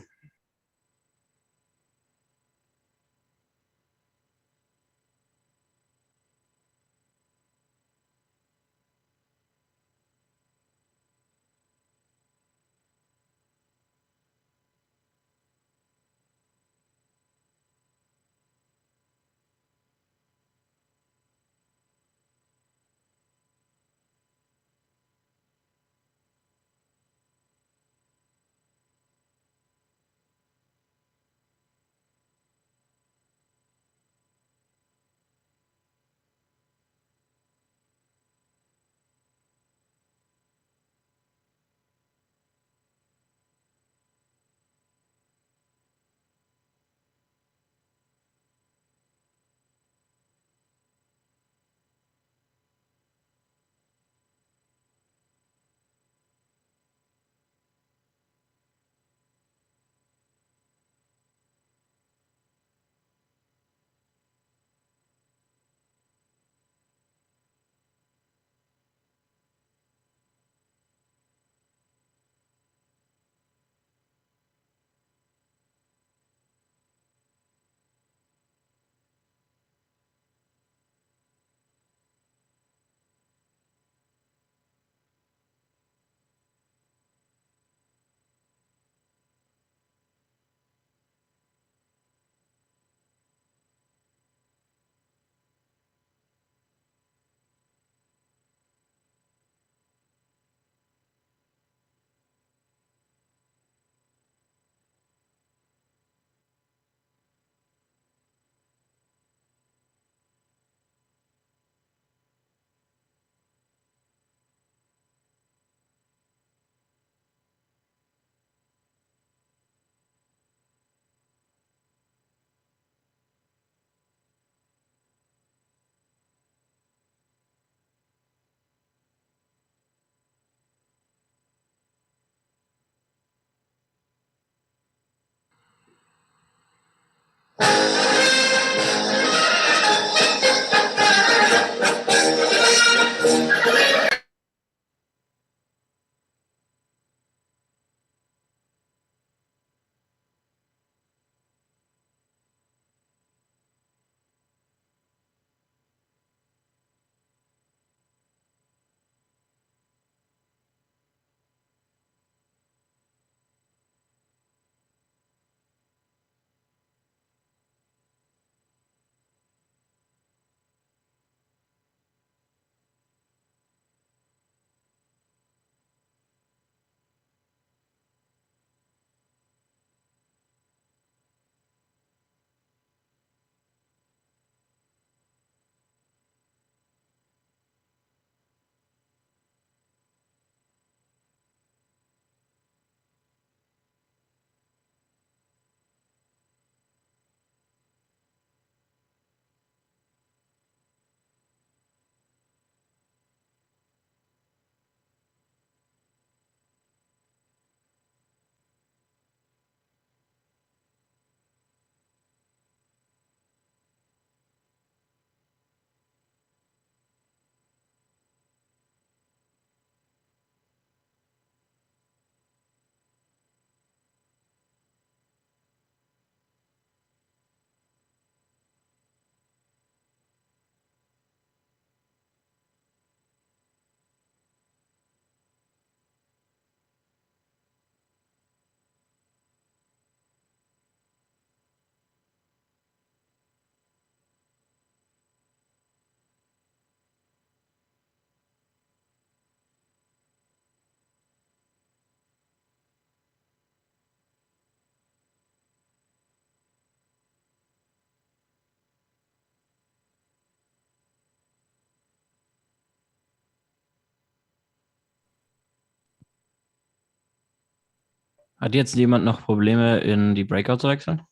Speaker 11: Hat jetzt jemand noch Probleme, in die Breakout zu wechseln?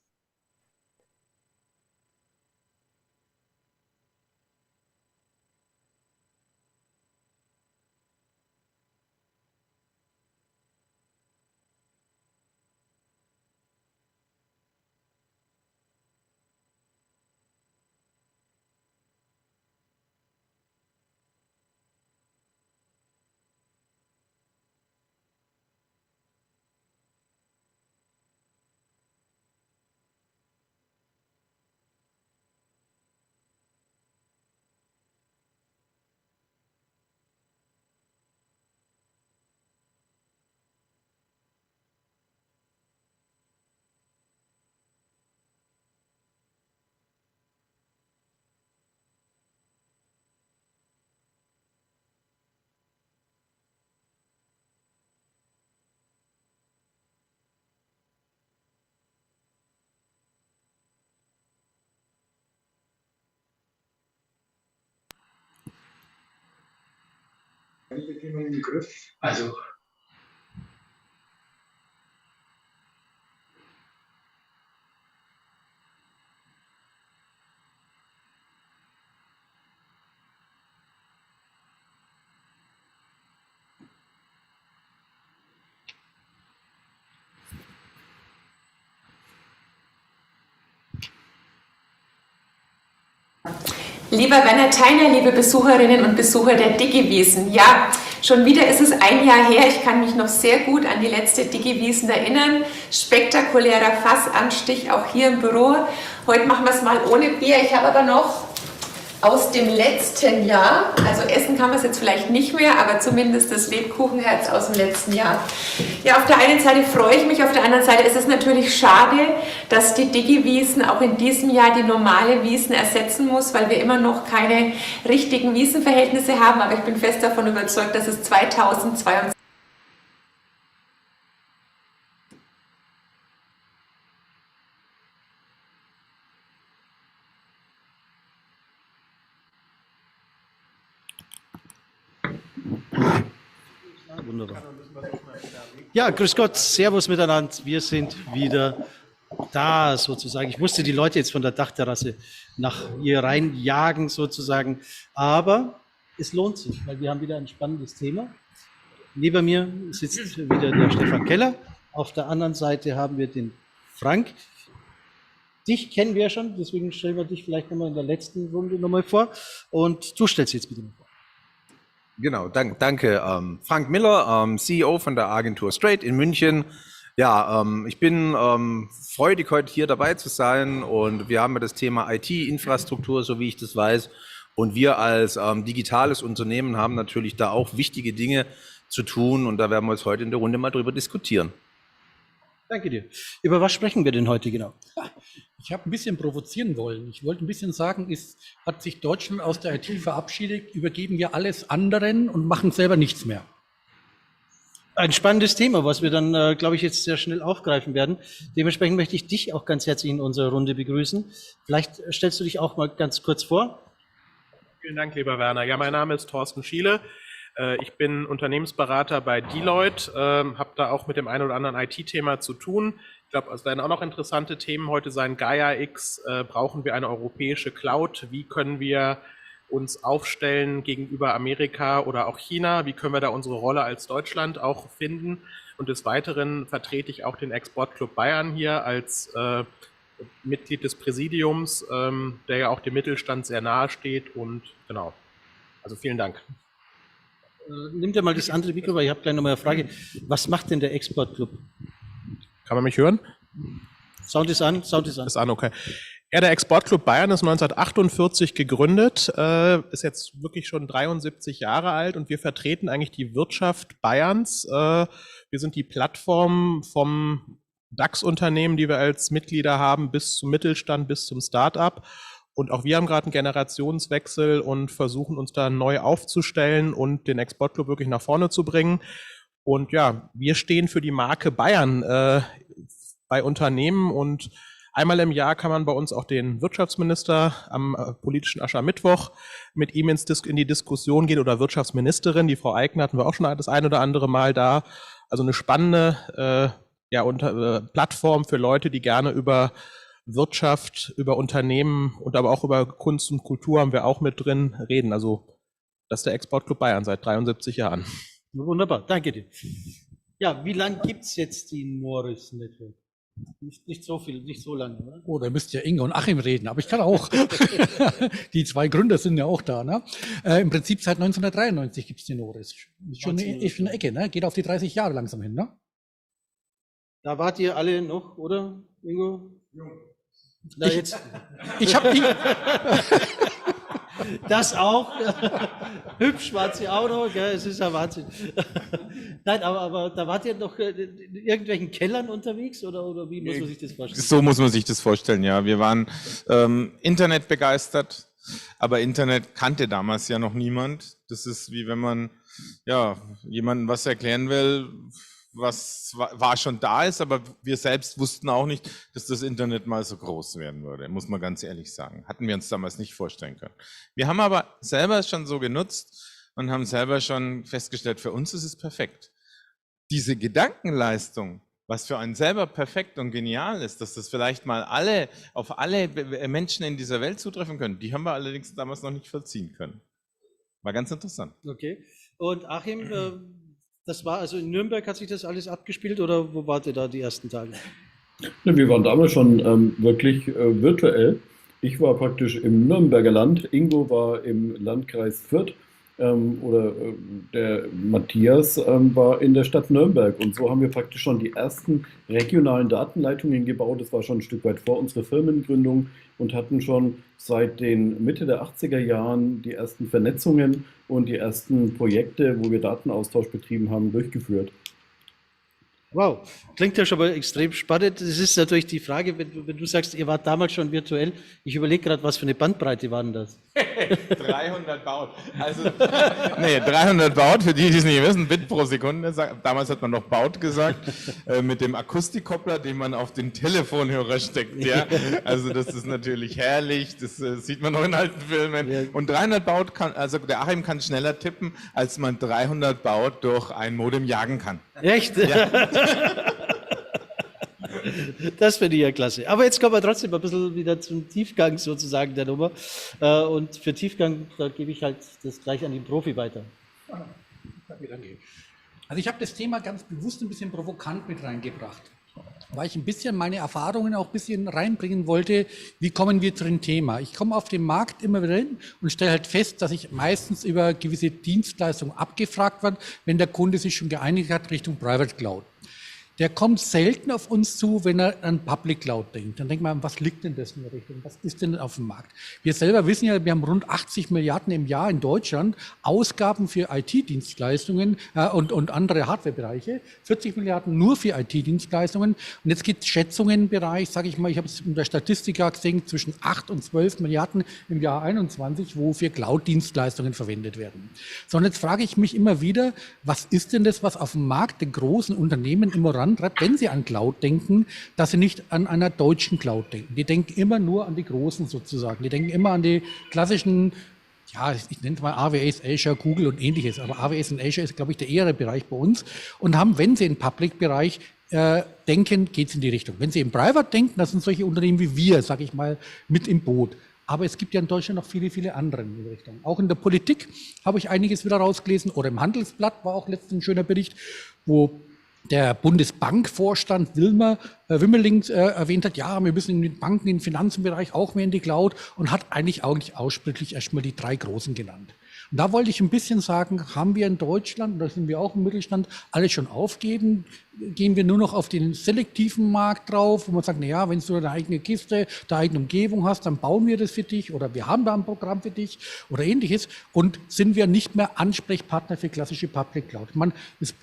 Speaker 3: Bedienung im Griff.
Speaker 7: Also,
Speaker 12: Lieber Werner Theiner, liebe Besucherinnen und Besucher der Digiwiesen, ja, schon wieder ist es ein Jahr her. Ich kann mich noch sehr gut an die letzte Digiwiesen erinnern. Spektakulärer Fassanstich auch hier im Büro. Heute machen wir es mal ohne Bier. Ich habe aber noch aus dem letzten Jahr, also essen kann man es jetzt vielleicht nicht mehr, aber zumindest das Lebkuchenherz aus dem letzten Jahr. Ja, auf der einen Seite freue ich mich, auf der anderen Seite ist es natürlich schade, dass die Digiwiesen auch in diesem Jahr die normale Wiesen ersetzen muss, weil wir immer noch keine richtigen Wiesenverhältnisse haben, aber ich bin fest davon überzeugt, dass es 2022
Speaker 14: Wunderbar. Ja, grüß Gott, Servus miteinander. Wir sind wieder da sozusagen. Ich musste die Leute jetzt von der Dachterrasse nach hier reinjagen sozusagen, aber es lohnt sich, weil wir haben wieder ein spannendes Thema. Neben mir sitzt wieder der Stefan Keller. Auf der anderen Seite haben wir den Frank. Dich kennen wir schon, deswegen stellen wir dich vielleicht nochmal in der letzten Runde nochmal vor. Und du stellst jetzt bitte mal vor.
Speaker 13: Genau, danke. Frank Miller, CEO von der Agentur Straight in München. Ja, ich bin freudig, heute hier dabei zu sein, und wir haben ja das Thema IT-Infrastruktur, so wie ich das weiß. Und wir als digitales Unternehmen haben natürlich da auch wichtige Dinge zu tun, und da werden wir uns heute in der Runde mal drüber diskutieren.
Speaker 14: Danke dir. Über was sprechen wir denn heute genau?
Speaker 21: Ich habe ein bisschen provozieren wollen. Ich wollte ein bisschen sagen, hat sich Deutschland aus der IT verabschiedet, übergeben wir alles anderen und machen selber nichts mehr.
Speaker 14: Ein spannendes Thema, was wir dann, glaube ich, jetzt sehr schnell aufgreifen werden. Dementsprechend möchte ich dich auch ganz herzlich in unserer Runde begrüßen. Vielleicht stellst du dich auch mal ganz kurz vor.
Speaker 23: Vielen Dank, lieber Werner. Ja, mein Name ist Thorsten Schiele. Ich bin Unternehmensberater bei Deloitte, habe da auch mit dem einen oder anderen IT-Thema zu tun. Ich glaube, es werden auch noch interessante Themen heute sein. Gaia-X, brauchen wir eine europäische Cloud? Wie können wir uns aufstellen gegenüber Amerika oder auch China? Wie können wir da unsere Rolle als Deutschland auch finden? Und des Weiteren vertrete ich auch den Exportclub Bayern hier als Mitglied des Präsidiums, der ja auch dem Mittelstand sehr nahe steht. Und genau, also vielen Dank.
Speaker 14: Nimm dir mal das andere Mikro, weil ich habe gleich nochmal eine Frage. Was macht denn der Exportclub?
Speaker 23: Kann man mich hören?
Speaker 14: Sound ist an, Sound ist an.
Speaker 23: Ist an, okay. Ja, der Exportclub Bayern ist 1948 gegründet, ist jetzt wirklich schon 73 Jahre alt, und wir vertreten eigentlich die Wirtschaft Bayerns. Wir sind die Plattform vom DAX-Unternehmen, die wir als Mitglieder haben, bis zum Mittelstand, bis zum Start-up. Und auch wir haben gerade einen Generationswechsel und versuchen uns da neu aufzustellen und den Exportclub wirklich nach vorne zu bringen. Und ja, wir stehen für die Marke Bayern bei Unternehmen, und einmal im Jahr kann man bei uns auch den Wirtschaftsminister am politischen Aschermittwoch mit ihm in die Diskussion gehen, oder Wirtschaftsministerin, die Frau Eigner hatten wir auch schon das ein oder andere Mal da. Also eine spannende Plattform für Leute, die gerne über Wirtschaft, über Unternehmen und aber auch über Kunst und Kultur haben wir auch mit drin reden. Also das ist der Exportclub Bayern seit 73 Jahren.
Speaker 14: Wunderbar, danke dir. Ja, wie lange gibt es jetzt die Norris Network? Nicht so viel, nicht so lange, oder?
Speaker 21: Oh, da müsst ja Inge und Achim reden, aber ich kann auch. Die zwei Gründer sind ja auch da. Ne? Im Prinzip seit 1993 gibt es die Norris. Ist schon eine Ecke, ne? Geht auf die 30 Jahre langsam hin, ne?
Speaker 14: Da wart ihr alle noch, oder, Ingo? Jung. Na, jetzt.
Speaker 21: Ich habe
Speaker 14: das auch. Hübsch wart ihr auch noch, gell? Es ist ja Wahnsinn. Nein, aber da wart ihr noch in irgendwelchen Kellern unterwegs oder wie muss man sich das vorstellen?
Speaker 9: So muss man sich das vorstellen, ja. Wir waren Internet begeistert, aber Internet kannte damals ja noch niemand. Das ist wie wenn man ja jemandem was erklären will, was war schon da ist, aber wir selbst wussten auch nicht, dass das Internet mal so groß werden würde, muss man ganz ehrlich sagen. Hatten wir uns damals nicht vorstellen können. Wir haben aber selber es schon so genutzt und haben selber schon festgestellt, für uns ist es perfekt. Diese Gedankenleistung, was für einen selber perfekt und genial ist, dass das vielleicht mal auf alle Menschen in dieser Welt zutreffen können, die haben wir allerdings damals noch nicht vollziehen können. War ganz interessant.
Speaker 14: Okay. Und Achim, das war also in Nürnberg, hat sich das alles abgespielt oder wo wart ihr da die ersten Tage?
Speaker 15: Ja, wir waren damals schon wirklich virtuell. Ich war praktisch im Nürnberger Land, Ingo war im Landkreis Fürth der Matthias war in der Stadt Nürnberg. Und so haben wir praktisch schon die ersten regionalen Datenleitungen gebaut. Das war schon ein Stück weit vor unserer Firmengründung und hatten schon seit den Mitte der 80er Jahren die ersten Vernetzungen und die ersten Projekte, wo wir Datenaustausch betrieben haben, durchgeführt.
Speaker 14: Wow, klingt ja schon mal extrem spannend. Das ist natürlich die Frage, wenn du sagst, ihr wart damals schon virtuell. Ich überlege gerade, was für eine Bandbreite war denn das?
Speaker 9: 300 Baud. Also, nee, 300 Baud, für die, die es nicht wissen, Bit pro Sekunde. Damals hat man noch Baud gesagt, mit dem Akustikkoppler, den man auf den Telefonhörer steckt. Ja? Also das ist natürlich herrlich, das sieht man noch in alten Filmen. Ja. Und 300 Baud also der Achim kann schneller tippen, als man 300 Baud durch ein Modem jagen kann.
Speaker 14: Echt? Ja. Das finde ich ja klasse. Aber jetzt kommen wir trotzdem ein bisschen wieder zum Tiefgang sozusagen der Nummer. Und für Tiefgang, da gebe ich halt das gleich an den Profi weiter.
Speaker 21: Also ich habe das Thema ganz bewusst ein bisschen provokant mit reingebracht, weil ich ein bisschen meine Erfahrungen auch ein bisschen reinbringen wollte, wie kommen wir zu dem Thema. Ich komme auf den Markt immer wieder hin und stelle halt fest, dass ich meistens über gewisse Dienstleistungen abgefragt werde, wenn der Kunde sich schon geeinigt hat Richtung Private Cloud. Der kommt selten auf uns zu, wenn er an Public Cloud denkt. Dann denkt man, was liegt denn das in der Richtung? Was ist denn auf dem Markt? Wir selber wissen ja, wir haben rund 80 Milliarden im Jahr in Deutschland Ausgaben für IT-Dienstleistungen und andere Hardwarebereiche. 40 Milliarden nur für IT-Dienstleistungen. Und jetzt gibt es Schätzungen im Bereich, sage ich mal, ich habe es in der Statistik gesehen, zwischen 8 und 12 Milliarden im Jahr 21, wo für Cloud-Dienstleistungen verwendet werden. So, und jetzt frage ich mich immer wieder, was ist denn das, was auf dem Markt den großen Unternehmen immer wenn sie an Cloud denken, dass sie nicht an einer deutschen Cloud denken. Die denken immer nur an die Großen sozusagen. Die denken immer an die klassischen, ja, ich nenne es mal AWS, Azure, Google und ähnliches. Aber AWS und Azure ist, glaube ich, der ehere Bereich bei uns. Und haben, wenn sie im Public-Bereich denken, geht es in die Richtung. Wenn sie im Private denken, das sind solche Unternehmen wie wir, sage ich mal, mit im Boot. Aber es gibt ja in Deutschland noch viele, viele andere in die Richtung. Auch in der Politik habe ich einiges wieder rausgelesen. Oder im Handelsblatt war auch letztens ein schöner Bericht, wo der Bundesbankvorstand Wimmerling erwähnt hat, ja, wir müssen in den Banken, im Finanzenbereich auch mehr in die Cloud und hat eigentlich ausdrücklich erstmal die 3 Großen genannt. Und da wollte ich ein bisschen sagen, haben wir in Deutschland, da sind wir auch im Mittelstand, alles schon aufgeben? Gehen wir nur noch auf den selektiven Markt drauf, wo man sagt, na ja, wenn du eine eigene Kiste, eine eigene Umgebung hast, dann bauen wir das für dich oder wir haben da ein Programm für dich oder ähnliches und sind wir nicht mehr Ansprechpartner für klassische Public Cloud. Das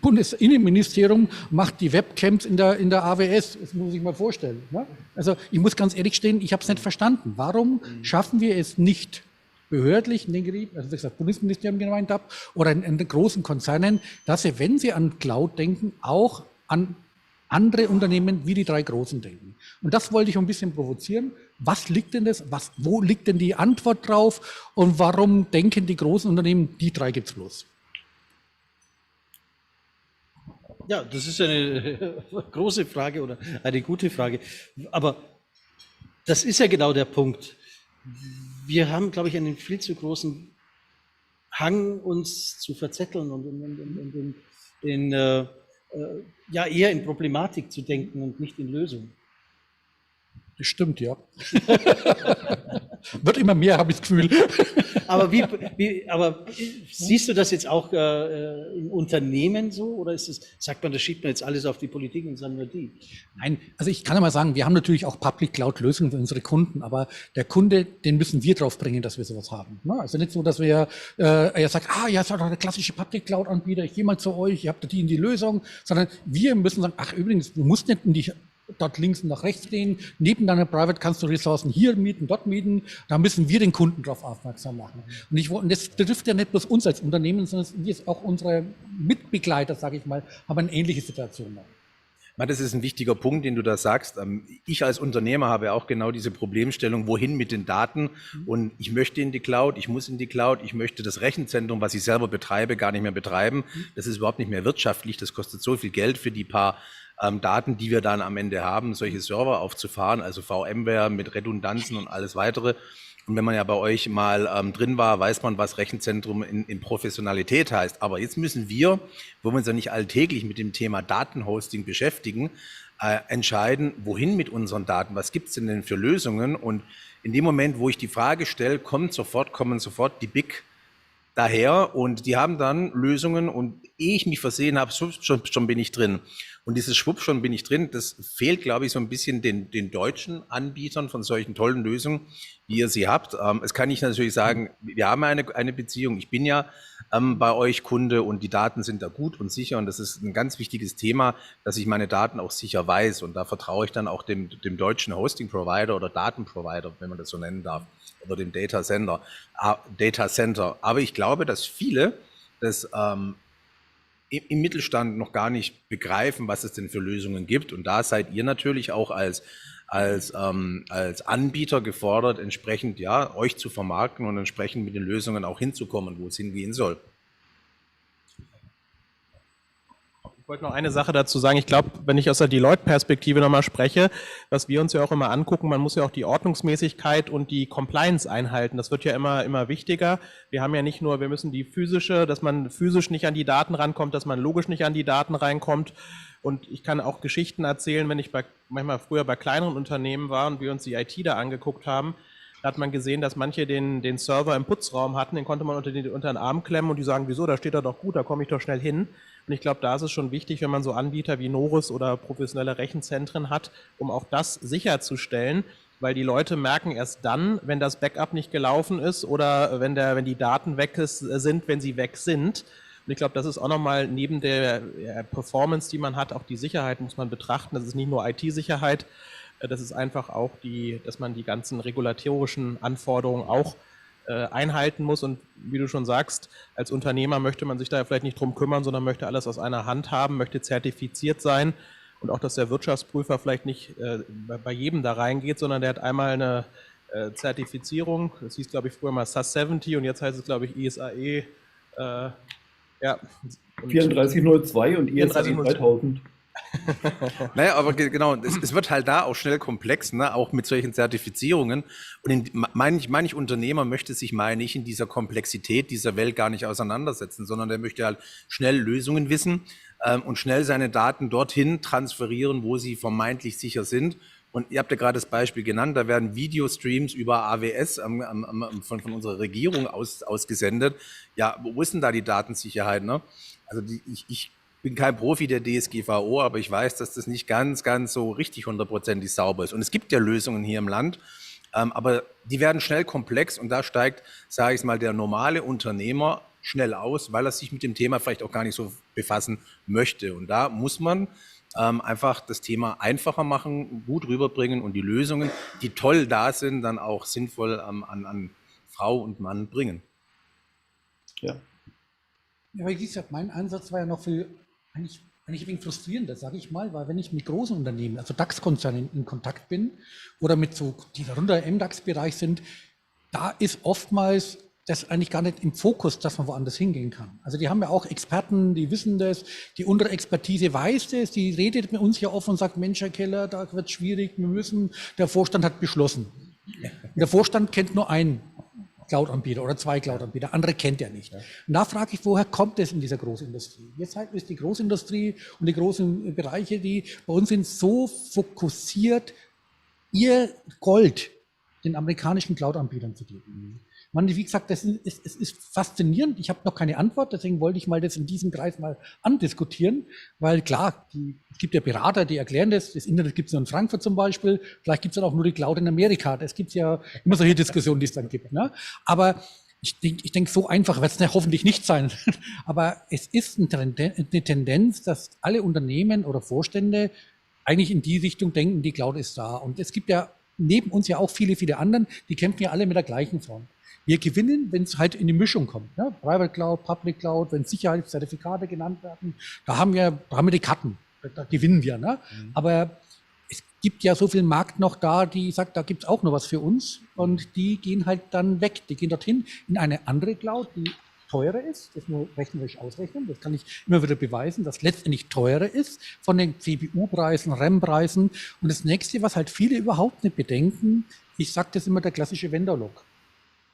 Speaker 21: Bundesinnenministerium macht die Webcams in der AWS, das muss ich mal vorstellen. Ne? Also ich muss ganz ehrlich stehen, ich habe es nicht verstanden. Warum schaffen wir es nicht, behördlich, also wie gesagt, Bundesministerium gemeint habe, oder in großen Konzernen, dass sie, wenn sie an Cloud denken, auch an andere Unternehmen wie die 3 Großen denken. Und das wollte ich ein bisschen provozieren. Was liegt denn das? Wo liegt denn die Antwort drauf? Und warum denken die großen Unternehmen, die 3 gibt's bloß?
Speaker 14: Ja, das ist eine große Frage oder eine gute Frage. Aber das ist ja genau der Punkt. Wir haben, glaube ich, einen viel zu großen Hang, uns zu verzetteln und ja, eher in Problematik zu denken und nicht in Lösungen.
Speaker 21: Das stimmt, ja. Wird immer mehr, habe ich das Gefühl.
Speaker 14: Aber aber siehst du das jetzt auch im Unternehmen so? Oder sagt man, das schiebt man jetzt alles auf die Politik und sagen nur die?
Speaker 21: Nein, also ich kann ja mal sagen, wir haben natürlich auch Public Cloud-Lösungen für unsere Kunden, aber der Kunde, den müssen wir drauf bringen, dass wir sowas haben. Also nicht so, dass wir, er sagt, ja, seid doch der klassische Public Cloud-Anbieter, ich gehe mal zu euch, ihr habt die in die Lösung, sondern wir müssen sagen, übrigens, du musst nicht in die dort links und nach rechts gehen, neben deiner Private kannst du Ressourcen hier mieten, dort mieten, da müssen wir den Kunden darauf aufmerksam machen. Und das betrifft ja nicht bloß uns als Unternehmen, sondern wir auch unsere Mitbegleiter, sage ich mal, haben eine ähnliche Situation.
Speaker 13: Das ist ein wichtiger Punkt, den du da sagst. Ich als Unternehmer habe auch genau diese Problemstellung, wohin mit den Daten? Und ich möchte in die Cloud, ich muss in die Cloud, ich möchte das Rechenzentrum, was ich selber betreibe, gar nicht mehr betreiben. Das ist überhaupt nicht mehr wirtschaftlich, das kostet so viel Geld für die paar Daten, die wir dann am Ende haben, solche Server aufzufahren, also VMware mit Redundanzen und alles weitere. Und wenn man ja bei euch mal drin war, weiß man, was Rechenzentrum in Professionalität heißt. Aber jetzt müssen wir, wo wir uns ja nicht alltäglich mit dem Thema Datenhosting beschäftigen, entscheiden, wohin mit unseren Daten, was gibt es denn für Lösungen? Und in dem Moment, wo ich die Frage stelle, kommen sofort die Big daher und die haben dann Lösungen und ehe ich mich versehen habe, schon bin ich drin. Und dieses Schwupp, schon bin ich drin, das fehlt, glaube ich, so ein bisschen den deutschen Anbietern von solchen tollen Lösungen, wie ihr sie habt. Es kann ich natürlich sagen, wir haben eine Beziehung. Ich bin ja bei euch Kunde und die Daten sind da gut und sicher. Und das ist ein ganz wichtiges Thema, dass ich meine Daten auch sicher weiß. Und da vertraue ich dann auch dem deutschen Hosting-Provider oder Datenprovider, wenn man das so nennen darf, oder dem Data Center. Aber ich glaube, dass viele das im Mittelstand noch gar nicht begreifen, was es denn für Lösungen gibt. Und da seid ihr natürlich auch als Anbieter gefordert, entsprechend euch zu vermarkten und entsprechend mit den Lösungen auch hinzukommen, wo es hingehen soll.
Speaker 23: Ich wollte noch eine Sache dazu sagen. Ich glaube, wenn ich aus der Deloitte-Perspektive nochmal spreche, was wir uns ja auch immer angucken, man muss ja auch die Ordnungsmäßigkeit und die Compliance einhalten. Das wird ja immer wichtiger. Wir haben ja nicht nur, wir müssen die physische, dass man physisch nicht an die Daten rankommt, dass man logisch nicht an die Daten reinkommt. Und ich kann auch Geschichten erzählen, wenn ich manchmal früher bei kleineren Unternehmen war und wir uns die IT da angeguckt haben, da hat man gesehen, dass manche den Server im Putzraum hatten, den konnte man unter den Arm klemmen und die sagen, wieso, da steht er doch gut, da komme ich doch schnell hin. Und ich glaube, da ist es schon wichtig, wenn man so Anbieter wie Noris oder professionelle Rechenzentren hat, um auch das sicherzustellen, weil die Leute merken erst dann, wenn das Backup nicht gelaufen ist oder wenn die Daten weg sind, wenn sie weg sind. Und ich glaube, das ist auch nochmal neben der Performance, die man hat, auch die Sicherheit muss man betrachten. Das ist nicht nur IT-Sicherheit, das ist einfach auch dass man die ganzen regulatorischen Anforderungen auch einhalten muss. Und wie du schon sagst, als Unternehmer möchte man sich da vielleicht nicht drum kümmern, sondern möchte alles aus einer Hand haben, möchte zertifiziert sein und auch, dass der Wirtschaftsprüfer vielleicht nicht bei jedem da reingeht, sondern der hat einmal eine Zertifizierung, das hieß, glaube ich, früher mal SAS 70 und jetzt heißt es, glaube ich, ISAE
Speaker 15: 3402 und ISAE 3000.
Speaker 13: Naja, aber genau, es wird halt da auch schnell komplex, ne? Auch mit solchen Zertifizierungen. Und manch Unternehmer möchte sich, meine ich, in dieser Komplexität dieser Welt gar nicht auseinandersetzen, sondern der möchte halt schnell Lösungen wissen und schnell seine Daten dorthin transferieren, wo sie vermeintlich sicher sind. Und ihr habt ja gerade das Beispiel genannt, da werden Videostreams über AWS von unserer Regierung ausgesendet. Ja, wo ist denn da die Datensicherheit? Ne? Also ich bin kein Profi der DSGVO, aber ich weiß, dass das nicht ganz so richtig 100% sauber ist. Und es gibt ja Lösungen hier im Land, aber die werden schnell komplex und da steigt, sage ich mal, der normale Unternehmer schnell aus, weil er sich mit dem Thema vielleicht auch gar nicht so befassen möchte. Und da muss man einfach das Thema einfacher machen, gut rüberbringen und die Lösungen, die toll da sind, dann auch sinnvoll an Frau und Mann bringen.
Speaker 21: Ja, wie gesagt, mein Ansatz war ja noch viel eigentlich ein wenig frustrierender, sage ich mal, weil wenn ich mit großen Unternehmen, also DAX-Konzernen in Kontakt bin oder mit so, die darunter im DAX-Bereich sind, da ist oftmals das eigentlich gar nicht im Fokus, dass man woanders hingehen kann. Also die haben ja auch Experten, die wissen das, die untere Expertise weiß das, die redet mit uns ja offen und sagt, Mensch, Herr Keller, da wird es schwierig, der Vorstand hat beschlossen. Der Vorstand kennt nur einen Cloud-Anbieter oder 2 Cloud-Anbieter, andere kennt er nicht. Und da frage ich, woher kommt das in dieser Großindustrie? Jetzt halt ist die Großindustrie und die großen Bereiche, die bei uns sind, so fokussiert, ihr Gold den amerikanischen Cloud-Anbietern zu geben. Man, wie gesagt, es ist faszinierend. Ich habe noch keine Antwort, deswegen wollte ich mal das in diesem Kreis mal andiskutieren, weil klar, es gibt ja Berater, die erklären das. Das Internet gibt es nur in Frankfurt zum Beispiel. Vielleicht gibt es dann auch nur die Cloud in Amerika. Das gibt es ja immer solche Diskussionen, die es dann gibt. Ne? Aber ich denk, so einfach wird es hoffentlich nicht sein. Aber es ist eine Tendenz, dass alle Unternehmen oder Vorstände eigentlich in die Richtung denken, die Cloud ist da. Und es gibt ja neben uns ja auch viele, viele anderen, die kämpfen ja alle mit der gleichen Front. Wir gewinnen, wenn es halt in die Mischung kommt. Ne? Private Cloud, Public Cloud, wenn Sicherheitszertifikate genannt werden, da haben wir die Karten, da gewinnen wir. Ne? Aber es gibt ja so viel Markt noch da, die sagt, da gibt es auch noch was für uns und die gehen halt dann weg. Die gehen dorthin in eine andere Cloud, die teurer ist, das nur rechnerisch ausrechnen, das kann ich immer wieder beweisen, dass letztendlich teurer ist von den CPU-Preisen, RAM-Preisen. Und das nächste, was halt viele überhaupt nicht bedenken, ich sage das immer, der klassische Vendor-Log.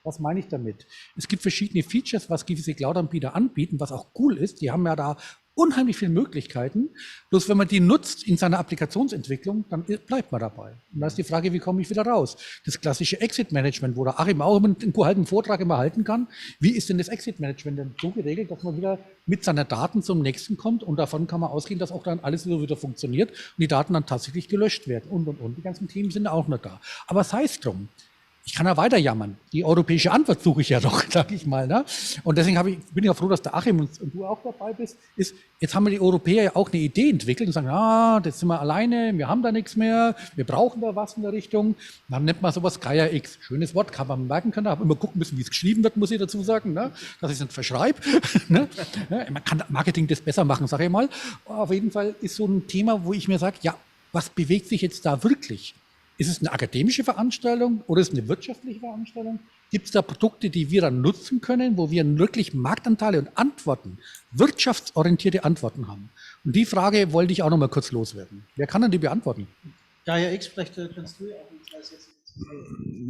Speaker 21: Was meine ich damit? Es gibt verschiedene Features, was gewisse Cloud-Anbieter anbieten, was auch cool ist. Die haben ja da unheimlich viele Möglichkeiten. Bloß wenn man die nutzt in seiner Applikationsentwicklung, dann bleibt man dabei. Und da ist die Frage, wie komme ich wieder raus? Das klassische Exit-Management, wo der Achim auch einen Vortrag immer halten kann. Wie ist denn das Exit-Management denn so geregelt, dass man wieder mit seiner Daten zum nächsten kommt und davon kann man ausgehen, dass auch dann alles wieder funktioniert und die Daten dann tatsächlich gelöscht werden und. Die ganzen Themen sind auch noch da. Aber sei es drum. Ich kann ja weiter jammern. Die europäische Antwort suche ich ja doch, sag ich mal. Ne? Und deswegen bin ich ja froh, dass der Achim und du auch dabei bist. Jetzt haben wir die Europäer ja auch eine Idee entwickelt und sagen, jetzt sind wir alleine, wir haben da nichts mehr, wir brauchen da was in der Richtung. Dann nennt man sowas Gaia X. Schönes Wort, kann man merken können. Aber immer gucken müssen, wie es geschrieben wird, muss ich dazu sagen, ne? Dass ich es nicht verschreibe. Ne? Man kann Marketing das besser machen, sage ich mal. Auf jeden Fall ist so ein Thema, wo ich mir sage, ja, was bewegt sich jetzt da wirklich? Ist es eine akademische Veranstaltung oder ist es eine wirtschaftliche Veranstaltung? Gibt es da Produkte, die wir dann nutzen können, wo wir wirklich Marktanteile und Antworten, wirtschaftsorientierte Antworten haben? Und die Frage wollte ich auch noch mal kurz loswerden. Wer kann denn die beantworten? Gaia X, vielleicht kannst du ja auch in 2 Sätzen.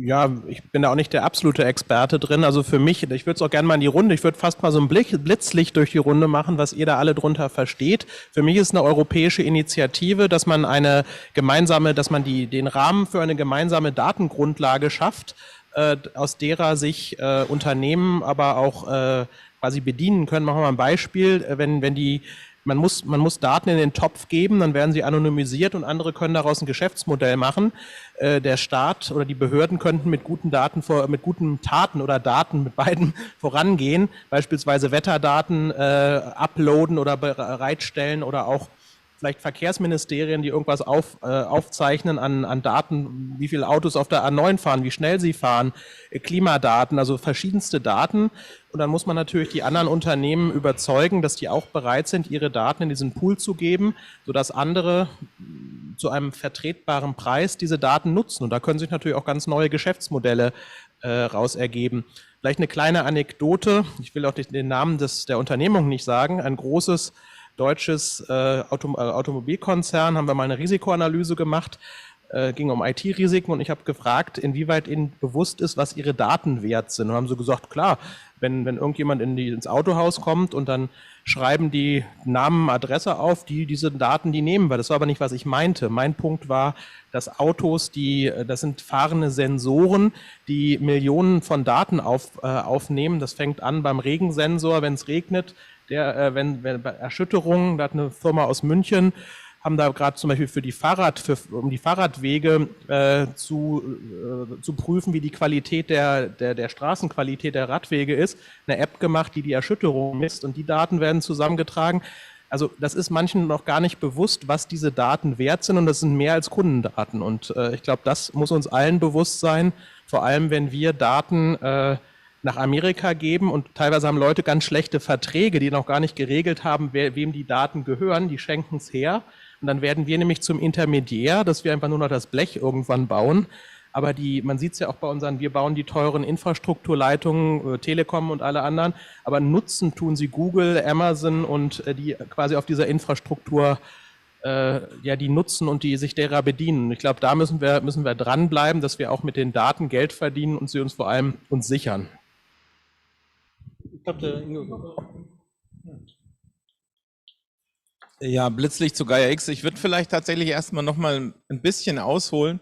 Speaker 23: Ja, ich bin da auch nicht der absolute Experte drin. Also für mich, ich würde es auch gerne mal in die Runde, ich würde fast mal so ein Blitzlicht durch die Runde machen, was ihr da alle drunter versteht. Für mich ist eine europäische Initiative, dass man den Rahmen für eine gemeinsame Datengrundlage schafft, aus derer sich Unternehmen aber auch quasi bedienen können. Machen wir mal ein Beispiel, man muss Daten in den Topf geben, dann werden sie anonymisiert und andere können daraus ein Geschäftsmodell machen. Der Staat oder die Behörden könnten mit guten Taten oder Daten mit beiden vorangehen, beispielsweise Wetterdaten uploaden oder bereitstellen oder auch vielleicht Verkehrsministerien, die irgendwas aufzeichnen an Daten, wie viele Autos auf der A9 fahren, wie schnell sie fahren, Klimadaten, also verschiedenste Daten. Und dann muss man natürlich die anderen Unternehmen überzeugen, dass die auch bereit sind, ihre Daten in diesen Pool zu geben, sodass andere zu einem vertretbaren Preis diese Daten nutzen. Und da können sich natürlich auch ganz neue Geschäftsmodelle raus ergeben. Vielleicht eine kleine Anekdote, ich will auch den Namen der Unternehmung nicht sagen, ein großes deutsches Automobilkonzern, haben wir mal eine Risikoanalyse gemacht, ging um IT-Risiken und ich habe gefragt, inwieweit ihnen bewusst ist, was ihre Daten wert sind. Und haben so gesagt, klar, wenn irgendjemand ins Autohaus kommt und dann schreiben die Namen, Adresse auf, diese Daten, die nehmen wir. Das war aber nicht, was ich meinte. Mein Punkt war, dass Autos, das sind fahrende Sensoren, die Millionen von Daten aufnehmen. Das fängt an beim Regensensor, wenn es regnet, wenn bei Erschütterungen, da hat eine Firma aus München, haben da gerade zum Beispiel um die Fahrradwege zu prüfen, wie die Qualität der Straßenqualität der Radwege ist, eine App gemacht, die Erschütterung misst und die Daten werden zusammengetragen. Also das ist manchen noch gar nicht bewusst, was diese Daten wert sind und das sind mehr als Kundendaten und ich glaube, das muss uns allen bewusst sein, vor allem wenn wir Daten nach Amerika geben und teilweise haben Leute ganz schlechte Verträge, die noch gar nicht geregelt haben, wem die Daten gehören, die schenken es her und dann werden wir nämlich zum Intermediär, dass wir einfach nur noch das Blech irgendwann bauen. aber man sieht es ja auch bei wir bauen die teuren Infrastrukturleitungen, Telekom und alle anderen, aber nutzen tun sie Google, Amazon und die quasi auf dieser Infrastruktur die nutzen und die sich derer bedienen. Ich glaube, da müssen wir dranbleiben, dass wir auch mit den Daten Geld verdienen und sie uns vor allem sichern.
Speaker 21: Ich glaube, der Ingo.
Speaker 9: Ja, Blitzlicht zu Gaia X. Ich würde vielleicht tatsächlich erstmal nochmal ein bisschen ausholen.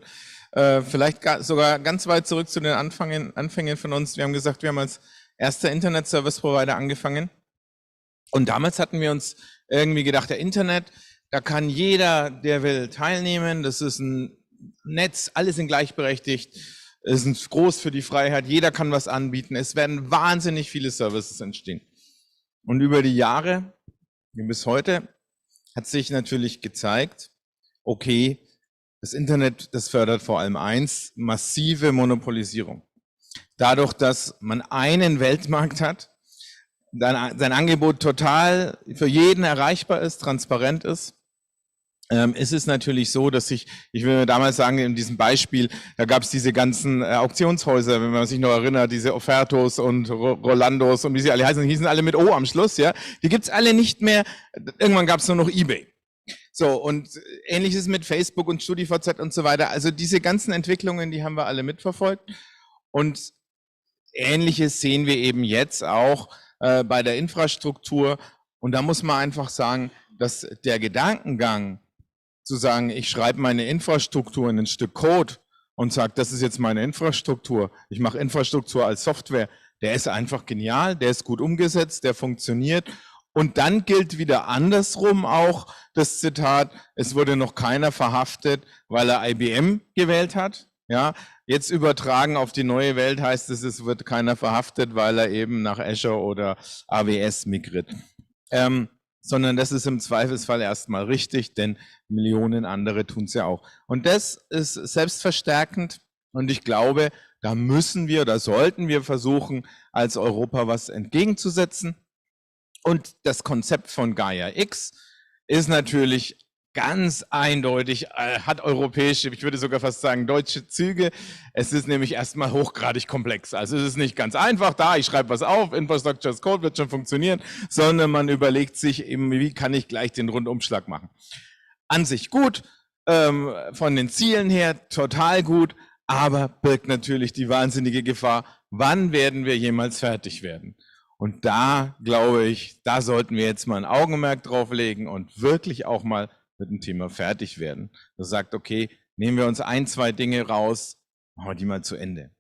Speaker 9: Vielleicht sogar ganz weit zurück zu den Anfängen von uns. Wir haben gesagt, wir haben als erster Internet-Service-Provider angefangen. Und damals hatten wir uns irgendwie gedacht, der Internet, da kann jeder, der will, teilnehmen. Das ist ein Netz, alle sind gleichberechtigt. Es ist groß für die Freiheit. Jeder kann was anbieten. Es werden wahnsinnig viele Services entstehen. Und über die Jahre, bis heute, hat sich natürlich gezeigt, okay, das Internet, das fördert vor allem eins, massive Monopolisierung. Dadurch, dass man einen Weltmarkt hat, sein Angebot total für jeden erreichbar ist, transparent ist, ist es natürlich so, dass ich will damals sagen, in diesem Beispiel, da gab es diese ganzen Auktionshäuser, wenn man sich noch erinnert, diese Offertos und Rolandos und wie sie alle heißen, die hießen alle mit O am Schluss, ja. Die gibt's alle nicht mehr. Irgendwann gab's nur noch eBay. So, und ähnliches mit Facebook und StudiVZ und so weiter. Also diese ganzen Entwicklungen, die haben wir alle mitverfolgt. Und Ähnliches sehen wir eben jetzt auch bei der Infrastruktur. Und da muss man einfach sagen, dass der Gedankengang, zu sagen, ich schreibe meine Infrastruktur in ein Stück Code und sage, das ist jetzt meine Infrastruktur, ich mache Infrastruktur als Software, der ist einfach genial, der ist gut umgesetzt, der funktioniert. Und dann gilt wieder andersrum auch das Zitat, es wurde noch keiner verhaftet, weil er IBM gewählt hat. Ja, jetzt übertragen auf die neue Welt heißt es wird keiner verhaftet, weil er eben nach Azure oder AWS migriert. Sondern das ist im Zweifelsfall erstmal richtig, denn Millionen andere tun es ja auch. Und das ist selbstverstärkend und ich glaube, da müssen wir oder sollten wir versuchen, als Europa was entgegenzusetzen. Und das Konzept von Gaia X ist natürlich ganz eindeutig, hat europäische, ich würde sogar fast sagen deutsche Züge. Es ist nämlich erstmal hochgradig komplex. Also es ist nicht ganz einfach, ich schreibe was auf, Infrastructure as Code wird schon funktionieren, sondern man überlegt sich eben, wie kann ich gleich den Rundumschlag machen. An sich gut, von den Zielen her total gut, aber birgt natürlich die wahnsinnige Gefahr, wann werden wir jemals fertig werden? Und da, glaube ich, da sollten wir jetzt mal ein Augenmerk drauf legen und wirklich auch mal mit dem Thema fertig werden. Das sagt, okay, nehmen wir uns ein, zwei Dinge raus, machen wir die mal zu Ende.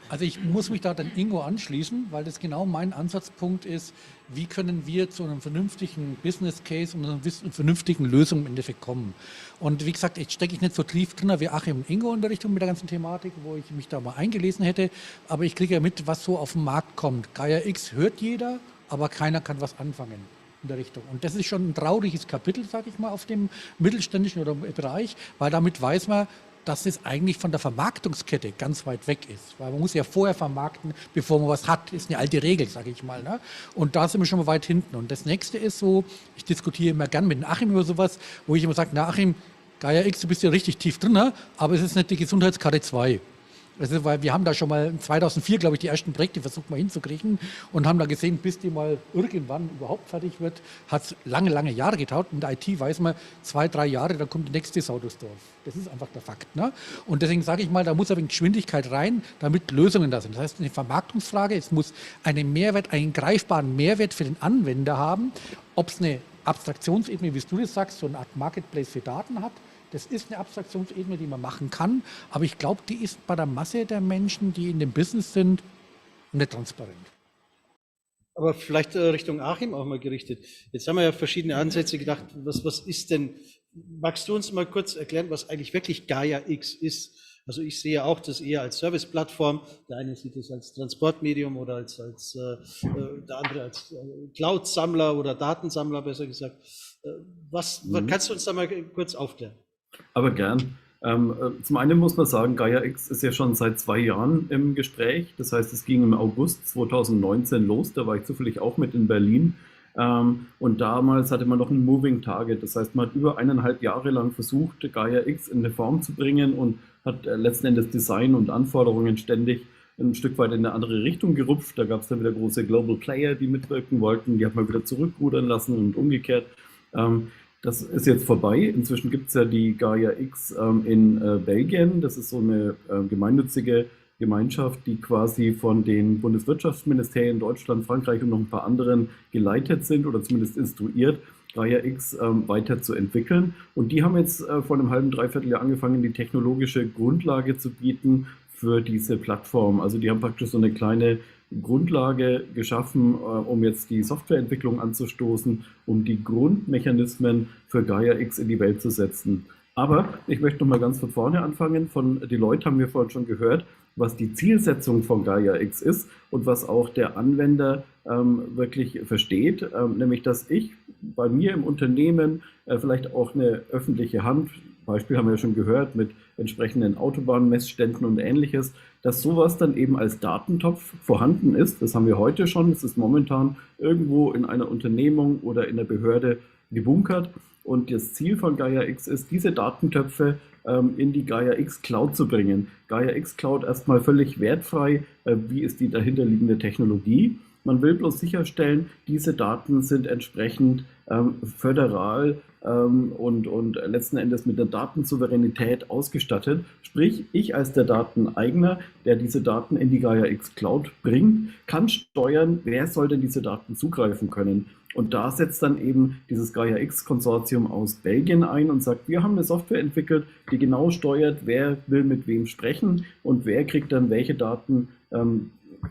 Speaker 21: Also ich muss mich da den Ingo anschließen, weil das genau mein Ansatzpunkt ist, wie können wir zu einem vernünftigen Business Case und einer vernünftigen Lösung im Endeffekt kommen. Und wie gesagt, jetzt stecke ich nicht so tief drin wie Achim und Ingo in der Richtung mit der ganzen Thematik, wo ich mich da mal eingelesen hätte, aber ich kriege ja mit, was so auf den Markt kommt. Gaia X hört jeder, aber keiner kann was anfangen in der Richtung. Und das ist schon ein trauriges Kapitel, sage ich mal, auf dem mittelständischen oder Bereich, weil damit weiß man, dass es eigentlich von der Vermarktungskette ganz weit weg ist. Weil man muss ja vorher vermarkten, bevor man was hat. Das ist eine alte Regel, sage ich mal. Ne? Und da sind wir schon mal weit hinten. Und das nächste ist so, ich diskutiere immer gern mit Achim über sowas, wo ich immer sage, na Achim, Gaia X, du bist ja richtig tief drin, ne? Aber es ist nicht die Gesundheitskarte 2. Also, weil wir haben da schon mal 2004, glaube ich, die ersten Projekte versucht mal hinzukriegen und haben da gesehen, bis die mal irgendwann überhaupt fertig wird, hat es lange, lange Jahre gedauert. In der IT weiß man, 2, 3 Jahre, dann kommt die nächste Sau durchs Dorf. Das ist einfach der Fakt. Ne? Und deswegen sage ich mal, da muss ein wenig Geschwindigkeit rein, damit Lösungen da sind. Das heißt, eine Vermarktungsfrage, es muss einen Mehrwert, einen greifbaren Mehrwert für den Anwender haben. Ob es eine Abstraktionsebene, wie du das sagst, so eine Art Marketplace für Daten hat, das ist eine Abstraktionsebene, die man machen kann, aber ich glaube, die ist bei der Masse der Menschen, die in dem Business sind, nicht transparent.
Speaker 14: Aber vielleicht Richtung Achim auch mal gerichtet. Jetzt haben wir ja verschiedene Ansätze gedacht, was ist denn, magst du uns mal kurz erklären, was eigentlich wirklich Gaia X ist? Also ich sehe auch das eher als Service-Plattform, der eine sieht es als Transportmedium oder als der andere als Cloud-Sammler oder Datensammler, besser gesagt. Was kannst du uns da mal kurz aufklären?
Speaker 15: Aber gern. Zum einen muss man sagen, Gaia X ist ja schon seit 2 Jahren im Gespräch. Das heißt, es ging im August 2019 los. Da war ich zufällig auch mit in Berlin. Und damals hatte man noch ein Moving Target. Das heißt, man hat über 1,5 Jahre lang versucht, Gaia X in eine Form zu bringen und hat letzten Endes Design und Anforderungen ständig ein Stück weit in eine andere Richtung gerupft. Da gab es dann wieder große Global Player, die mitwirken wollten. Die hat man wieder zurückrudern lassen und umgekehrt. Das ist jetzt vorbei. Inzwischen gibt es ja die Gaia X in Belgien. Das ist so eine gemeinnützige Gemeinschaft, die quasi von den Bundeswirtschaftsministerien Deutschland, Frankreich und noch ein paar anderen geleitet sind oder zumindest instruiert, Gaia X weiterzuentwickeln. Und die haben jetzt vor einem halben, dreiviertel Jahr angefangen, die technologische Grundlage zu bieten für diese Plattform. Also die haben praktisch so eine kleine Grundlage geschaffen, um jetzt die Softwareentwicklung anzustoßen, um die Grundmechanismen für Gaia X in die Welt zu setzen. Aber ich möchte noch mal ganz von vorne anfangen. Von Deloitte haben wir vorhin schon gehört, was die Zielsetzung von Gaia X ist und was auch der Anwender wirklich versteht, nämlich dass ich bei mir im Unternehmen vielleicht auch eine öffentliche Hand, Beispiel haben wir ja schon gehört, mit entsprechenden Autobahnmessständen und Ähnliches, dass sowas dann eben als Datentopf vorhanden ist. Das haben wir heute schon. Es ist momentan irgendwo in einer Unternehmung oder in der Behörde gebunkert. Und das Ziel von Gaia X ist, diese Datentöpfe in die Gaia X Cloud zu bringen. Gaia X Cloud erstmal völlig wertfrei. Wie ist die dahinterliegende Technologie? Man will bloß sicherstellen, diese Daten sind entsprechend föderal und letzten Endes mit der Datensouveränität ausgestattet. Sprich, ich als der Dateneigner, der diese Daten in die Gaia X Cloud bringt, kann steuern, wer soll denn diese Daten zugreifen können. Und da setzt dann eben dieses Gaia X Konsortium aus Belgien ein und sagt, wir haben eine Software entwickelt, die genau steuert, wer will mit wem sprechen und wer kriegt dann welche Daten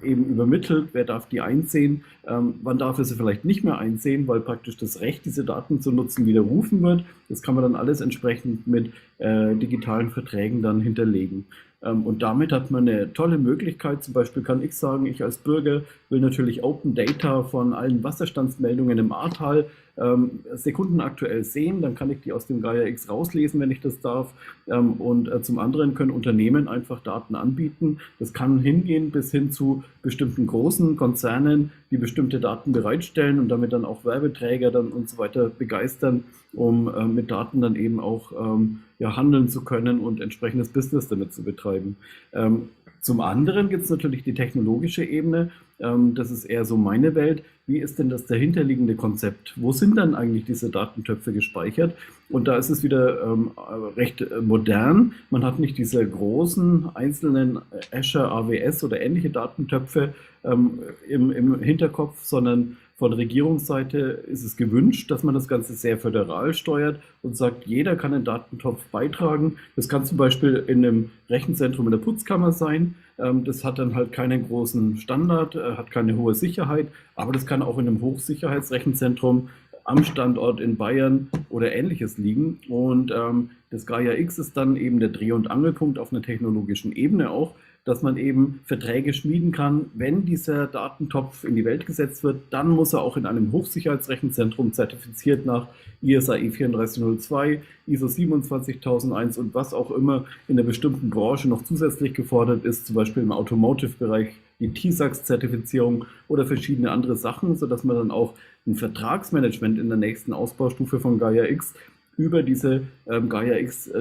Speaker 15: eben übermittelt, wer darf die einsehen, wann darf er sie vielleicht nicht mehr einsehen, weil praktisch das Recht, diese Daten zu nutzen, widerrufen wird. Das kann man dann alles entsprechend mit digitalen Verträgen dann hinterlegen. Und damit hat man eine tolle Möglichkeit. Zum Beispiel kann ich sagen, ich als Bürger will natürlich Open Data von allen Wasserstandsmeldungen im Ahrtal sekundenaktuell sehen. Dann kann ich die aus dem Gaia X rauslesen, wenn ich das darf. Und zum anderen können Unternehmen einfach Daten anbieten. Das kann hingehen bis hin zu bestimmten großen Konzernen, die bestimmte Daten bereitstellen und damit dann auch Werbeträger dann und so weiter begeistern, um mit Daten dann eben auch handeln zu können und entsprechendes Business damit zu betreiben. Zum anderen gibt es natürlich die technologische Ebene. Das ist eher so meine Welt. Wie ist denn das dahinterliegende Konzept? Wo sind dann eigentlich diese Datentöpfe gespeichert? Und da ist es wieder recht modern. Man hat nicht diese großen einzelnen Azure, AWS oder ähnliche Datentöpfe im Hinterkopf, sondern von Regierungsseite ist es gewünscht, dass man das Ganze sehr föderal steuert und sagt, jeder kann einen Datentopf beitragen. Das kann zum Beispiel in einem Rechenzentrum in der Putzkammer sein. Das hat dann halt keinen großen Standard, hat keine hohe Sicherheit, aber das kann auch in einem Hochsicherheitsrechenzentrum am Standort in Bayern oder Ähnliches liegen. Und das Gaia X ist dann eben der Dreh- und Angelpunkt auf einer technologischen Ebene auch, dass man eben Verträge schmieden kann. Wenn dieser Datentopf in die Welt gesetzt wird, dann muss er auch in einem Hochsicherheitsrechenzentrum zertifiziert nach ISAE 3402, ISO 27001 und was auch immer in einer bestimmten Branche noch zusätzlich gefordert ist, zum Beispiel im Automotive-Bereich die TISAX-Zertifizierung oder verschiedene andere Sachen, sodass man dann auch ein Vertragsmanagement in der nächsten Ausbaustufe von Gaia X über diese Gaia X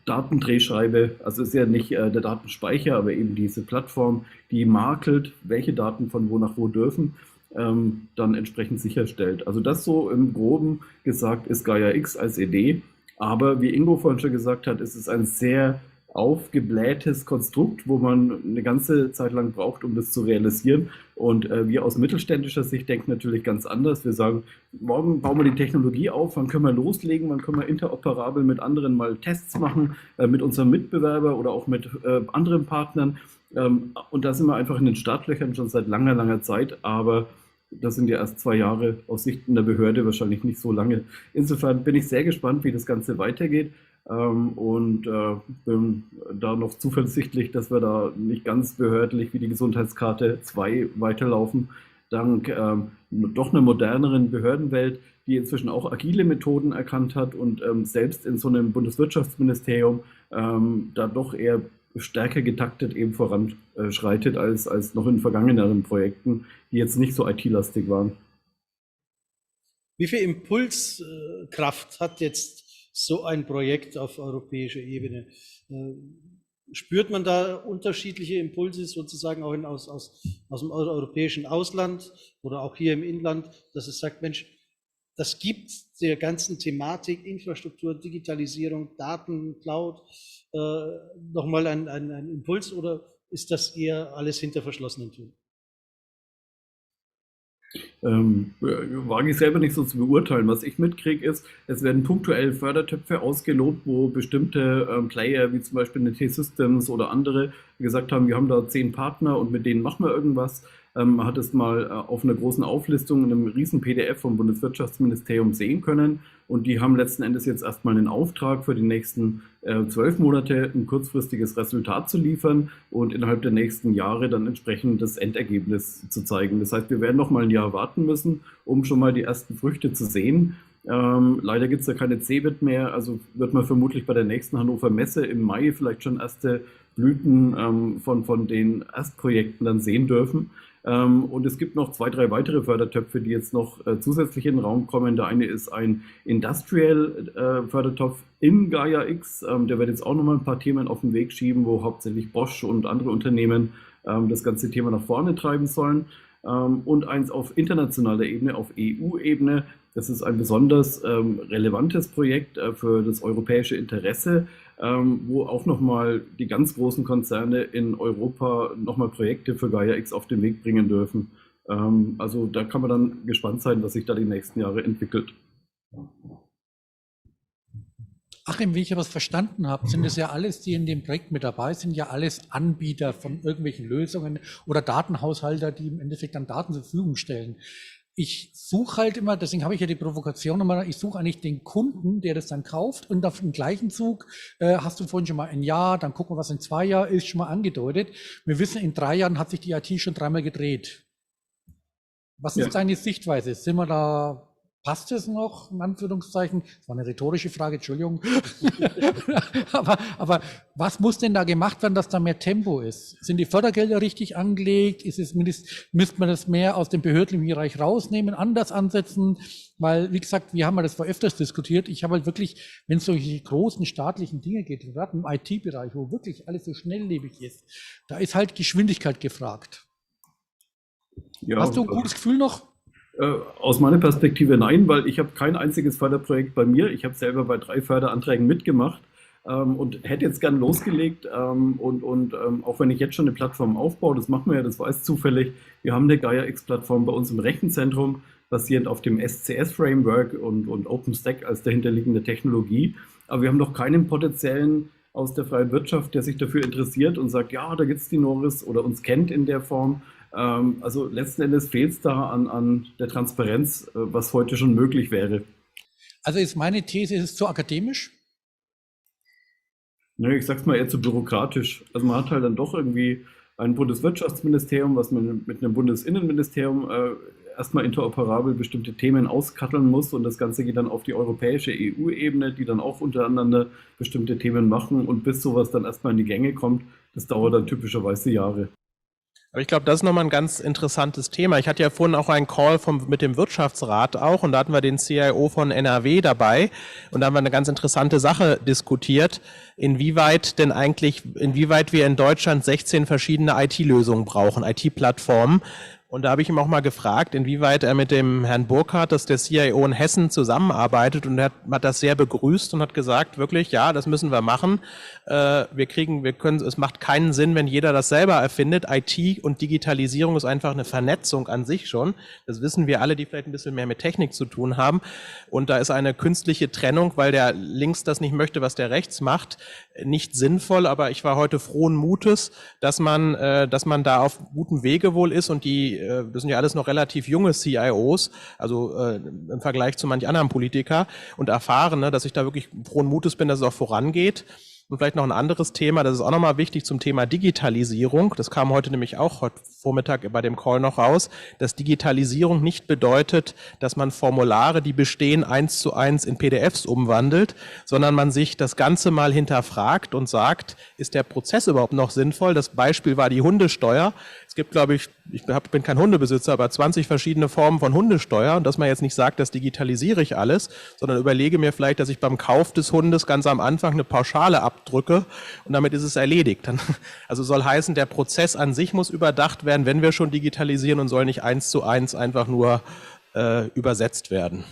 Speaker 15: Datendrehscheibe, also ist ja nicht der Datenspeicher, aber eben diese Plattform, die makelt, welche Daten von wo nach wo dürfen, dann entsprechend sicherstellt. Also das so im Groben gesagt ist Gaia X als Idee, aber wie Ingo vorhin schon gesagt hat, ist es ein sehr aufgeblähtes Konstrukt, wo man eine ganze Zeit lang braucht, um das zu realisieren. Und wir aus mittelständischer Sicht denken natürlich ganz anders. Wir sagen, morgen bauen wir die Technologie auf, wann können wir loslegen, wann können wir interoperabel mit anderen mal Tests machen, mit unserem Mitbewerber oder auch mit anderen Partnern. Und da sind wir einfach in den Startlöchern schon seit langer, langer Zeit, aber das sind ja erst 2 Jahre aus Sicht der Behörde, wahrscheinlich nicht so lange. Insofern bin ich sehr gespannt, wie das Ganze weitergeht. Und bin da noch zuversichtlich, dass wir da nicht ganz behördlich wie die Gesundheitskarte 2 weiterlaufen, dank doch einer moderneren Behördenwelt, die inzwischen auch agile Methoden erkannt hat und selbst in so einem Bundeswirtschaftsministerium da doch eher stärker getaktet eben voranschreitet als noch in vergangeneren Projekten, die jetzt nicht so IT-lastig waren.
Speaker 14: Wie viel Impulskraft hat jetzt so ein Projekt auf europäischer Ebene? Spürt man da unterschiedliche Impulse sozusagen auch aus dem europäischen Ausland oder auch hier im Inland, dass es sagt, Mensch, das gibt der ganzen Thematik, Infrastruktur, Digitalisierung, Daten, Cloud, nochmal ein Impuls, oder ist das eher alles hinter verschlossenen Türen?
Speaker 15: Wage ich selber nicht so zu beurteilen. Was ich mitkriege ist, es werden punktuell Fördertöpfe ausgelobt, wo bestimmte Player, wie zum Beispiel eine T-Systems oder andere, gesagt haben, wir haben da 10 Partner und mit denen machen wir irgendwas. Man hat es mal auf einer großen Auflistung in einem riesen PDF vom Bundeswirtschaftsministerium sehen können, und die haben letzten Endes jetzt erstmal einen Auftrag für die nächsten 12 Monate ein kurzfristiges Resultat zu liefern und innerhalb der nächsten Jahre dann entsprechend das Endergebnis zu zeigen. Das heißt, wir werden noch mal ein Jahr warten müssen, um schon mal die ersten Früchte zu sehen. Leider gibt es da keine CeBIT mehr, also wird man vermutlich bei der nächsten Hannover Messe im Mai vielleicht schon erste Blüten von den Erstprojekten dann sehen dürfen. Und es gibt noch 2, 3 weitere Fördertöpfe, die jetzt noch zusätzlich in den Raum kommen. Der eine ist ein Industrial-Fördertopf in Gaia-X. Der wird jetzt auch nochmal ein paar Themen auf den Weg schieben, wo hauptsächlich Bosch und andere Unternehmen das ganze Thema nach vorne treiben sollen. Und eins auf internationaler Ebene, auf EU-Ebene. Das ist ein besonders relevantes Projekt für das europäische Interesse, wo auch nochmal die ganz großen Konzerne in Europa nochmal Projekte für Gaia-X auf den Weg bringen dürfen. Also da kann man dann gespannt sein, was sich da die nächsten Jahre entwickelt.
Speaker 21: Achim, wie ich ja was verstanden habe, sind es ja alles, die in dem Projekt mit dabei sind, ja alles Anbieter von irgendwelchen Lösungen oder Datenhaushalter, die im Endeffekt dann Daten zur Verfügung stellen. Ich suche halt immer, deswegen habe ich ja die Provokation immer, ich suche eigentlich den Kunden, der das dann kauft, und auf dem gleichen Zug hast du vorhin schon mal ein Jahr, dann gucken wir, was in 2 Jahren ist, schon mal angedeutet. Wir wissen, in 3 Jahren hat sich die IT schon 3-mal gedreht. Was ist deine Sichtweise? Sind wir da, passt es noch, in Anführungszeichen? Das war eine rhetorische Frage, Entschuldigung. aber was muss denn da gemacht werden, dass da mehr Tempo ist? Sind die Fördergelder richtig angelegt? Müsste man das mehr aus dem behördlichen Bereich rausnehmen, anders ansetzen? Weil, wie gesagt, wir haben ja das vor öfters diskutiert. Ich habe halt wirklich, wenn es solche großen staatlichen Dinge geht, gerade im IT-Bereich, wo wirklich alles so schnelllebig ist, da ist halt Geschwindigkeit gefragt.
Speaker 15: Ja,
Speaker 21: hast du ein gutes Gefühl noch?
Speaker 15: Aus meiner Perspektive nein, weil ich habe kein einziges Förderprojekt bei mir. Ich habe selber bei 3 Förderanträgen mitgemacht und hätte jetzt gern losgelegt. Auch wenn ich jetzt schon eine Plattform aufbaue, das machen wir ja, das weiß zufällig. Wir haben eine Gaia-X-Plattform bei uns im Rechenzentrum, basierend auf dem SCS-Framework und OpenStack als dahinterliegende Technologie. Aber wir haben noch keinen potenziellen aus der freien Wirtschaft, der sich dafür interessiert und sagt, ja, da gibt es die Noris oder uns kennt in der Form. Also letzten Endes fehlt es da an der Transparenz, was heute schon möglich wäre.
Speaker 21: Also ist meine These, ist es zu akademisch?
Speaker 15: Ne, ich sag's mal eher zu bürokratisch. Also man hat halt dann doch irgendwie ein Bundeswirtschaftsministerium, was man mit einem Bundesinnenministerium erstmal interoperabel bestimmte Themen auskatteln muss, und das Ganze geht dann auf die europäische EU-Ebene, die dann auch untereinander bestimmte Themen machen, und bis sowas dann erstmal in die Gänge kommt, das dauert dann typischerweise Jahre.
Speaker 23: Aber ich glaube, das ist nochmal ein ganz interessantes Thema. Ich hatte ja vorhin auch einen Call mit dem Wirtschaftsrat auch, und da hatten wir den CIO von NRW dabei, und da haben wir eine ganz interessante Sache diskutiert, inwieweit wir in Deutschland 16 verschiedene IT-Lösungen brauchen, IT-Plattformen. Und da habe ich ihm auch mal gefragt, inwieweit er mit dem Herrn Burkhardt, das ist der CIO in Hessen, zusammenarbeitet, und er hat das sehr begrüßt und hat gesagt, wirklich, ja, das müssen wir machen. Es macht keinen Sinn, wenn jeder das selber erfindet. IT und Digitalisierung ist einfach eine Vernetzung an sich schon. Das wissen wir alle, die vielleicht ein bisschen mehr mit Technik zu tun haben. Und da ist eine künstliche Trennung, weil der links das nicht möchte, was der rechts macht, nicht sinnvoll. Aber ich war heute frohen Mutes, dass man da auf gutem Wege wohl ist, und das sind ja alles noch relativ junge CIOs, also im Vergleich zu manch anderen Politiker und Erfahrene, dass ich da wirklich frohen Mutes bin, dass es auch vorangeht. Und vielleicht noch ein anderes Thema, das ist auch nochmal wichtig zum Thema Digitalisierung. Das kam heute nämlich auch heute Vormittag bei dem Call noch raus, dass Digitalisierung nicht bedeutet, dass man Formulare, die bestehen, 1:1 in PDFs umwandelt, sondern man sich das Ganze mal hinterfragt und sagt, ist der Prozess überhaupt noch sinnvoll? Das Beispiel war die Hundesteuer. Es gibt, glaube ich, bin kein Hundebesitzer, aber 20 verschiedene Formen von Hundesteuer und dass man jetzt nicht sagt, das digitalisiere ich alles, sondern überlege mir vielleicht, dass ich beim Kauf des Hundes ganz am Anfang eine Pauschale abdrücke und damit ist es erledigt. Also soll heißen, der Prozess an sich muss überdacht werden, wenn wir schon digitalisieren und soll nicht 1:1 einfach nur übersetzt werden.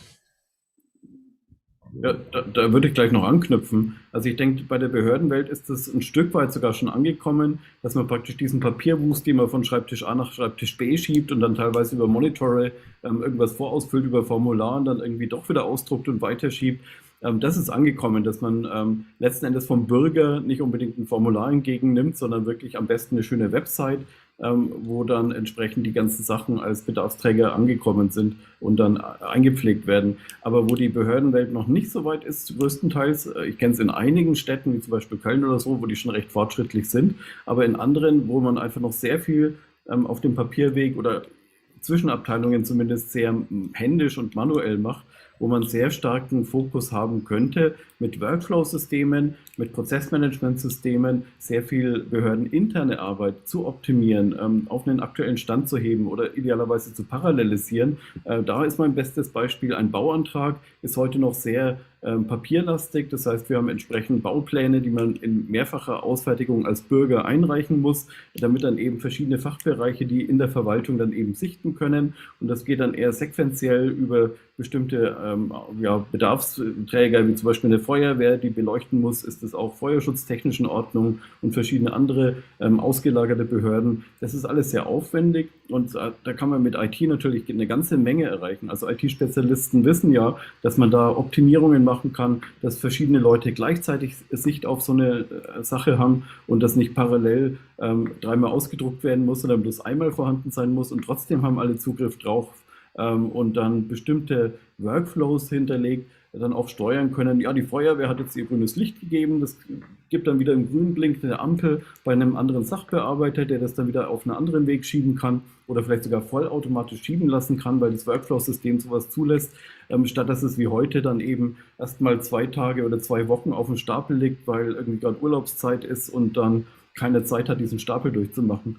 Speaker 15: Ja, da würde ich gleich noch anknüpfen. Also ich denke, bei der Behördenwelt ist es ein Stück weit sogar schon angekommen, dass man praktisch diesen Papierwust, den man von Schreibtisch A nach Schreibtisch B schiebt und dann teilweise über Monitore irgendwas vorausfüllt, über Formularen, dann irgendwie doch wieder ausdruckt und weiterschiebt. Das ist angekommen, dass man letzten Endes vom Bürger nicht unbedingt ein Formular entgegennimmt, sondern wirklich am besten eine schöne Website, wo dann entsprechend die ganzen Sachen als Bedarfsträger angekommen sind und dann eingepflegt werden. Aber wo die Behördenwelt noch nicht so weit ist, größtenteils, ich kenne es in einigen Städten, wie zum Beispiel Köln oder so, wo die schon recht fortschrittlich sind, aber in anderen, wo man einfach noch sehr viel auf dem Papierweg oder Zwischenabteilungen zumindest sehr händisch und manuell macht, wo man sehr starken Fokus haben könnte, mit Workflow-Systemen, mit Prozessmanagement-Systemen sehr viel behördeninterne Arbeit zu optimieren, auf einen aktuellen Stand zu heben oder idealerweise zu parallelisieren. Da ist mein bestes Beispiel, ein Bauantrag ist heute noch sehr papierlastig. Das heißt, wir haben entsprechend Baupläne, die man in mehrfacher Ausfertigung als Bürger einreichen muss, damit dann eben verschiedene Fachbereiche, die in der Verwaltung dann eben sichten können. Und das geht dann eher sequenziell über bestimmte Bedarfsträger, wie zum Beispiel eine Feuerwehr, die beleuchten muss, ist es auch feuerschutztechnisch in Ordnung und verschiedene andere ausgelagerte Behörden. Das ist alles sehr aufwendig und da kann man mit IT natürlich eine ganze Menge erreichen. Also IT-Spezialisten wissen ja, dass man da Optimierungen machen kann, dass verschiedene Leute gleichzeitig Sicht auf so eine Sache haben und das nicht parallel dreimal ausgedruckt werden muss, sondern bloß einmal vorhanden sein muss und trotzdem haben alle Zugriff drauf und dann bestimmte Workflows hinterlegt, dann auch steuern können. Ja, die Feuerwehr hat jetzt ihr grünes Licht gegeben, das gibt dann wieder einen grün blinkende Ampel bei einem anderen Sachbearbeiter, der das dann wieder auf einen anderen Weg schieben kann oder vielleicht sogar vollautomatisch schieben lassen kann, weil das Workflow-System sowas zulässt, statt dass es wie heute dann eben erstmal 2 Tage oder 2 Wochen auf dem Stapel liegt, weil irgendwie gerade Urlaubszeit ist und dann keine Zeit hat, diesen Stapel durchzumachen.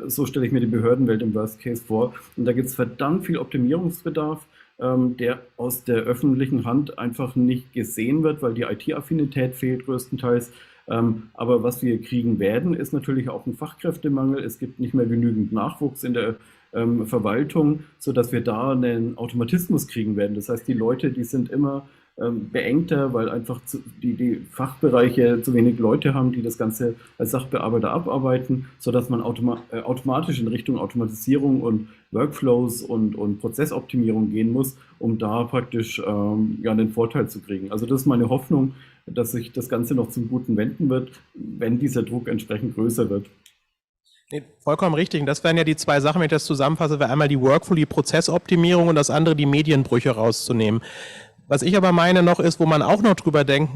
Speaker 15: So stelle ich mir die Behördenwelt im Worst Case vor. Und da gibt es verdammt viel Optimierungsbedarf, der aus der öffentlichen Hand einfach nicht gesehen wird, weil die IT-Affinität fehlt größtenteils. Aber was wir kriegen werden, ist natürlich auch ein Fachkräftemangel. Es gibt nicht mehr genügend Nachwuchs in der Verwaltung, sodass wir da einen Automatismus kriegen werden. Das heißt, die Leute, die sind immer beengter, weil einfach die Fachbereiche zu wenig Leute haben, die das Ganze als Sachbearbeiter abarbeiten, sodass man automatisch in Richtung Automatisierung und Workflows und Prozessoptimierung gehen muss, um da praktisch den Vorteil zu kriegen. Also das ist meine Hoffnung, dass sich das Ganze noch zum Guten wenden wird, wenn dieser Druck entsprechend größer wird.
Speaker 23: Nee, vollkommen richtig. Und das wären ja die 2 Sachen, wenn ich das zusammenfasse, wäre einmal die Workflow, die Prozessoptimierung und das andere die Medienbrüche rauszunehmen. Was ich aber meine noch ist, wo man auch noch drüber denkt,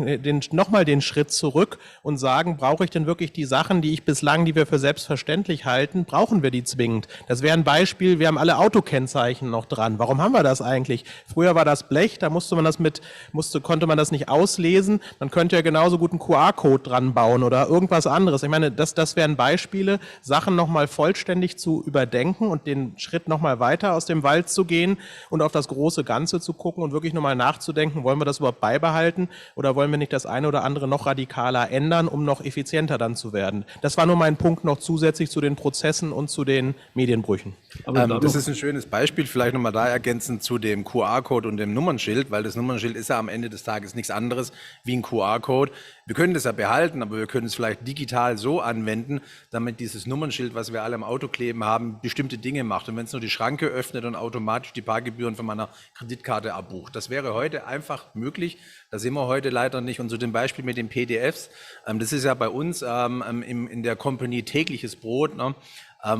Speaker 23: nochmal den Schritt zurück und sagen, brauche ich denn wirklich die Sachen, die wir für selbstverständlich halten, brauchen wir die zwingend? Das wäre ein Beispiel, wir haben alle Autokennzeichen noch dran. Warum haben wir das eigentlich? Früher war das Blech, da konnte man das nicht auslesen. Man könnte ja genauso gut einen QR-Code dran bauen oder irgendwas anderes. Ich meine, das wären Beispiele, Sachen nochmal vollständig zu überdenken und den Schritt nochmal weiter aus dem Wald zu gehen und auf das große Ganze zu gucken und wirklich nochmal nachzudenken, wollen wir das überhaupt beibehalten oder wollen wir nicht das eine oder andere noch radikaler ändern, um noch effizienter dann zu werden? Das war nur mein Punkt noch zusätzlich zu den Prozessen und zu den Medienbrüchen.
Speaker 13: Das ist ein schönes Beispiel, vielleicht nochmal da ergänzend zu dem QR-Code und dem Nummernschild, weil das Nummernschild ist ja am Ende des Tages nichts anderes wie ein QR-Code. Wir können das ja behalten, aber wir können es vielleicht digital so anwenden, damit dieses Nummernschild, was wir alle im Auto kleben haben, bestimmte Dinge macht. Und wenn es nur die Schranke öffnet und automatisch die Parkgebühren von meiner Kreditkarte abbucht. Das wäre heute einfach möglich. Da sind wir heute leider nicht. Und zu dem Beispiel mit den PDFs, das ist ja bei uns in der Company tägliches Brot, ne?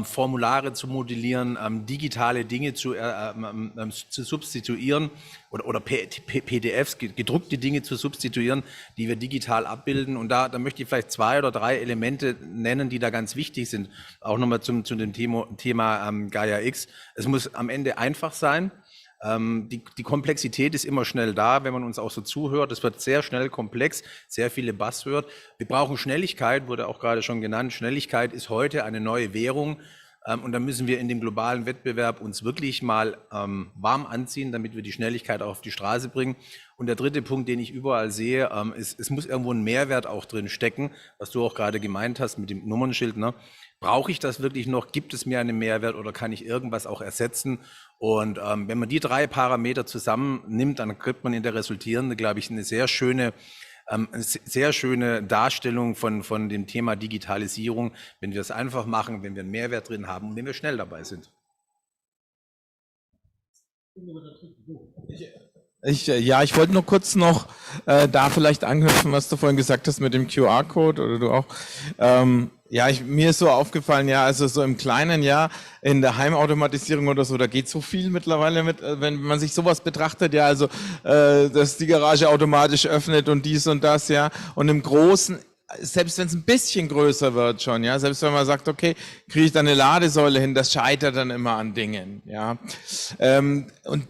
Speaker 13: Formulare zu modellieren, digitale Dinge zu substituieren oder PDFs, gedruckte Dinge zu substituieren, die wir digital abbilden. Und da möchte ich vielleicht 2 oder 3 Elemente nennen, die da ganz wichtig sind. Auch nochmal zu dem Thema Gaia-X. Es muss am Ende einfach sein. Die Komplexität ist immer schnell da, wenn man uns auch so zuhört. Es wird sehr schnell komplex, sehr viele Buzzwörter. Wir brauchen Schnelligkeit, wurde auch gerade schon genannt. Schnelligkeit ist heute eine neue Währung. Und da müssen wir in dem globalen Wettbewerb uns wirklich mal warm anziehen, damit wir die Schnelligkeit auch auf die Straße bringen. Und der dritte Punkt, den ich überall sehe, ist, es muss irgendwo ein Mehrwert auch drin stecken, was du auch gerade gemeint hast mit dem Nummernschild. Ne? Brauche ich das wirklich noch? Gibt es mir einen Mehrwert oder kann ich irgendwas auch ersetzen? Und wenn man die 3 Parameter zusammennimmt, dann kriegt man in der resultierenden, glaube ich, eine sehr schöne Darstellung von dem Thema Digitalisierung, wenn wir es einfach machen, wenn wir einen Mehrwert drin haben und wenn wir schnell dabei sind.
Speaker 9: Ich wollte nur kurz noch da vielleicht anknüpfen, was du vorhin gesagt hast mit dem QR-Code oder du auch. Mir ist so aufgefallen, also so im Kleinen, in der Heimautomatisierung oder so, da geht so viel mittlerweile mit, wenn man sich sowas betrachtet, dass die Garage automatisch öffnet und dies und das, und im Großen, selbst wenn es ein bisschen größer wird schon, selbst wenn man sagt, okay, kriege ich da eine Ladesäule hin, das scheitert dann immer an Dingen, und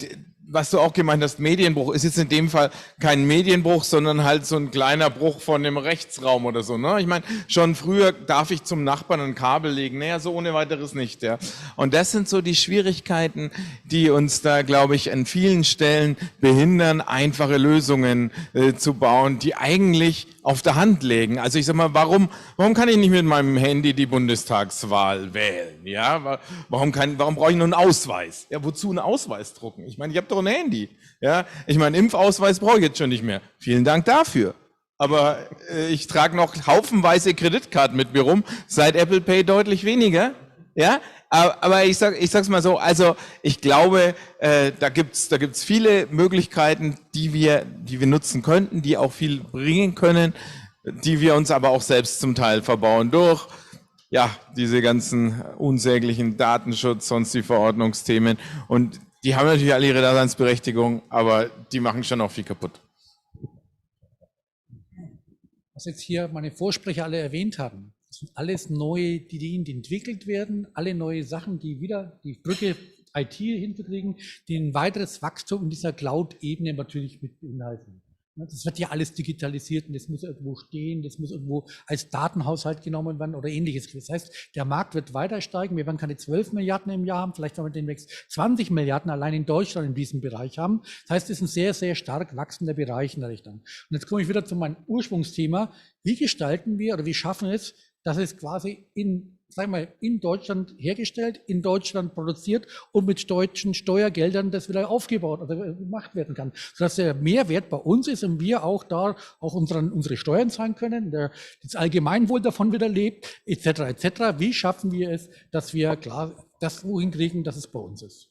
Speaker 9: was du auch gemeint hast, Medienbruch, ist jetzt in dem Fall kein Medienbruch, sondern halt so ein kleiner Bruch von dem Rechtsraum oder so. Ne? Ich meine, schon früher darf ich zum Nachbarn ein Kabel legen, so ohne weiteres nicht. Und das sind so die Schwierigkeiten, die uns da, glaube ich, an vielen Stellen behindern, einfache Lösungen zu bauen, die eigentlich auf der Hand liegen. Also ich sag mal, warum kann ich nicht mit meinem Handy die Bundestagswahl wählen? Warum brauche ich nur einen Ausweis? Wozu einen Ausweis drucken? Ich meine, ich habe doch ein Handy. Ich meine, Impfausweis brauche ich jetzt schon nicht mehr. Vielen Dank dafür. Aber ich trage noch haufenweise Kreditkarten mit mir rum, seit Apple Pay deutlich weniger. Aber ich sag's mal so, also ich glaube, da gibt's viele Möglichkeiten, die wir nutzen könnten, die auch viel bringen können, die wir uns aber auch selbst zum Teil verbauen durch diese ganzen unsäglichen Datenschutz, sonst die Verordnungsthemen. Und die haben natürlich alle ihre Daseinsberechtigung, aber die machen schon auch viel kaputt.
Speaker 21: Was jetzt hier meine Vorsprecher alle erwähnt haben, das sind alles neue Ideen, die entwickelt werden, alle neue Sachen, die wieder die Brücke IT hinzukriegen, die ein weiteres Wachstum in dieser Cloud-Ebene natürlich mit beinhalten. Das wird ja alles digitalisiert und das muss irgendwo stehen, das muss irgendwo als Datenhaushalt genommen werden oder ähnliches. Das heißt, der Markt wird weiter steigen. Wir werden keine 12 Milliarden im Jahr haben, vielleicht werden wir demnächst 20 Milliarden allein in Deutschland in diesem Bereich haben. Das heißt, es ist ein sehr, sehr stark wachsender Bereich in der Richtung. Und jetzt komme ich wieder zu meinem Ursprungsthema. Wie gestalten wir oder wie schaffen wir es, dass es quasi in Deutschland hergestellt, in Deutschland produziert und mit deutschen Steuergeldern das wieder aufgebaut oder gemacht werden kann, sodass der Mehrwert bei uns ist und wir auch da auch unsere Steuern zahlen können, das Allgemeinwohl davon wieder lebt, etc. etc. Wie schaffen wir es, dass wir klar das wohin kriegen, dass es bei uns ist?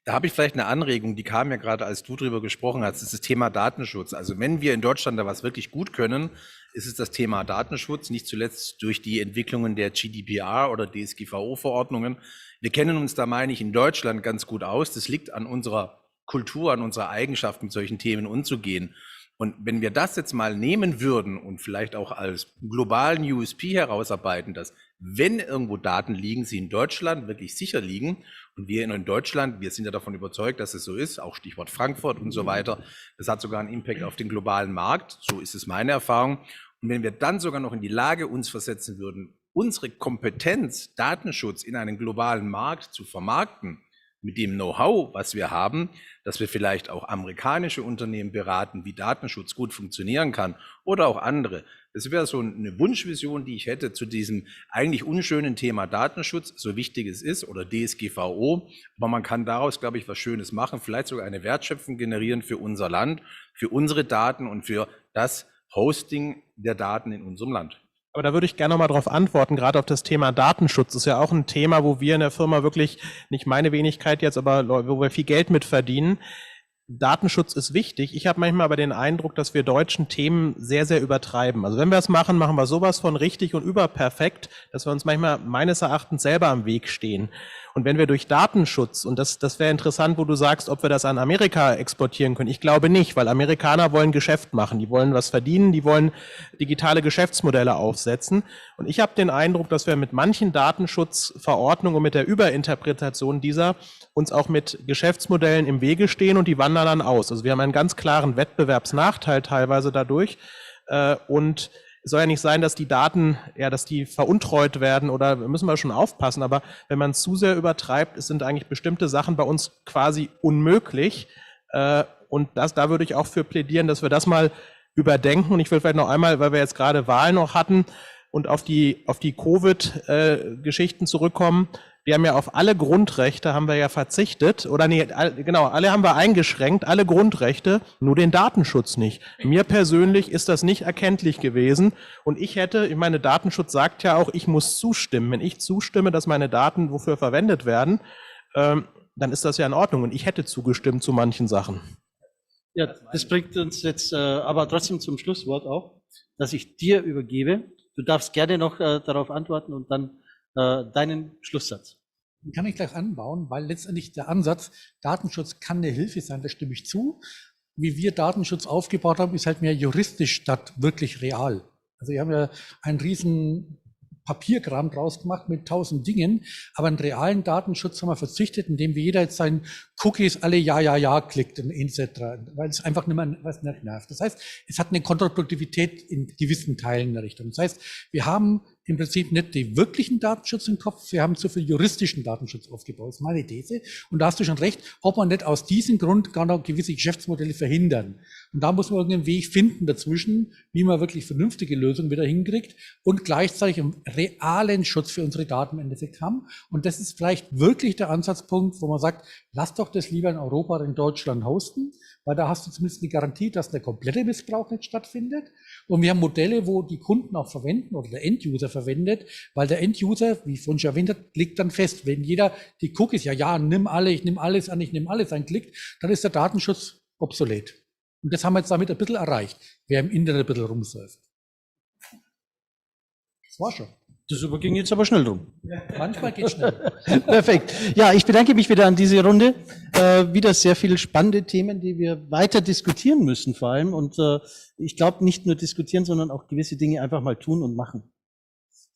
Speaker 13: Da habe ich vielleicht eine Anregung, die kam ja gerade, als du drüber gesprochen hast, das ist das Thema Datenschutz. Also wenn wir in Deutschland da was wirklich gut können, ist es das Thema Datenschutz, nicht zuletzt durch die Entwicklungen der GDPR oder DSGVO-Verordnungen. Wir kennen uns da, meine ich, in Deutschland ganz gut aus. Das liegt an unserer Kultur, an unserer Eigenschaft, mit solchen Themen umzugehen. Und wenn wir das jetzt mal nehmen würden und vielleicht auch als globalen USP herausarbeiten, dass wenn irgendwo Daten liegen, sie in Deutschland wirklich sicher liegen und wir in Deutschland, wir sind ja davon überzeugt, dass es so ist, auch Stichwort Frankfurt und so weiter, das hat sogar einen Impact auf den globalen Markt, so ist es meine Erfahrung. Und wenn wir dann sogar noch in die Lage uns versetzen würden, unsere Kompetenz, Datenschutz in einen globalen Markt zu vermarkten, mit dem Know-how, was wir haben, dass wir vielleicht auch amerikanische Unternehmen beraten, wie Datenschutz gut funktionieren kann oder auch andere. Das wäre so eine Wunschvision, die ich hätte zu diesem eigentlich unschönen Thema Datenschutz, so wichtig es ist, oder DSGVO. Aber man kann daraus, glaube ich, was Schönes machen, vielleicht sogar eine Wertschöpfung generieren für unser Land, für unsere Daten und für das Hosting der Daten in unserem Land.
Speaker 23: Aber da würde ich gerne noch mal darauf antworten, gerade auf das Thema Datenschutz. Das ist ja auch ein Thema, wo wir in der Firma wirklich, nicht meine Wenigkeit jetzt, aber wo wir viel Geld mit verdienen. Datenschutz ist wichtig. Ich habe manchmal aber den Eindruck, dass wir deutschen Themen sehr, sehr übertreiben. Also wenn wir es machen, machen wir sowas von richtig und überperfekt, dass wir uns manchmal meines Erachtens selber am Weg stehen. Und wenn wir durch Datenschutz, und das wäre interessant, wo du sagst, ob wir das an Amerika exportieren können. Ich glaube nicht, weil Amerikaner wollen Geschäft machen, die wollen was verdienen, die wollen digitale Geschäftsmodelle aufsetzen. Und ich habe den Eindruck, dass wir mit manchen Datenschutzverordnungen und mit der Überinterpretation dieser uns auch mit Geschäftsmodellen im Wege stehen und die wandern dann aus. Also wir haben einen ganz klaren Wettbewerbsnachteil teilweise dadurch. Und es soll ja nicht sein, dass die Daten, ja, dass die veruntreut werden oder müssen wir schon aufpassen. Aber wenn man es zu sehr übertreibt, es sind eigentlich bestimmte Sachen bei uns quasi unmöglich. Und da würde ich auch für plädieren, dass wir das mal überdenken. Und ich will vielleicht noch einmal, weil wir jetzt gerade Wahlen noch hatten und auf die Covid-Geschichten zurückkommen. Wir haben ja auf alle Grundrechte haben wir ja verzichtet, oder nee, genau, alle haben wir eingeschränkt, alle Grundrechte, nur den Datenschutz nicht. Mir persönlich ist das nicht erkenntlich gewesen und ich meine, Datenschutz sagt ja auch, ich muss zustimmen. Wenn ich zustimme, dass meine Daten wofür verwendet werden, dann ist das ja in Ordnung und ich hätte zugestimmt zu manchen Sachen.
Speaker 22: Ja, das bringt uns jetzt aber trotzdem zum Schlusswort auch, dass ich dir übergebe. Du darfst gerne noch darauf antworten und dann deinen Schlusssatz.
Speaker 21: Den kann ich gleich anbauen, weil letztendlich der Ansatz, Datenschutz kann eine Hilfe sein, da stimme ich zu. Wie wir Datenschutz aufgebaut haben, ist halt mehr juristisch statt wirklich real. Also wir haben ja einen riesen Papierkram draus gemacht mit 1000 Dingen, aber einen realen Datenschutz haben wir verzichtet, indem wir jeder jetzt seinen Cookies alle ja klickt und etc., weil es einfach nicht mehr was nervt. Das heißt, es hat eine Kontraproduktivität in gewissen Teilen der Richtung. Das heißt, wir haben im Prinzip nicht den wirklichen Datenschutz im Kopf, wir haben zu viel juristischen Datenschutz aufgebaut. Das ist meine These. Und da hast du schon recht, ob man nicht aus diesem Grund gar noch gewisse Geschäftsmodelle verhindern. Und da muss man irgendeinen Weg finden dazwischen, wie man wirklich vernünftige Lösungen wieder hinkriegt und gleichzeitig einen realen Schutz für unsere Daten im Endeffekt haben. Und das ist vielleicht wirklich der Ansatzpunkt, wo man sagt, lass doch das lieber in Europa oder in Deutschland hosten, weil da hast du zumindest die Garantie, dass der komplette Missbrauch nicht stattfindet. Und wir haben Modelle, wo die Kunden auch verwenden oder der Enduser verwendet, weil der Enduser, wie ich vorhin schon erwähnt habe, legt dann fest, wenn jeder die Cookies, nimm alle, ich nehme alles an, anklickt, dann ist der Datenschutz obsolet. Und das haben wir jetzt damit ein bisschen erreicht, wer im Internet ein bisschen rumsurft. Das war schon.
Speaker 22: Das ging jetzt aber schnell drum.
Speaker 21: Ja, manchmal geht schnell.
Speaker 22: Perfekt. Ja, ich bedanke mich wieder an diese Runde. Wieder sehr viele spannende Themen, die wir weiter diskutieren müssen vor allem. Und ich glaube, nicht nur diskutieren, sondern auch gewisse Dinge einfach mal tun und machen.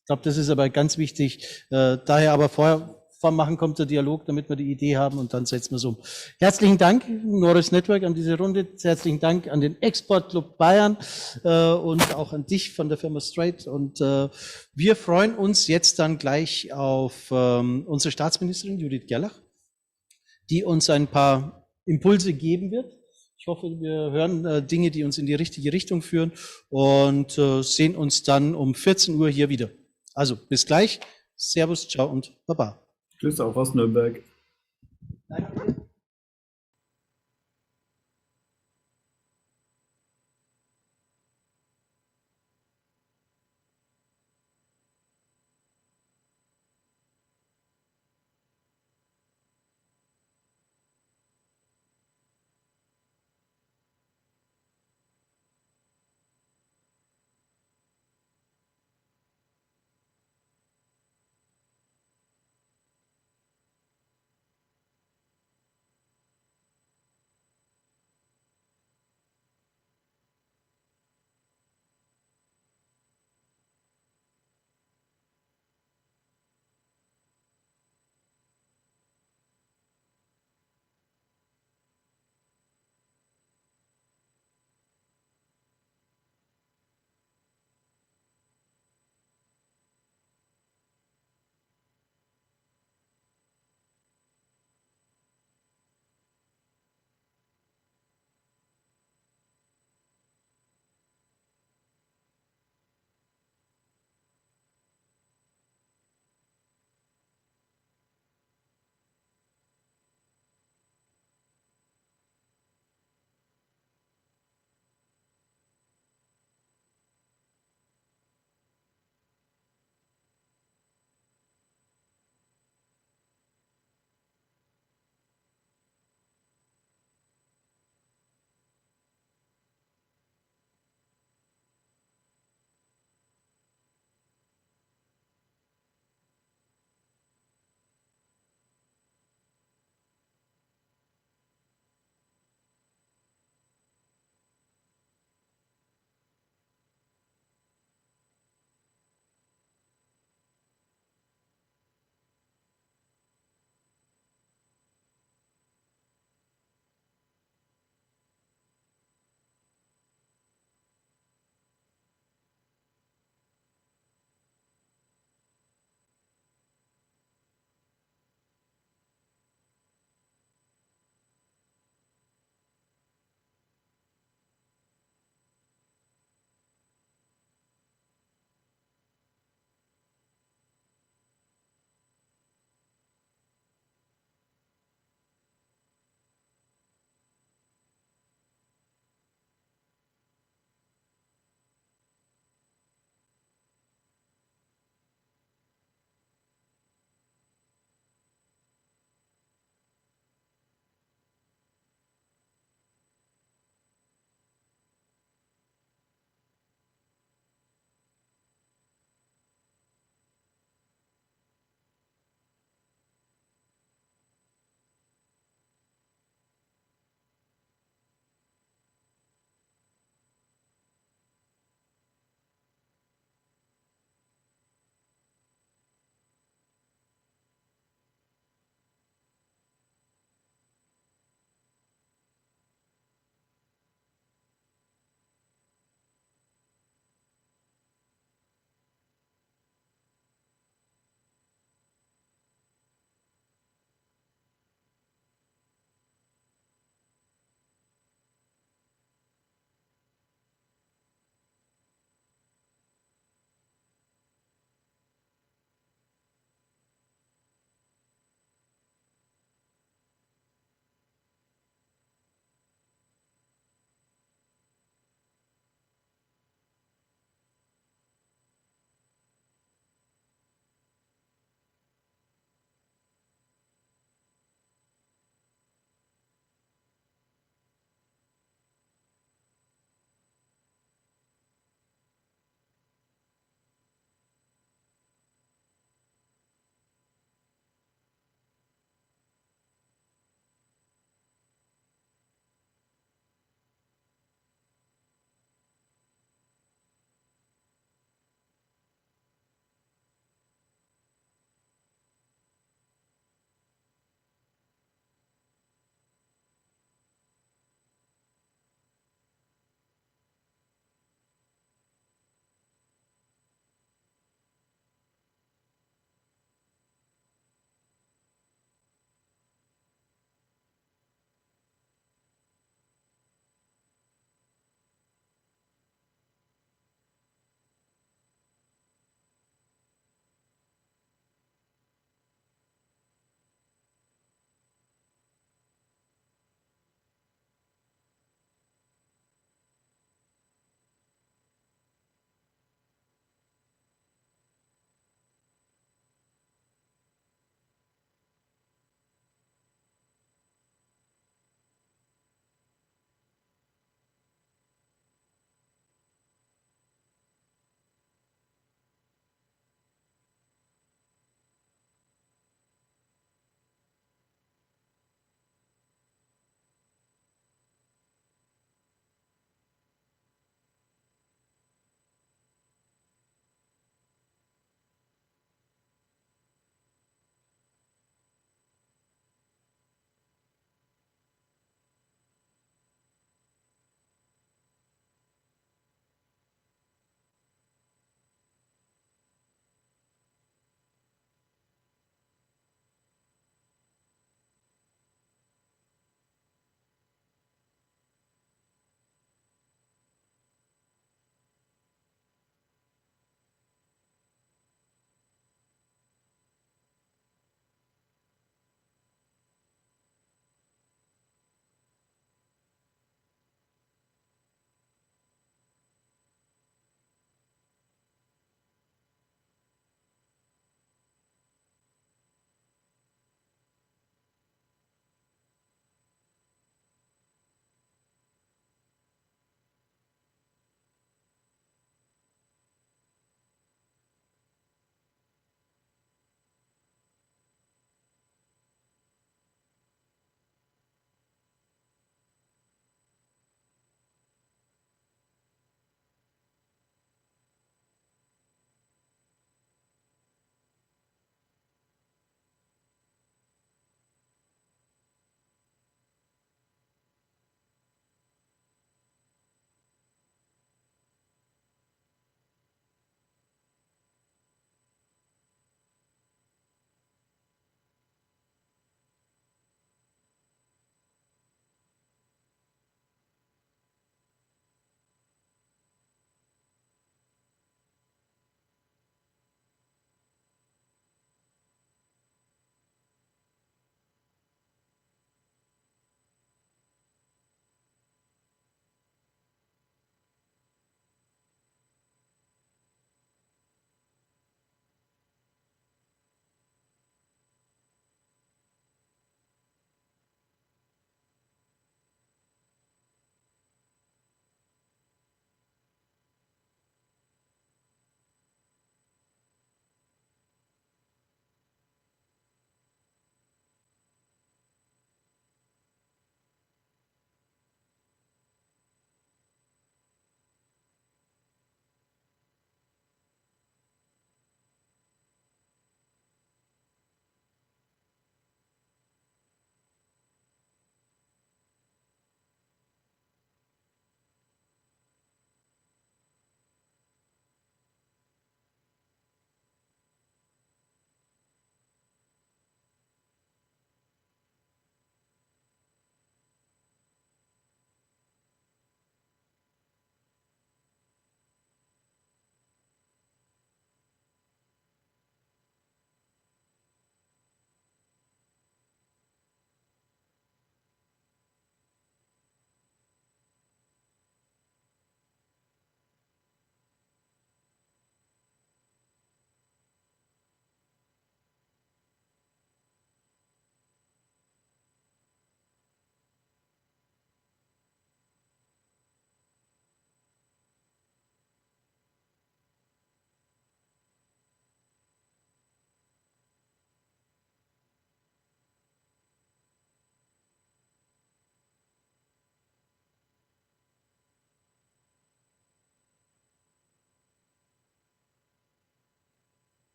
Speaker 22: Ich glaube, das ist aber ganz wichtig. Daher aber vor Machen kommt der Dialog, damit wir die Idee haben und dann setzen wir es um. Herzlichen Dank, Norris Network, an diese Runde. Herzlichen Dank an den Exportclub Bayern und auch an dich von der Firma Straight. Und wir freuen uns jetzt dann gleich auf unsere Staatsministerin Judith Gerlach, die uns ein paar Impulse geben wird. Ich hoffe, wir hören Dinge, die uns in die richtige Richtung führen und sehen uns dann um 14 Uhr hier wieder. Also bis gleich. Servus, ciao und baba.
Speaker 15: Tschüss auch aus Nürnberg.
Speaker 22: Danke.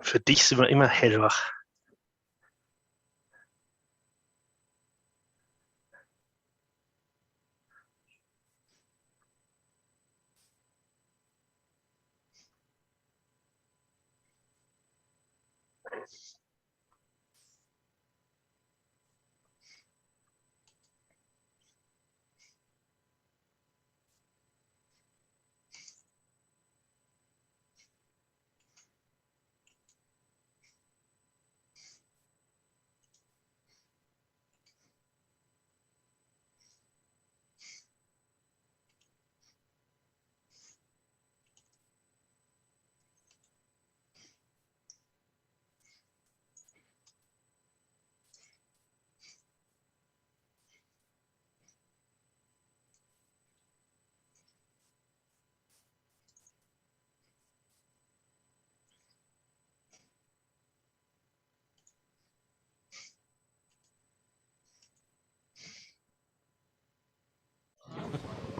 Speaker 7: Für dich sind wir immer hellwach.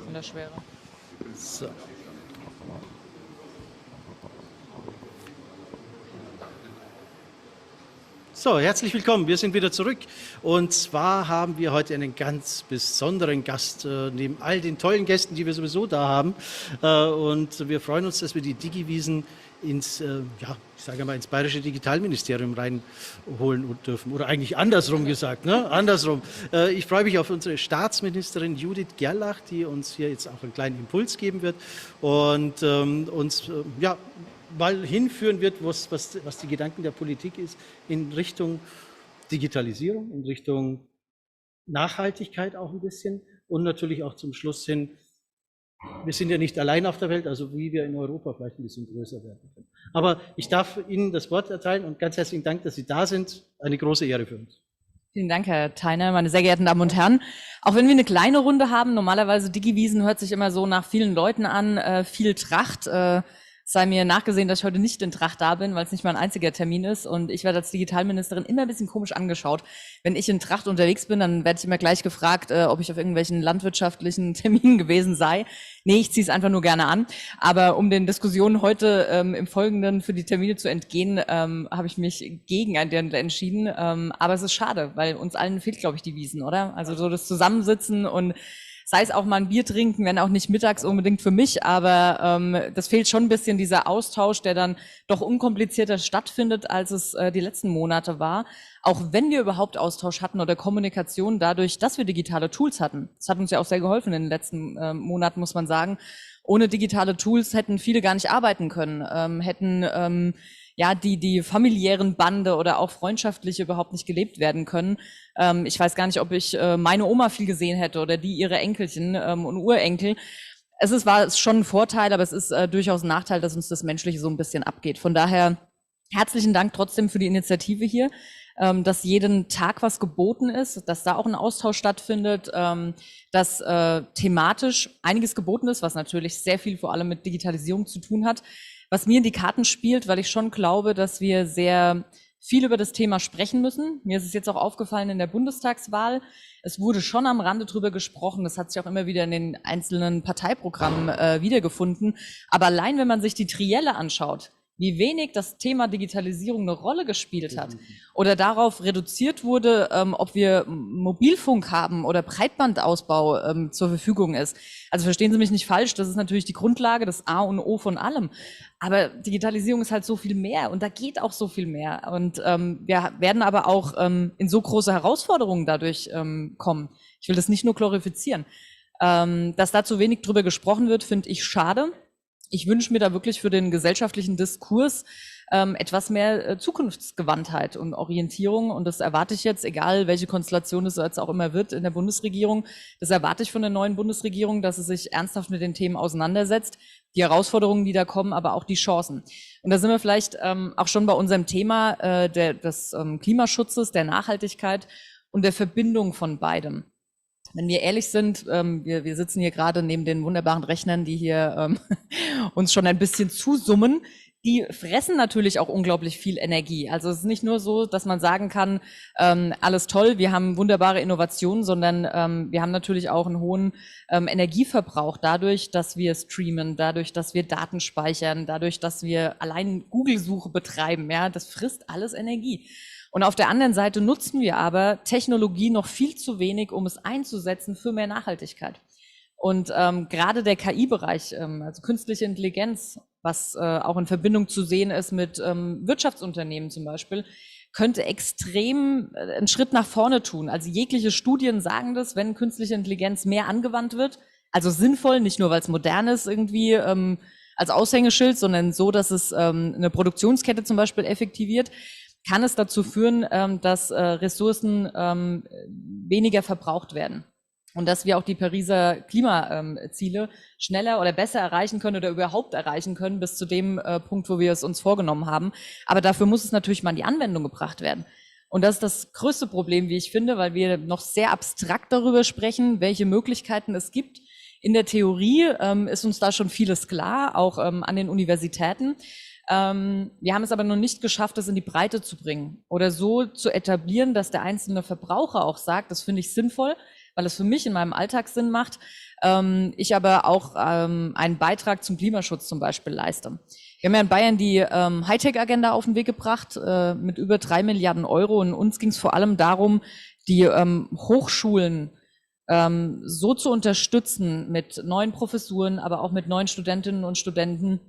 Speaker 17: Von der Schwere.
Speaker 14: So. So, herzlich willkommen. Wir sind wieder zurück. Und zwar haben wir heute einen ganz besonderen Gast, neben all den tollen Gästen, die wir sowieso da haben. Und wir freuen uns, dass wir die Digiwiesen ins, ich sage mal, ins Bayerische Digitalministerium reinholen dürfen. Oder eigentlich andersrum gesagt, ne? Andersrum. Ich freue mich auf unsere Staatsministerin Judith Gerlach, die uns hier jetzt auch einen kleinen Impuls geben wird und uns, mal hinführen wird, was die Gedanken der Politik ist, in Richtung Digitalisierung, in Richtung Nachhaltigkeit auch ein bisschen und natürlich auch zum Schluss hin, wir sind ja nicht allein auf der Welt, also wie wir in Europa vielleicht ein bisschen größer werden können. Aber ich darf Ihnen das Wort erteilen und ganz herzlichen Dank, dass Sie da sind. Eine große Ehre für uns.
Speaker 17: Vielen Dank, Herr Theiner, meine sehr geehrten Damen und Herren. Auch wenn wir eine kleine Runde haben, normalerweise Digiwiesen hört sich immer so nach vielen Leuten an, viel Tracht. Sei mir nachgesehen, dass ich heute nicht in Tracht da bin, weil es nicht mein einziger Termin ist. Und ich werde als Digitalministerin immer ein bisschen komisch angeschaut. Wenn ich in Tracht unterwegs bin, dann werde ich immer gleich gefragt, ob ich auf irgendwelchen landwirtschaftlichen Terminen gewesen sei. Nee, ich ziehe es einfach nur gerne an. Aber um den Diskussionen heute im Folgenden für die Termine zu entgehen, habe ich mich gegen ein Dirndl entschieden. Aber es ist schade, weil uns allen fehlt, glaube ich, die Wiesen, oder? Also so das Zusammensitzen und sei es auch mal ein Bier trinken, wenn auch nicht mittags unbedingt für mich, aber das fehlt schon ein bisschen, dieser Austausch, der dann doch unkomplizierter stattfindet, als es die letzten Monate war. Auch wenn wir überhaupt Austausch hatten oder Kommunikation dadurch, dass wir digitale Tools hatten. Das hat uns ja auch sehr geholfen in den letzten Monaten, muss man sagen. Ohne digitale Tools hätten viele gar nicht arbeiten können, hätten die familiären Bande oder auch freundschaftliche überhaupt nicht gelebt werden können. Ich weiß gar nicht, ob ich meine Oma viel gesehen hätte oder die ihre Enkelchen und Urenkel. War schon ein Vorteil, aber es ist durchaus ein Nachteil, dass uns das Menschliche so ein bisschen abgeht. Von daher herzlichen Dank trotzdem für die Initiative hier, dass jeden Tag was geboten ist, dass da auch ein Austausch stattfindet, dass thematisch einiges geboten ist, was natürlich sehr viel vor allem mit Digitalisierung zu tun hat. Was mir in die Karten spielt, weil ich schon glaube, dass wir sehr viel über das Thema sprechen müssen. Mir ist es jetzt auch aufgefallen in der Bundestagswahl. Es wurde schon am Rande drüber gesprochen. Das hat sich auch immer wieder in den einzelnen Parteiprogrammen wiedergefunden. Aber allein, wenn man sich die Trielle anschaut, wie wenig das Thema Digitalisierung eine Rolle gespielt hat oder darauf reduziert wurde, ob wir Mobilfunk haben oder Breitbandausbau zur Verfügung ist. Also verstehen Sie mich nicht falsch, das ist natürlich die Grundlage, das A und O von allem. Aber Digitalisierung ist halt so viel mehr und da geht auch so viel mehr. Und wir werden aber auch in so große Herausforderungen dadurch kommen. Ich will das nicht nur glorifizieren. Dass da zu wenig drüber gesprochen wird, finde ich schade. Ich wünsche mir da wirklich für den gesellschaftlichen Diskurs etwas mehr Zukunftsgewandtheit und Orientierung. Und das erwarte ich jetzt, egal welche Konstellation es jetzt auch immer wird in der Bundesregierung. Das erwarte ich von der neuen Bundesregierung, dass sie sich ernsthaft mit den Themen auseinandersetzt. Die Herausforderungen, die da kommen, aber auch die Chancen. Und da sind wir vielleicht auch schon bei unserem Thema des Klimaschutzes, der Nachhaltigkeit und der Verbindung von beidem. Wenn wir ehrlich sind, wir sitzen hier gerade neben den wunderbaren Rechnern, die hier uns schon ein bisschen zusummen. die fressen natürlich auch unglaublich viel Energie. Also es ist nicht nur so, dass man sagen kann, alles toll, wir haben wunderbare Innovationen, sondern wir haben natürlich auch einen hohen Energieverbrauch dadurch, dass wir streamen, dadurch, dass wir Daten speichern, dadurch, dass wir allein Google-Suche betreiben. Ja, das frisst alles Energie. Und auf der anderen Seite nutzen wir aber Technologie noch viel zu wenig, um es einzusetzen für mehr Nachhaltigkeit. Und gerade der KI-Bereich, also künstliche Intelligenz, was auch in Verbindung zu sehen ist mit Wirtschaftsunternehmen zum Beispiel, könnte extrem einen Schritt nach vorne tun. Also jegliche Studien sagen das, wenn künstliche Intelligenz mehr angewandt wird, also sinnvoll, nicht nur weil es modern ist irgendwie als Aushängeschild, sondern so, dass es eine Produktionskette zum Beispiel effektiviert, kann es dazu führen, dass Ressourcen weniger verbraucht werden. Und dass wir auch die Pariser Klimaziele schneller oder besser erreichen können oder überhaupt erreichen können bis zu dem Punkt, wo wir es uns vorgenommen haben. Aber dafür muss es natürlich mal in die Anwendung gebracht werden. Und das ist das größte Problem, wie ich finde, weil wir noch sehr abstrakt darüber sprechen, welche Möglichkeiten es gibt. In der Theorie ist uns da schon vieles klar, auch an den Universitäten. Wir haben es aber noch nicht geschafft, das in die Breite zu bringen oder so zu etablieren, dass der einzelne Verbraucher auch sagt, das finde ich sinnvoll, weil es für mich in meinem Alltag Sinn macht, ich aber auch einen Beitrag zum Klimaschutz zum Beispiel leiste. Wir haben ja in Bayern die Hightech-Agenda auf den Weg gebracht mit über 3 Milliarden Euro und uns ging es vor allem darum, die Hochschulen so zu unterstützen mit neuen Professuren, aber auch mit neuen Studentinnen und Studenten,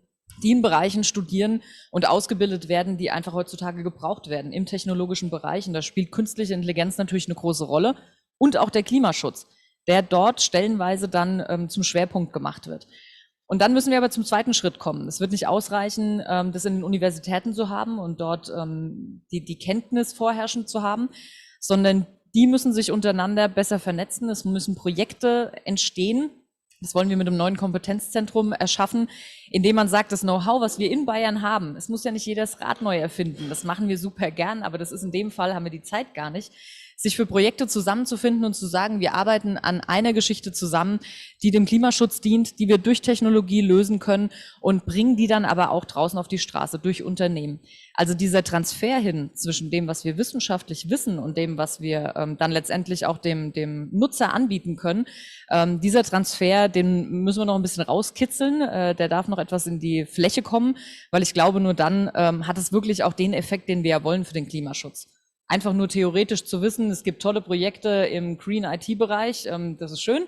Speaker 17: die in Bereichen studieren und ausgebildet werden, die einfach heutzutage gebraucht werden im technologischen Bereich. Und da spielt künstliche Intelligenz natürlich eine große Rolle. Und auch der Klimaschutz, der dort stellenweise dann zum Schwerpunkt gemacht wird. Und dann müssen wir aber zum zweiten Schritt kommen. Es wird nicht ausreichen, das in den Universitäten zu haben und dort die Kenntnis vorherrschend zu haben, sondern die müssen sich untereinander besser vernetzen. Es müssen Projekte entstehen. Das wollen wir mit einem neuen Kompetenzzentrum erschaffen, indem man sagt, das Know-how, was wir in Bayern haben, es muss ja nicht jeder das Rad neu erfinden. Das machen wir super gern, aber das ist in dem Fall, haben wir die Zeit gar nicht, sich für Projekte zusammenzufinden und zu sagen, wir arbeiten an einer Geschichte zusammen, die dem Klimaschutz dient, die wir durch Technologie lösen können und bringen die dann aber auch draußen auf die Straße durch Unternehmen. Also dieser Transfer hin zwischen dem, was wir wissenschaftlich wissen und dem, was wir dann letztendlich auch dem Nutzer anbieten können, dieser Transfer, den müssen wir noch ein bisschen rauskitzeln, der darf noch etwas in die Fläche kommen, weil ich glaube, nur dann hat es wirklich auch den Effekt, den wir ja wollen für den Klimaschutz. Einfach nur theoretisch zu wissen, es gibt tolle Projekte im Green IT-Bereich, das ist schön.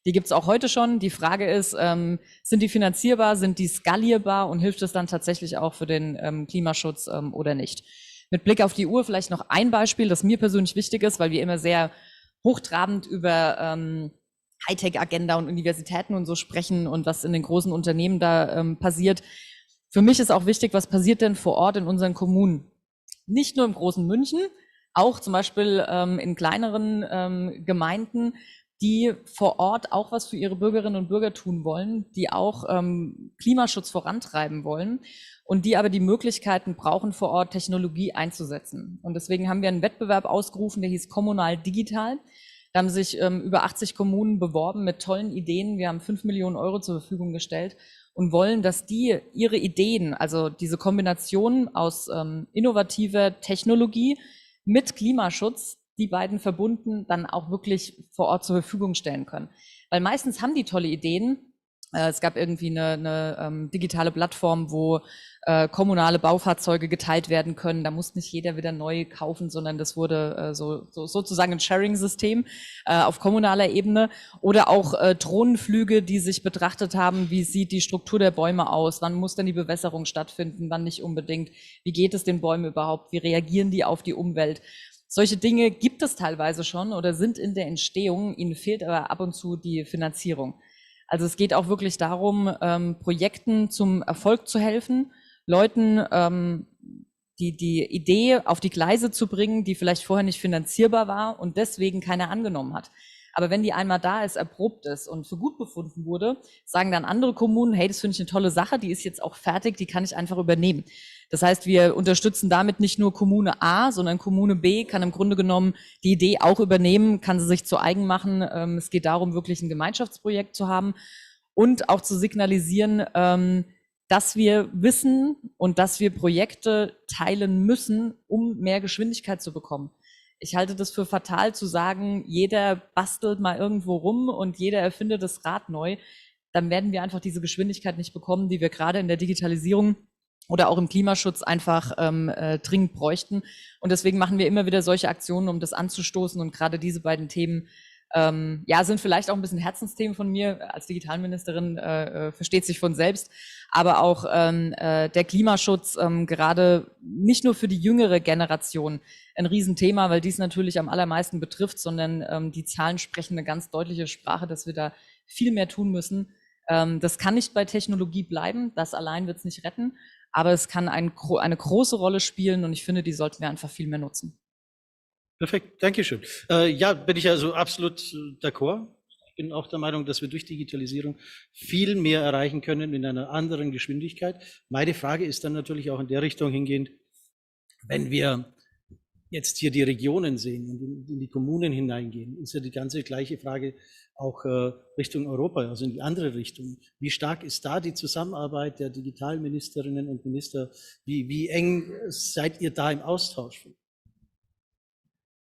Speaker 17: Die gibt es auch heute schon. Die Frage ist, sind die finanzierbar, sind die skalierbar und hilft es dann tatsächlich auch für den Klimaschutz oder nicht? Mit Blick auf die Uhr vielleicht noch ein Beispiel, das mir persönlich wichtig ist, weil wir immer sehr hochtrabend über Hightech-Agenda und Universitäten und so sprechen und was in den großen Unternehmen da passiert. Für mich ist auch wichtig, was passiert denn vor Ort in unseren Kommunen? Nicht nur im großen München, auch zum Beispiel in kleineren Gemeinden, die vor Ort auch was für ihre Bürgerinnen und Bürger tun wollen, die auch Klimaschutz vorantreiben wollen und die aber die Möglichkeiten brauchen, vor Ort Technologie einzusetzen. Und deswegen haben wir einen Wettbewerb ausgerufen, der hieß Kommunal Digital. Da haben sich über 80 Kommunen beworben mit tollen Ideen. Wir haben 5 Millionen Euro zur Verfügung gestellt und wollen, dass die ihre Ideen, also diese Kombination aus innovativer Technologie mit Klimaschutz, die beiden verbunden, dann auch wirklich vor Ort zur Verfügung stellen können. Weil meistens haben die tolle Ideen. Es gab irgendwie eine digitale Plattform, wo kommunale Baufahrzeuge geteilt werden können. Da muss nicht jeder wieder neu kaufen, sondern das wurde sozusagen ein Sharing-System auf kommunaler Ebene. Oder auch Drohnenflüge, die sich betrachtet haben, wie sieht die Struktur der Bäume aus, wann muss denn die Bewässerung stattfinden, wann nicht unbedingt, wie geht es den Bäumen überhaupt, wie reagieren die auf die Umwelt. Solche Dinge gibt es teilweise schon oder sind in der Entstehung, ihnen fehlt aber ab und zu die Finanzierung. Also es geht auch wirklich darum, Projekten zum Erfolg zu helfen, Leuten die Idee auf die Gleise zu bringen, die vielleicht vorher nicht finanzierbar war und deswegen keiner angenommen hat. Aber wenn die einmal da ist, erprobt ist und für gut befunden wurde, sagen dann andere Kommunen, hey, das finde ich eine tolle Sache, die ist jetzt auch fertig, die kann ich einfach übernehmen. Das heißt, wir unterstützen damit nicht nur Kommune A, sondern Kommune B kann im Grunde genommen die Idee auch übernehmen, kann sie sich zu eigen machen. Es geht darum, wirklich ein Gemeinschaftsprojekt zu haben und auch zu signalisieren, dass wir wissen und dass wir Projekte teilen müssen, um mehr Geschwindigkeit zu bekommen. Ich halte das für fatal zu sagen, jeder bastelt mal irgendwo rum und jeder erfindet das Rad neu. Dann werden wir einfach diese Geschwindigkeit nicht bekommen, die wir gerade in der Digitalisierung oder auch im Klimaschutz einfach dringend bräuchten. Und deswegen machen wir immer wieder solche Aktionen, um das anzustoßen. Und gerade diese beiden Themen sind vielleicht auch ein bisschen Herzensthemen von mir. Als Digitalministerin versteht sich von selbst. Aber auch der Klimaschutz, gerade nicht nur für die jüngere Generation, ein Riesenthema, weil dies natürlich am allermeisten betrifft, sondern die Zahlen sprechen eine ganz deutliche Sprache, dass wir da viel mehr tun müssen. Das kann nicht bei Technologie bleiben, das allein wird es nicht retten, aber es kann eine große Rolle spielen und ich finde, die sollten wir einfach viel mehr nutzen.
Speaker 14: Perfekt, Dankeschön. Ja, bin ich also absolut d'accord. Ich bin auch der Meinung, dass wir durch Digitalisierung viel mehr erreichen können in einer anderen Geschwindigkeit. Meine Frage ist dann natürlich auch in der Richtung hingehend, wenn wir jetzt hier die Regionen sehen und in die Kommunen hineingehen, ist ja die ganze gleiche Frage auch Richtung Europa, also in die andere Richtung. Wie stark ist da die Zusammenarbeit der Digitalministerinnen und Minister? Wie eng seid ihr da im Austausch?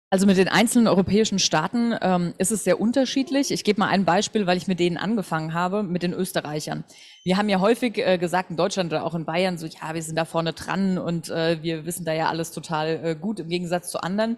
Speaker 17: Also mit den einzelnen europäischen Staaten ist es sehr unterschiedlich. Ich gebe mal ein Beispiel, weil ich mit denen angefangen habe, mit den Österreichern. Wir haben ja häufig gesagt, in Deutschland oder auch in Bayern, so ja, wir sind da vorne dran und wir wissen da ja alles total gut im Gegensatz zu anderen.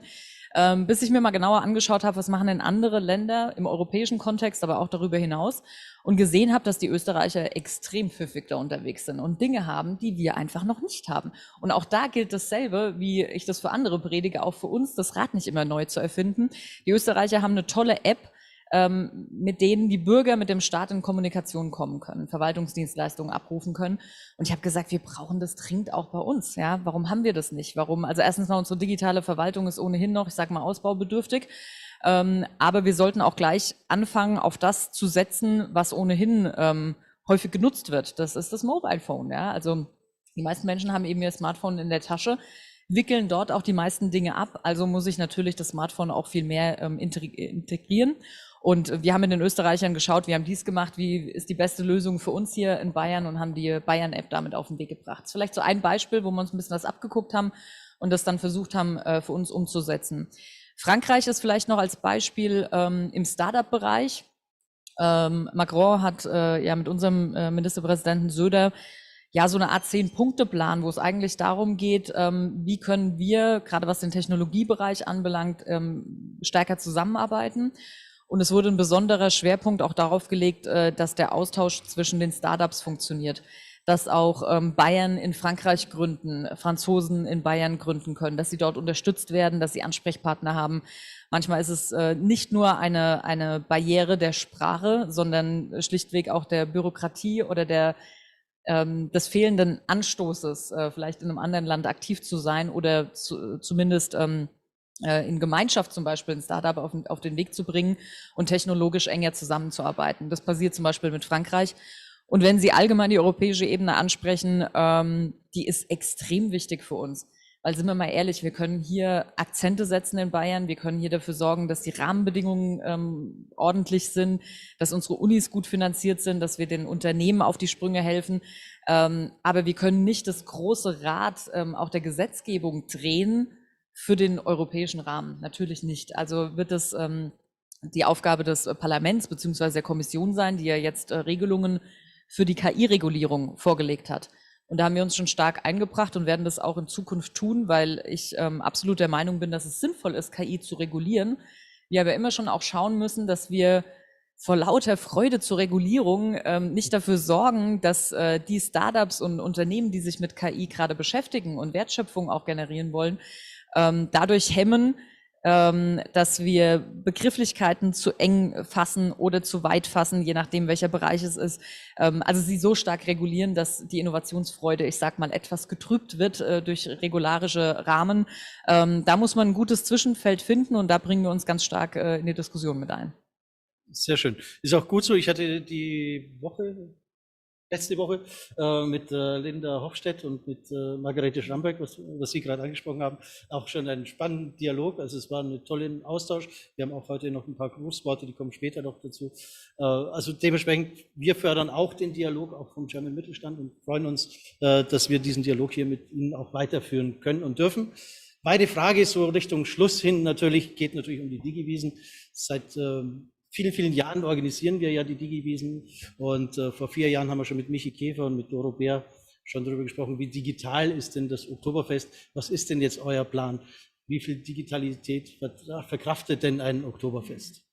Speaker 17: Bis ich mir mal genauer angeschaut habe, was machen denn andere Länder im europäischen Kontext, aber auch darüber hinaus und gesehen habe, dass die Österreicher extrem pfiffig da unterwegs sind und Dinge haben, die wir einfach noch nicht haben. Und auch da gilt dasselbe, wie ich das für andere predige, auch für uns, das Rad nicht immer neu zu erfinden. Die Österreicher haben eine tolle App, mit denen die Bürger mit dem Staat in Kommunikation kommen können, Verwaltungsdienstleistungen abrufen können. Und ich habe gesagt, wir brauchen das dringend auch bei uns. Ja, warum haben wir das nicht? Warum? Also erstens mal, unsere digitale Verwaltung ist ohnehin noch, ich sage mal, ausbaubedürftig. Aber wir sollten auch gleich anfangen, auf das zu setzen, was ohnehin häufig genutzt wird. Das ist das Mobile Phone. Ja, also die meisten Menschen haben eben ihr Smartphone in der Tasche, wickeln dort auch die meisten Dinge ab. Also muss ich natürlich das Smartphone auch viel mehr integrieren. Und wir haben mit den Österreichern geschaut, wir haben dies gemacht, wie ist die beste Lösung für uns hier in Bayern und haben die Bayern-App damit auf den Weg gebracht. Das ist vielleicht so ein Beispiel, wo wir uns ein bisschen was abgeguckt haben und das dann versucht haben, für uns umzusetzen. Frankreich ist vielleicht noch als Beispiel im Startup-Bereich. Macron hat ja mit unserem Ministerpräsidenten Söder ja so eine Art 10-Punkte-Plan, wo es eigentlich darum geht, wie können wir, gerade was den Technologiebereich anbelangt, stärker zusammenarbeiten. Und es wurde ein besonderer Schwerpunkt auch darauf gelegt, dass der Austausch zwischen den Startups funktioniert, dass auch Bayern in Frankreich gründen, Franzosen in Bayern gründen können, dass sie dort unterstützt werden, dass sie Ansprechpartner haben. Manchmal ist es nicht nur eine Barriere der Sprache, sondern schlichtweg auch der Bürokratie oder des fehlenden Anstoßes, vielleicht in einem anderen Land aktiv zu sein oder zumindest in Gemeinschaft zum Beispiel ein Startup auf den Weg zu bringen und technologisch enger zusammenzuarbeiten. Das passiert zum Beispiel mit Frankreich. Und wenn Sie allgemein die europäische Ebene ansprechen, die ist extrem wichtig für uns. Weil, sind wir mal ehrlich, wir können hier Akzente setzen in Bayern, wir können hier dafür sorgen, dass die Rahmenbedingungen ordentlich sind, dass unsere Unis gut finanziert sind, dass wir den Unternehmen auf die Sprünge helfen. Aber wir können nicht das große Rad auch der Gesetzgebung drehen für den europäischen Rahmen. Natürlich nicht. Also wird es die Aufgabe des Parlaments bzw. der Kommission sein, die ja jetzt Regelungen für die KI-Regulierung vorgelegt hat. Und da haben wir uns schon stark eingebracht und werden das auch in Zukunft tun, weil ich absolut der Meinung bin, dass es sinnvoll ist, KI zu regulieren. Wir aber immer schon auch schauen müssen, dass wir vor lauter Freude zur Regulierung nicht dafür sorgen, dass die Startups und Unternehmen, die sich mit KI gerade beschäftigen und Wertschöpfung auch generieren wollen, dadurch hemmen, dass wir Begrifflichkeiten zu eng fassen oder zu weit fassen, je nachdem, welcher Bereich es ist. Also sie so stark regulieren, dass die Innovationsfreude, ich sag mal, etwas getrübt wird durch regularische Rahmen. Da muss man ein gutes Zwischenfeld finden und da bringen wir uns ganz stark in die Diskussion mit ein.
Speaker 14: Sehr schön. Ist auch gut so. Ich hatte die Woche, letzte Woche mit Linda Hofstedt und mit Margarete Schramberg, was Sie gerade angesprochen haben, auch schon einen spannenden Dialog. Also es war ein toller Austausch. Wir haben auch heute noch ein paar Grußworte, die kommen später noch dazu. Also dementsprechend, wir fördern auch den Dialog, auch vom German Mittelstand, und freuen uns, dass wir diesen Dialog hier mit Ihnen auch weiterführen können und dürfen. Meine Frage ist so Richtung Schluss hin geht natürlich um die Digiwiesen. Seit vielen, vielen Jahren organisieren wir ja die Digiwiesen, und vor 4 Jahren haben wir schon mit Michi Käfer und mit Doro Bär schon darüber gesprochen, wie digital ist denn das Oktoberfest? Was ist denn jetzt euer Plan? Wie viel Digitalität verkraftet denn ein Oktoberfest?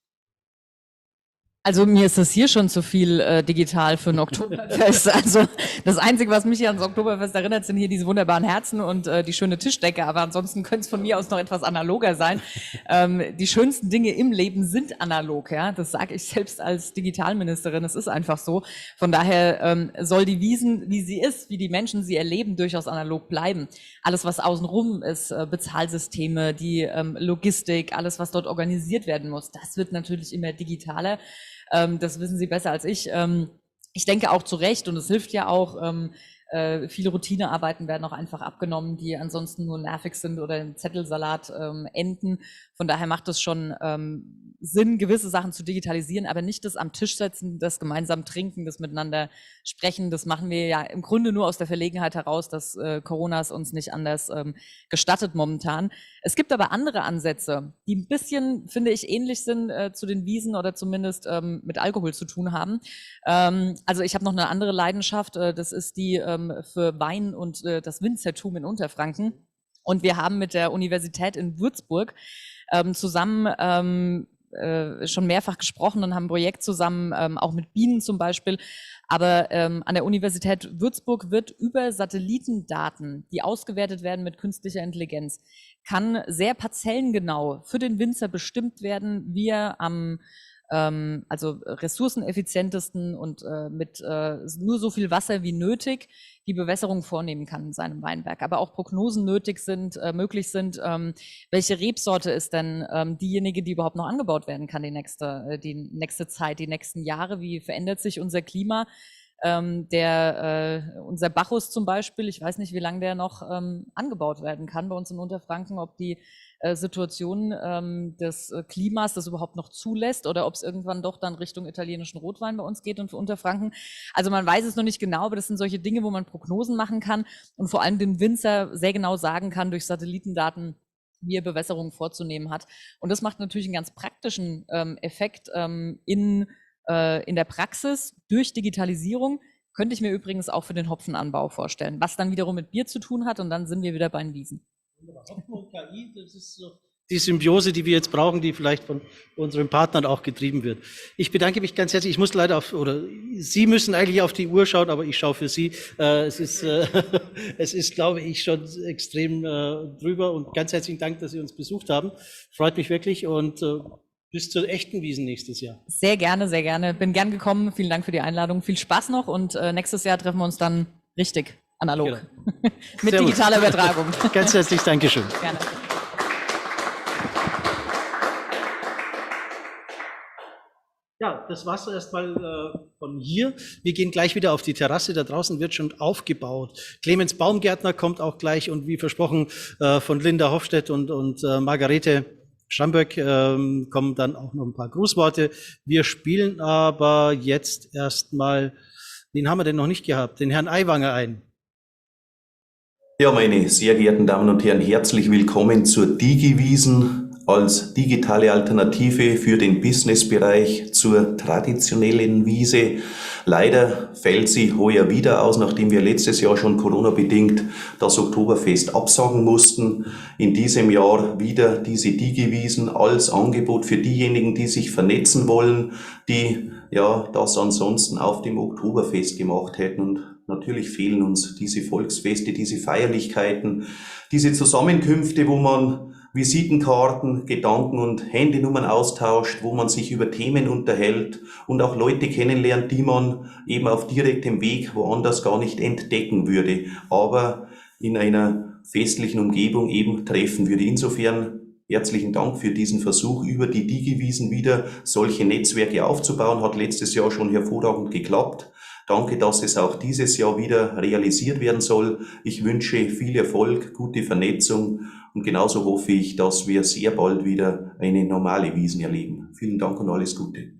Speaker 17: Also mir ist das hier schon zu viel digital für ein Oktoberfest. Also das Einzige, was mich hier ans Oktoberfest erinnert, sind hier diese wunderbaren Herzen und die schöne Tischdecke. Aber ansonsten könnte es von mir aus noch etwas analoger sein. Die schönsten Dinge im Leben sind analog. Ja, das sage ich selbst als Digitalministerin. Es ist einfach so. Von daher soll die Wiesn, wie sie ist, wie die Menschen sie erleben, durchaus analog bleiben. Alles, was außenrum ist, Bezahlsysteme, die Logistik, alles, was dort organisiert werden muss, das wird natürlich immer digitaler. Das wissen Sie besser als ich. Ich denke auch zu Recht, und es hilft ja auch, viele Routinearbeiten werden auch einfach abgenommen, die ansonsten nur nervig sind oder im Zettelsalat enden. Von daher macht es schon Sinn, gewisse Sachen zu digitalisieren, aber nicht das am Tisch setzen, das gemeinsam trinken, das miteinander sprechen. Das machen wir ja im Grunde nur aus der Verlegenheit heraus, dass Corona es uns nicht anders gestattet momentan. Es gibt aber andere Ansätze, die ein bisschen, finde ich, ähnlich sind zu den Wiesen oder zumindest mit Alkohol zu tun haben. Also ich habe noch eine andere Leidenschaft, das ist die für Wein und das Winzertum in Unterfranken. Und wir haben mit der Universität in Würzburg zusammen schon mehrfach gesprochen und haben ein Projekt zusammen, auch mit Bienen zum Beispiel. Aber an der Universität Würzburg wird über Satellitendaten, die ausgewertet werden mit künstlicher Intelligenz, kann sehr parzellengenau für den Winzer bestimmt werden, wie er am also ressourceneffizientesten und mit nur so viel Wasser wie nötig die Bewässerung vornehmen kann in seinem Weinberg. Aber auch Prognosen möglich sind, welche Rebsorte ist denn diejenige, die überhaupt noch angebaut werden kann die nächste Zeit, die nächsten Jahre, wie verändert sich unser Klima? Unser Bacchus zum Beispiel, ich weiß nicht, wie lange der noch angebaut werden kann bei uns in Unterfranken, ob die Situation des Klimas das überhaupt noch zulässt oder ob es irgendwann doch dann Richtung italienischen Rotwein bei uns geht und für Unterfranken. Also man weiß es noch nicht genau, aber das sind solche Dinge, wo man Prognosen machen kann und vor allem den Winzer sehr genau sagen kann durch Satellitendaten, wie er Bewässerung vorzunehmen hat. Und das macht natürlich einen ganz praktischen Effekt in der Praxis durch Digitalisierung. Könnte ich mir übrigens auch für den Hopfenanbau vorstellen, was dann wiederum mit Bier zu tun hat, und dann sind wir wieder bei den Wiesen.
Speaker 14: Hopfen und KI, das ist so die Symbiose, die wir jetzt brauchen, die vielleicht von unseren Partnern auch getrieben wird. Ich bedanke mich ganz herzlich. Ich muss leider Sie müssen eigentlich auf die Uhr schauen, aber ich schaue für Sie. Es ist, glaube ich, schon extrem drüber, und ganz herzlichen Dank, dass Sie uns besucht haben. Freut mich wirklich, und bis zur echten Wiesen nächstes Jahr.
Speaker 17: Sehr gerne, sehr gerne. Bin gern gekommen. Vielen Dank für die Einladung. Viel Spaß noch, und nächstes Jahr treffen wir uns dann richtig analog. Genau. Mit
Speaker 14: Servus.
Speaker 17: Digitaler Übertragung.
Speaker 14: Ganz herzlich Dankeschön.
Speaker 17: Gerne.
Speaker 14: Ja, das war's erstmal von hier. Wir gehen gleich wieder auf die Terrasse. Da draußen wird schon aufgebaut. Clemens Baumgärtner kommt auch gleich, und wie versprochen von Linda Hofstedt und Margarete Schramberg kommen dann auch noch ein paar Grußworte. Wir spielen aber jetzt erstmal, wen haben wir denn noch nicht gehabt? Den Herrn Aiwanger ein.
Speaker 8: Ja, meine sehr geehrten Damen und Herren, herzlich willkommen zur Digiwiesen als digitale Alternative für den Businessbereich zur traditionellen Wiese. Leider fällt sie heuer wieder aus, nachdem wir letztes Jahr schon Corona-bedingt das Oktoberfest absagen mussten. In diesem Jahr wieder diese Digiwiesen als Angebot für diejenigen, die sich vernetzen wollen, die ja das ansonsten auf dem Oktoberfest gemacht hätten. Und natürlich fehlen uns diese Volksfeste, diese Feierlichkeiten, diese Zusammenkünfte, wo man Visitenkarten, Gedanken und Handynummern austauscht, wo man sich über Themen unterhält und auch Leute kennenlernt, die man eben auf direktem Weg woanders gar nicht entdecken würde, aber in einer festlichen Umgebung eben treffen würde. Insofern herzlichen Dank für diesen Versuch, über die Digiwiesen wieder solche Netzwerke aufzubauen. Hat letztes Jahr schon hervorragend geklappt. Danke, dass es auch dieses Jahr wieder realisiert werden soll. Ich wünsche viel Erfolg, gute Vernetzung und genauso hoffe ich, dass wir sehr bald wieder eine normale Wiesn erleben. Vielen Dank und alles Gute.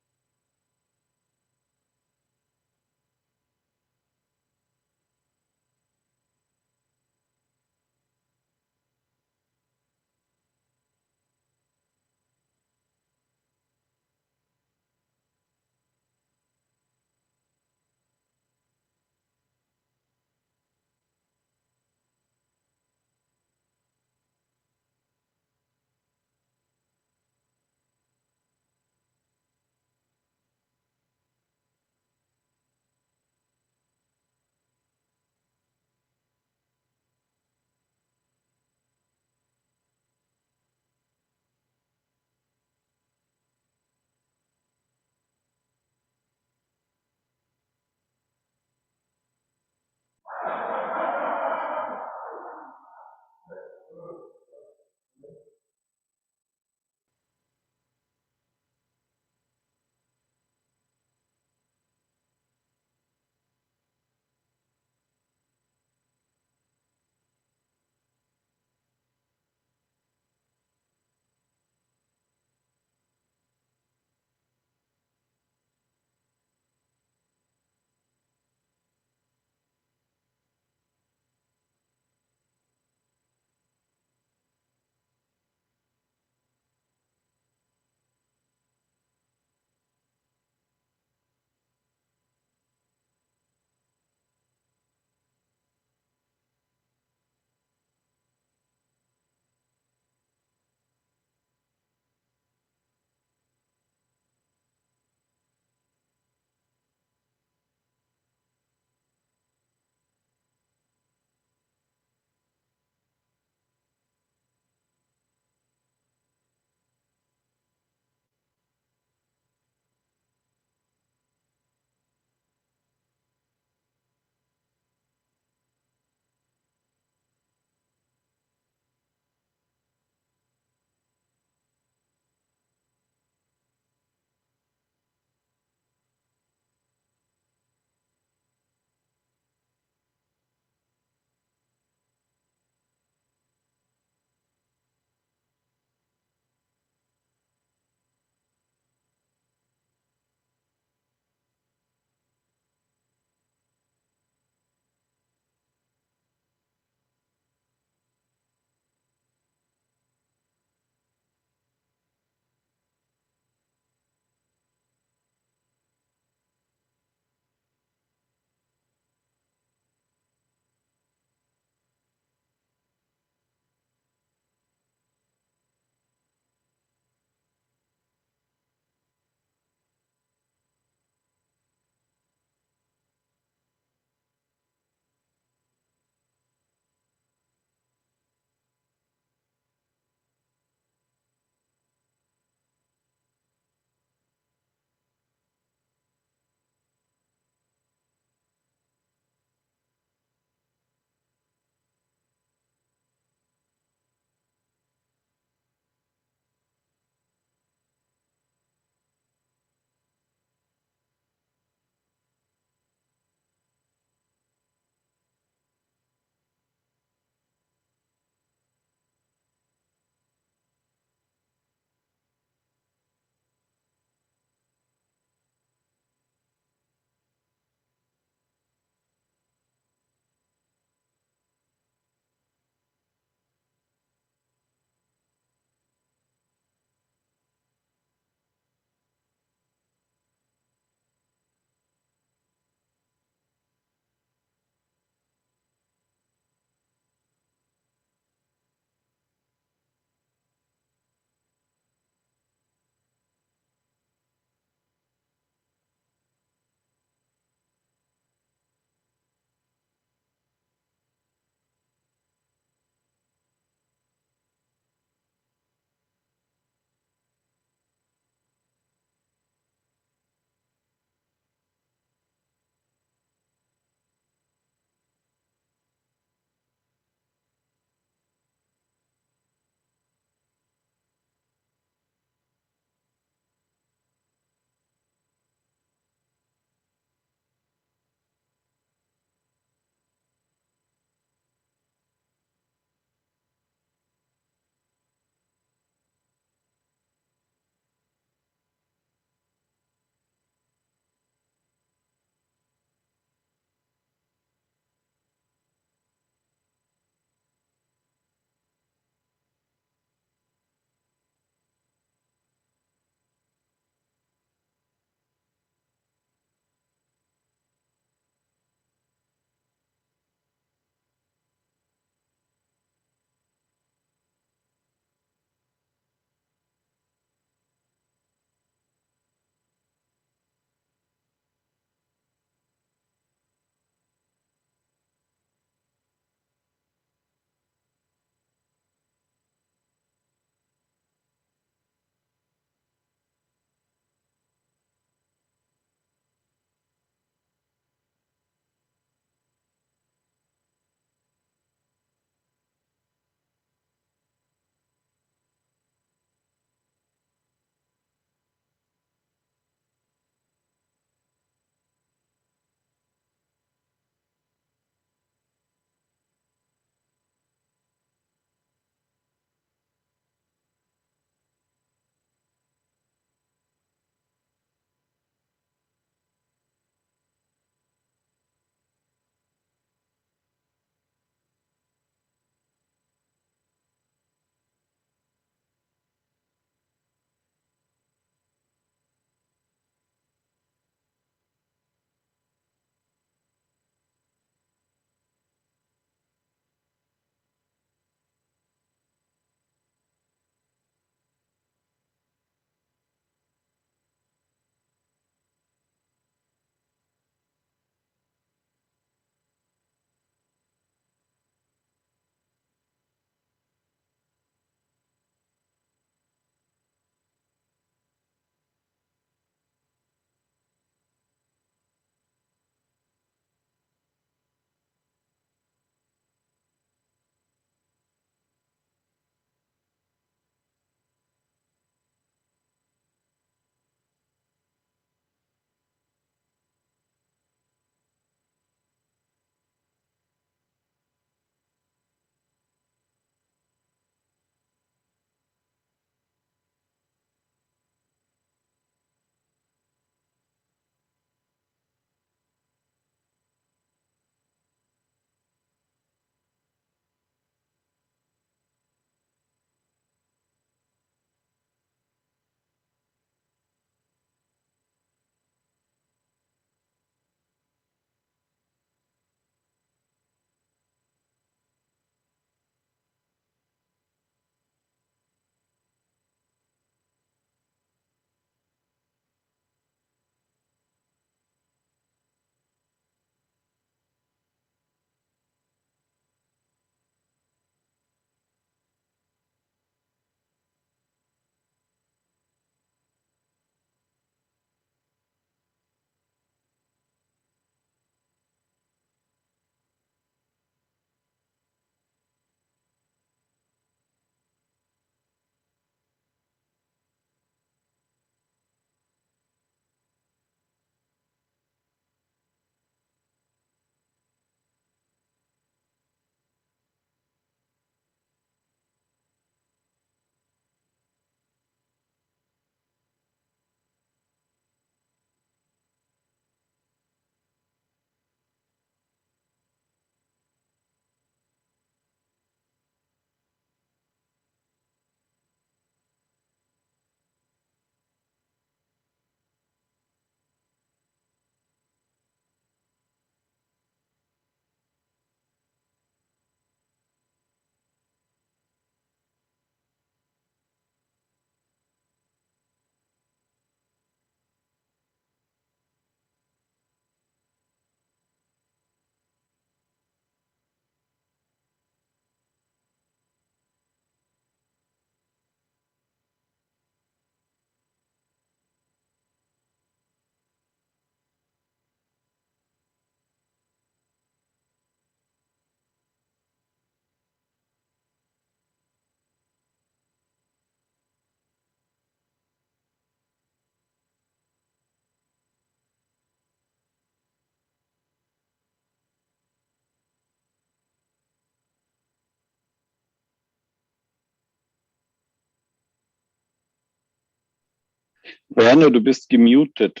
Speaker 22: Werner, du bist gemutet.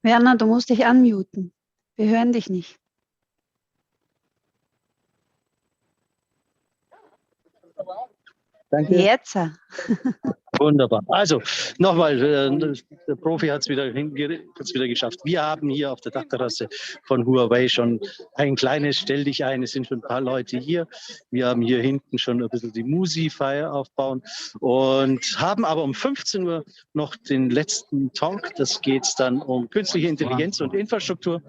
Speaker 16: Werner, du musst dich unmuten. Wir hören dich nicht.
Speaker 22: Danke.
Speaker 16: Jetzt.
Speaker 22: Wunderbar. Also nochmal, der Profi hat es wieder geschafft. Wir haben hier auf der Dachterrasse von Huawei schon ein kleines Stell dich ein. Es sind schon ein paar Leute hier. Wir haben hier hinten schon ein bisschen die Musi-Feier aufbauen und haben aber um 15 Uhr noch den letzten Talk. Das geht dann um künstliche Intelligenz und Infrastruktur.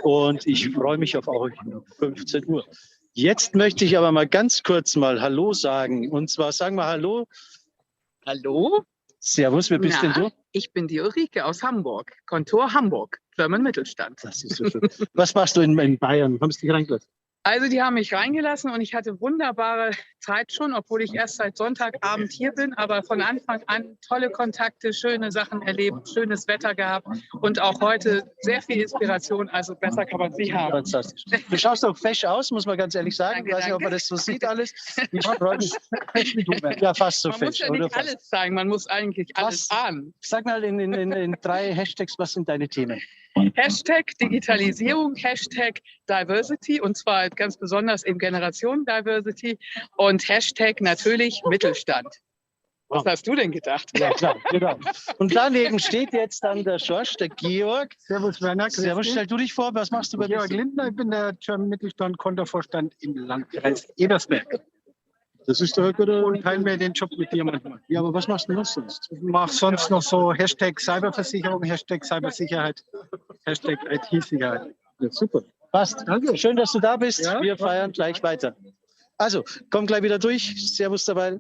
Speaker 22: Und ich freue mich auf euch um 15 Uhr. Jetzt möchte ich aber mal ganz kurz mal Hallo sagen. Und zwar sagen wir Hallo.
Speaker 18: Hallo?
Speaker 22: Servus, wer bist denn du?
Speaker 18: Ich bin die Ulrike aus Hamburg, Kontor Hamburg, Firmen Mittelstand.
Speaker 22: Das ist so schön. Was machst du in Bayern? Haben sie dich reingelassen?
Speaker 18: Also die haben mich reingelassen und ich hatte wunderbare Zeit schon, obwohl ich erst seit Sonntagabend hier bin, aber von Anfang an tolle Kontakte, schöne Sachen erlebt, schönes Wetter gehabt und auch heute sehr viel Inspiration, also besser kann man es nicht haben.
Speaker 22: Fantastisch. Du schaust auch fesch aus, muss man ganz ehrlich sagen. Ich weiß nicht, ob man das so sieht alles. Ich freue mich. Ja, fast so
Speaker 18: Man
Speaker 22: fesch.
Speaker 18: muss ja nicht alles zeigen, man muss eigentlich alles ahnen.
Speaker 22: Sag mal in 3 Hashtags, was sind deine Themen?
Speaker 18: Hashtag Digitalisierung, Hashtag Diversity und zwar ganz besonders eben Generation Diversity und Hashtag natürlich Mittelstand. Was hast du denn gedacht?
Speaker 22: Ja, klar, genau. Und daneben steht jetzt dann der Schorsch, der Georg.
Speaker 20: Servus, Werner.
Speaker 22: Servus, stell du dich vor, was machst du bei
Speaker 20: Georg Lindner, ich bin der German Mittelstand Kontervorstand im Landkreis Ebersberg.
Speaker 22: Das ist doch gut.
Speaker 20: Und teilen wir den Job mit dir manchmal.
Speaker 22: Ja, aber was machst du noch sonst?
Speaker 20: Ich mache sonst noch so Hashtag Cyberversicherung, Hashtag Cybersicherheit, Hashtag IT-Sicherheit.
Speaker 22: Ja, super. Passt. Danke. Schön, dass du da bist. Ja, wir feiern gleich weiter. Also, komm gleich wieder durch. Servus dabei.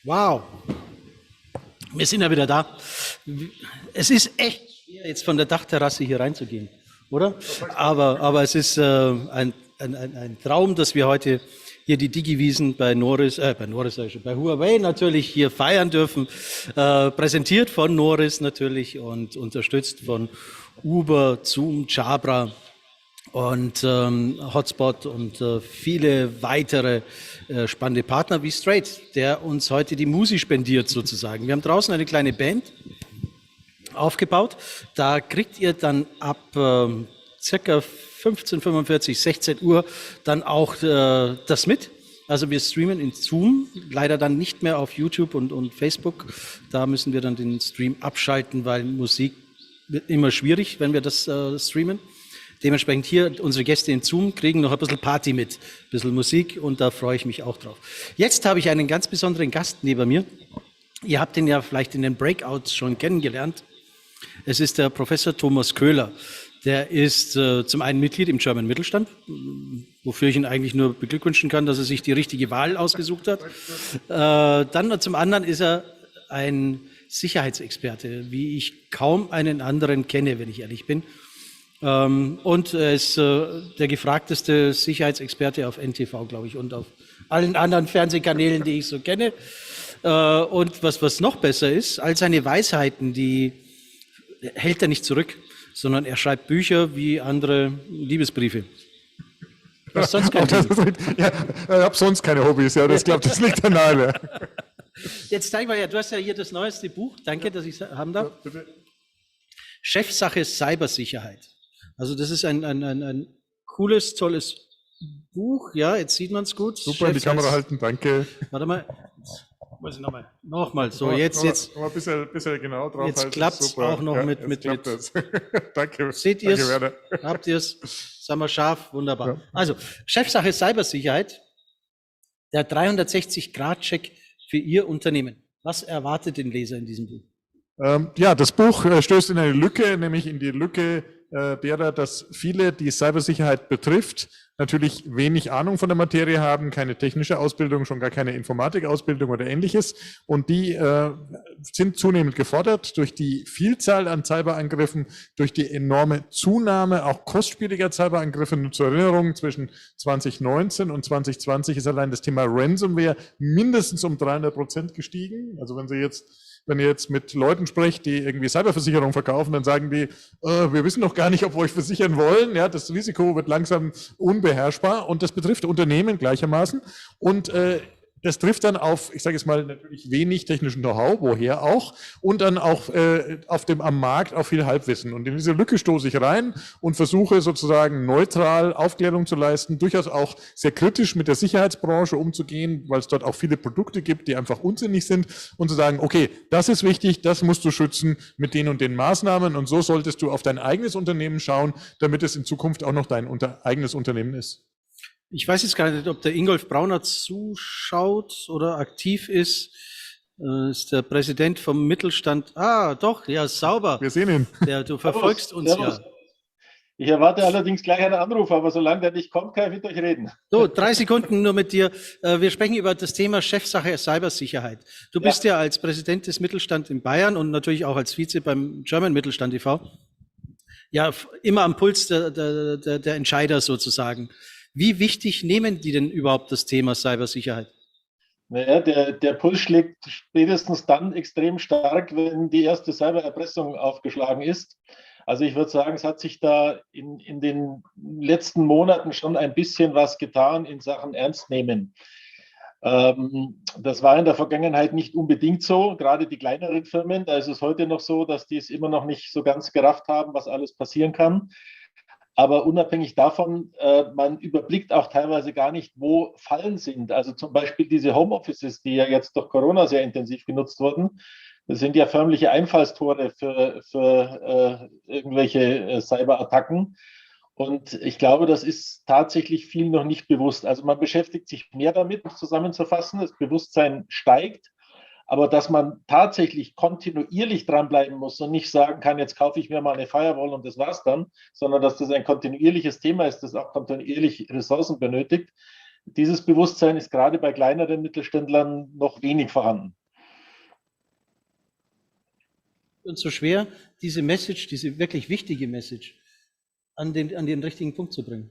Speaker 14: Wow. Wir sind ja wieder da. Es ist echt schwer, jetzt von der Dachterrasse hier reinzugehen, oder? Aber es ist ein Traum, dass wir heute hier die Digiwiesen bei Huawei natürlich hier feiern dürfen. Präsentiert von Noris natürlich und unterstützt von Uber, Zoom, Jabra und Hotspot und viele weitere spannende Partner wie Straight, der uns heute die Musi spendiert sozusagen. Wir haben draußen eine kleine Band aufgebaut. Da kriegt ihr dann ab circa 15:45, 16 Uhr dann auch das mit. Also wir streamen in Zoom, leider dann nicht mehr auf YouTube und Facebook. Da müssen wir dann den Stream abschalten, weil Musik wird immer schwierig, wenn wir das streamen. Dementsprechend hier unsere Gäste in Zoom kriegen noch ein bisschen Party mit, ein bisschen Musik und da freue ich mich auch drauf. Jetzt habe ich einen ganz besonderen Gast neben mir. Ihr habt ihn ja vielleicht in den Breakouts schon kennengelernt. Es ist der Professor Thomas Köhler. Der ist zum einen Mitglied im German Mittelstand, wofür ich ihn eigentlich nur beglückwünschen kann, dass er sich die richtige Wahl ausgesucht hat. Dann zum anderen ist er ein Sicherheitsexperte, wie ich kaum einen anderen kenne, wenn ich ehrlich bin. Und er ist der gefragteste Sicherheitsexperte auf NTV, glaube ich, und auf allen anderen Fernsehkanälen, die ich so kenne. Und was noch besser ist, all seine Weisheiten, die hält er nicht zurück, sondern er schreibt Bücher wie andere Liebesbriefe. Was sonst kein
Speaker 1: Ja, ich habe sonst keine Hobbys, ja, das glaube, das liegt an nahe.
Speaker 14: Jetzt zeig mal, du hast ja hier das neueste Buch, danke, dass ich es haben darf. Ja, Chefsache Cybersicherheit. Also das ist ein cooles, tolles Buch, ja, jetzt sieht man es gut.
Speaker 1: Super, in die Kamera halten, danke.
Speaker 14: Warte mal. Muss ich nochmal. So, jetzt.
Speaker 1: Ein bisschen genau drauf.
Speaker 14: Jetzt klappt es auch noch
Speaker 1: ja,
Speaker 14: mit.
Speaker 1: Danke.
Speaker 14: Seht ihr es? Habt ihr es? Sagen wir scharf, wunderbar. Ja. Also, Chefsache Cybersicherheit, der 360-Grad-Check für Ihr Unternehmen. Was erwartet den Leser in diesem Buch?
Speaker 1: Ja, das Buch stößt in eine Lücke, nämlich in die Lücke derer, dass viele, die Cybersicherheit betrifft, natürlich wenig Ahnung von der Materie haben, keine technische Ausbildung, schon gar keine Informatikausbildung oder ähnliches. Und die sind zunehmend gefordert durch die Vielzahl an Cyberangriffen, durch die enorme Zunahme auch kostspieliger Cyberangriffe. Nur zur Erinnerung, zwischen 2019 und 2020 ist allein das Thema Ransomware mindestens um 300% gestiegen. Also wenn ihr jetzt mit Leuten sprecht, die irgendwie Cyberversicherung verkaufen, dann sagen die, wir wissen noch gar nicht, ob wir euch versichern wollen. Ja, das Risiko wird langsam unbeherrschbar und das betrifft Unternehmen gleichermaßen. Und das trifft dann auf, ich sage jetzt mal, natürlich wenig technischen Know-how, woher auch, und dann auch am Markt auch viel Halbwissen. Und in diese Lücke stoße ich rein und versuche sozusagen neutral Aufklärung zu leisten, durchaus auch sehr kritisch mit der Sicherheitsbranche umzugehen, weil es dort auch viele Produkte gibt, die einfach unsinnig sind, und zu sagen, okay, das ist wichtig, das musst du schützen mit den und den Maßnahmen, und so solltest du auf dein eigenes Unternehmen schauen, damit es in Zukunft auch noch dein eigenes Unternehmen ist.
Speaker 14: Ich weiß jetzt gar nicht, ob der Ingolf Brauner zuschaut oder aktiv ist. Ist der Präsident vom Mittelstand. Ah, doch, ja, sauber.
Speaker 1: Wir sehen ihn.
Speaker 14: Ja, du verfolgst uns ja.
Speaker 4: Ich erwarte allerdings gleich einen Anruf, aber solange der nicht kommt, kann ich mit euch reden.
Speaker 14: So, 3 Sekunden nur mit dir. Wir sprechen über das Thema Chefsache Cybersicherheit. Du bist ja als Präsident des Mittelstand in Bayern und natürlich auch als Vize beim German Mittelstand e.V. ja immer am Puls der Entscheider sozusagen. Wie wichtig nehmen die denn überhaupt das Thema Cybersicherheit?
Speaker 4: Naja, der Puls schlägt spätestens dann extrem stark, wenn die erste Cybererpressung aufgeschlagen ist. Also ich würde sagen, es hat sich da in den letzten Monaten schon ein bisschen was getan in Sachen Ernstnehmen. Das war in der Vergangenheit nicht unbedingt so, gerade die kleineren Firmen. Da ist es heute noch so, dass die es immer noch nicht so ganz gerafft haben, was alles passieren kann. Aber unabhängig davon, man überblickt auch teilweise gar nicht, wo Fallen sind. Also zum Beispiel diese Homeoffices, die ja jetzt durch Corona sehr intensiv genutzt wurden. Das sind ja förmliche Einfallstore für irgendwelche Cyberattacken. Und ich glaube, das ist tatsächlich vielen noch nicht bewusst. Also man beschäftigt sich mehr damit, um es zusammenzufassen. Das Bewusstsein steigt. Aber dass man tatsächlich kontinuierlich dranbleiben muss und nicht sagen kann, jetzt kaufe ich mir mal eine Firewall und das war's dann, sondern dass das ein kontinuierliches Thema ist, das auch kontinuierlich Ressourcen benötigt, dieses Bewusstsein ist gerade bei kleineren Mittelständlern noch wenig vorhanden.
Speaker 14: Und so schwer, diese Message, diese wirklich wichtige Message an den richtigen Punkt zu bringen.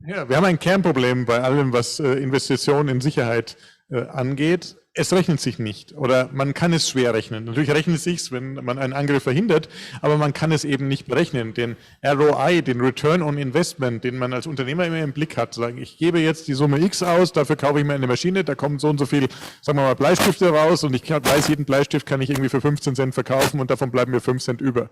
Speaker 1: Ja, wir haben ein Kernproblem bei allem, was Investitionen in Sicherheit angeht. Es rechnet sich nicht oder man kann es schwer rechnen. Natürlich rechnet es sich, wenn man einen Angriff verhindert, aber man kann es eben nicht berechnen. Den ROI, den Return on Investment, den man als Unternehmer immer im Blick hat, sagen, ich gebe jetzt die Summe X aus, dafür kaufe ich mir eine Maschine, da kommen so und so viel, sagen wir mal, Bleistifte raus und ich weiß, jeden Bleistift kann ich irgendwie für 15 Cent verkaufen und davon bleiben mir 5 Cent über.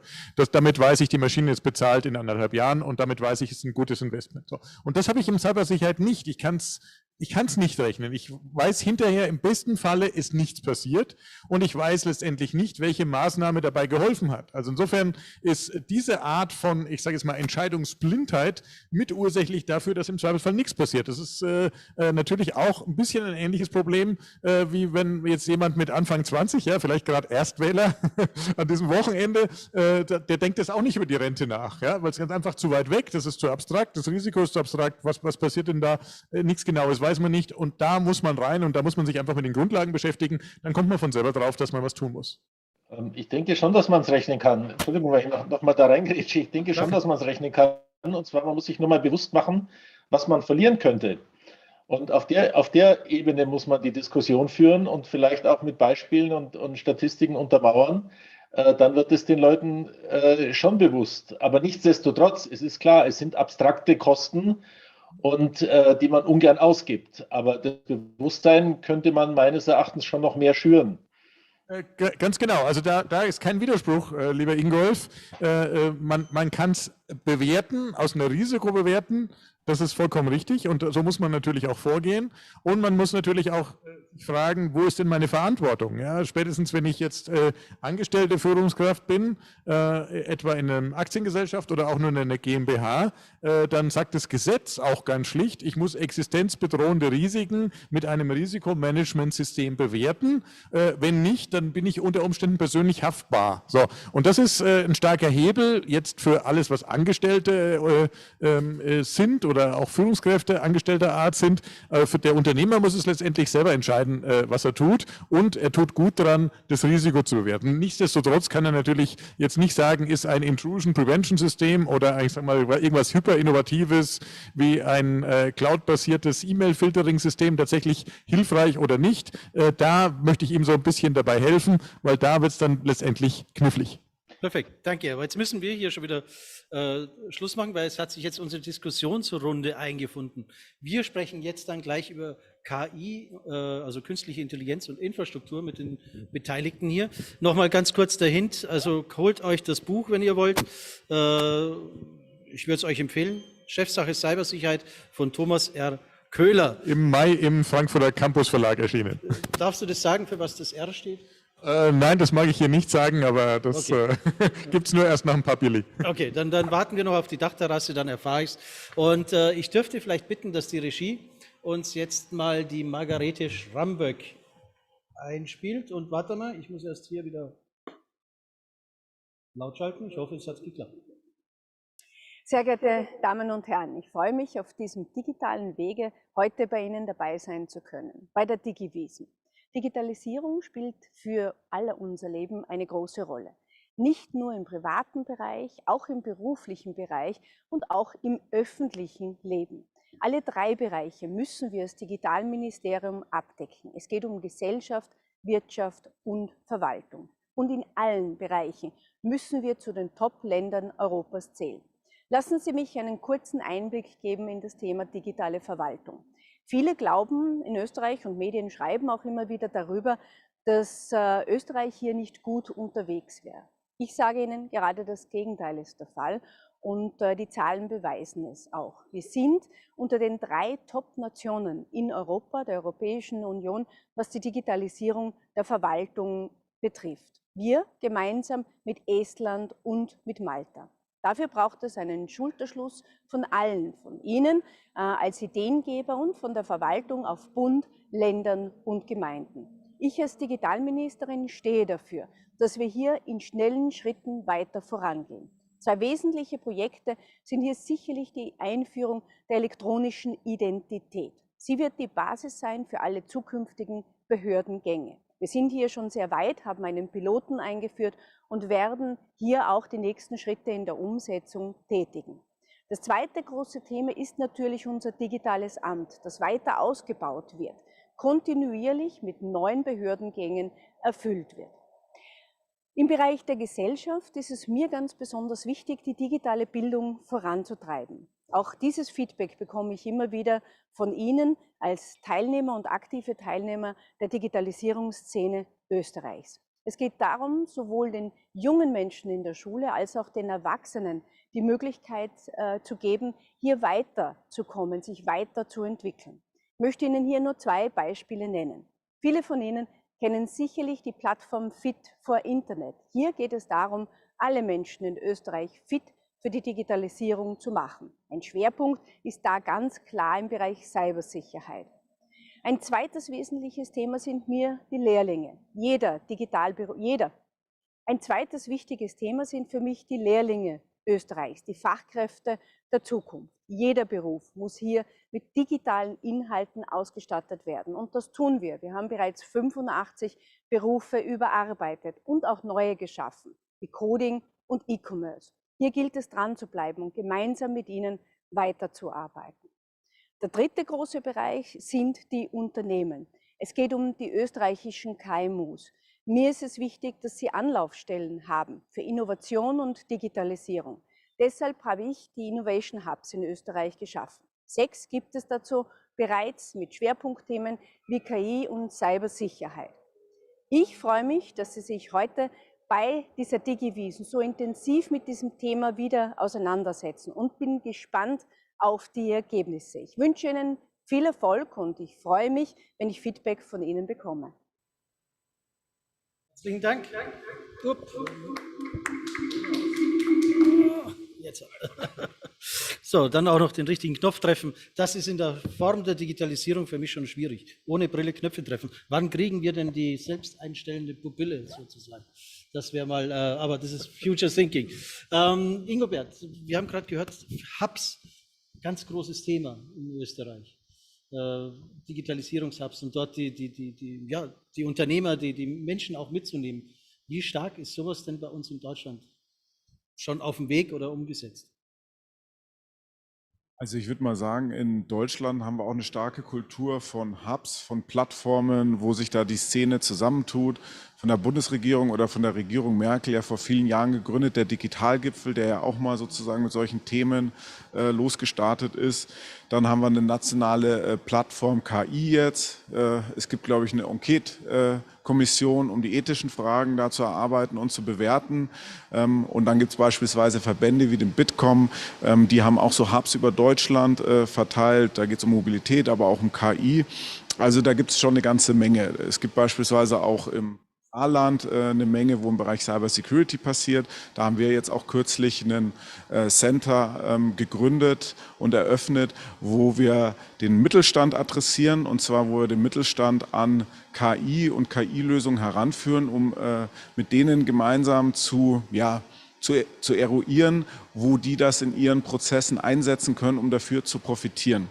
Speaker 1: Damit weiß ich, die Maschine ist bezahlt in 1,5 Jahren und damit weiß ich, es ist ein gutes Investment. So. Und das habe ich in Cybersicherheit nicht. Ich kann es nicht rechnen. Ich weiß hinterher, im besten Falle ist nichts passiert und ich weiß letztendlich nicht, welche Maßnahme dabei geholfen hat. Also insofern ist diese Art von, ich sage jetzt mal, Entscheidungsblindheit mitursächlich dafür, dass im Zweifelsfall nichts passiert. Das ist natürlich auch ein bisschen ein ähnliches Problem, wie wenn jetzt jemand mit Anfang 20, ja, vielleicht gerade Erstwähler an diesem Wochenende, der denkt jetzt auch nicht über die Rente nach, ja, weil es ganz einfach zu weit weg, das ist zu abstrakt, das Risiko ist zu abstrakt, was passiert denn da? Nichts Genaues weiß man nicht und da muss man rein und da muss man sich einfach mit den Grundlagen beschäftigen, dann kommt man von selber drauf, dass man was tun muss.
Speaker 4: Ich denke schon, dass man es rechnen kann. Entschuldigung, weil ich noch mal da reingrätsche. Ich denke schon, dass man es rechnen kann. Und zwar, man muss sich nur mal bewusst machen, was man verlieren könnte. Und auf der Ebene muss man die Diskussion führen und vielleicht auch mit Beispielen und Statistiken untermauern. Dann wird es den Leuten schon bewusst. Aber nichtsdestotrotz, es ist klar, es sind abstrakte Kosten, und die man ungern ausgibt. Aber das Bewusstsein könnte man meines Erachtens schon noch mehr schüren.
Speaker 1: Ganz genau, also da ist kein Widerspruch, lieber Ingolf. Man kann es bewerten, aus einer Risiko bewerten, das ist vollkommen richtig und so muss man natürlich auch vorgehen. Und man muss natürlich auch fragen, wo ist denn meine Verantwortung? Ja, spätestens, wenn ich jetzt angestellte Führungskraft bin, etwa in einer Aktiengesellschaft oder auch nur in einer GmbH, dann sagt das Gesetz auch ganz schlicht, ich muss existenzbedrohende Risiken mit einem Risikomanagementsystem bewerten. Wenn nicht, dann bin ich unter Umständen persönlich haftbar. So, und das ist ein starker Hebel jetzt für alles, was Angestellte sind oder auch Führungskräfte angestellter Art sind. Für der Unternehmer muss es letztendlich selber entscheiden, was er tut und er tut gut daran, das Risiko zu bewerten. Nichtsdestotrotz kann er natürlich jetzt nicht sagen, ist ein Intrusion Prevention System oder ich sag mal irgendwas hyperinnovatives wie ein Cloud-basiertes E-Mail-Filtering-System tatsächlich hilfreich oder nicht. Da möchte ich ihm so ein bisschen dabei helfen, weil da wird es dann letztendlich knifflig.
Speaker 14: Perfekt, danke. Aber jetzt müssen wir hier schon wieder Schluss machen, weil es hat sich jetzt unsere Diskussionsrunde eingefunden. Wir sprechen jetzt dann gleich über KI, also künstliche Intelligenz und Infrastruktur mit den Beteiligten hier. Nochmal ganz kurz der Hint, also holt euch das Buch, wenn ihr wollt. Ich würde es euch empfehlen. Chefsache Cybersicherheit von Thomas R. Köhler.
Speaker 1: Im Mai im Frankfurter Campus Verlag erschienen.
Speaker 14: Darfst du das sagen, für was das R steht?
Speaker 1: Nein, das mag ich hier nicht sagen, aber das gibt es nur erst nach dem Papierli.
Speaker 14: Okay, dann warten wir noch auf die Dachterrasse, dann erfahre ich es. Und ich dürfte vielleicht bitten, dass die Regie uns jetzt mal die Margarete Schramböck einspielt. Und warte mal, ich muss erst hier wieder laut schalten. Ich hoffe, es hat geklappt.
Speaker 6: Sehr geehrte Damen und Herren, ich freue mich, auf diesem digitalen Wege heute bei Ihnen dabei sein zu können, bei der DigiWiesen. Digitalisierung spielt für alle unser Leben eine große Rolle. Nicht nur im privaten Bereich, auch im beruflichen Bereich und auch im öffentlichen Leben. Alle drei Bereiche müssen wir als Digitalministerium abdecken. Es geht um Gesellschaft, Wirtschaft und Verwaltung. Und in allen Bereichen müssen wir zu den Top-Ländern Europas zählen. Lassen Sie mich einen kurzen Einblick geben in das Thema digitale Verwaltung. Viele glauben in Österreich und Medien schreiben auch immer wieder darüber, dass Österreich hier nicht gut unterwegs wäre. Ich sage Ihnen, gerade das Gegenteil ist der Fall und die Zahlen beweisen es auch. Wir sind unter den 3 Top-Nationen in Europa, der Europäischen Union, was die Digitalisierung der Verwaltung betrifft. Wir gemeinsam mit Estland und mit Malta. Dafür braucht es einen Schulterschluss von allen, von Ihnen als Ideengeber und von der Verwaltung auf Bund, Ländern und Gemeinden. Ich als Digitalministerin stehe dafür, dass wir hier in schnellen Schritten weiter vorangehen. 2 wesentliche Projekte sind hier sicherlich die Einführung der elektronischen Identität. Sie wird die Basis sein für alle zukünftigen Behördengänge. Wir sind hier schon sehr weit, haben einen Piloten eingeführt und werden hier auch die nächsten Schritte in der Umsetzung tätigen. Das zweite große Thema ist natürlich unser digitales Amt, das weiter ausgebaut wird, kontinuierlich mit neuen Behördengängen erfüllt wird. Im Bereich der Gesellschaft ist es mir ganz besonders wichtig, die digitale Bildung voranzutreiben. Auch dieses Feedback bekomme ich immer wieder von Ihnen als Teilnehmer und aktive Teilnehmer der Digitalisierungsszene Österreichs. Es geht darum, sowohl den jungen Menschen in der Schule als auch den Erwachsenen die Möglichkeit zu geben, hier weiterzukommen, sich weiterzuentwickeln. Ich möchte Ihnen hier nur 2 Beispiele nennen. Viele von Ihnen kennen sicherlich die Plattform Fit for Internet. Hier geht es darum, alle Menschen in Österreich fit für die Digitalisierung zu machen. Ein Schwerpunkt ist da ganz klar im Bereich Cybersicherheit. Ein zweites wesentliches Thema sind mir die Lehrlinge. Ein zweites wichtiges Thema sind für mich die Lehrlinge Österreichs, die Fachkräfte der Zukunft. Jeder Beruf muss hier mit digitalen Inhalten ausgestattet werden. Und das tun wir. Wir haben bereits 85 Berufe überarbeitet und auch neue geschaffen, wie Coding und E-Commerce. Hier gilt es, dran zu bleiben und gemeinsam mit Ihnen weiterzuarbeiten. Der dritte große Bereich sind die Unternehmen. Es geht um die österreichischen KMUs. Mir ist es wichtig, dass sie Anlaufstellen haben für Innovation und Digitalisierung. Deshalb habe ich die Innovation Hubs in Österreich geschaffen. 6 gibt es dazu bereits mit Schwerpunktthemen wie KI und Cybersicherheit. Ich freue mich, dass Sie sich heute bei dieser DigiWiesen so intensiv mit diesem Thema wieder auseinandersetzen und bin gespannt auf die Ergebnisse. Ich wünsche Ihnen viel Erfolg und ich freue mich, wenn ich Feedback von Ihnen bekomme.
Speaker 14: Herzlichen Dank. Jetzt. So, dann auch noch den richtigen Knopf treffen. Das ist in der Form der Digitalisierung für mich schon schwierig. Ohne Brille Knöpfe treffen. Wann kriegen wir denn die selbst einstellende Pupille sozusagen? Das wäre mal, aber das ist Future Thinking. Ingobert, wir haben gerade gehört, Hubs, ganz großes Thema in Österreich. Digitalisierungshubs und dort die Unternehmer, die Menschen auch mitzunehmen. Wie stark ist sowas denn bei uns in Deutschland? Schon auf dem Weg oder umgesetzt?
Speaker 5: Also ich würde mal sagen, in Deutschland haben wir auch eine starke Kultur von Hubs, von Plattformen, wo sich da die Szene zusammentut. Von der Bundesregierung oder von der Regierung Merkel ja vor vielen Jahren gegründet, der Digitalgipfel, der ja auch mal sozusagen mit solchen Themen losgestartet ist. Dann haben wir eine nationale Plattform KI jetzt. Es gibt, glaube ich, eine Enquete-Kommission, um die ethischen Fragen da zu erarbeiten und zu bewerten. Und dann gibt es beispielsweise Verbände wie den Bitkom, die haben auch so Hubs über Deutschland verteilt. Da geht es um Mobilität, aber auch um KI. Also da gibt es schon eine ganze Menge. Es gibt beispielsweise auch im Saarland eine Menge, wo im Bereich Cybersecurity passiert. Da haben wir jetzt auch kürzlich einen Center gegründet und eröffnet, wo wir den Mittelstand adressieren, und zwar wo wir den Mittelstand an KI und KI-Lösungen heranführen, um mit denen gemeinsam zu eruieren, wo die das in ihren Prozessen einsetzen können, um dafür zu profitieren.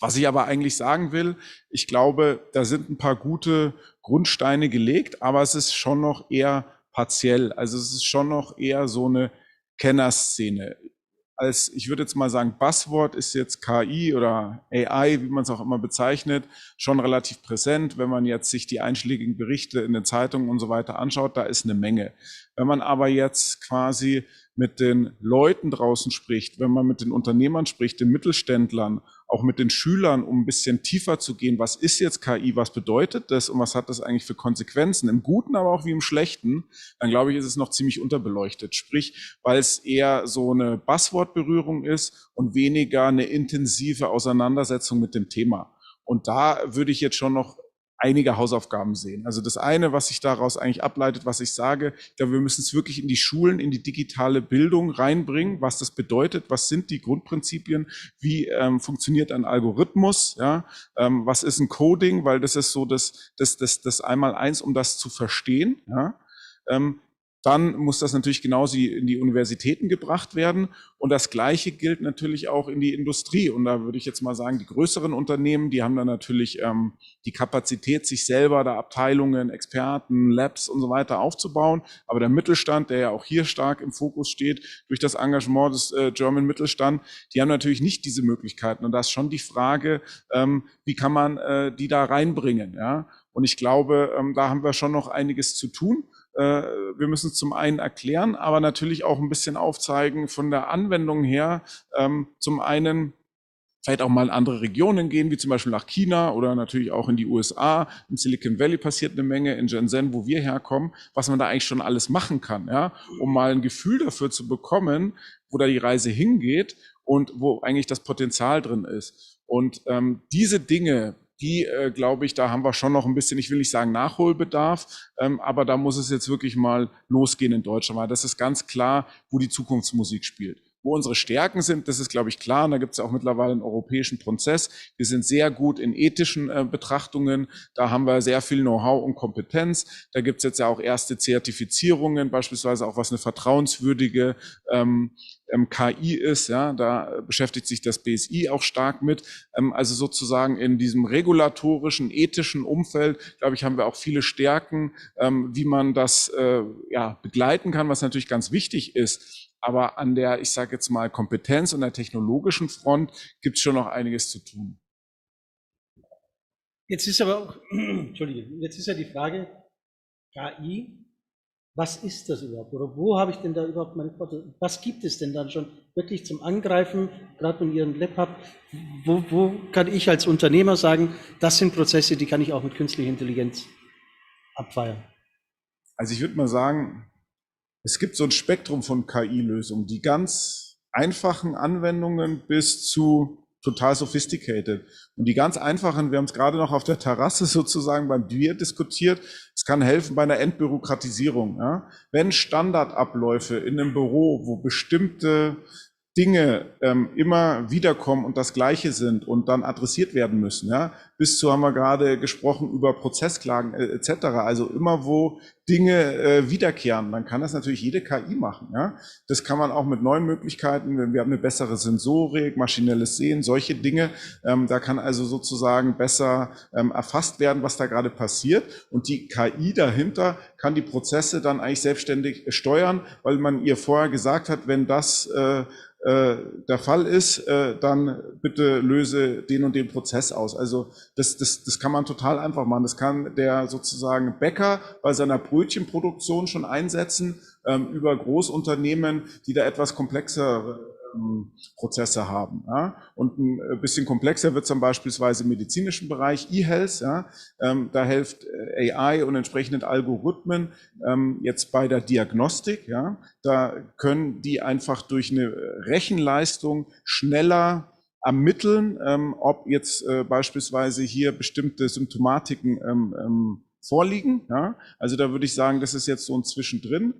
Speaker 5: Was ich aber eigentlich sagen will, ich glaube, da sind ein paar gute Grundsteine gelegt, aber es ist schon noch eher partiell. Also es ist schon noch eher so eine Kennerszene. Ich würde jetzt mal sagen, Buzzword ist jetzt KI oder AI, wie man es auch immer bezeichnet, schon relativ präsent. Wenn man jetzt sich die einschlägigen Berichte in den Zeitungen und so weiter anschaut, da ist eine Menge. Wenn man aber jetzt quasi mit den Leuten draußen spricht, wenn man mit den Unternehmern spricht, den Mittelständlern, auch mit den Schülern, um ein bisschen tiefer zu gehen, was ist jetzt KI, was bedeutet das und was hat das eigentlich für Konsequenzen, im Guten, aber auch wie im Schlechten, dann glaube ich, ist es noch ziemlich unterbeleuchtet. Sprich, weil es eher so eine Buzzword-Berührung ist und weniger eine intensive Auseinandersetzung mit dem Thema. Und da würde ich jetzt schon noch einige Hausaufgaben sehen. Also das eine, was sich daraus eigentlich ableitet, was ich sage, ich glaube, wir müssen es wirklich in die Schulen, in die digitale Bildung reinbringen, was das bedeutet, was sind die Grundprinzipien, wie funktioniert ein Algorithmus, ja, was ist ein Coding, weil das ist so das Einmaleins, um das zu verstehen, ja. dann muss das natürlich genauso in die Universitäten gebracht werden. Und das Gleiche gilt natürlich auch in die Industrie. Und da würde ich jetzt mal sagen, die größeren Unternehmen, die haben dann natürlich die Kapazität, sich selber da Abteilungen, Experten, Labs und so weiter aufzubauen. Aber der Mittelstand, der ja auch hier stark im Fokus steht, durch das Engagement des German Mittelstand, die haben natürlich nicht diese Möglichkeiten. Und da ist schon die Frage, wie kann man die da reinbringen? Ja? Und ich glaube, da haben wir schon noch einiges zu tun. Wir müssen es zum einen erklären, aber natürlich auch ein bisschen aufzeigen von der Anwendung her. Zum einen vielleicht auch mal in andere Regionen gehen, wie zum Beispiel nach China oder natürlich auch in die USA. Im Silicon Valley passiert eine Menge, in Shenzhen, wo wir herkommen, was man da eigentlich schon alles machen kann, ja, um mal ein Gefühl dafür zu bekommen, wo da die Reise hingeht und wo eigentlich das Potenzial drin ist. Und diese Dinge, die, glaube ich, da haben wir schon noch ein bisschen, ich will nicht sagen Nachholbedarf, aber da muss es jetzt wirklich mal losgehen in Deutschland, weil das ist ganz klar, wo die Zukunftsmusik spielt. Wo unsere Stärken sind, das ist, glaube ich, klar. Und da gibt es auch mittlerweile einen europäischen Prozess. Wir sind sehr gut in ethischen Betrachtungen. Da haben wir sehr viel Know-how und Kompetenz. Da gibt es jetzt ja auch erste Zertifizierungen, beispielsweise auch was eine vertrauenswürdige KI ist. Ja, da beschäftigt sich das BSI auch stark mit. Also sozusagen in diesem regulatorischen, ethischen Umfeld, glaube ich, haben wir auch viele Stärken, wie man das begleiten kann, was natürlich ganz wichtig ist. Aber an der, ich sage jetzt mal, Kompetenz und der technologischen Front gibt es schon noch einiges zu tun.
Speaker 14: Jetzt ist aber auch, Entschuldige, jetzt ist ja die Frage, KI, was ist das überhaupt? Oder wo habe ich denn da überhaupt meine Worte? Was gibt es denn dann schon wirklich zum Angreifen, gerade wenn ihr ein Lab habt? Wo kann ich als Unternehmer sagen, das sind Prozesse, die kann ich auch mit künstlicher Intelligenz abfeiern?
Speaker 5: Also ich würde mal sagen, es gibt so ein Spektrum von KI-Lösungen, die ganz einfachen Anwendungen bis zu total sophisticated. Und die ganz einfachen, wir haben es gerade noch auf der Terrasse sozusagen beim Bier diskutiert, es kann helfen bei einer Entbürokratisierung. Ja? Wenn Standardabläufe in einem Büro, wo bestimmte Dinge immer wiederkommen und das Gleiche sind und dann adressiert werden müssen, ja, bis zu haben wir gerade gesprochen über Prozessklagen etc. Also immer wo Dinge wiederkehren, dann kann das natürlich jede KI machen. Ja, das kann man auch mit neuen Möglichkeiten. Wir haben eine bessere Sensorik, maschinelles Sehen, solche Dinge. Da kann also sozusagen besser erfasst werden, was da gerade passiert. Und die KI dahinter kann die Prozesse dann eigentlich selbstständig steuern, weil man ihr vorher gesagt hat, wenn das der Fall ist, dann bitte löse den und den Prozess aus. Also das kann man total einfach machen. Das kann der sozusagen Bäcker bei seiner Brötchenproduktion schon einsetzen, über Großunternehmen, die da etwas komplexere Prozesse haben. Ja? Und ein bisschen komplexer wird es dann beispielsweise im medizinischen Bereich, E-Health, ja? Da hilft AI und entsprechenden Algorithmen jetzt bei der Diagnostik. Ja? Da können die einfach durch eine Rechenleistung schneller ermitteln, ob jetzt beispielsweise hier bestimmte Symptomatiken vorliegen. Ja? Also da würde ich sagen, das ist jetzt so ein Zwischendrin.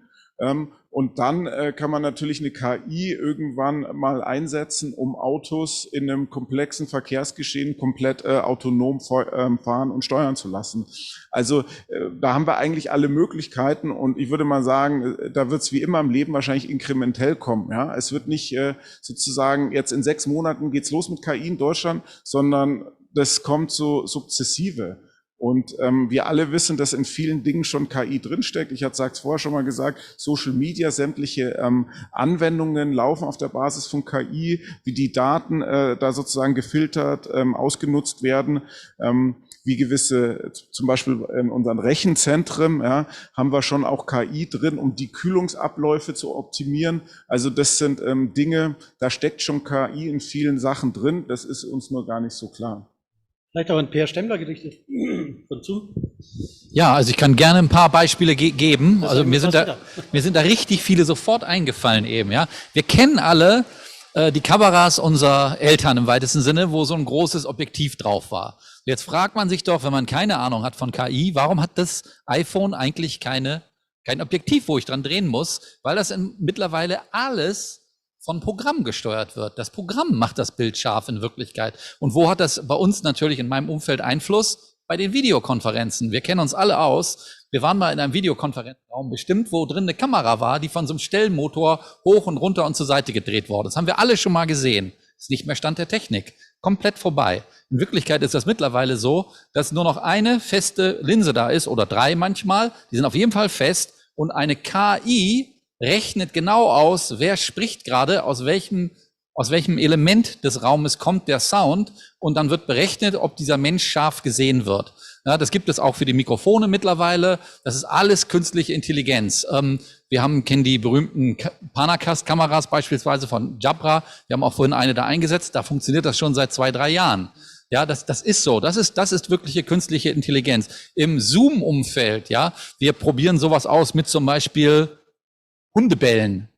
Speaker 5: Und dann kann man natürlich eine KI irgendwann mal einsetzen, um Autos in einem komplexen Verkehrsgeschehen komplett autonom fahren und steuern zu lassen. Also da haben wir eigentlich alle Möglichkeiten und ich würde mal sagen, da wird es wie immer im Leben wahrscheinlich inkrementell kommen. Ja? Es wird nicht sozusagen jetzt in 6 Monaten geht's los mit KI in Deutschland, sondern das kommt so sukzessive. Und wir alle wissen, dass in vielen Dingen schon KI drinsteckt. Ich hatte es vorher schon mal gesagt, Social Media, sämtliche Anwendungen laufen auf der Basis von KI, wie die Daten da sozusagen gefiltert, ausgenutzt werden. Wie gewisse, zum Beispiel in unseren Rechenzentren, ja, haben wir schon auch KI drin, um die Kühlungsabläufe zu optimieren. Also das sind Dinge, da steckt schon KI in vielen Sachen drin. Das ist uns nur gar nicht so klar.
Speaker 14: Vielleicht auch an Per Stemmler gerichtet. Dazu?
Speaker 2: Ja, also ich kann gerne ein paar Beispiele geben. Also mir sind da richtig viele sofort eingefallen eben. Ja, wir kennen alle die Kameras unserer Eltern im weitesten Sinne, wo so ein großes Objektiv drauf war. Jetzt fragt man sich doch, wenn man keine Ahnung hat von KI, warum hat das iPhone eigentlich kein Objektiv, wo ich dran drehen muss? Weil das mittlerweile alles von Programm gesteuert wird. Das Programm macht das Bild scharf in Wirklichkeit. Und wo hat das bei uns natürlich in meinem Umfeld Einfluss? bei den Videokonferenzen. Wir kennen uns alle aus. Wir waren mal in einem Videokonferenzraum bestimmt, wo drin eine Kamera war, die von so einem Stellmotor hoch und runter und zur Seite gedreht wurde. Das haben wir alle schon mal gesehen. Ist nicht mehr Stand der Technik. Komplett vorbei. In Wirklichkeit ist das mittlerweile so, dass nur noch eine feste Linse da ist oder 3 manchmal. Die sind auf jeden Fall fest und eine KI rechnet genau aus, wer spricht gerade, aus welchem Element des Raumes kommt der Sound und dann wird berechnet, ob dieser Mensch scharf gesehen wird. Ja, das gibt es auch für die Mikrofone mittlerweile. Das ist alles künstliche Intelligenz. Wir kennen die berühmten Panacast-Kameras beispielsweise von Jabra. Wir haben auch vorhin eine da eingesetzt. Da funktioniert das schon seit 2-3 Jahren. Ja, das ist so. Das ist wirkliche künstliche Intelligenz. Im Zoom-Umfeld, ja, wir probieren sowas aus mit zum Beispiel Hundebellen.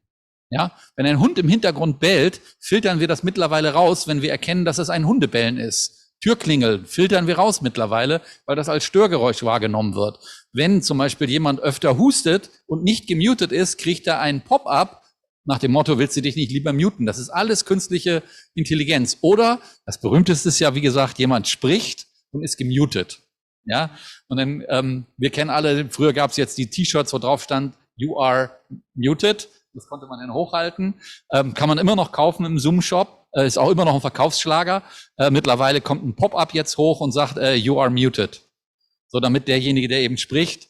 Speaker 2: Ja, wenn ein Hund im Hintergrund bellt, filtern wir das mittlerweile raus, wenn wir erkennen, dass es ein Hundebellen ist. Türklingel filtern wir raus mittlerweile, weil das als Störgeräusch wahrgenommen wird. Wenn zum Beispiel jemand öfter hustet und nicht gemutet ist, kriegt er einen Pop-up nach dem Motto, willst du dich nicht lieber muten? Das ist alles künstliche Intelligenz. Oder, das berühmteste ist ja, wie gesagt, jemand spricht und ist gemutet. Ja, und dann, wir kennen alle, früher gab es jetzt die T-Shirts, wo drauf stand, you are muted. Das konnte man dann hochhalten. Kann man immer noch kaufen im Zoom-Shop. Ist auch immer noch ein Verkaufsschlager. Mittlerweile kommt ein Pop-up jetzt hoch und sagt, you are muted. So, damit derjenige, der eben spricht,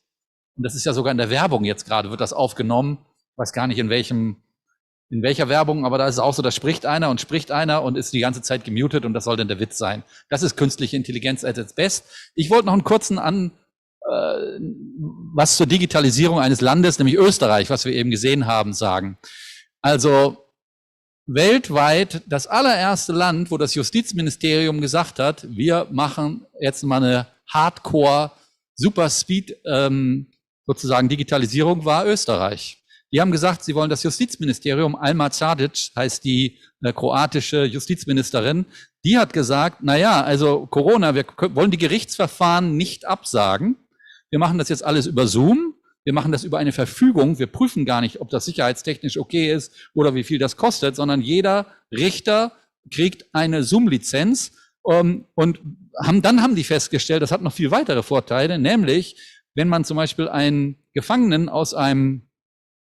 Speaker 2: und das ist ja sogar in der Werbung jetzt gerade, wird das aufgenommen. Ich weiß gar nicht in welcher Werbung, aber da ist es auch so, da spricht einer und ist die ganze Zeit gemutet und das soll dann der Witz sein. Das ist künstliche Intelligenz at its best. Ich wollte noch einen kurzen was zur Digitalisierung eines Landes, nämlich Österreich, was wir eben gesehen haben, sagen. Also weltweit das allererste Land, wo das Justizministerium gesagt hat, wir machen jetzt mal eine Hardcore Super Speed sozusagen Digitalisierung, war Österreich. Die haben gesagt, sie wollen das Justizministerium, Alma Čadić heißt die kroatische Justizministerin, die hat gesagt, naja, also Corona, wir wollen die Gerichtsverfahren nicht absagen. Wir machen das jetzt alles über Zoom. Wir machen das über eine Verfügung. Wir prüfen gar nicht, ob das sicherheitstechnisch okay ist oder wie viel das kostet, sondern jeder Richter kriegt eine Zoom-Lizenz. Und dann haben die festgestellt, das hat noch viel weitere Vorteile, nämlich, wenn man zum Beispiel einen Gefangenen aus einem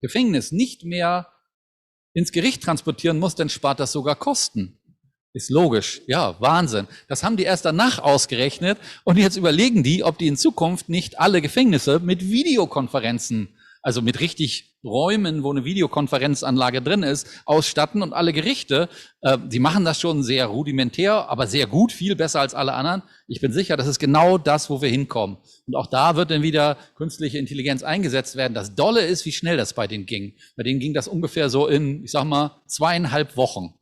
Speaker 2: Gefängnis nicht mehr ins Gericht transportieren muss, dann spart das sogar Kosten. Ist logisch. Ja, Wahnsinn. Das haben die erst danach ausgerechnet und jetzt überlegen die, ob die in Zukunft nicht alle Gefängnisse mit Videokonferenzen, also mit richtig Räumen, wo eine Videokonferenzanlage drin ist, ausstatten und alle Gerichte, die machen das schon sehr rudimentär, aber sehr gut, viel besser als alle anderen. Ich bin sicher, das ist genau das, wo wir hinkommen. Und auch da wird dann wieder künstliche Intelligenz eingesetzt werden. Das Dolle ist, wie schnell das bei denen ging. Bei denen ging das ungefähr so in, ich sag mal, 2,5 Wochen.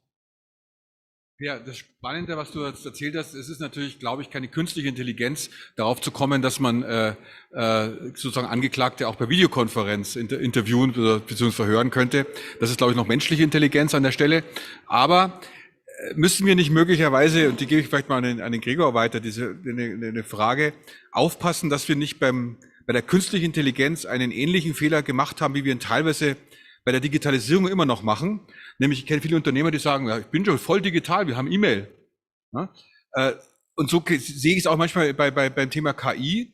Speaker 10: Ja, das Spannende, was du jetzt erzählt hast, es ist natürlich, glaube ich, keine künstliche Intelligenz, darauf zu kommen, dass man sozusagen Angeklagte auch per Videokonferenz interviewen bzw. verhören könnte. Das ist, glaube ich, noch menschliche Intelligenz an der Stelle. Aber müssen wir nicht möglicherweise, und die gebe ich vielleicht mal an den Gregor weiter, eine Frage, aufpassen, dass wir nicht bei der künstlichen Intelligenz einen ähnlichen Fehler gemacht haben, wie wir ihn teilweise bei der Digitalisierung immer noch machen. Nämlich, ich kenne viele Unternehmer, die sagen, ja, ich bin schon voll digital, wir haben E-Mail. Ja? Und so sehe ich es auch manchmal beim Thema KI.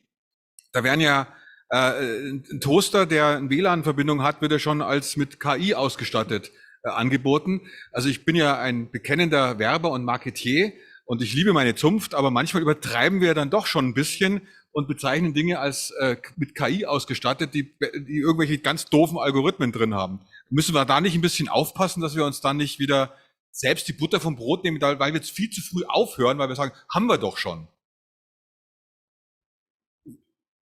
Speaker 10: Da werden ja ein Toaster, der eine WLAN-Verbindung hat, wird ja schon als mit KI ausgestattet angeboten. Also ich bin ja ein bekennender Werber und Marketier und ich liebe meine Zunft, aber manchmal übertreiben wir dann doch schon ein bisschen und bezeichnen Dinge als mit KI ausgestattet, die irgendwelche ganz doofen Algorithmen drin haben. Müssen wir da nicht ein bisschen aufpassen, dass wir uns dann nicht wieder selbst die Butter vom Brot nehmen, weil wir jetzt viel zu früh aufhören, weil wir sagen, haben wir doch schon.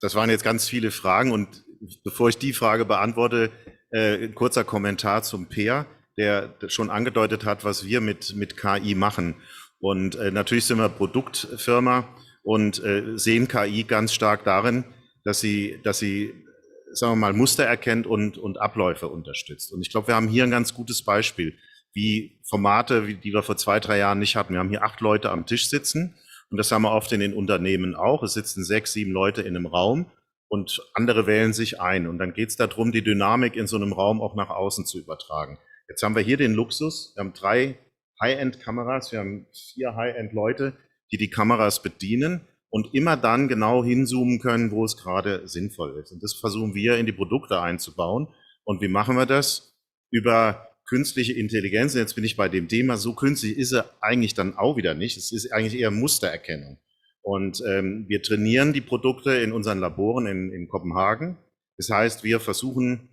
Speaker 11: Das waren jetzt ganz viele Fragen und bevor ich die Frage beantworte, ein kurzer Kommentar zum Peer, der schon angedeutet hat, was wir mit KI machen. Und natürlich sind wir Produktfirma und sehen KI ganz stark darin, dass sie, sagen wir mal, Muster erkennt und Abläufe unterstützt. Und ich glaube, wir haben hier ein ganz gutes Beispiel, wie Formate, die wir vor 2-3 Jahren nicht hatten. Wir haben hier 8 Leute am Tisch sitzen und das haben wir oft in den Unternehmen auch. Es sitzen 6, 7 Leute in einem Raum und andere wählen sich ein. Und dann geht es darum, die Dynamik in so einem Raum auch nach außen zu übertragen. Jetzt haben wir hier den Luxus, wir haben 3 High-End-Kameras, wir haben 4 High-End-Leute, die Kameras bedienen und immer dann genau hinzoomen können, wo es gerade sinnvoll ist. Und das versuchen wir in die Produkte einzubauen. Und wie machen wir das? Über künstliche Intelligenz. Jetzt bin ich bei dem Thema, so künstlich ist er eigentlich dann auch wieder nicht. Es ist eigentlich eher Mustererkennung. Und wir trainieren die Produkte in unseren Laboren in Kopenhagen. Das heißt, wir versuchen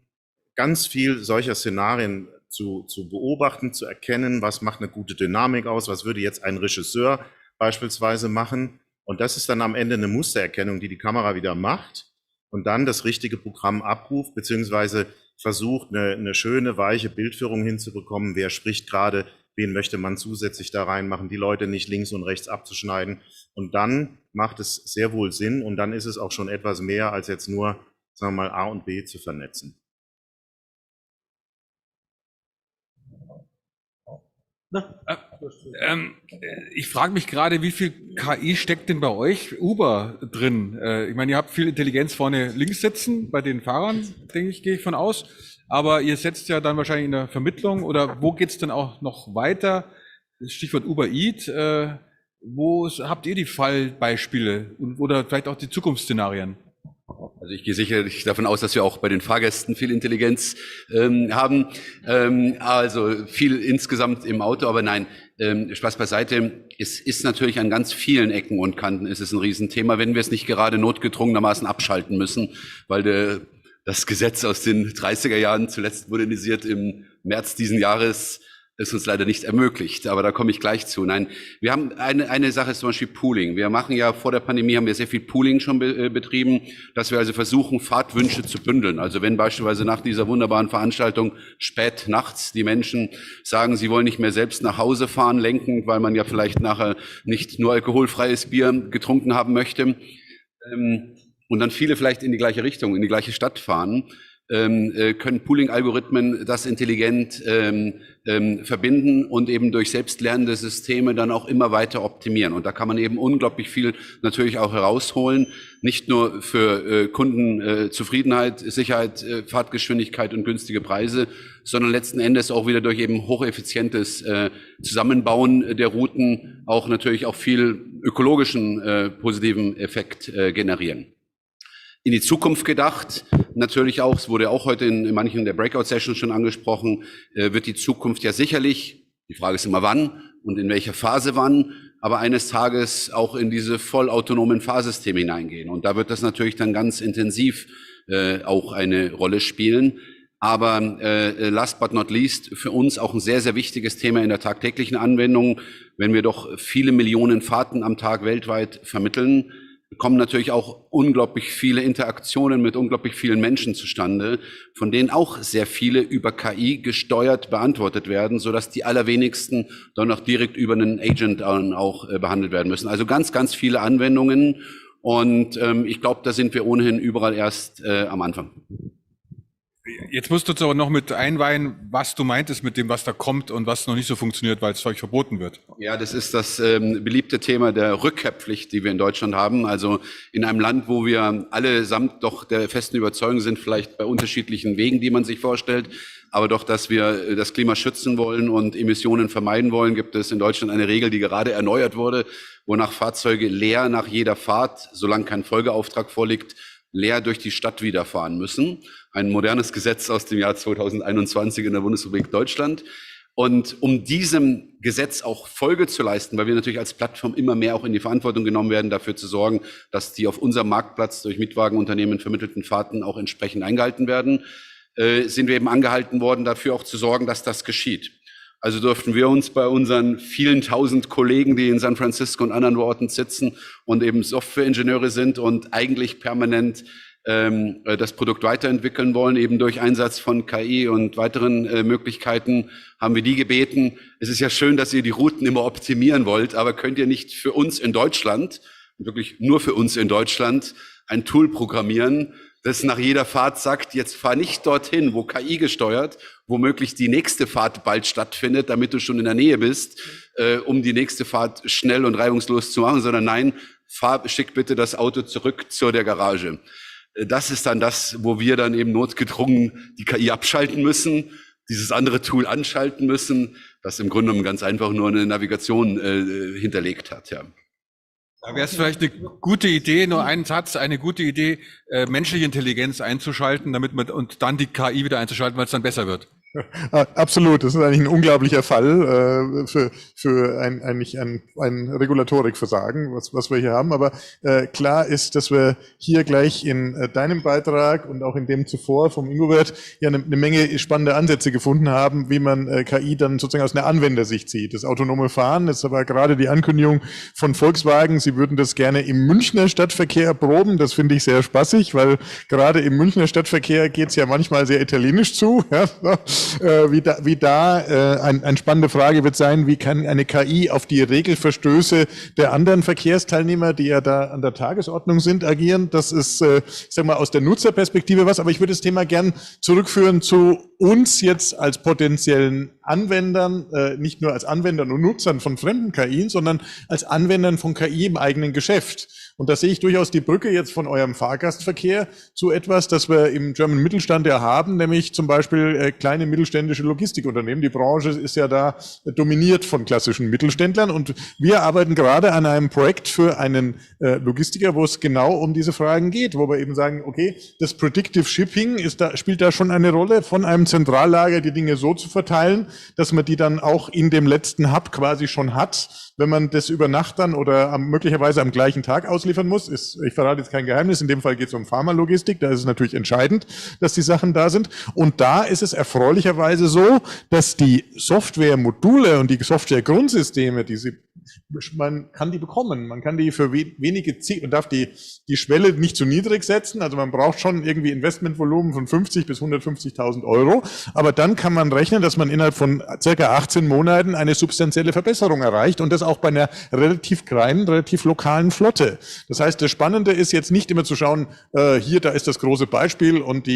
Speaker 11: ganz viel solcher Szenarien zu beobachten, zu erkennen, was macht eine gute Dynamik aus, was würde jetzt ein Regisseur beispielsweise machen. Und das ist dann am Ende eine Mustererkennung, die die Kamera wieder macht und dann das richtige Programm abruft, beziehungsweise versucht, eine schöne, weiche Bildführung hinzubekommen. Wer spricht gerade, wen möchte man zusätzlich da reinmachen, die Leute nicht links und rechts abzuschneiden. Und dann macht es sehr wohl Sinn und dann ist es auch schon etwas mehr, als jetzt nur, sagen wir mal, A und B zu vernetzen.
Speaker 10: Ich frage mich gerade, wie viel KI steckt denn bei euch Uber drin? Ich meine, ihr habt viel Intelligenz vorne links sitzen, bei den Fahrern, denke ich, gehe ich von aus. Aber ihr setzt ja dann wahrscheinlich in der Vermittlung oder wo geht's denn auch noch weiter? Stichwort Uber Eat. Wo habt ihr die Fallbeispiele oder vielleicht auch die Zukunftsszenarien?
Speaker 3: Also ich gehe sicherlich davon aus, dass wir auch bei den Fahrgästen viel Intelligenz haben, also viel insgesamt im Auto, aber nein, Spaß beiseite, es ist natürlich an ganz vielen Ecken und Kanten ist es ein Riesenthema, wenn wir es nicht gerade notgedrungenermaßen abschalten müssen, weil das Gesetz aus den 30er Jahren zuletzt modernisiert im März diesen Jahres ist uns leider nicht ermöglicht, aber da komme ich gleich zu. Nein, wir haben eine Sache ist zum Beispiel Pooling. Wir machen ja vor der Pandemie haben wir sehr viel Pooling schon betrieben, dass wir also versuchen, Fahrtwünsche zu bündeln. Also wenn beispielsweise nach dieser wunderbaren Veranstaltung spät nachts die Menschen sagen, sie wollen nicht mehr selbst nach Hause fahren, lenkend, weil man ja vielleicht nachher nicht nur alkoholfreies Bier getrunken haben möchte, und dann viele vielleicht in die gleiche Richtung, in die gleiche Stadt fahren, können Pooling-Algorithmen das intelligent verbinden und eben durch selbstlernende Systeme dann auch immer weiter optimieren. Und da kann man eben unglaublich viel natürlich auch herausholen, nicht nur für Kundenzufriedenheit, Sicherheit, Fahrtgeschwindigkeit und günstige Preise, sondern letzten Endes auch wieder durch eben hocheffizientes Zusammenbauen der Routen auch natürlich auch viel ökologischen positiven Effekt generieren. In die Zukunft gedacht, natürlich auch, es wurde auch heute in manchen der Breakout-Sessions schon angesprochen, wird die Zukunft ja sicherlich, die Frage ist immer wann und in welcher Phase wann, aber eines Tages auch in diese vollautonomen Fahrsysteme hineingehen. Und da wird das natürlich dann ganz intensiv auch eine Rolle spielen. Aber last but not least, für uns auch ein sehr, sehr wichtiges Thema in der tagtäglichen Anwendung, wenn wir doch viele Millionen Fahrten am Tag weltweit vermitteln, kommen natürlich auch unglaublich viele Interaktionen mit unglaublich vielen Menschen zustande, von denen auch sehr viele über KI gesteuert beantwortet werden, sodass die allerwenigsten dann auch direkt über einen Agent auch behandelt werden müssen. Also ganz, ganz viele Anwendungen und ich glaube, da sind wir ohnehin überall erst am Anfang.
Speaker 10: Jetzt musst du uns aber noch mit einweihen, was du meintest mit dem, was da kommt und was noch nicht so funktioniert, weil es euch verboten wird.
Speaker 3: Ja, das ist das beliebte Thema der Rückkehrpflicht, die wir in Deutschland haben. Also in einem Land, wo wir allesamt doch der festen Überzeugung sind, vielleicht bei unterschiedlichen Wegen, die man sich vorstellt, aber doch, dass wir das Klima schützen wollen und Emissionen vermeiden wollen, gibt es in Deutschland eine Regel, die gerade erneuert wurde, wonach Fahrzeuge leer nach jeder Fahrt, solange kein Folgeauftrag vorliegt, leer durch die Stadt wieder fahren müssen. Ein modernes Gesetz aus dem Jahr 2021 in der Bundesrepublik Deutschland. Und um diesem Gesetz auch Folge zu leisten, weil wir natürlich als Plattform immer mehr auch in die Verantwortung genommen werden, dafür zu sorgen, dass die auf unserem Marktplatz durch Mietwagenunternehmen vermittelten Fahrten auch entsprechend eingehalten werden, sind wir eben angehalten worden, dafür auch zu sorgen, dass das geschieht. Also durften wir uns bei unseren vielen tausend Kollegen, die in San Francisco und anderen Orten sitzen und eben Softwareingenieure sind und eigentlich permanent das Produkt weiterentwickeln wollen, eben durch Einsatz von KI und weiteren Möglichkeiten, haben wir die gebeten. Es ist ja schön, dass ihr die Routen immer optimieren wollt, aber könnt ihr nicht für uns in Deutschland, wirklich nur für uns in Deutschland, ein Tool programmieren, das nach jeder Fahrt sagt, jetzt fahr nicht dorthin, wo KI gesteuert, womöglich die nächste Fahrt bald stattfindet, damit du schon in der Nähe bist, um die nächste Fahrt schnell und reibungslos zu machen, sondern nein, schick bitte das Auto zurück zu der Garage. Das ist dann das, wo wir dann eben notgedrungen die KI abschalten müssen, dieses andere Tool anschalten müssen, das im Grunde genommen ganz einfach nur eine Navigation hinterlegt hat. Ja.
Speaker 10: Da wäre es vielleicht eine gute Idee, nur einen Satz, eine gute Idee, menschliche Intelligenz einzuschalten, und dann die KI wieder einzuschalten, weil es dann besser wird.
Speaker 1: Absolut, das ist eigentlich ein unglaublicher Fall für ein Regulatorikversagen, was wir hier haben. Aber klar ist, dass wir hier gleich in deinem Beitrag und auch in dem zuvor vom Ingobert ja eine Menge spannende Ansätze gefunden haben, wie man KI dann sozusagen aus einer Anwendersicht sieht. Das autonome Fahren, das ist aber gerade die Ankündigung von Volkswagen, sie würden das gerne im Münchner Stadtverkehr erproben. Das finde ich sehr spaßig, weil gerade im Münchner Stadtverkehr geht es ja manchmal sehr italienisch zu. Ja? Eine spannende Frage wird sein, wie kann eine KI auf die Regelverstöße der anderen Verkehrsteilnehmer, die ja da an der Tagesordnung sind, agieren. Das ist, ich sag mal, aus der Nutzerperspektive was, aber ich würde das Thema gern zurückführen zu uns jetzt als potenziellen Anwendern, nicht nur als Anwendern und Nutzern von fremden KI, sondern als Anwendern von KI im eigenen Geschäft. Und da sehe ich durchaus die Brücke jetzt von eurem Fahrgastverkehr zu etwas, das wir im German Mittelstand ja haben, nämlich zum Beispiel kleine mittelständische Logistikunternehmen. Die Branche ist ja da dominiert von klassischen Mittelständlern und wir arbeiten gerade an einem Projekt für einen Logistiker, wo es genau um diese Fragen geht, wo wir eben sagen, okay, das Predictive Shipping spielt da schon eine Rolle, von einem Zentrallager die Dinge so zu verteilen, dass man die dann auch in dem letzten Hub quasi schon hat, wenn man das über Nacht dann oder möglicherweise am gleichen Tag ausliefern muss. Ich verrate jetzt kein Geheimnis, in dem Fall geht es um Pharmalogistik, da ist es natürlich entscheidend, dass die Sachen da sind. Und da ist es erfreulicherweise so, dass die Softwaremodule und die Softwaregrundsysteme, man kann die bekommen, man kann die für wenige, man darf die Schwelle nicht zu niedrig setzen, also man braucht schon irgendwie Investmentvolumen von 50 bis 150.000 Euro, aber dann kann man rechnen, dass man innerhalb von circa 18 Monaten eine substanzielle Verbesserung erreicht und das auch bei einer relativ kleinen, relativ lokalen Flotte. Das heißt, das Spannende ist jetzt nicht immer zu schauen, da ist das große Beispiel und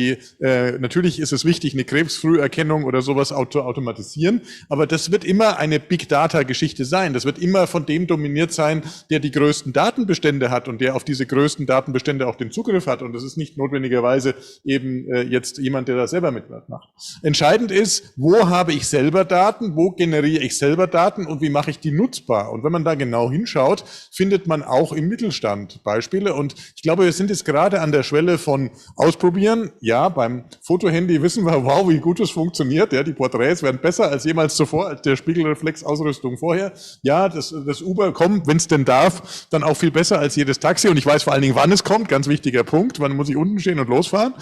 Speaker 1: natürlich ist es wichtig, eine Krebsfrüherkennung oder sowas zu automatisieren, aber das wird immer eine Big-Data-Geschichte sein. Das wird immer von dem dominiert sein, der die größten Datenbestände hat und der auf diese größten Datenbestände auch den Zugriff hat. Und das ist nicht notwendigerweise eben jetzt jemand, der da selber mitmacht. Entscheidend ist, wo habe ich selber Daten, wo generiere ich selber Daten und wie mache ich die nutzbar? Und wenn man da genau hinschaut, findet man auch im Mittelstand Beispiele. Und ich glaube, wir sind jetzt gerade an der Schwelle von Ausprobieren. Ja, beim Fotohandy wissen wir, wow, wie gut es funktioniert. Ja, die Porträts werden besser als jemals zuvor, als der Spiegelreflexausrüstung vorher. Ja, das Uber kommt, wenn es denn darf, dann auch viel besser als jedes Taxi. Und ich weiß vor allen Dingen, wann es kommt. Ganz wichtiger Punkt. Wann muss ich unten stehen und losfahren?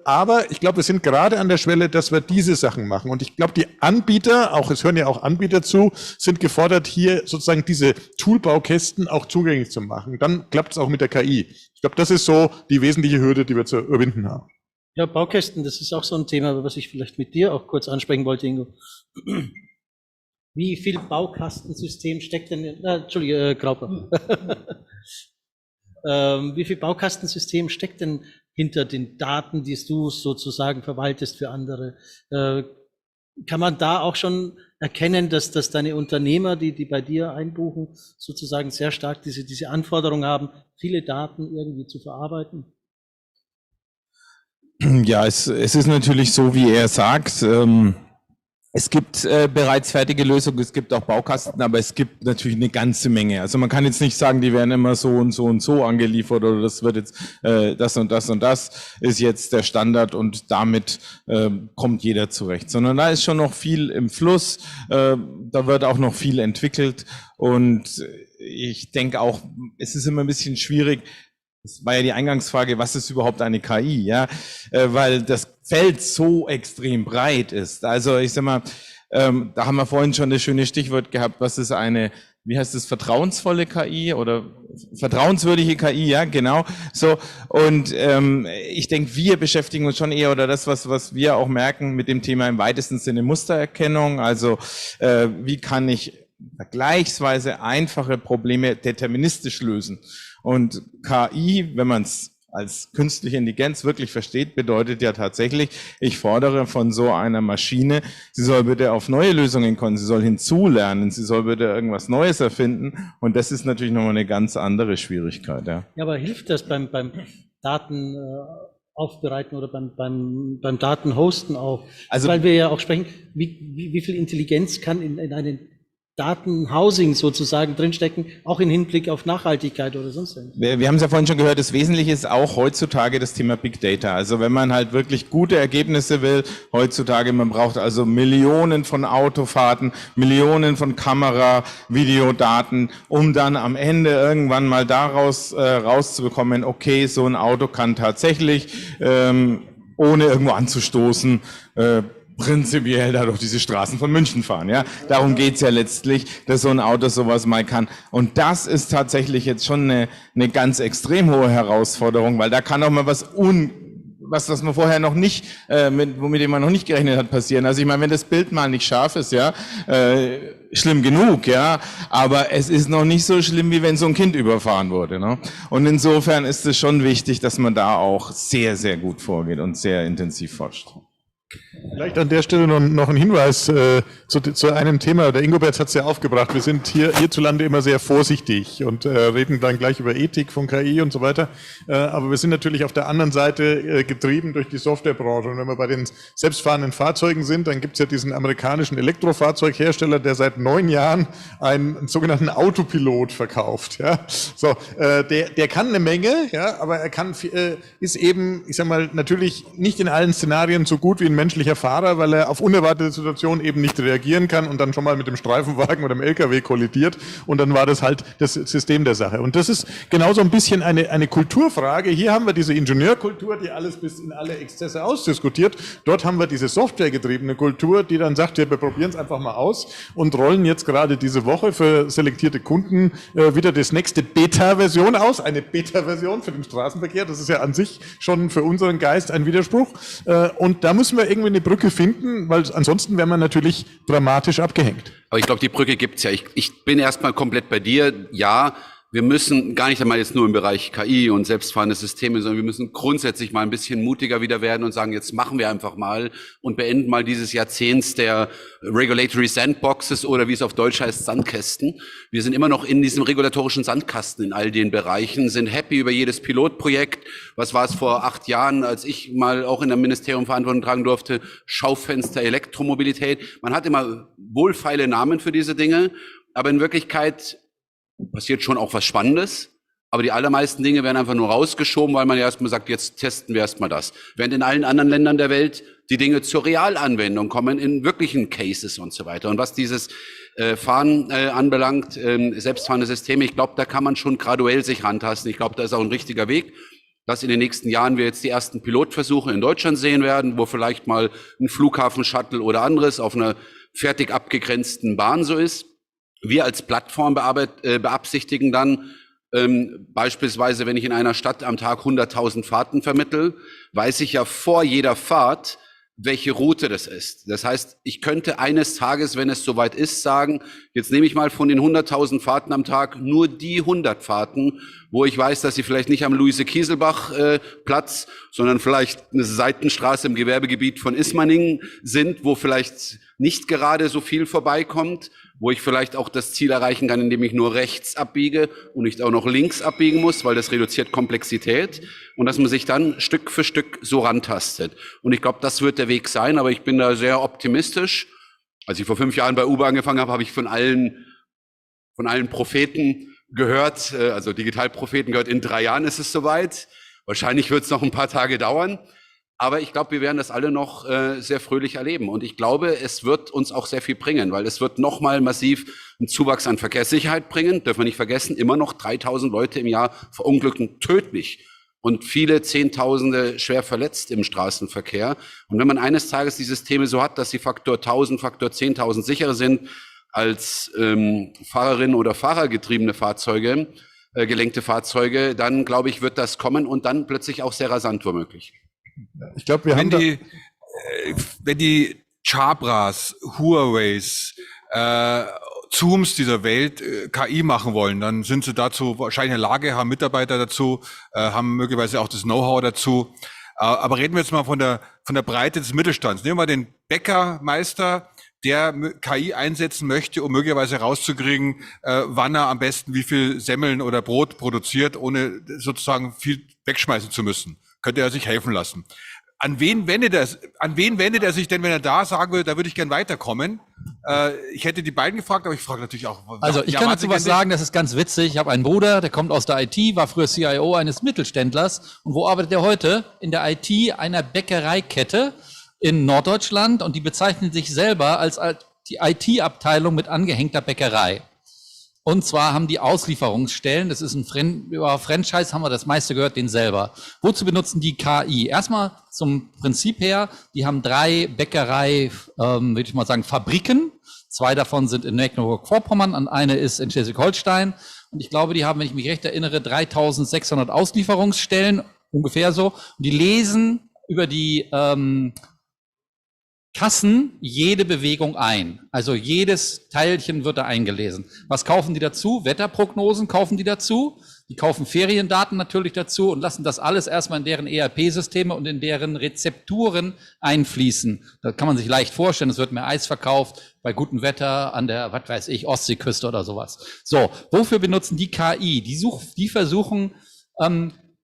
Speaker 1: Aber ich glaube, wir sind gerade an der Schwelle, dass wir diese Sachen machen. Und ich glaube, die Anbieter, es hören ja auch Anbieter zu, sind gefordert, hier sozusagen diese Toolbaukästen auch zugänglich zu machen. Dann klappt es auch mit der KI. Ich glaube, das ist so die wesentliche Hürde, die wir zu überwinden haben.
Speaker 14: Ja, Baukästen, das ist auch so ein Thema, was ich vielleicht mit dir auch kurz ansprechen wollte, Ingo. Wie viel Baukastensystem steckt denn, Entschuldige, Grauper. Wie viel Baukastensystem steckt denn hinter den Daten, die du sozusagen verwaltest für andere? Kann man da auch schon erkennen, dass deine Unternehmer, die bei dir einbuchen, sozusagen sehr stark diese Anforderung haben, viele Daten irgendwie zu verarbeiten?
Speaker 9: Ja, es ist natürlich so, wie er sagt. Es gibt bereits fertige Lösungen, es gibt auch Baukasten, aber es gibt natürlich eine ganze Menge. Also man kann jetzt nicht sagen, die werden immer so und so und so angeliefert oder das wird jetzt das und das und das ist jetzt der Standard und damit kommt jeder zurecht. Sondern da ist schon noch viel im Fluss, da wird auch noch viel entwickelt und ich denke auch, es ist immer ein bisschen schwierig. Das war ja die Eingangsfrage, was ist überhaupt eine KI, ja, weil das Feld so extrem breit ist. Also ich sag mal, da haben wir vorhin schon das schöne Stichwort gehabt, was ist eine, wie heißt es, vertrauensvolle KI oder vertrauenswürdige KI, ja, genau, so. Und ich denke, wir beschäftigen uns schon eher, oder das, was wir auch merken, mit dem Thema im weitesten Sinne Mustererkennung, also wie kann ich vergleichsweise einfache Probleme deterministisch lösen. Und KI, wenn man es als künstliche Intelligenz wirklich versteht, bedeutet ja tatsächlich, ich fordere von so einer Maschine, sie soll bitte auf neue Lösungen kommen, sie soll hinzulernen, sie soll bitte irgendwas Neues erfinden. Und das ist natürlich nochmal eine ganz andere Schwierigkeit. Ja,
Speaker 14: aber hilft das beim Daten aufbereiten oder beim Datenhosten auch? Also, weil wir ja auch sprechen, wie viel Intelligenz kann in einen Datenhousing sozusagen drinstecken, auch im Hinblick auf Nachhaltigkeit oder sonst irgendwas.
Speaker 9: Wir haben es ja vorhin schon gehört, das Wesentliche ist auch heutzutage das Thema Big Data. Also wenn man halt wirklich gute Ergebnisse will, heutzutage, man braucht also Millionen von Autofahrten, Millionen von Kamera, Videodaten, um dann am Ende irgendwann mal daraus rauszubekommen, okay, so ein Auto kann tatsächlich, ohne irgendwo anzustoßen, prinzipiell da durch diese Straßen von München fahren. Ja, darum geht's ja letztlich, dass so ein Auto sowas mal kann. Und das ist tatsächlich jetzt schon eine ganz extrem hohe Herausforderung, weil da kann auch mal was man vorher noch nicht, womit man noch nicht gerechnet hat, passieren. Also ich meine, wenn das Bild mal nicht scharf ist, ja, schlimm genug, ja, aber es ist noch nicht so schlimm, wie wenn so ein Kind überfahren wurde. Ne? Und insofern ist es schon wichtig, dass man da auch sehr, sehr gut vorgeht und sehr intensiv forscht.
Speaker 1: Vielleicht an der Stelle noch ein Hinweis zu einem Thema. Der Ingobert hat es ja aufgebracht. Wir sind hierzulande immer sehr vorsichtig und reden dann gleich über Ethik von KI und so weiter. Aber wir sind natürlich auf der anderen Seite getrieben durch die Softwarebranche. Und wenn wir bei den selbstfahrenden Fahrzeugen sind, dann gibt es ja diesen amerikanischen Elektrofahrzeughersteller, der seit 9 Jahren einen sogenannten Autopilot verkauft. Ja? So, der kann eine Menge, ja, aber er ist eben, ich sag mal, natürlich nicht in allen Szenarien so gut wie ein menschlicher Fahrer, weil er auf unerwartete Situationen eben nicht reagieren kann und dann schon mal mit dem Streifenwagen oder dem LKW kollidiert und dann war das halt das System der Sache. Und das ist genauso ein bisschen eine Kulturfrage. Hier haben wir diese Ingenieurkultur, die alles bis in alle Exzesse ausdiskutiert. Dort haben wir diese softwaregetriebene Kultur, die dann sagt, wir probieren es einfach mal aus und rollen jetzt gerade diese Woche für selektierte Kunden wieder das nächste Beta-Version aus. Eine Beta-Version für den Straßenverkehr. Das ist ja an sich schon für unseren Geist ein Widerspruch. Und da müssen wir irgendwie eine Brücke finden, weil ansonsten wären wir natürlich dramatisch abgehängt.
Speaker 3: Aber ich glaube, die Brücke gibt's ja. Ich bin erstmal komplett bei dir. Ja, wir müssen gar nicht einmal jetzt nur im Bereich KI und selbstfahrende Systeme, sondern wir müssen grundsätzlich mal ein bisschen mutiger wieder werden und sagen, jetzt machen wir einfach mal und beenden mal dieses Jahrzehnts der Regulatory Sandboxes oder wie es auf Deutsch heißt, Sandkästen. Wir sind immer noch in diesem regulatorischen Sandkasten in all den Bereichen, sind happy über jedes Pilotprojekt. Was war es vor 8 Jahren, als ich mal auch in einem Ministerium Verantwortung tragen durfte? Schaufenster Elektromobilität. Man hat immer wohlfeile Namen für diese Dinge, aber in Wirklichkeit passiert schon auch was Spannendes, aber die allermeisten Dinge werden einfach nur rausgeschoben, weil man ja erstmal sagt, jetzt testen wir erstmal das. Während in allen anderen Ländern der Welt die Dinge zur Realanwendung kommen, in wirklichen Cases und so weiter. Und was dieses Fahren anbelangt, selbstfahrende Systeme, ich glaube, da kann man schon graduell sich rantasten. Ich glaube, da ist auch ein richtiger Weg, dass in den nächsten Jahren wir jetzt die ersten Pilotversuche in Deutschland sehen werden, wo vielleicht mal ein Flughafen-Shuttle oder anderes auf einer fertig abgegrenzten Bahn so ist. Wir als Plattform beabsichtigen dann, beispielsweise, wenn ich in einer Stadt am Tag 100.000 Fahrten vermittle, weiß ich ja vor jeder Fahrt, welche Route das ist. Das heißt, ich könnte eines Tages, wenn es soweit ist, sagen, jetzt nehme ich mal von den 100.000 Fahrten am Tag nur die 100 Fahrten, wo ich weiß, dass sie vielleicht nicht am Luise-Kieselbach-Platz, sondern vielleicht eine Seitenstraße im Gewerbegebiet von Ismaningen sind, wo vielleicht nicht gerade so viel vorbeikommt, wo ich vielleicht auch das Ziel erreichen kann, indem ich nur rechts abbiege und nicht auch noch links abbiegen muss, weil das reduziert Komplexität und dass man sich dann Stück für Stück so rantastet. Und ich glaube, das wird der Weg sein, aber ich bin da sehr optimistisch. Als ich vor 5 Jahren bei Uber angefangen habe, habe ich von allen Propheten gehört, also Digitalpropheten gehört, in 3 Jahren ist es soweit. Wahrscheinlich wird es noch ein paar Tage dauern. Aber ich glaube, wir werden das alle noch sehr fröhlich erleben. Und ich glaube, es wird uns auch sehr viel bringen, weil es wird nochmal massiv einen Zuwachs an Verkehrssicherheit bringen. Dürfen wir nicht vergessen, immer noch 3.000 Leute im Jahr verunglücken tödlich und viele Zehntausende schwer verletzt im Straßenverkehr. Und wenn man eines Tages die Systeme so hat, dass sie Faktor 1000, Faktor 10.000 sicherer sind als Fahrerinnen oder Fahrer getriebene Fahrzeuge, gelenkte Fahrzeuge, dann glaube ich, wird das kommen und dann plötzlich auch sehr rasant womöglich.
Speaker 1: Ich glaube,
Speaker 10: wenn die Jabras, Huaweis, Zooms dieser Welt KI machen wollen, dann sind sie dazu wahrscheinlich in der Lage, haben Mitarbeiter dazu, haben möglicherweise auch das Know-how dazu. Aber reden wir jetzt mal von der Breite des Mittelstands. Nehmen wir den Bäckermeister, der KI einsetzen möchte, um möglicherweise herauszukriegen, wann er am besten wie viel Semmeln oder Brot produziert, ohne sozusagen viel wegschmeißen zu müssen. Könnte er sich helfen lassen. An wen wendet er sich denn, wenn er da sagen würde, da würde ich gern weiterkommen? Ich hätte die beiden gefragt, aber ich frage natürlich auch.
Speaker 2: Also ich kann dazu was sagen, das ist ganz witzig. Ich habe einen Bruder, der kommt aus der IT, war früher CIO eines Mittelständlers. Und wo arbeitet er heute? In der IT einer Bäckereikette in Norddeutschland. Und die bezeichnen sich selber als die IT-Abteilung mit angehängter Bäckerei. Und zwar haben die Auslieferungsstellen, das ist über Franchise haben wir das meiste gehört, den selber. Wozu benutzen die KI? Erstmal zum Prinzip her, die haben 3 Bäckerei, würde ich mal sagen, Fabriken. 2 davon sind in Mecklenburg-Vorpommern und eine ist in Schleswig-Holstein. Und ich glaube, die haben, wenn ich mich recht erinnere, 3600 Auslieferungsstellen, ungefähr so. Und die lesen über die Kassen jede Bewegung ein. Also jedes Teilchen wird da eingelesen. Was kaufen die dazu? Wetterprognosen kaufen die dazu. Die kaufen Feriendaten natürlich dazu und lassen das alles erstmal in deren ERP-Systeme und in deren Rezepturen einfließen. Da kann man sich leicht vorstellen, es wird mehr Eis verkauft bei gutem Wetter an der, was weiß ich, Ostseeküste oder sowas. So, wofür benutzen die KI? Die versuchen,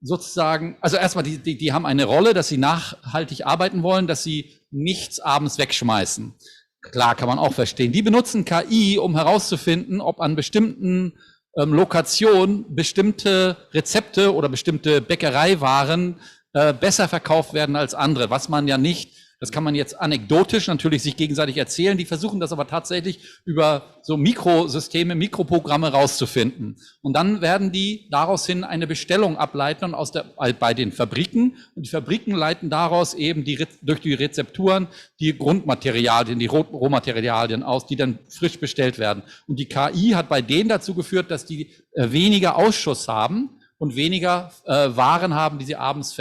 Speaker 2: sozusagen, also erstmal, die haben eine Rolle, dass sie nachhaltig arbeiten wollen, dass sie nichts abends wegschmeißen. Klar, kann man auch verstehen. Die benutzen KI, um herauszufinden, ob an bestimmten Lokationen bestimmte Rezepte oder bestimmte Bäckereiwaren besser verkauft werden als andere, was man ja nicht, das kann man jetzt anekdotisch natürlich sich gegenseitig erzählen, die versuchen das aber tatsächlich über so Mikrosysteme, Mikroprogramme rauszufinden. Und dann werden die daraus hin eine Bestellung ableiten und bei den Fabriken. Und die Fabriken leiten daraus eben durch die Rezepturen die Grundmaterialien, die Rohmaterialien aus, die dann frisch bestellt werden. Und die KI hat bei denen dazu geführt, dass die weniger Ausschuss haben und weniger Waren haben, die sie abends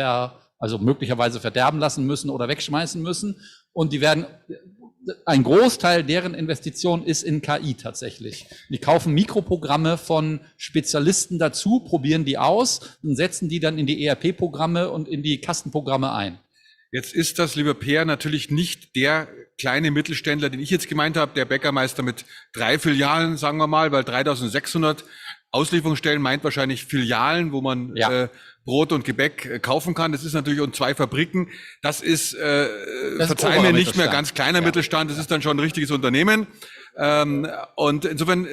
Speaker 2: also möglicherweise verderben lassen müssen oder wegschmeißen müssen. Und die werden, ein Großteil deren Investition ist in KI tatsächlich. Die kaufen Mikroprogramme von Spezialisten dazu, probieren die aus und setzen die dann in die ERP-Programme und in die Kastenprogramme ein.
Speaker 10: Jetzt ist das, lieber Peer, natürlich nicht der kleine Mittelständler, den ich jetzt gemeint habe, der Bäckermeister mit 3 Filialen, sagen wir mal, weil 3600 Auslieferungsstellen meint wahrscheinlich Filialen, wo man Brot und Gebäck kaufen kann. Das ist natürlich, und 2 Fabriken. Das ist, verzeih mir, nicht mehr ganz kleiner Mittelstand. Das ist dann schon ein richtiges Unternehmen. Und insofern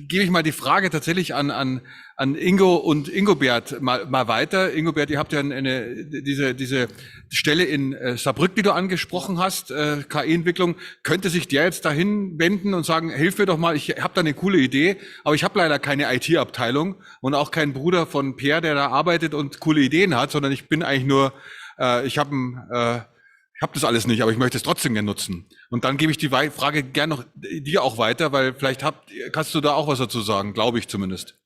Speaker 10: gebe ich mal die Frage tatsächlich an Ingo und Ingobert mal weiter. Ingobert, ihr habt ja diese Stelle in Saarbrücken, die du angesprochen hast, KI-Entwicklung. Könnte sich der jetzt dahin wenden und sagen, hilf mir doch mal, ich habe da eine coole Idee, aber ich habe leider keine IT-Abteilung und auch keinen Bruder von Peer, der da arbeitet und coole Ideen hat, sondern ich bin eigentlich nur, ich habe das alles nicht, aber ich möchte es trotzdem gerne nutzen. Und dann gebe ich die Frage gerne noch dir auch weiter, weil vielleicht kannst du da auch was dazu sagen, glaube ich zumindest.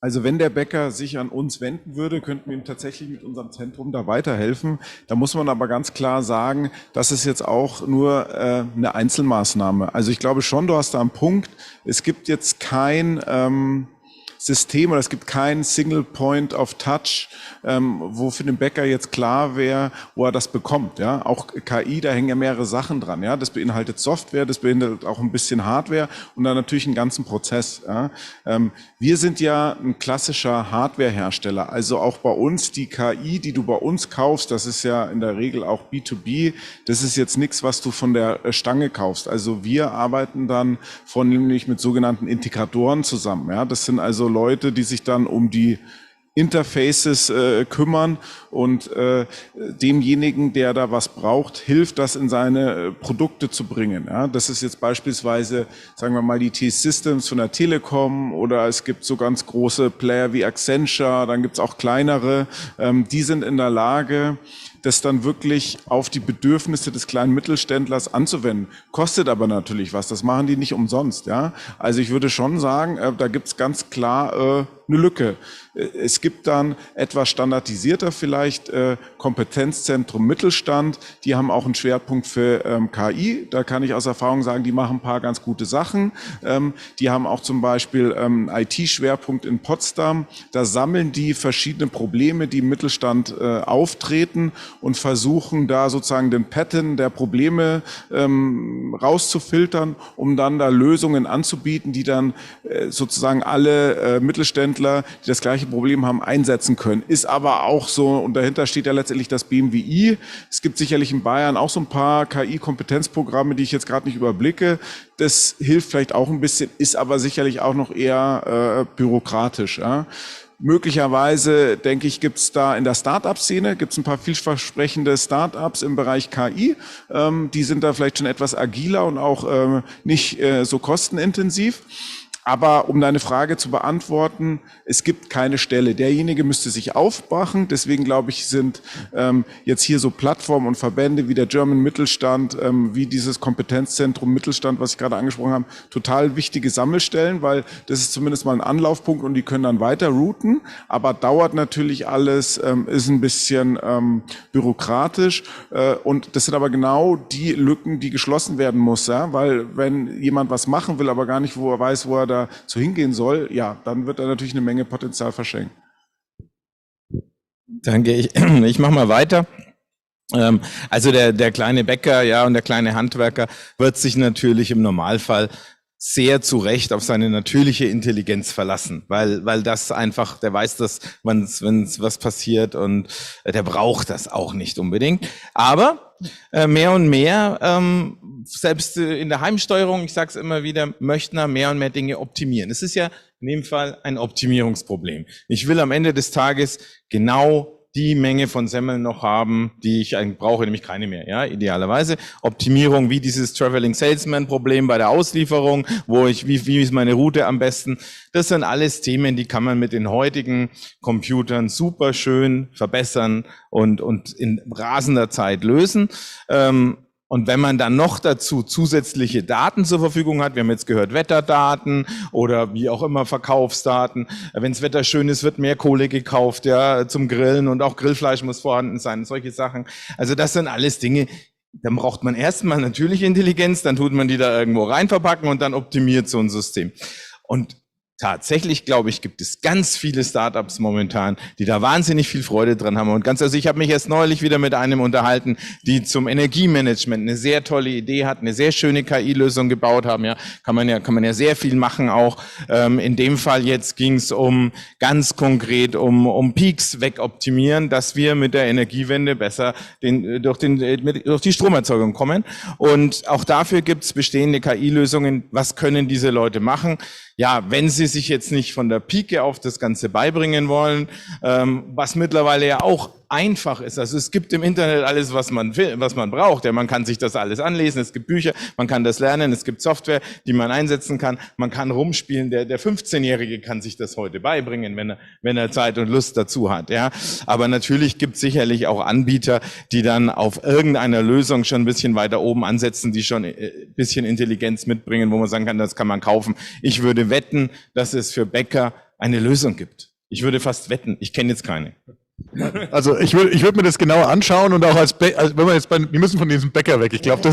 Speaker 5: Also wenn der Bäcker sich an uns wenden würde, könnten wir ihm tatsächlich mit unserem Zentrum da weiterhelfen. Da muss man aber ganz klar sagen, das ist jetzt auch nur eine Einzelmaßnahme. Also ich glaube schon, du hast da einen Punkt. Es gibt jetzt kein System oder es gibt keinen Single Point of Touch, wo für den Bäcker jetzt klar wäre, wo er das bekommt. Ja, auch KI, da hängen ja mehrere Sachen dran. Ja, das beinhaltet Software, das beinhaltet auch ein bisschen Hardware und dann natürlich einen ganzen Prozess. Ja. Wir sind ja ein klassischer Hardwarehersteller, also auch bei uns die KI, die du bei uns kaufst, das ist ja in der Regel auch B2B. Das ist jetzt nichts, was du von der Stange kaufst. Also wir arbeiten dann vornehmlich mit sogenannten Integratoren zusammen. Ja, das sind also Leute, die sich dann um die Interfaces kümmern und demjenigen, der da was braucht, hilft, das in seine Produkte zu bringen. Ja, das ist jetzt beispielsweise, sagen wir mal, die T-Systems von der Telekom oder es gibt so ganz große Player wie Accenture, dann gibt es auch kleinere, die sind in der Lage, das dann wirklich auf die Bedürfnisse des kleinen Mittelständlers anzuwenden. Kostet aber natürlich was, das machen die nicht umsonst. Ja? Also ich würde schon sagen, da gibt es ganz klar eine Lücke. Es gibt dann etwas standardisierter vielleicht Kompetenzzentrum Mittelstand, die haben auch einen Schwerpunkt für KI, da kann ich aus Erfahrung sagen, die machen ein paar ganz gute Sachen. Die haben auch zum Beispiel IT-Schwerpunkt in Potsdam, da sammeln die verschiedene Probleme, die im Mittelstand auftreten und versuchen da sozusagen den Pattern der Probleme rauszufiltern, um dann da Lösungen anzubieten, die dann sozusagen alle Mittelständler, die das gleiche Problem haben, einsetzen können. Ist aber auch so, und dahinter steht ja letztendlich das BMWI. Es gibt sicherlich in Bayern auch so ein paar KI-Kompetenzprogramme, die ich jetzt gerade nicht überblicke. Das hilft vielleicht auch ein bisschen, ist aber sicherlich auch noch eher bürokratisch. Ja. Möglicherweise, denke ich, gibt es da in der Start-up-Szene, gibt es ein paar vielversprechende Start-ups im Bereich KI. Die sind da vielleicht schon etwas agiler und auch nicht so kostenintensiv. Aber um deine Frage zu beantworten, es gibt keine Stelle. Derjenige müsste sich aufmachen. Deswegen glaube ich, sind jetzt hier so Plattformen und Verbände wie der German Mittelstand, wie dieses Kompetenzzentrum Mittelstand, was ich gerade angesprochen habe, total wichtige Sammelstellen, weil das ist zumindest mal ein Anlaufpunkt und die können dann weiter routen. Aber dauert natürlich alles, ist ein bisschen bürokratisch. Und das sind aber genau die Lücken, die geschlossen werden muss. Ja? Weil wenn jemand was machen will, aber gar nicht, wo er weiß, wo er da so hingehen soll, ja, dann wird er natürlich eine Menge Potenzial verschenken.
Speaker 9: Danke, ich mache mal weiter. Also der kleine Bäcker, ja, und der kleine Handwerker wird sich natürlich im Normalfall sehr zu Recht auf seine natürliche Intelligenz verlassen, weil das einfach, der weiß das, wenn's was passiert, und der braucht das auch nicht unbedingt. Aber mehr und mehr, selbst in der Heimsteuerung, ich sage es immer wieder, möchten wir mehr und mehr Dinge optimieren. Es ist ja in dem Fall ein Optimierungsproblem. Ich will am Ende des Tages genau die Menge von Semmeln noch haben, die ich eigentlich brauche, nämlich keine mehr, ja, idealerweise. Optimierung wie dieses Traveling Salesman Problem bei der Auslieferung, wie ist meine Route am besten. Das sind alles Themen, die kann man mit den heutigen Computern super schön verbessern und in rasender Zeit lösen. Und wenn man dann noch dazu zusätzliche Daten zur Verfügung hat, wir haben jetzt gehört Wetterdaten oder wie auch immer Verkaufsdaten, wenn das Wetter schön ist, wird mehr Kohle gekauft, ja, zum Grillen, und auch Grillfleisch muss vorhanden sein, solche Sachen. Also das sind alles Dinge, dann braucht man erstmal natürliche Intelligenz, dann tut man die da irgendwo rein verpacken und dann optimiert so ein System. Und tatsächlich, glaube ich, gibt es ganz viele Startups momentan, die da wahnsinnig viel Freude dran haben. Und also ich habe mich erst neulich wieder mit einem unterhalten, die zum Energiemanagement eine sehr tolle Idee hat, eine sehr schöne KI-Lösung gebaut haben. Ja, kann man ja sehr viel machen auch. In dem Fall jetzt ging es ganz konkret um Peaks wegoptimieren, dass wir mit der Energiewende besser durch die Stromerzeugung kommen. Und auch dafür gibt es bestehende KI-Lösungen. Was können diese Leute machen? Ja, wenn sie sich jetzt nicht von der Pike auf das Ganze beibringen wollen, was mittlerweile ja auch einfach ist. Also es gibt im Internet alles, was man will, was man braucht. Ja, man kann sich das alles anlesen, es gibt Bücher, man kann das lernen, es gibt Software, die man einsetzen kann, man kann rumspielen. Der 15-Jährige kann sich das heute beibringen, wenn er Zeit und Lust dazu hat. Ja, aber natürlich gibt es sicherlich auch Anbieter, die dann auf irgendeiner Lösung schon ein bisschen weiter oben ansetzen, die schon ein bisschen Intelligenz mitbringen, wo man sagen kann, das kann man kaufen. Ich würde wetten, dass es für Bäcker eine Lösung gibt. Ich würde fast wetten, ich kenne jetzt keine.
Speaker 1: Also ich würd mir das genauer anschauen, und auch wenn wir jetzt wir müssen von diesem Bäcker weg. Ich glaube,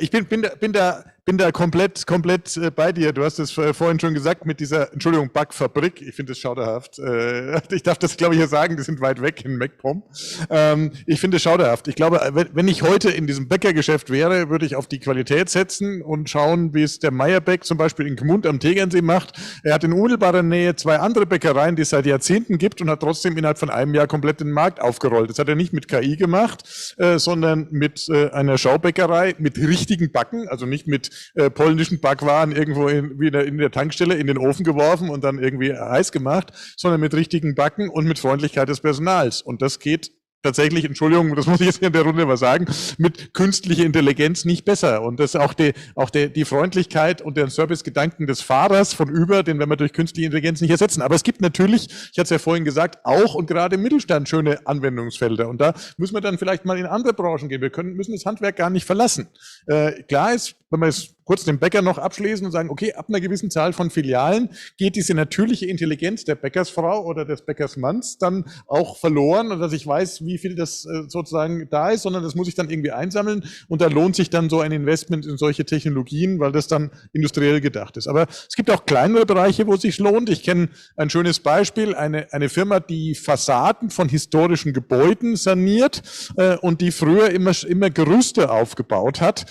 Speaker 1: ich bin da komplett bei dir. Du hast es vorhin schon gesagt mit dieser, Entschuldigung, Backfabrik. Ich finde es schauderhaft. Ich darf das, glaube ich, hier sagen, die sind weit weg in MacPom. Ich finde es schauderhaft. Ich glaube, wenn ich heute in diesem Bäckergeschäft wäre, würde ich auf die Qualität setzen und schauen, wie es der Meierbäck zum Beispiel in Gmund am Tegernsee macht. Er hat in unmittelbarer Nähe 2 andere Bäckereien, die es seit Jahrzehnten gibt, und hat trotzdem innerhalb von einem Jahr komplett den Markt aufgerollt. Das hat er nicht mit KI gemacht, sondern mit einer Schaubäckerei, mit richtigen Backen, also nicht mit polnischen Backwaren irgendwo in der Tankstelle in den Ofen geworfen und dann irgendwie heiß gemacht, sondern mit richtigen Backen und mit Freundlichkeit des Personals. Und das geht tatsächlich, Entschuldigung, das muss ich jetzt in der Runde mal sagen, mit künstlicher Intelligenz nicht besser. Und das auch die Freundlichkeit und den Servicegedanken des Fahrers von Uber, den werden wir durch künstliche Intelligenz nicht ersetzen. Aber es gibt natürlich, ich hatte es ja vorhin gesagt, auch und gerade im Mittelstand schöne Anwendungsfelder. Und da müssen wir dann vielleicht mal in andere Branchen gehen. Wir müssen das Handwerk gar nicht verlassen. Klar ist, wenn man es kurz den Bäcker noch abschließen und sagen, okay, ab einer gewissen Zahl von Filialen geht diese natürliche Intelligenz der Bäckersfrau oder des Bäckersmanns dann auch verloren und dass ich weiß, wie viel das sozusagen da ist, sondern das muss ich dann irgendwie einsammeln und da lohnt sich dann so ein Investment in solche Technologien, weil das dann industriell gedacht ist. Aber es gibt auch kleinere Bereiche, wo es sich lohnt. Ich kenne ein schönes Beispiel, eine Firma, die Fassaden von historischen Gebäuden saniert und die früher immer Gerüste aufgebaut hat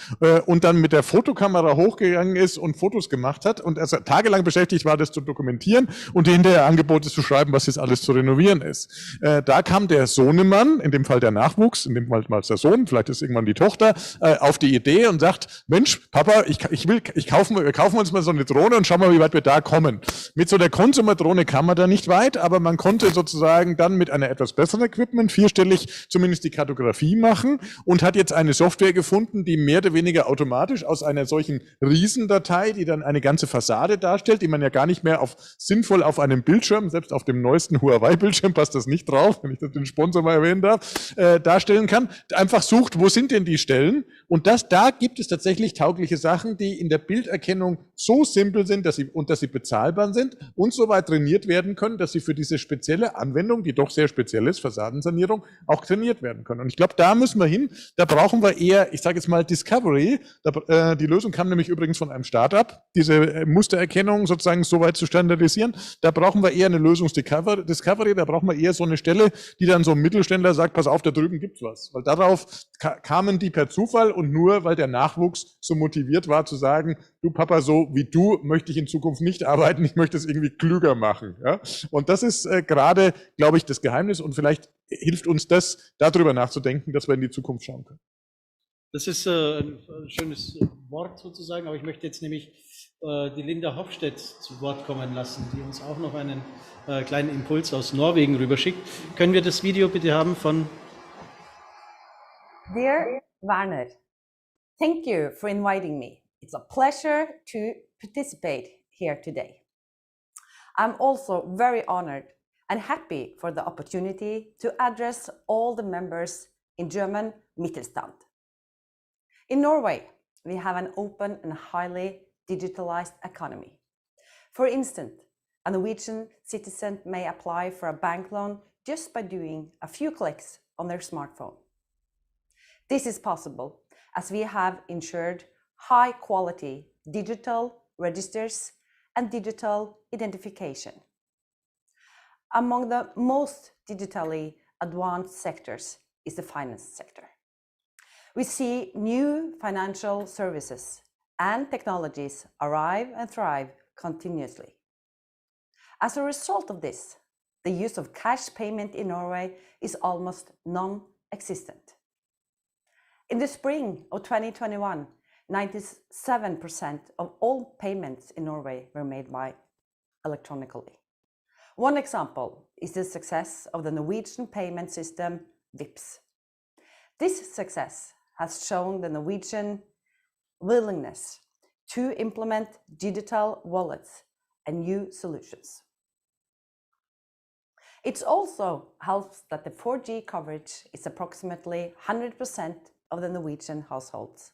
Speaker 1: und dann mit der Fotokamera hochgegangen ist und Fotos gemacht hat und also tagelang beschäftigt war, das zu dokumentieren und hinterher Angebote zu schreiben, was jetzt alles zu renovieren ist. Da kam der Sohnemann, in dem Fall der Nachwuchs, in dem Fall mal der Sohn, vielleicht ist irgendwann die Tochter, auf die Idee und sagt, Mensch, Papa, wir kaufen uns mal so eine Drohne und schauen mal, wie weit wir da kommen. Mit so der Consumer-Drohne kam man da nicht weit, aber man konnte sozusagen dann mit einer etwas besseren Equipment vierstellig zumindest die Kartografie machen und hat jetzt eine Software gefunden, die mehr oder weniger automatisch aus einer solchen Riesendatei, die dann eine ganze Fassade darstellt, die man ja gar nicht mehr sinnvoll auf einem Bildschirm, selbst auf dem neuesten Huawei-Bildschirm passt das nicht drauf, wenn ich das den Sponsor mal erwähnen darf, darstellen kann, einfach sucht, wo sind denn die Stellen? Und da gibt es tatsächlich taugliche Sachen, die in der Bilderkennung so simpel sind, dass sie bezahlbar sind und so weit trainiert werden können, dass sie für diese spezielle Anwendung, die doch sehr speziell ist, Fassadensanierung, auch trainiert werden können. Und ich glaube, da müssen wir hin. Da brauchen wir eher, ich sage jetzt mal Discovery. Die Lösung kam nämlich übrigens von einem Startup, diese Mustererkennung sozusagen so weit zu standardisieren. Da brauchen wir eher eine Lösungs-Discovery, da brauchen wir eher so eine Stelle, die dann so ein Mittelständler sagt, pass auf, da drüben gibt's was. Weil darauf kamen die per Zufall und nur, weil der Nachwuchs so motiviert war zu sagen, du Papa, so wie du möchte ich in Zukunft nicht arbeiten, ich möchte es irgendwie klüger machen. Ja? Und das ist gerade, glaube ich, das Geheimnis und vielleicht hilft uns das, darüber nachzudenken, dass wir in die Zukunft schauen können.
Speaker 14: Das ist ein schönes Wort sozusagen, aber ich möchte jetzt nämlich die Linda Hofstedt zu Wort kommen lassen, die uns auch noch einen kleinen Impuls aus Norwegen rüberschickt. Können wir das Video bitte haben von...
Speaker 12: Dear Werner, thank you for inviting me. It's a pleasure to participate here today. I'm also very honored and happy for the opportunity to address all the members in German Mittelstand. In Norway, we have an open and highly digitalized economy. For instance, a Norwegian citizen may apply for a bank loan just by doing a few clicks on their smartphone. This is possible as we have ensured high-quality digital registers and digital identification. Among the most digitally advanced sectors is the finance sector. We see new financial services and technologies arrive and thrive continuously. As a result of this, the use of cash payment in Norway is almost non-existent. In the spring of 2021, 97% of all payments in Norway were made electronically. One example is the success of the Norwegian payment system Vipps. This success has shown the Norwegian willingness to implement digital wallets and new solutions. It also helps that the 4G coverage is approximately 100% of the Norwegian households,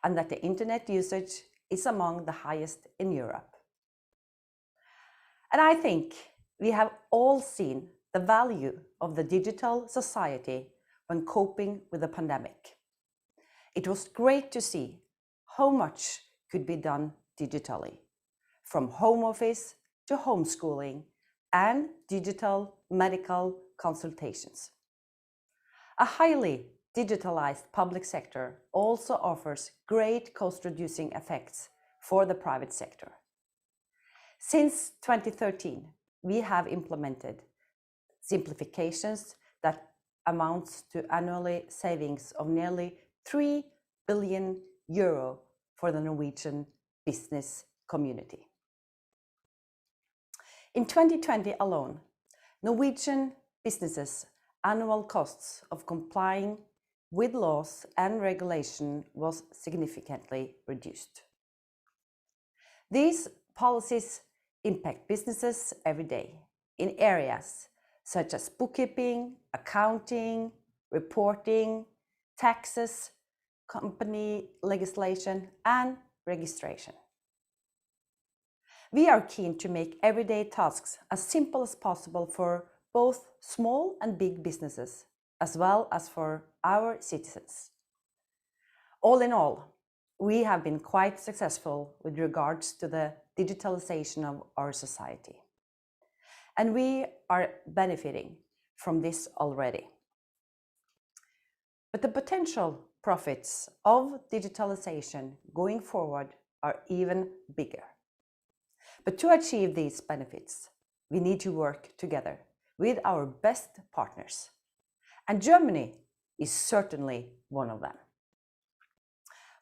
Speaker 12: and that the internet usage is among the highest in Europe. And I think we have all seen the value of the digital society when coping with the pandemic. It was great to see how much could be done digitally, from home office to homeschooling and digital medical consultations. A highly digitalized public sector also offers great cost-reducing effects for the private sector. Since 2013, we have implemented simplifications that amounts to annually savings of nearly 3 billion euro for the Norwegian business community. In 2020 alone, Norwegian businesses' annual costs of complying with laws and regulation was significantly reduced. These policies impact businesses every day in areas such as bookkeeping, accounting, reporting, taxes, company legislation, and registration. We are keen to make everyday tasks as simple as possible for both small and big businesses, as well as for our citizens. All in all, we have been quite successful with regards to the digitalization of our society. And we are benefiting from this already. But the potential profits of digitalization going forward are even bigger. But to achieve these benefits, we need to work together with our best partners. And Germany is certainly one of them.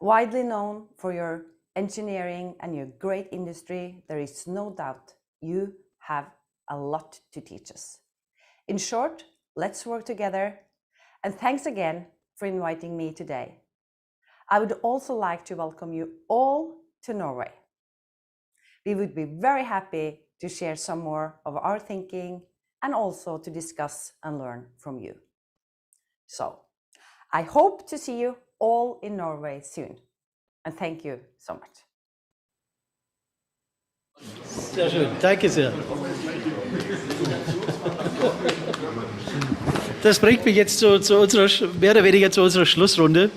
Speaker 12: Widely known for your engineering and your great industry, there is no doubt you have a lot to teach us. In short, let's work together. And thanks again for inviting me today. I would also like to welcome you all to Norway. We would be very happy to share some more of our thinking and also to discuss and learn from you. So, I hope to see you all in Norway soon. And thank you so much.
Speaker 14: Sehr schön, danke sehr. Das bringt mich jetzt zu unserer, mehr oder weniger zu unserer Schlussrunde.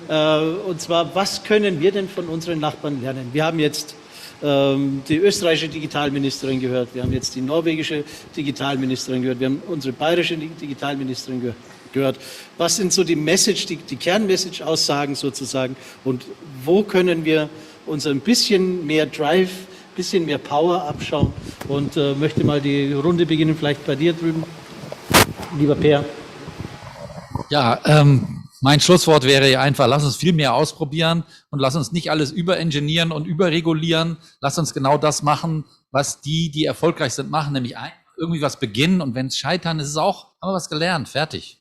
Speaker 14: Und zwar, was können wir denn von unseren Nachbarn lernen? Wir haben jetzt die österreichische Digitalministerin gehört, wir haben jetzt die norwegische Digitalministerin gehört, wir haben unsere bayerische Digitalministerin gehört. Was sind so die Message, die Kernmessage-Aussagen sozusagen und wo können wir uns ein bisschen mehr Drive, ein bisschen mehr Power abschauen und möchte mal die Runde beginnen, vielleicht bei dir drüben, lieber Per.
Speaker 2: Ja, mein Schlusswort wäre ja einfach, lass uns viel mehr ausprobieren und lass uns nicht alles überengineeren und überregulieren. Lass uns genau das machen, was die erfolgreich sind, machen, nämlich irgendwie was beginnen und wenn es scheitern, ist es auch, haben wir was gelernt, fertig.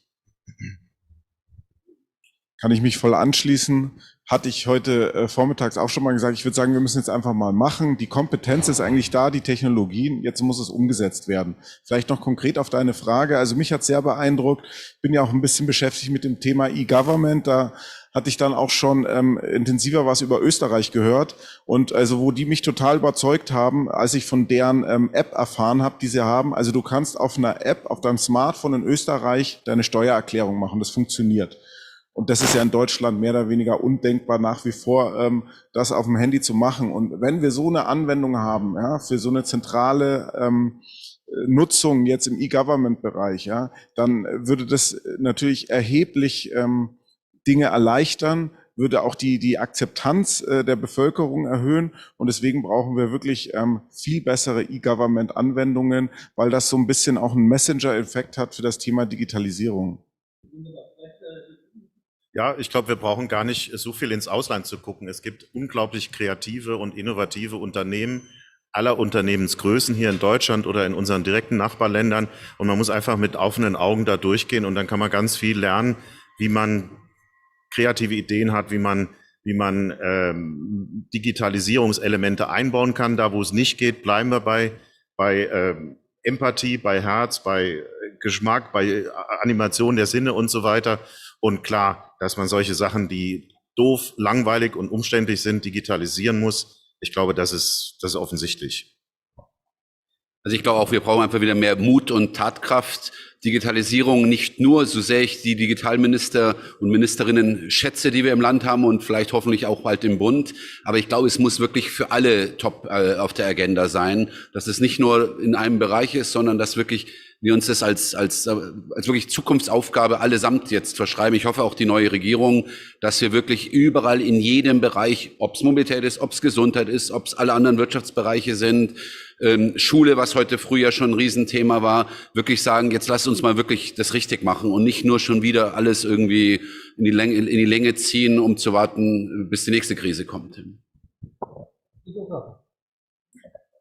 Speaker 5: Kann ich mich voll anschließen. Hatte ich heute vormittags auch schon mal gesagt, ich würde sagen, wir müssen jetzt einfach mal machen. Die Kompetenz ist eigentlich da, die Technologien, jetzt muss es umgesetzt werden. Vielleicht noch konkret auf deine Frage. Also mich hat sehr beeindruckt, ich bin ja auch ein bisschen beschäftigt mit dem Thema E-Government, da hatte ich dann auch schon intensiver was über Österreich gehört und also wo die mich total überzeugt haben, als ich von deren App erfahren habe, die sie haben. Also du kannst auf einer App, auf deinem Smartphone in Österreich deine Steuererklärung machen, das funktioniert. Und das ist ja in Deutschland mehr oder weniger undenkbar nach wie vor, das auf dem Handy zu machen. Und wenn wir so eine Anwendung haben, ja, für so eine zentrale Nutzung jetzt im E-Government-Bereich, ja, dann würde das natürlich erheblich Dinge erleichtern, würde auch die Akzeptanz der Bevölkerung erhöhen. Und deswegen brauchen wir wirklich viel bessere E-Government-Anwendungen, weil das so ein bisschen auch einen Messenger-Effekt hat für das Thema Digitalisierung.
Speaker 11: Ja, ich glaube, wir brauchen gar nicht so viel ins Ausland zu gucken. Es gibt unglaublich kreative und innovative Unternehmen aller Unternehmensgrößen hier in Deutschland oder in unseren direkten Nachbarländern. Und man muss einfach mit offenen Augen da durchgehen und dann kann man ganz viel lernen, wie man kreative Ideen hat, wie man Digitalisierungselemente einbauen kann. Da, wo es nicht geht, bleiben wir bei Empathie, bei Herz, bei Geschmack, bei Animation der Sinne und so weiter. Und klar, dass man solche Sachen, die doof, langweilig und umständlich sind, digitalisieren muss. Ich glaube, das ist offensichtlich.
Speaker 3: Also ich glaube auch, wir brauchen einfach wieder mehr Mut und Tatkraft. Digitalisierung nicht nur, so sehr ich die Digitalminister und Ministerinnen schätze, die wir im Land haben und vielleicht hoffentlich auch bald im Bund. Aber ich glaube, es muss wirklich für alle top auf der Agenda sein, dass es nicht nur in einem Bereich ist, sondern dass wirklich wir uns das als wirklich Zukunftsaufgabe allesamt jetzt verschreiben. Ich hoffe auch die neue Regierung, dass wir wirklich überall in jedem Bereich, ob es Mobilität ist, ob es Gesundheit ist, ob es alle anderen Wirtschaftsbereiche sind, Schule, was heute früh ja schon ein Riesenthema war, wirklich sagen, jetzt lasst uns mal wirklich das richtig machen und nicht nur schon wieder alles irgendwie in die Länge ziehen, um zu warten, bis die nächste Krise kommt.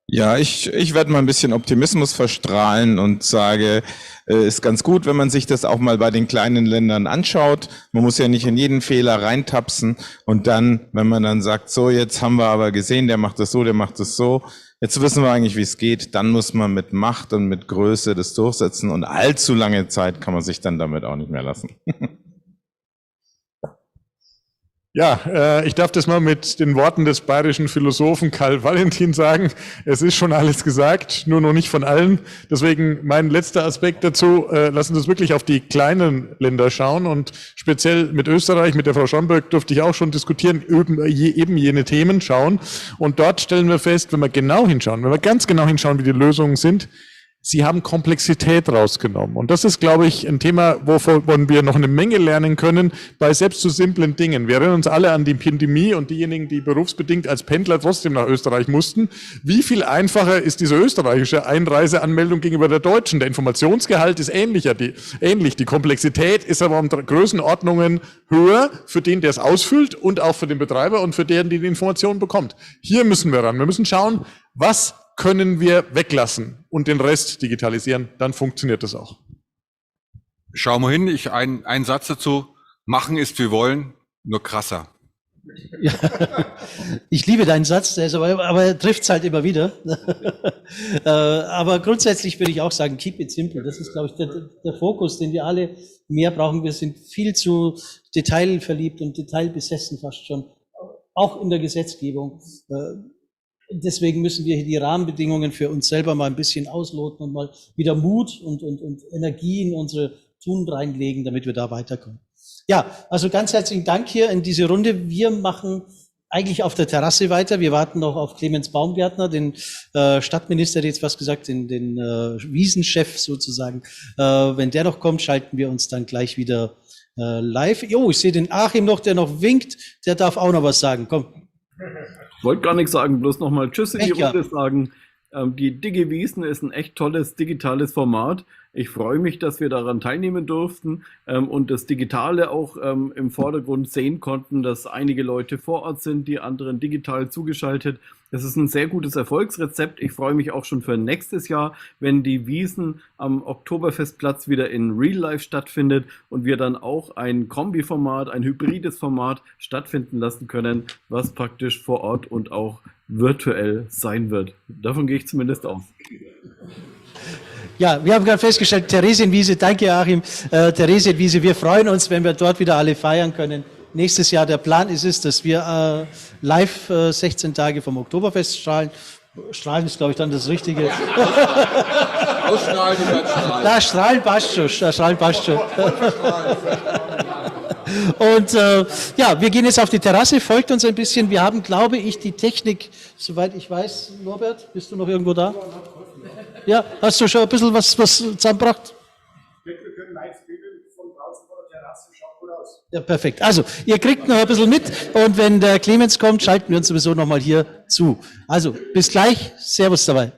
Speaker 9: Ja, ich werde mal ein bisschen Optimismus verstrahlen und sage, ist ganz gut, wenn man sich das auch mal bei den kleinen Ländern anschaut. Man muss ja nicht in jeden Fehler reintapsen und dann, wenn man dann sagt, so, jetzt haben wir aber gesehen, der macht das so, der macht das so, jetzt wissen wir eigentlich, wie es geht, dann muss man mit Macht und mit Größe das durchsetzen und allzu lange Zeit kann man sich dann damit auch nicht mehr lassen.
Speaker 1: Ja, ich darf das mal mit den Worten des bayerischen Philosophen Karl Valentin sagen. Es ist schon alles gesagt, nur noch nicht von allen. Deswegen mein letzter Aspekt dazu, lassen Sie uns wirklich auf die kleinen Länder schauen und speziell mit Österreich, mit der Frau Schomburg durfte ich auch schon diskutieren, eben jene Themen schauen. Und dort stellen wir fest, wenn wir genau hinschauen, wenn wir ganz genau hinschauen, wie die Lösungen sind, Sie haben Komplexität rausgenommen. Und das ist, glaube ich, ein Thema, wovon wir noch eine Menge lernen können, bei selbst so simplen Dingen. Wir erinnern uns alle an die Pandemie und diejenigen, die berufsbedingt als Pendler trotzdem nach Österreich mussten. Wie viel einfacher ist diese österreichische Einreiseanmeldung gegenüber der deutschen? Der Informationsgehalt ist ähnlich. Die Komplexität ist aber um Größenordnungen höher für den, der es ausfüllt und auch für den Betreiber und für den, der die Information bekommt. Hier müssen wir ran. Wir müssen schauen, was können wir weglassen und den Rest digitalisieren, dann funktioniert das auch.
Speaker 10: Schau mal hin, ein Satz dazu. Machen ist wie wollen, nur krasser.
Speaker 14: Ja, ich liebe deinen Satz, der ist aber er trifft es halt immer wieder. Aber grundsätzlich würde ich auch sagen, keep it simple. Das ist, glaube ich, der Fokus, den wir alle mehr brauchen. Wir sind viel zu detailverliebt und detailbesessen fast schon, auch in der Gesetzgebung. Deswegen müssen wir hier die Rahmenbedingungen für uns selber mal ein bisschen ausloten und mal wieder Mut und Energie in unsere Tun reinlegen, damit wir da weiterkommen. Ja, also ganz herzlichen Dank hier in diese Runde. Wir machen eigentlich auf der Terrasse weiter. Wir warten noch auf Clemens Baumgärtner, den Stadtminister, der jetzt was gesagt, den Wiesenchef sozusagen. Wenn der noch kommt, schalten wir uns dann gleich wieder live. Jo, ich sehe den Achim noch, der noch winkt. Der darf auch noch was sagen. Komm.
Speaker 15: Ich wollte gar nichts sagen, bloß nochmal Tschüss in die Runde sagen. Die DigiWiesen ist ein echt tolles digitales Format. Ich freue mich, dass wir daran teilnehmen durften und das Digitale auch im Vordergrund sehen konnten, dass einige Leute vor Ort sind, die anderen digital zugeschaltet. Das ist ein sehr gutes Erfolgsrezept. Ich freue mich auch schon für nächstes Jahr, wenn die Wiesen am Oktoberfestplatz wieder in Real Life stattfindet und wir dann auch ein Kombiformat, ein hybrides Format stattfinden lassen können, was praktisch vor Ort und auch virtuell sein wird. Davon gehe ich zumindest aus.
Speaker 14: Ja, wir haben gerade festgestellt, Theresienwiese, danke Achim, Theresienwiese, wir freuen uns, wenn wir dort wieder alle feiern können. Nächstes Jahr, der Plan ist es, dass wir live 16 Tage vom Oktoberfest strahlen. Strahlen ist, glaube ich, dann das Richtige.
Speaker 10: Ausstrahlen und dann strahlen.
Speaker 14: Da strahlen passt schon, da strahlen passt schon. Und ja, wir gehen jetzt auf die Terrasse, folgt uns ein bisschen. Wir haben, glaube ich, die Technik, soweit ich weiß, Norbert, bist du noch irgendwo da? Ja, hast du schon ein bisschen was zusammengebracht?
Speaker 13: Wir können live filmen von draußen vor der Terrasse, schaut gut aus.
Speaker 14: Ja, perfekt. Also, ihr kriegt noch ein bisschen mit und wenn der Clemens kommt, schalten wir uns sowieso nochmal hier zu. Also, bis gleich. Servus dabei.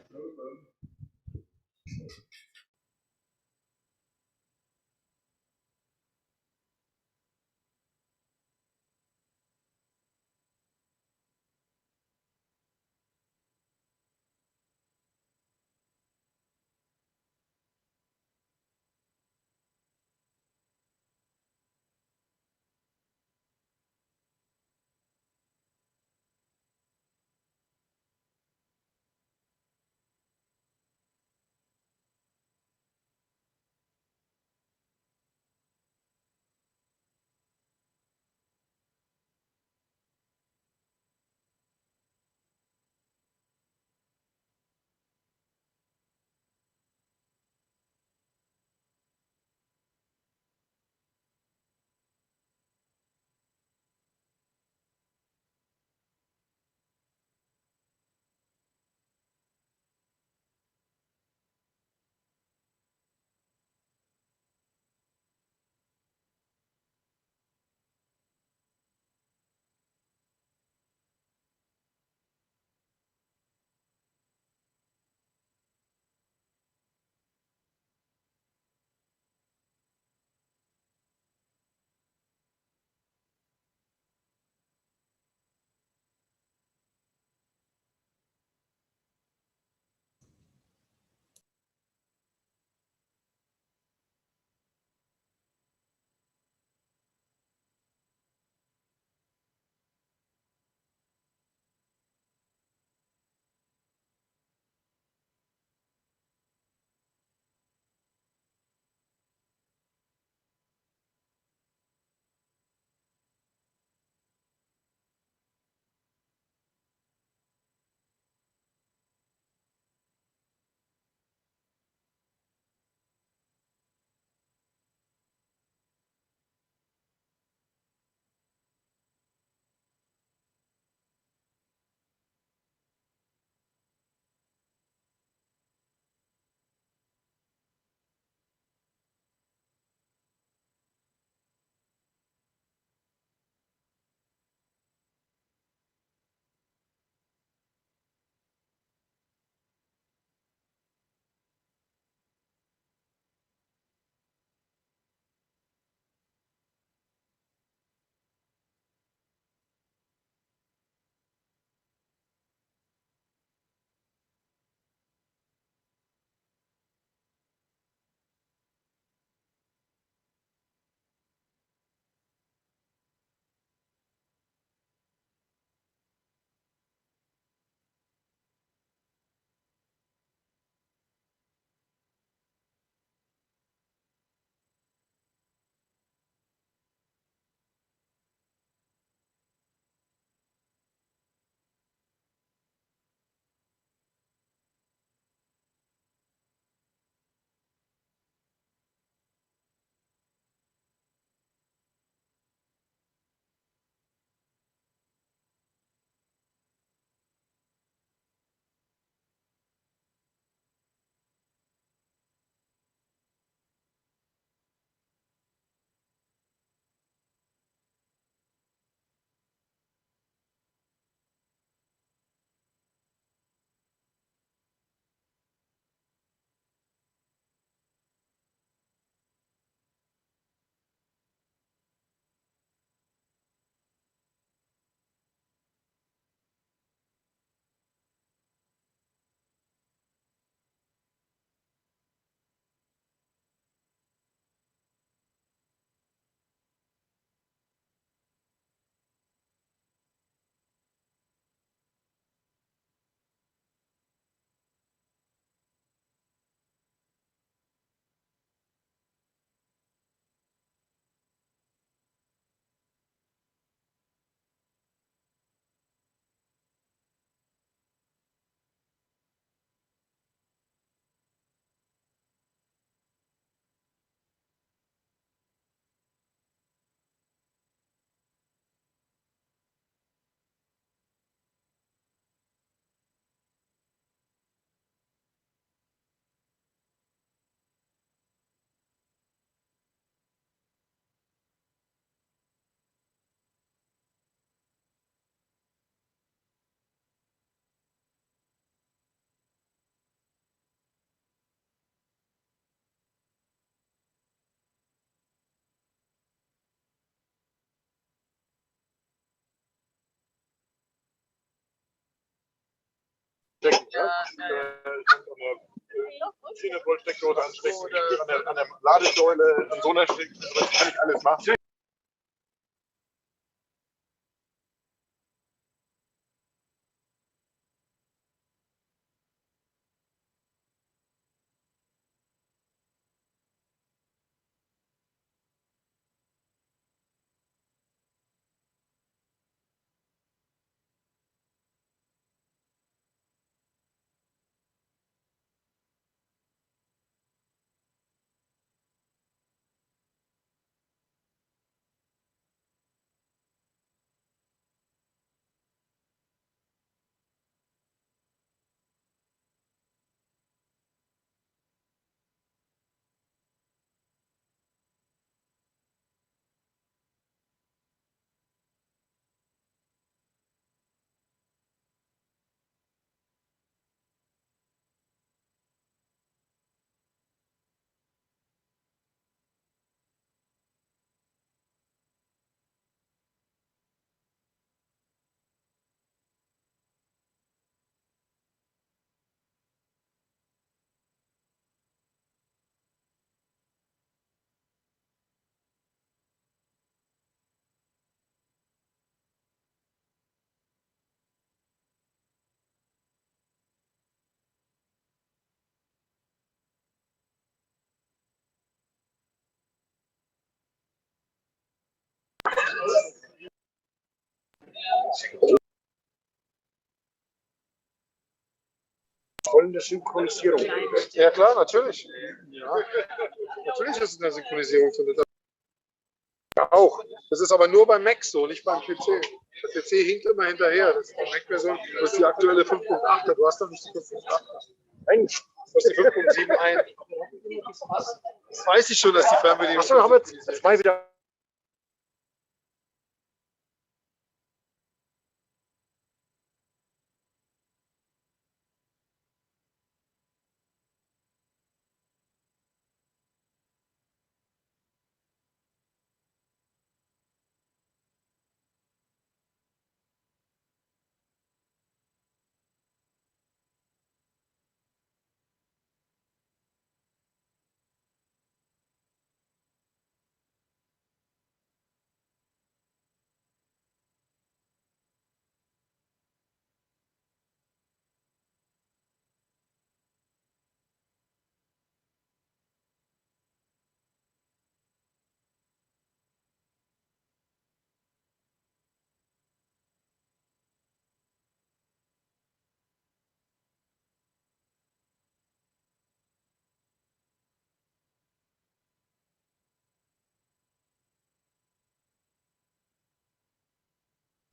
Speaker 1: stecken. Ja? Ich kann an der 400 Volt Steckdose anstecken, ich kann an der Ladesäule, an so einer stecken, das kann ich alles machen.
Speaker 13: Vollende Synchronisierung. Ja klar, natürlich. Ja. Natürlich ist es eine Synchronisierung drin. Ja, auch. Das ist aber nur beim Mac so, nicht beim PC. Der PC hinkt immer hinterher. Das ist die Mac-Version, das ist die aktuelle 5.8. Du hast doch nicht die 5.8. Nein, du hast die 5.7.1. Das weiß ich schon, dass die Fernbedienung. Achso, haben wir jetzt weiß ich ja.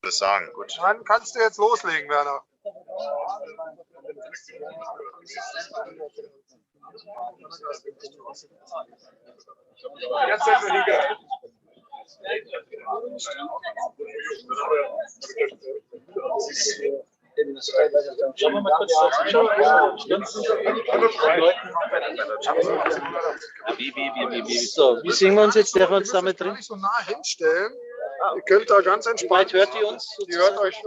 Speaker 11: Sagen. Gut.
Speaker 13: Dann kannst du jetzt loslegen, Werner.
Speaker 22: Schauen wir mal kurz So, wie sehen wir uns jetzt? Der wir uns damit drin?
Speaker 13: So nah hinstellen. Ihr könnt da ganz entspannt.
Speaker 22: Wie weit hört ihr uns?
Speaker 13: Die hört euch. Ich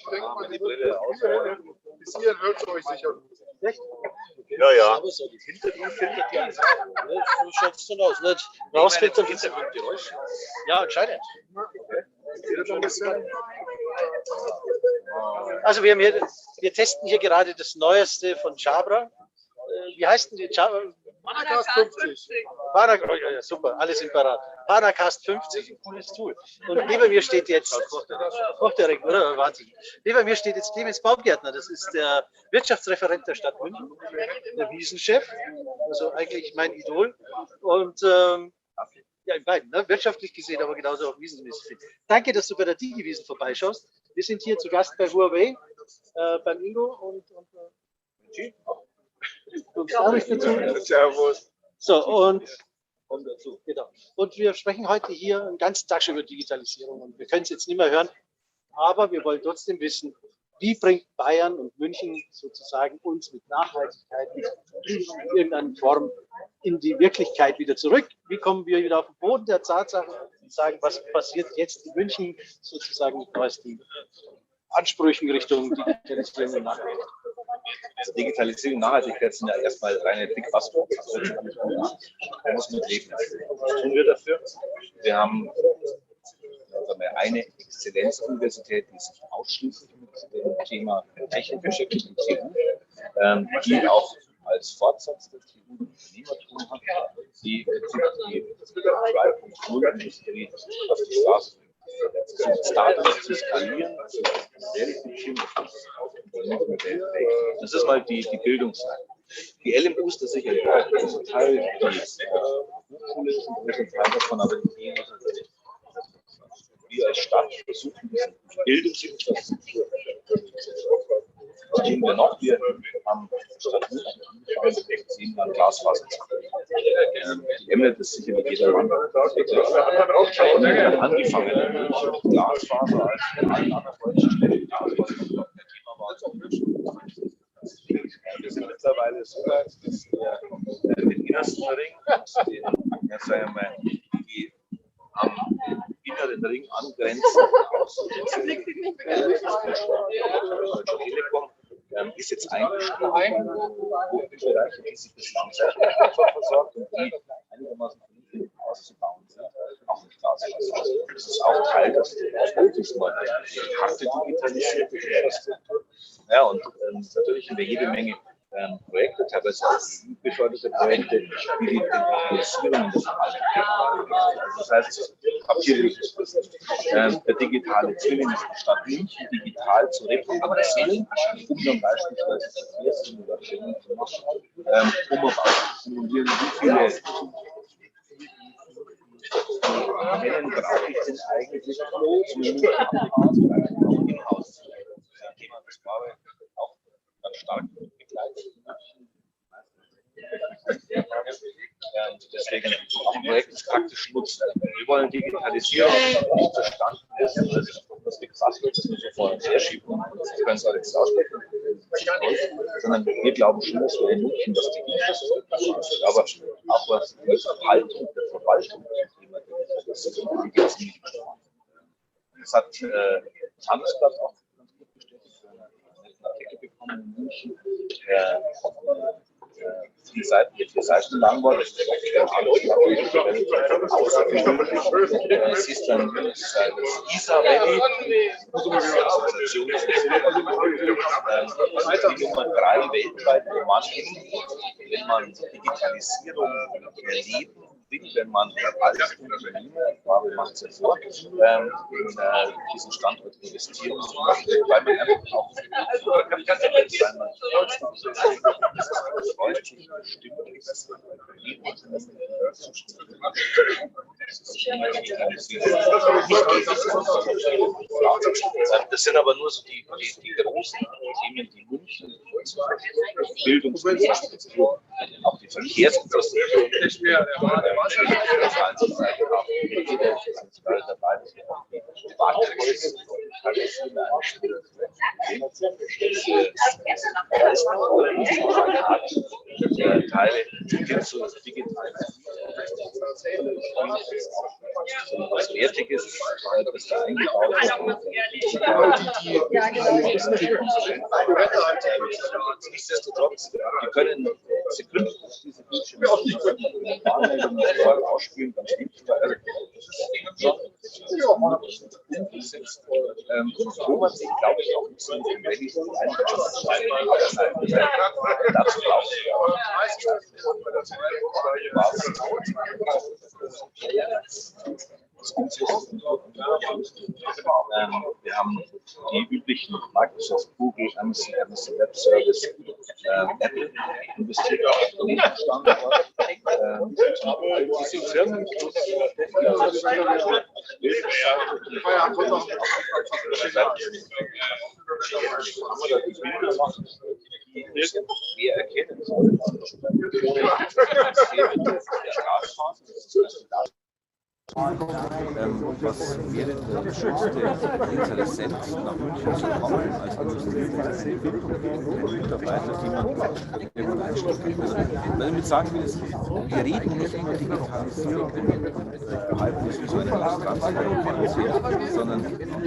Speaker 13: denke mal, die bis hierhin hört ihr euch sicher.
Speaker 22: Echt?
Speaker 11: Ja, ja.
Speaker 22: Aber so, die Hintergrund filtert die an. So schaut es dann aus. Nicht rausfiltern.
Speaker 11: Hintergrundgeräusch.
Speaker 22: Ja, anscheinend.
Speaker 13: Okay.
Speaker 22: Also wir testen hier gerade das Neueste von Jabra. Wie heißt denn die Jabra?
Speaker 13: Panacast 50.
Speaker 22: Ja, super, alles im Parat. Panacast 50, ein cooles Tool. Und neben mir steht jetzt, direkt, oder? Wahnsinn. Neben mir steht jetzt Clemens Baumgärtner, das ist der Wirtschaftsreferent der Stadt München, der Wiesenchef, also eigentlich mein Idol. Und ja, in beiden, ne? Wirtschaftlich gesehen, aber genauso auch wiesenmäßig. Danke, dass du bei der DigiWiesen vorbeischaust. Wir sind hier zu Gast bei Huawei, beim Ingo und dazu.
Speaker 13: Servus.
Speaker 22: So, und dazu, genau. Und wir sprechen heute hier den ganzen Tag schon über Digitalisierung und wir können es jetzt nicht mehr hören, aber wir wollen trotzdem wissen, wie bringt Bayern und München sozusagen uns mit Nachhaltigkeit in irgendeiner Form in die Wirklichkeit wieder zurück? Wie kommen wir wieder auf den Boden der Tatsachen und sagen, was passiert jetzt in München sozusagen mit neuesten Ansprüchen Richtung Digitalisierung und Nachhaltigkeit?
Speaker 19: Also Digitalisierung und Nachhaltigkeit sind ja erstmal reine Big Buzzwords. Da muss man leben. Was tun wir dafür? Wir haben eine Exzellenzuniversität, die sich ausschließlich mit dem Thema Technik beschäftigt, die auch als Fortsatz des TU Unternehmertum hat, die die 2.0-Industrie auf die Straße bringt. Startups zu skalieren, zu verifizieren, das ist mal die Bildungsseite. Die LMU ist da sicherlich auch ein großer Teil, die Hochschule ist ein großer Teil davon, aber wir als Stadt versuchen, diese Bildungsinfrastruktur was sehen wir noch? Wir haben statt München angefangen, 10 Jahren Glasfaser. Die Emmet ist sicherlich jeder Mann. Wir haben angefangen in München mit Glasfaser als in allen anderen deutschen Städten. Wir sind mittlerweile so weit, dass wir den innersten Ring, die am inneren Ring angrenzen, Telekom ist jetzt eingeschlagen, wo die Bereiche, die sie bislang selbst versorgt und die einigermaßen auszubauen sind, auch nicht Glasfaser. Das ist auch Teil des mal harte digitalisierte Infrastruktur. Ja, und natürlich haben wir jede Menge Projekte, teilweise auch geförderte Projekte, wie die Digitalisierung des Verwaltungsapparats. Also das heißt, der digitale Zwilling ist die Stadt München digital zu reproduzieren, um dann beispielsweise Verkehrsinnovationen zu machen, um aber auch zu simulieren, wie viele Rennen brauche ich denn eigentlich zum Inhouse. Das Thema, das war auch ganz stark begleitet. Deswegen auch ein Projekt des praktischen Nutzen. Wir wollen Digitalisierung nicht verstanden wissen, dass wir gesagt wird, dass wir so vor uns herschieben. Wir können es auch jetzt aussprechen, sondern wir glauben schon, dass wir in München das Digitalisierung ist. Aber auch was die Verwaltung der Verwaltung Thema Digitalisierung geht es nicht mehr. Das hat das Handelsblatt auch ganz gut bestätigt. Wir haben einen Artikel bekommen in München. Die Seiten, die 4 Seiten lang war, das ist es ist dann das ISA Valley, die Nummer 3 weltweit, wo man, wenn man Digitalisierung erleben will, wenn man als Unternehmer, Farbe macht es ja vor, in diesen Standort investieren möchte, weil man einfach auch das sind aber nur so die großen Themen, die München, Bildungsinfrastruktur, auch die Verkehrsinfrastruktur, Teile sind so digital. Was wertig ist, das da eingebaut ist. Nichtsdestotrotz, wir können Sekunden diese Bildschirme ausspielen, ganz lieb. Wo man sich, glaube ich, auch nicht so in welches dazu braucht wir haben die üblichen Microsoft, Google, Amazon Web Service, Apple investiert auch in den Standort. Diese Firmen wir erkennen sollen. Was wäre der größte Interessent nach München zu kommen als Mitarbeiter, die man irgendwann einstellen kann? Was ich damit sagen will, ist, wir reden nicht über Digitalisierung und halten es wie so eine Abstraktion, sondern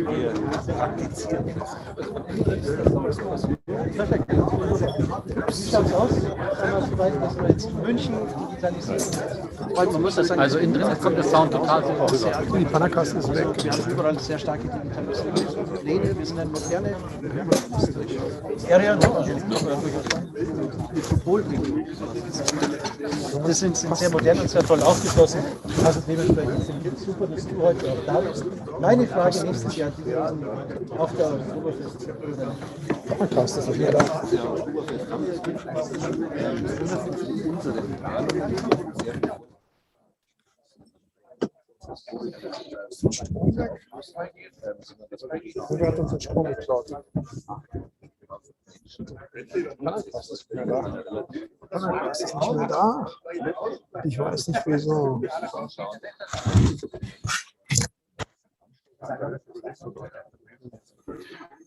Speaker 19: wir praktizieren das.
Speaker 20: Wie schaut es aus? Soweit, dass wir jetzt München digitalisieren. Man muss das sagen,
Speaker 2: Also innen drin kommt der Sound total super rüber.
Speaker 20: Die Panakasten ist weg. Wir haben überall sehr starke Digitalisierung. Lehne, wir sind eine moderne Area, also Metropolregion. Das sind sehr modern und sehr toll aufgeschlossen. Also dementsprechend finde ich es super, dass du heute auch da bist. Meine Frage nächstes Jahr auf der Oktoberfest. Podcast ist nicht mehr da. Wer hat uns den Strom geklaut? Panacast ist nicht mehr da. Panacast ist nicht mehr da. Ich weiß nicht wieso.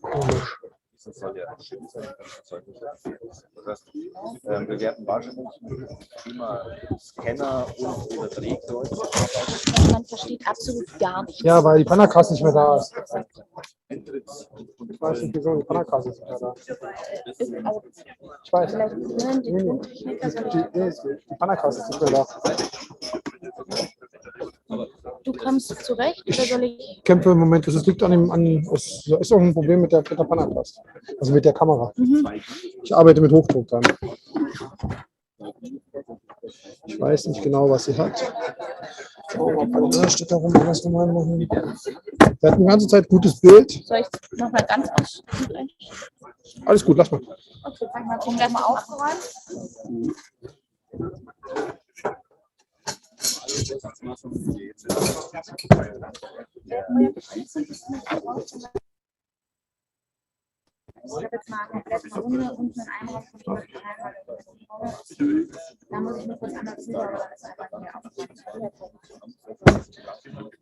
Speaker 20: Komisch.
Speaker 19: Wir werden wahrscheinlich immer Scanner und Überträgdeutsch.
Speaker 7: Man versteht absolut gar nichts.
Speaker 20: Ja, weil die Panacast nicht mehr da ist. Ich weiß nicht wieso, die Panacast ist nicht mehr da. Ich weiß. Die Panacast ist nicht mehr da.
Speaker 7: Du kommst zurecht oder soll ich?
Speaker 20: Ich kämpfe im Moment, es liegt es ist auch ein Problem mit der Panacast. Also mit der Kamera. Ich arbeite mit Hochdruck dann. Ich weiß nicht genau, was sie hat. Steht da rum, was wir mal machen. Wir hatten die ganze Zeit gutes Bild.
Speaker 7: Soll ich nochmal ganz ausschneiden?
Speaker 20: Alles gut, lass mal.
Speaker 7: Okay, fang mal, komm gleich mal aufräumen. Ich habe jetzt mal komplett eine Runde unten in einem Raum von da muss ich nur kurz einmal ziehen, aber das ist einfach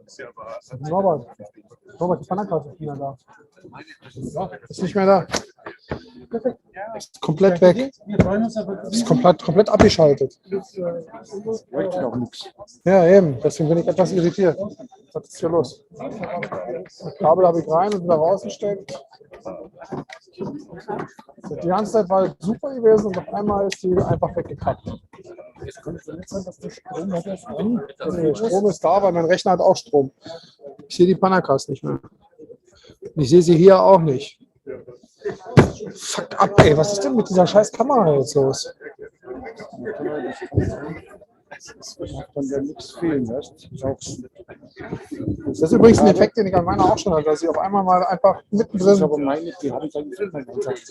Speaker 7: hier
Speaker 20: Robert, die Panacast ist nicht mehr da. Ist nicht mehr da. Ist komplett weg. Ist komplett abgeschaltet. Ja, eben. Deswegen bin ich etwas irritiert. Was ist hier los? Das Kabel habe ich rein und wieder rausgestellt. Die ganze Zeit war es super gewesen und auf einmal ist sie einfach weggekappt. Es könnte nicht sein, dass der Strom hat. Der Strom ist da, weil mein Rechner hat auch Strom. Ich sehe die Panacast nicht mehr. Ich sehe sie hier auch nicht. Fuck ab, ey, was ist denn mit dieser scheiß Kamera jetzt los? Von der nichts fehlen lässt. Das ist übrigens ein Effekt, den ich an meiner auch schon hatte, dass ich auf einmal mal einfach mittendrin.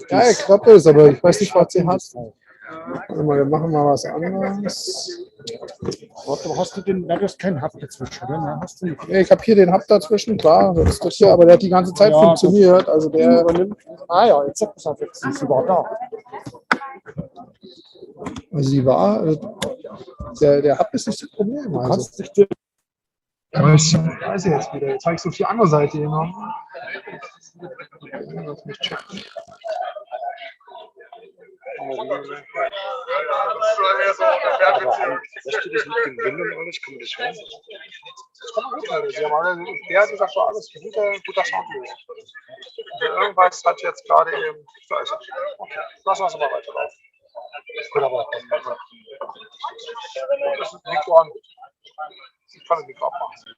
Speaker 20: Ja, ich glaube das, aber ich weiß nicht, was sie hat. Warte mal, wir machen mal was anderes. Hast du den, da ist kein Hub dazwischen, oder? Hast du nicht? Ich habe hier den Hub dazwischen, klar, das ist das hier, aber der hat die ganze Zeit funktioniert. Also der übernimmt. Ah ja, jetzt hat es jetzt ist überhaupt da. Also die war, der Hub ist nicht das Problem. Also. Weiß ich jetzt wieder. Jetzt habe ich so viel andere Seite genommen. Lass mich checken. Das kann man gut halten. Sie haben alle, der hat gesagt, war alles guter Sound. Irgendwas hat jetzt gerade eben. Okay, lassen wir es mal weiterlaufen. Gut, aber das ist Mikro an. Ich kann das Mikro abmachen.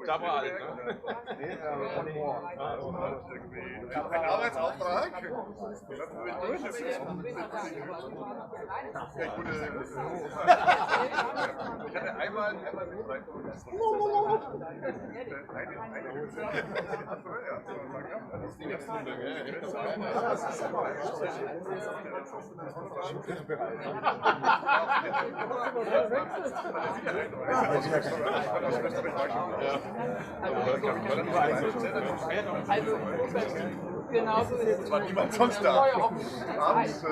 Speaker 13: Da war alles, ein Arbeitsauftrag. Ich hatte einmal
Speaker 18: Genauso ist es.
Speaker 13: Es war niemand sonst da. Abends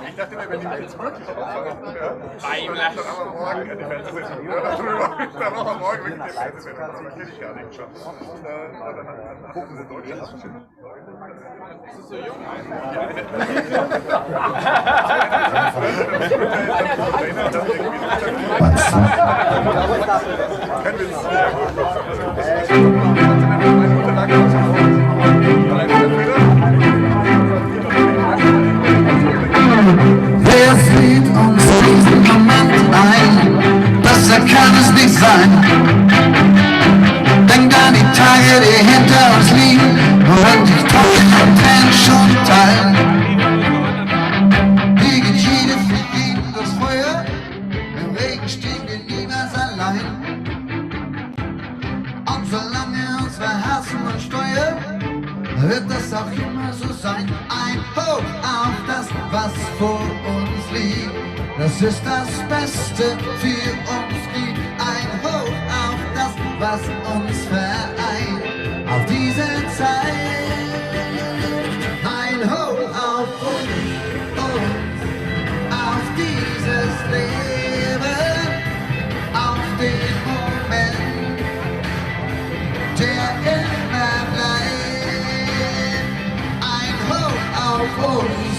Speaker 13: ich dachte mir, wenn die jetzt wirklich dann machen wir morgen wirklich die Fernsehsendung. Das kenne ich gar nicht schon. Dann gucken sie Deutschland. Das ist so jung.
Speaker 17: Wer sieht uns diesen Moment ein? Besser kann es nicht sein. Denk an die Tage, die hinter uns liegen und die Träume und Tränen schon teilen. Wie geht jede Fliegen durchs Feuer? Im Regen stehen wir niemals allein. Und solange unsere Herzen uns steuern, wird das auch immer so sein. Ein Hoch auf das, was vor uns liegt. Das ist das Beste für uns lieb. Ein Hoch auf das, was uns vereint. Auf diese Zeit. Ein Hoch auf uns, auf dieses Leben, auf den Moment, der immer bleibt. Ein Hoch auf uns,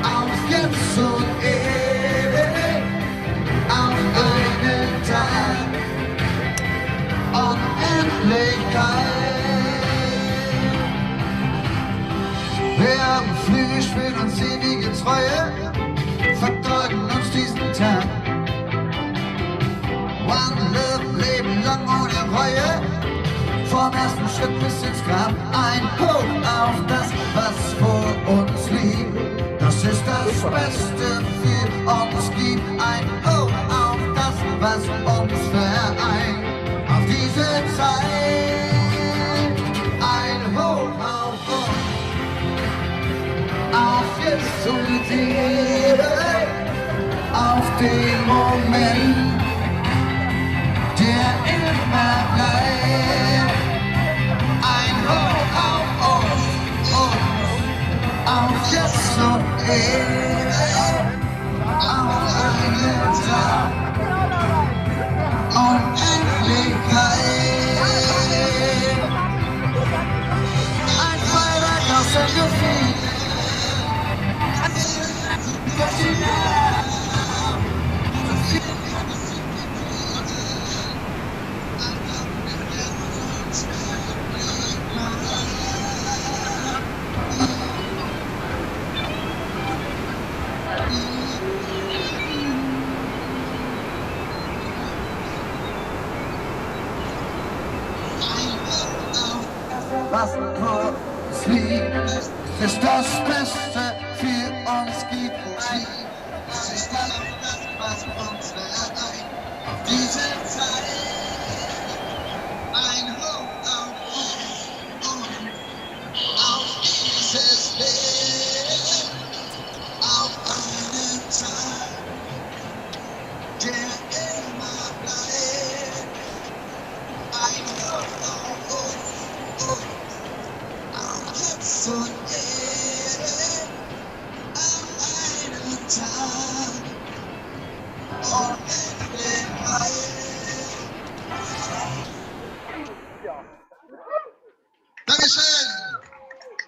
Speaker 17: auf jetzt und ewig, auf einen Tag, Unendlichkeit. Wir haben Flügel, spielen uns ewige Treue, verdeuten uns diesen Tag. One Love, Leben lang ohne Reue, vom ersten Schritt bis ins Grab. Ein Hoch auf das, was vor uns liegt. Das ist das Beste für uns gibt. Ein Hoch auf das, was uns vereint. Auf diese Zeit. Ein Hoch auf uns. Auf jetzt und ewig. Auf den Moment, der immer bleibt. Ein Hoch auf uns, auf jetzt und ewig, auf einen Tag, Unendlichkeit. Ein Feuerwerk aus der Luft, lieb. Es ist das Beste für uns gibt es nie. Es ist das, was uns vereint. Auf diese Zeit ein Hoch auf uns und auf dieses Leben, auf einen Tag, der immer bleibt. Ein Hoch auf uns und auf Herz und Erde, an einem Tag, unendlich weit. Dankeschön!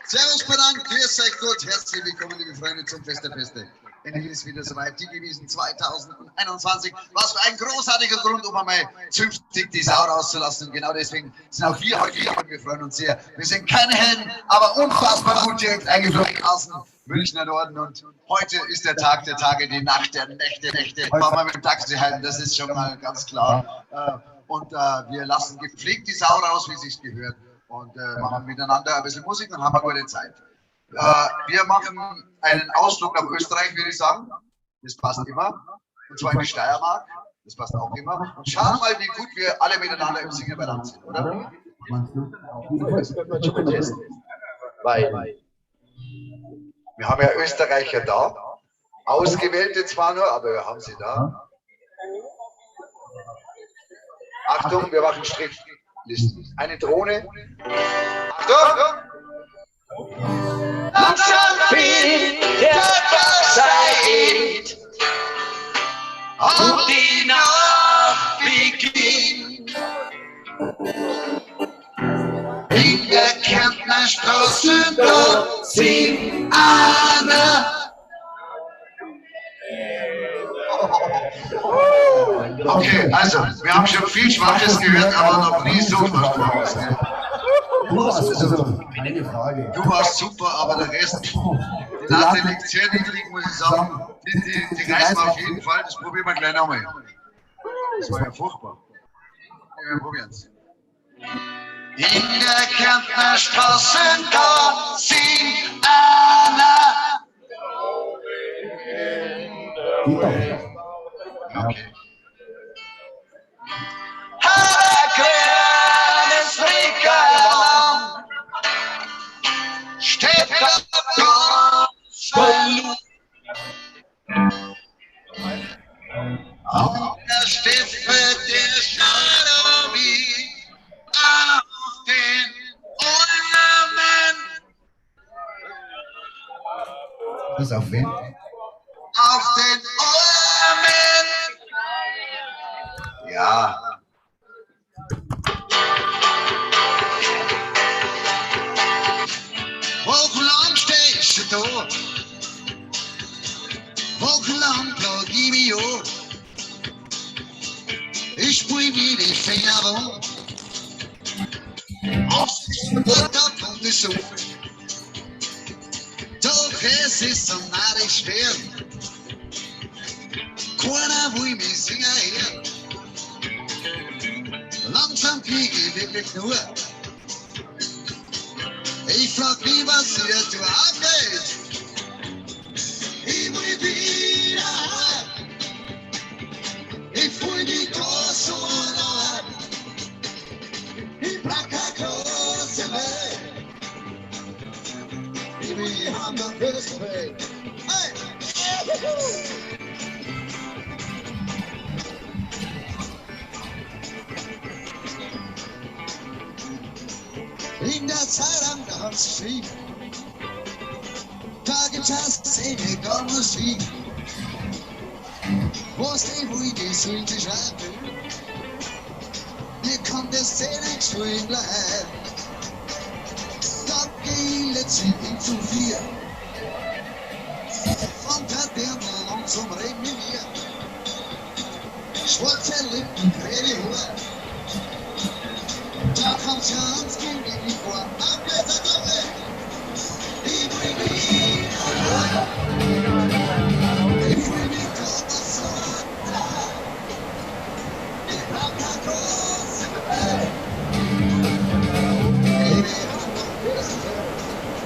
Speaker 17: Servus, Bedankt, grüß euch gut, herzlich willkommen, liebe Freunde, zum Fest der Feste. Endlich ist wieder soweit, Digiwiesen 2021. Was für ein großartiger Grund, um einmal zünftig die Sau rauszulassen. Und genau deswegen sind auch wir heute hier und wir freuen uns sehr. Wir sind keine Helden, aber unfassbar gut direkt eingeflogen aus dem Münchner Norden. Und heute ist der Tag der Tage, die Nacht der Nächte. Heute fahren wir mit dem Taxi heim, das ist schon mal ganz klar. Und wir lassen gepflegt die Sau raus, wie es sich gehört. Und machen miteinander ein bisschen Musik und haben eine gute Zeit. Wir machen einen Ausflug nach Österreich, würde ich sagen. Das passt immer. Und zwar in die Steiermark. Das passt auch immer. Und schauen mal, wie gut wir alle miteinander im Singen beieinander sind, oder? Das wird man schon testen. Weil wir haben ja Österreicher da. Ausgewählte zwar nur, aber wir haben sie da. Achtung, wir machen Strichlisten. Eine Drohne. Achtung! Langsam fehlt der Zeit und die Nacht beginnt. In der Kärntner Straße da singt einer. Okay, also, wir haben schon viel Schwaches gehört, aber noch nie so was. Du warst super, aber der Rest, die Latte liegt sehr niedrig, muss ich sagen. Die reißen wir auf jeden Fall, das probieren wir gleich nochmal. Das war ja furchtbar. Wir probieren es. In der Kärntner Straße, da singt einer. Okay. Steht da verloren. Auf der Stiefel der Shadow wie auf den Ormen. Was auf wen? Auf den Ormen. Ja. Wochenlang stehst du da, wochenlang plag ich mich an. Ich spiel mir die Finger wund, aufs Wetter kommt es auf. Doch es ist so narrig schwer, keiner will mich singen hören. Langsam krieg ich wirklich nur. Ich frag mich, was hier zu abgeht. Ich will wieder heim. Ich fühl mich groß und alt. Ich brauch keine große Welt. Ich will haben den besten Weg. Hey! In der Zeit am ganzen Krieg, da gibt's eine gar Musik, was die ruhige Sünd schreibt. Hier kommt der Szene schön bleibt, da gehen letztendlich zu viel. Und hat der Mann zum Reden mit mir, schwarze Lippen, grüne Haare. Da kommt Chance gegen mich vor. Abgesetzt auf mich. Ich will mich ich will mich groß und alt. Ich brauch keine große Welt. Ich will auf den besten Weg.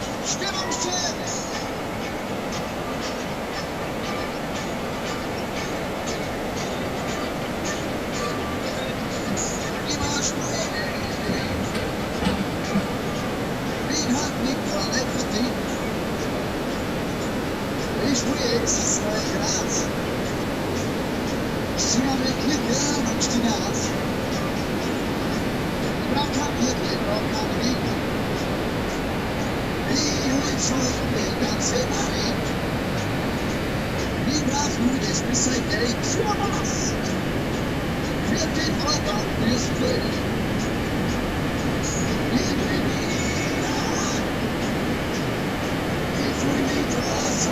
Speaker 17: jetzt das neue Gras. Stimme mit Klicken und Stimme aus. Ich brauch kein Glück, ich brauch keine Liebe. Ich hol schon den ganzen Marie. Ich brauch nur das bisschen Geld für was. Für den Vorgang fürs Bild. Ich will wieder. Ich will nicht was.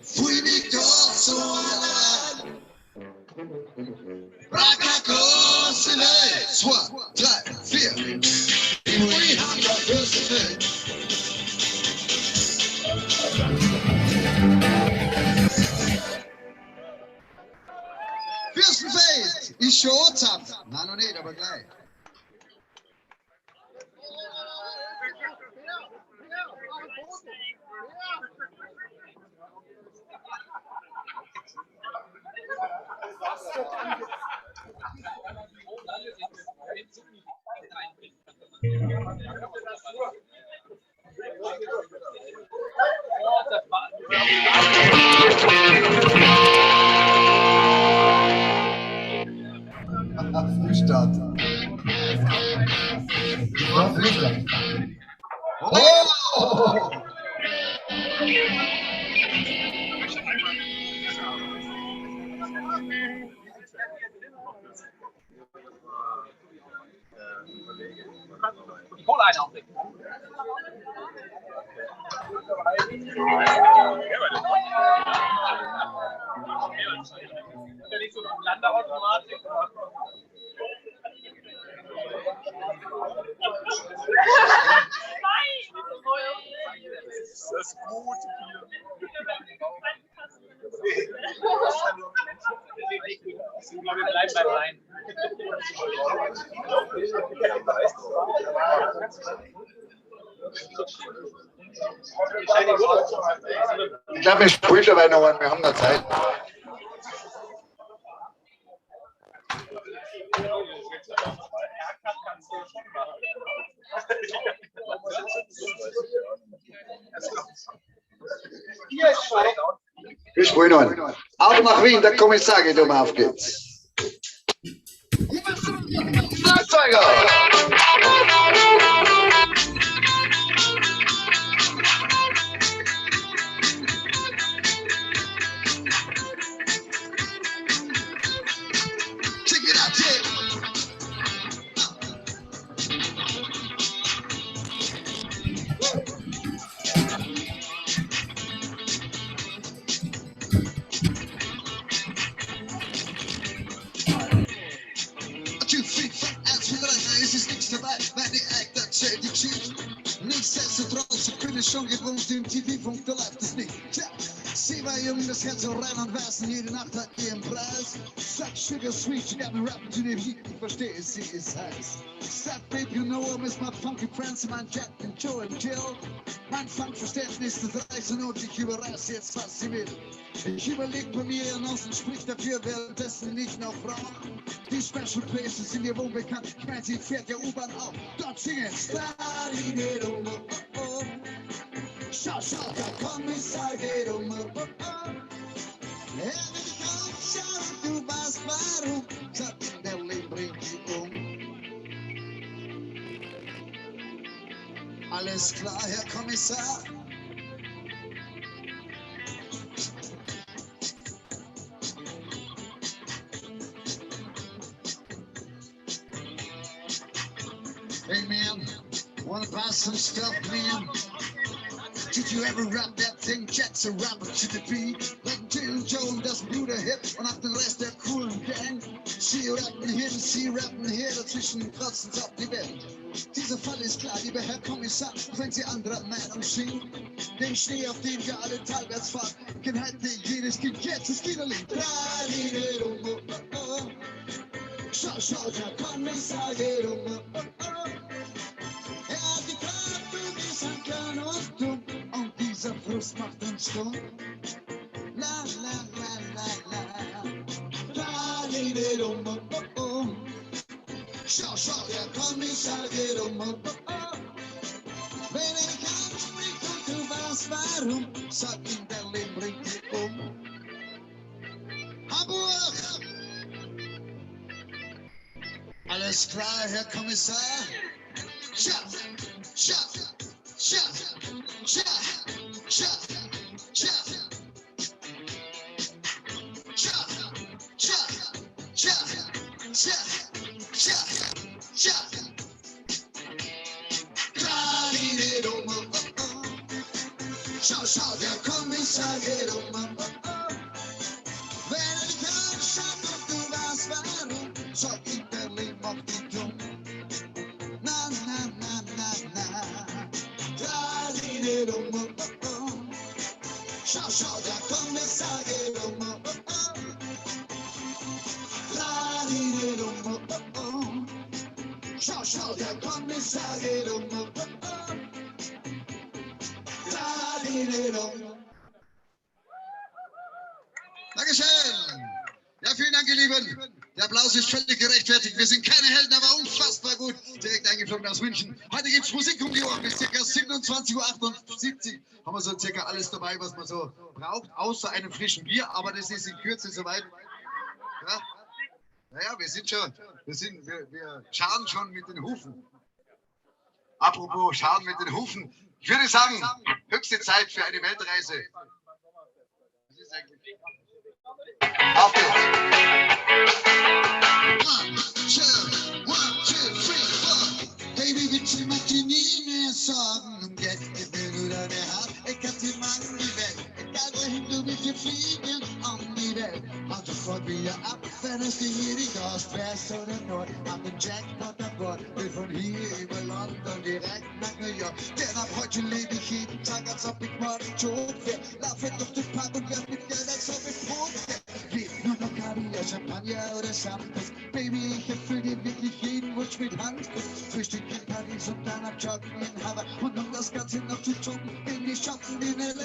Speaker 17: Fui mich doch so allein. Racacosele, 2, 3, 4. Fui Hamburg-Küste. Fürstenfeld, ich schon Ozap. Nein, noch nicht, aber gleich. Frühstart. Frühstart. Oh!
Speaker 8: Ich hole einen Augenblick. Nicht so eine Landeautomatik.
Speaker 13: Das ist gut hier.
Speaker 8: Wir bleiben beim Wein.
Speaker 17: Ich glaube, wir spielen dabei noch einen, wir haben noch Zeit. Wir spielen noch einen. Auto nach Wien, der Kommissar geht um, auf geht's. Schlagzeuger! Schon gewohnt, im TV-Funk, da läuft es nicht. Tja, sie war jung, das Herz so rein und weißen, jede Nacht hat ihren Preis. Such sugar sweet, she got me rapping to the heat, ich verstehe, sie ist heiß. Sag, babe, you know I miss my funky friends, mein Jack and Joe and Jill. Mein Funkverständnis ist reich und ich überreiße jetzt, was sie will. Ich überleg bei mir, ihr Nossen spricht dafür, währenddessen nicht noch Frau. Die Special Places sind ihr wohl bekannt, ich mein, sie fährt ja U-Bahn auch. Dort singen Schau, schau, der Kommissar geht Er will dich aufschauen, du weißt warum. Sag, der Leben bringt dich um. Alles klar, Herr Kommissar. Hey man, wanna buy some stuff, man? Did you ever rap that thing? Jack's a rapper to the beat. Like Jill Joe und das Bruder-Hip und ab den Rest der coolen Gang. Sie rappen hin, sie rappen her, dazwischen kratzen's auf die Welt. Dieser Fall ist klar, lieber Herr Kommissar, wenn Sie anderer Meinung sind. Den Schnee, auf den wir alle talwärts fahren, kann halt nicht jedes Kind jetzt das Kinderlied. Schau, schau, der Kommissar geht Er hat die Kraft, du bist ein kleiner und dumm. Und dieser Frust macht uns stumm. La, la, la. schau, der Kommissar geht oh, oh. Wenn er nicht anspricht und du weißt warum, sag ihm, Berlin bringt dich um. Hamburg! Alles klar, Herr Kommissar? Tja, tja, tja, tja, tja, tja. Tja, tja, tja, tja, tja, tja. Schau, schau, der Kommissar geht oh, oh. Wenn er dich anschaut und du weißt warum, sag ihm, Berlin macht dich dumm. Na, na, na, na, na. Oh, oh, oh. Schau, schau, der Kommissar geht oh, oh, oh. Schau, schau, der Kommissar geht oh, oh, oh. Dankeschön. Ja, vielen Dank, ihr Lieben. Der Applaus ist völlig gerechtfertigt. Wir sind keine Helden, aber unfassbar gut. Direkt eingeflogen aus München. Heute gibt es Musik um die Ohren. Bis ca. 27:78 Uhr haben wir so circa alles dabei, was man so braucht, außer einem frischen Bier. Aber das ist in Kürze soweit. Ja, naja, wir scharen schon mit den Hufen. Apropos scharen mit den Hufen. Ich würde sagen, höchste Zeit für eine Weltreise. Das ist eigentlich... Auf geht's. 1, 2, 3, 4. Baby, bitte mach dir nie mehr Sorgen um Geld. Gib mir nur deine Hand, ich hab den Mann die Welt. Egal wohin du mit dir fliegen um die Welt. Haut sofort wieder ab, wenn es dir hier nicht aus West oder Nord. Hab den Jackpot an Bord, will von hier über London direkt nach New York. Denn ab heute lebe ich jeden Tag, als ob ich morgen tot wär. Laufe durch den Park und werf mit Geld, als ob ich Brot wär. Nur noch Kaviar, Champagner oder Shampoos. Baby, ich erfüll dir wirklich jeden Wunsch mit Handkuss. Frühstück in Paris und dann ab Joggen in Hawaii. Und um das Ganze noch zu tun, gehen wir shoppen in L.A.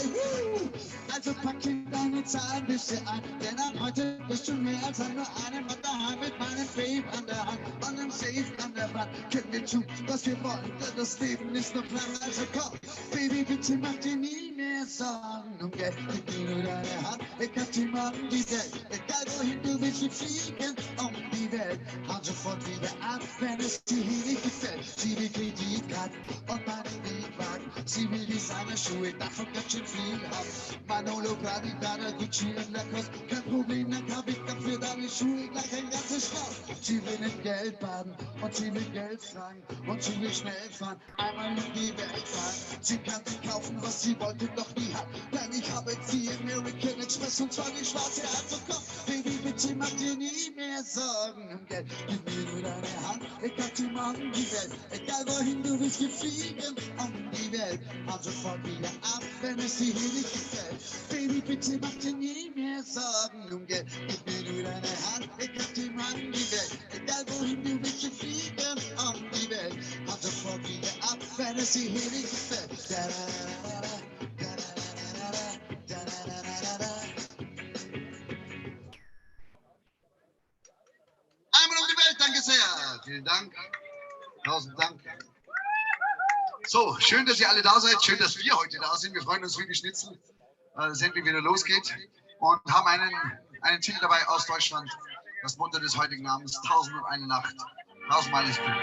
Speaker 17: Also pack dir deine Zahnbürste ein, denn ab heute bist du mehr als an nur einem Mann daheim mit meinem Babe an der Hand und einem Safe an der Wand. Können wir tun, was wir wollen, denn das Leben ist nur klein, also komm. Baby, bitte mach dir nie mehr Sorgen um Geld. Gib mir nur deine Hand, ich hab dir morgen die Welt. Egal wohin du willst, wir fliegen um die Welt. Haut sofort wieder ab, wenn es dir hier nicht gefällt. Sie will Kreditkarten und meinen Mietwagen. Sie will Designerschuhe, davon ganz schön viel haben. Manolo, Prada, Gucci und Lacoste. Kein Problem, dann kauf ich dafür deine Schuhe gleich ein ganzes Schloss. Sie will in Geld baden und sie will Geld fragen. Und sie will schnell fahren, einmal in die Welt fahren. Sie kann sich kaufen, was sie wollte, doch nie hat. Denn ich habe jetzt die American Express und zwar die schwarze. Also komm, Baby, bitte mach dir nie mehr Sorgen um Geld. Gib mir nur deine Hand, ich hab dir morgen die Welt. Egal wohin du willst, wir fliegen um die Welt. Haut sofort wieder ab, wenn es dir hier nicht gefällt. Baby, bitte mach dir nie mehr Sorgen um Geld. Gib mir nur deine Hand, ich hab dir morgen die Welt. Egal wohin du willst, wir fliegen um die Welt. Haut sofort wieder ab, wenn es dir hier nicht gefällt. Einmal um die Welt, danke sehr. Vielen Dank. 1000 Dank. So, schön, dass ihr alle da seid. Schön, dass wir heute da sind. Wir freuen uns wie die Schnitzel, dass es endlich wieder losgeht. Und haben einen Titel dabei aus Deutschland. Das Motto des heutigen Abends: 1001 Nacht. 1000-mal ist gut.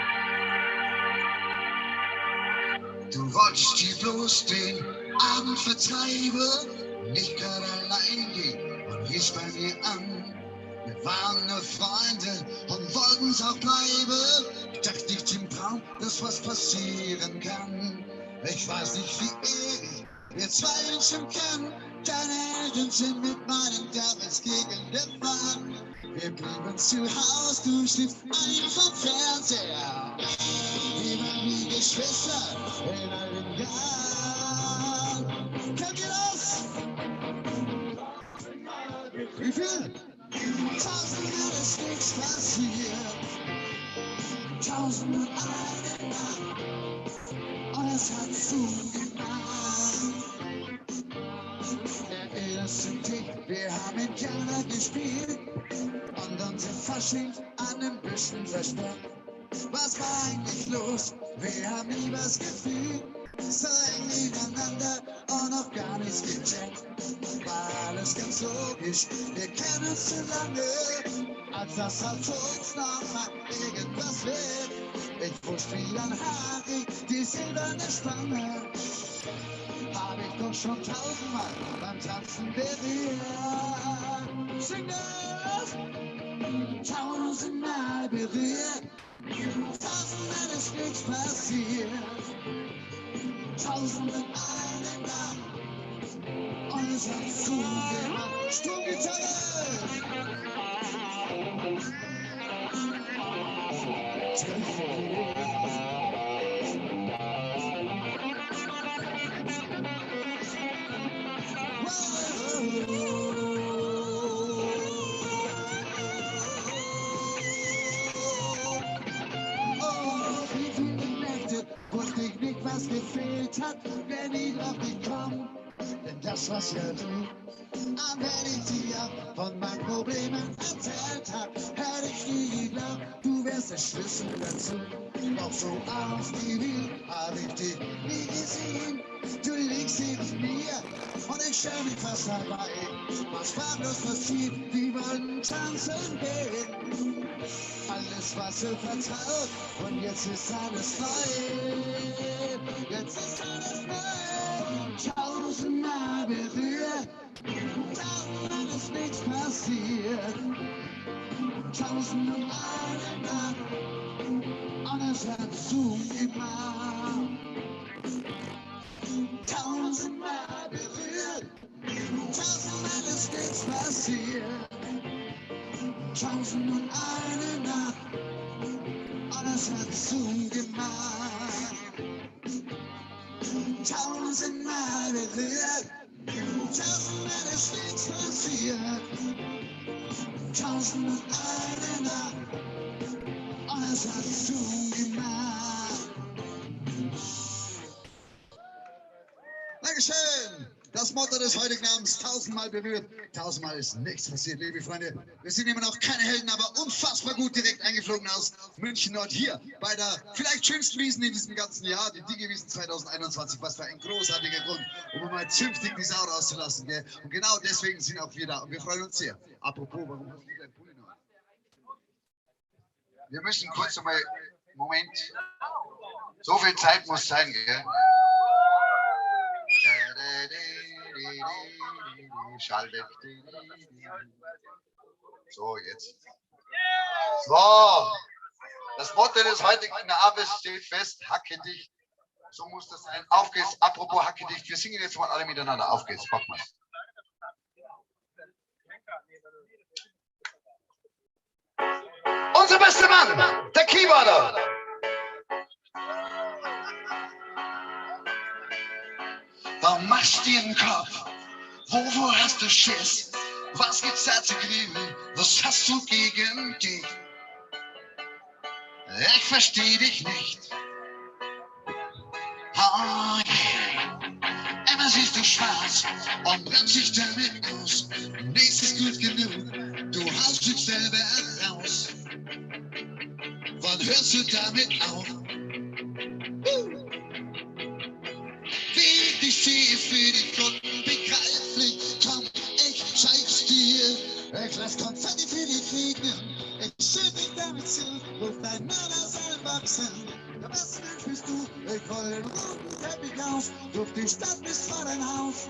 Speaker 17: Du wolltest hier bloß den Abend vertreiben, nicht gerade allein gehen und riechst bei mir an. Wir waren nur Freunde und wollten's auch bleiben. Ich dachte nicht im Traum, dass was passieren kann. Ich weiß nicht, wie ewig wir zwei uns schon kennen. Deine Eltern sind mit meinem Davis gegen den Mann. Wir blieben zu Hause, du schliefst ein vom Fernseher. Wir waren wie Geschwister in allen Jahren. Kennt ihr das? Wie viel? 1000 Mal ist nichts passiert. 1001 Nacht. Und es hat zugemacht. Erinnerst du dich? Wir haben Indianer gespielt und unser Fasching an den Büschen versteckt. Was war eigentlich los? Wir haben nie was gefühlt. So eng nebeneinander und noch gar nichts gecheckt. War alles ganz logisch, wir kennen uns zu lange, als dass aus uns noch mal irgendwas wird. Ich wusste wie ein Harry, die silberne Spanne. Hab ich doch schon tausendmal beim Tanzen berührt. Sing das! Tausendmal berührt. Tausendmal ist nichts passiert. Tausende einen Nacht. Und es hat zugemacht. Sturmgitarre! Wusste ich nicht, was gefehlt hat, wenn ich auf dich komm. Denn das, was ja du, wenn ich dir von meinen Problemen erzählt hab, hätte ich nie geglaubt, du wärst der Schlüssel dazu. Doch so aus wie wir hab ich dich nie gesehen. Du liegst neben mir und ich schau mich fast dabei. Was war bloß passiert, die wollten tanzen gehen. Alles war so vertraut und jetzt ist alles neu. Jetzt ist alles neu. Tausendmal berührt, tausendmal ist nichts passiert. Tausend und eine Nacht und es hat zugemacht. Tausendmal berührt, tausendmal ist nichts passiert. Tausend und eine Nacht und es hat zugemacht. Tausendmal berührt, tausendmal ist nichts passiert. Tausend und eine Nacht und es hat zugemacht. Dankeschön! Das Motto des heutigen Abends, tausendmal berührt, tausendmal ist nichts passiert, liebe Freunde. Wir sind immer noch keine Helden, aber unfassbar gut direkt eingeflogen aus München Nord hier bei der vielleicht schönsten Wiesen in diesem ganzen Jahr, die Digi-Wiesen 2021. Was für ein großartiger Grund, um mal zünftig die Sau rauszulassen. Gell? Und genau deswegen sind auch wir da und wir freuen uns sehr. Apropos, warum hast du dein Pulli noch? Wir müssen kurz einmal, Moment, so viel Zeit muss sein, gell? Schaltet. So, jetzt. So, das Motto des heutigen Abends steht fest, hacke dicht. So muss das sein. Auf geht's. Apropos hacke dicht. Wir singen jetzt mal alle miteinander. Auf geht's. Pack mal. Unser bester Mann, der Keyboarder. Warum machst du dir den Kopf? Wovor hast du Schiss? Was gibt's da zu grübeln? Was hast du gegen dich? Ich versteh dich nicht. Oh yeah. Immer siehst du schwarz und brennst dich damit aus. Nichts ist gut genug, du haust dich selber raus. Wann hörst du damit auf? Wie ich dich sehe, für die Kunden begreiflich. Komm, ich zeig's dir. Ich lass Konfetti für dich regnen. Ich schütt dich damit zu, ruf dein Mörder soll wachsen. Der beste Mensch bist du, ich roll den roten Teppich aus. Ruf die Stadt bis vor dein Haus.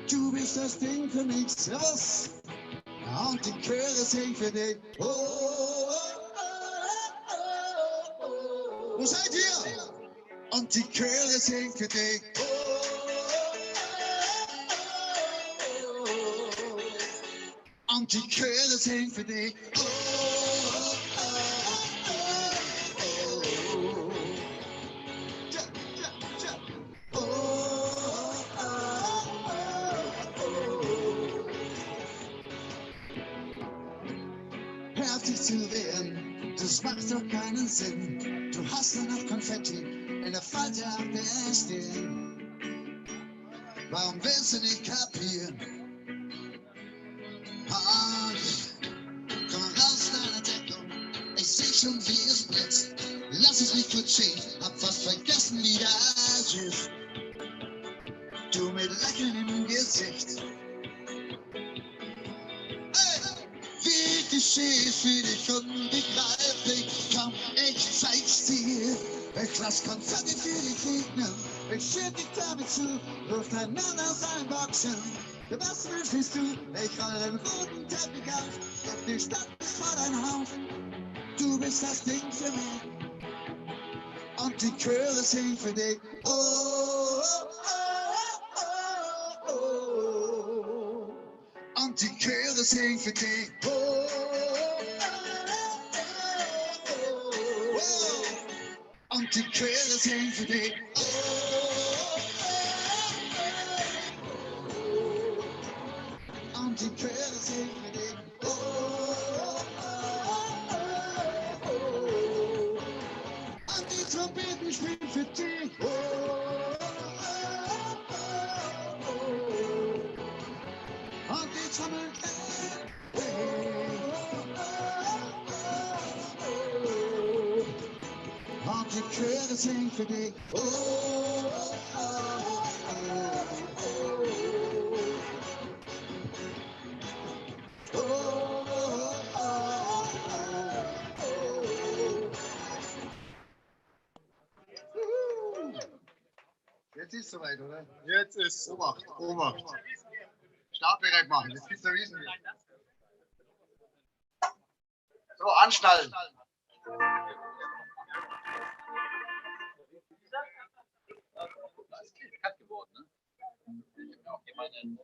Speaker 17: Du bist das Ding für mich, servus. Und die Chöre singen für dich. Oh, oh, oh, oh, oh. Wo seid ihr? Und die Chöre singen für dich. Und die Chöre singen für dich. Hör auf dich zu wehren, das macht doch keinen Sinn. Du hast nur noch Konfetti in der Falte ab der Stirn. Warum willst du nicht kapieren? Komm raus deiner Deckung, ich seh schon wie es blitzt. lass es mich kurz sehen, hab fast vergessen, wie das ist. Du mit Lächeln im Gesicht. Wie geschieht für dich unbegreiflich, komm, ich zeig's dir. Ich lass Konfetti für dich regnen, ich führ dich damit zu, wirf einander sein Boxen. Was willst du? Ich roll den roten Teppich auf, doch die Stadt ist vor dein Haus. Du bist das Ding für mich und die Chöre singen für dich. Oh, oh, oh, oh, oh. Und die Chöre singen für dich. Oh, oh, oh, oh. Und die Chöre singen für dich. Oh, und die Chöre singen für dich. Oh, und die Trompeten spielen für dich. Oh, und die Trommeln und die Chöre singen für dich. Oh, oh, oh, oh. Jetzt ist es soweit, oder? Jetzt ist es. Obacht, Obacht. Startbereit machen, jetzt gibt's ein Riesen. So, anschnallen.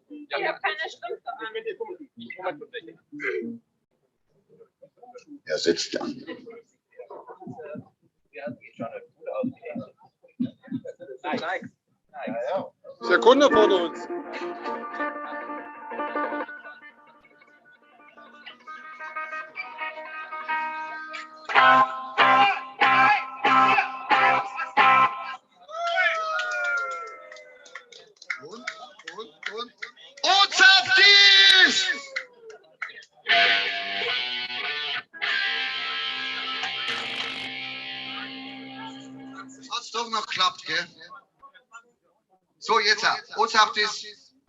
Speaker 8: Ich habe keine Strümpfe an.
Speaker 17: Er sitzt an.
Speaker 13: Ist der Kunde vor uns.
Speaker 17: Und saftig! Hat's doch noch geklappt, gell? So, jetzt, saftig,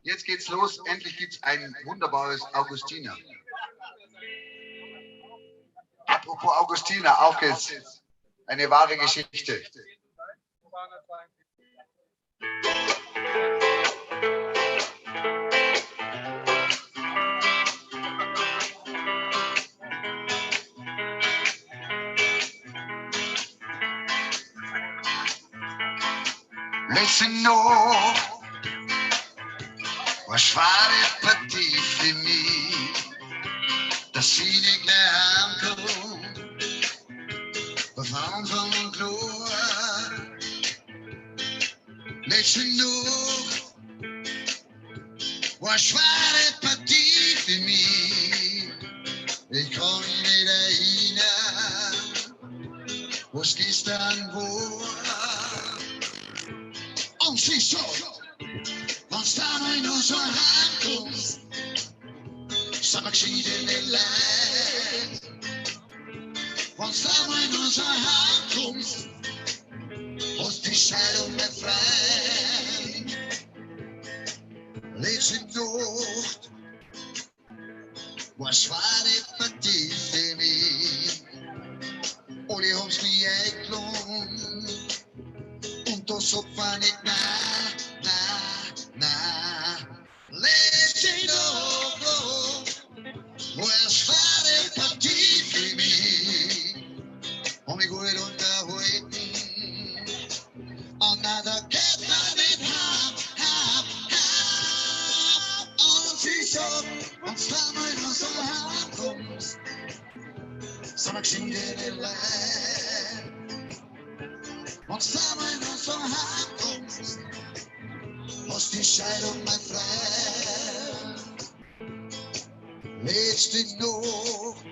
Speaker 17: jetzt geht's los. Endlich gibt's ein wunderbares Augustiner. Apropos Augustiner, auch jetzt eine wahre Geschichte. Listen noch, was war die Partie für mich, dass sie nicht mehr heimkommt, bei Frauen von Klo. Listen noch, was war die Partie für mich, ich kann mich nicht erinnern, was gestern war. Und sie so, wann's da noch in unser Heimkommst, sag mal geschiedene Leid. Wann's da noch in unser Heimkommst, hast die Scheidung befreit. Letzte Nacht, was war die Partie für mich? Alle haben's mich eingeladen. Und das sagt man nicht, na, letzte Nacht, was war die Partie für mich, um mich gut unterhalten, und na, da geht man nicht heim, und sie sagt, wenn's da mal in unser Heim kommst, sag mal geschiedene Leid. Wann's da mal in unser Heim kommst, hast die Scheidung mal frei. Letzte Nacht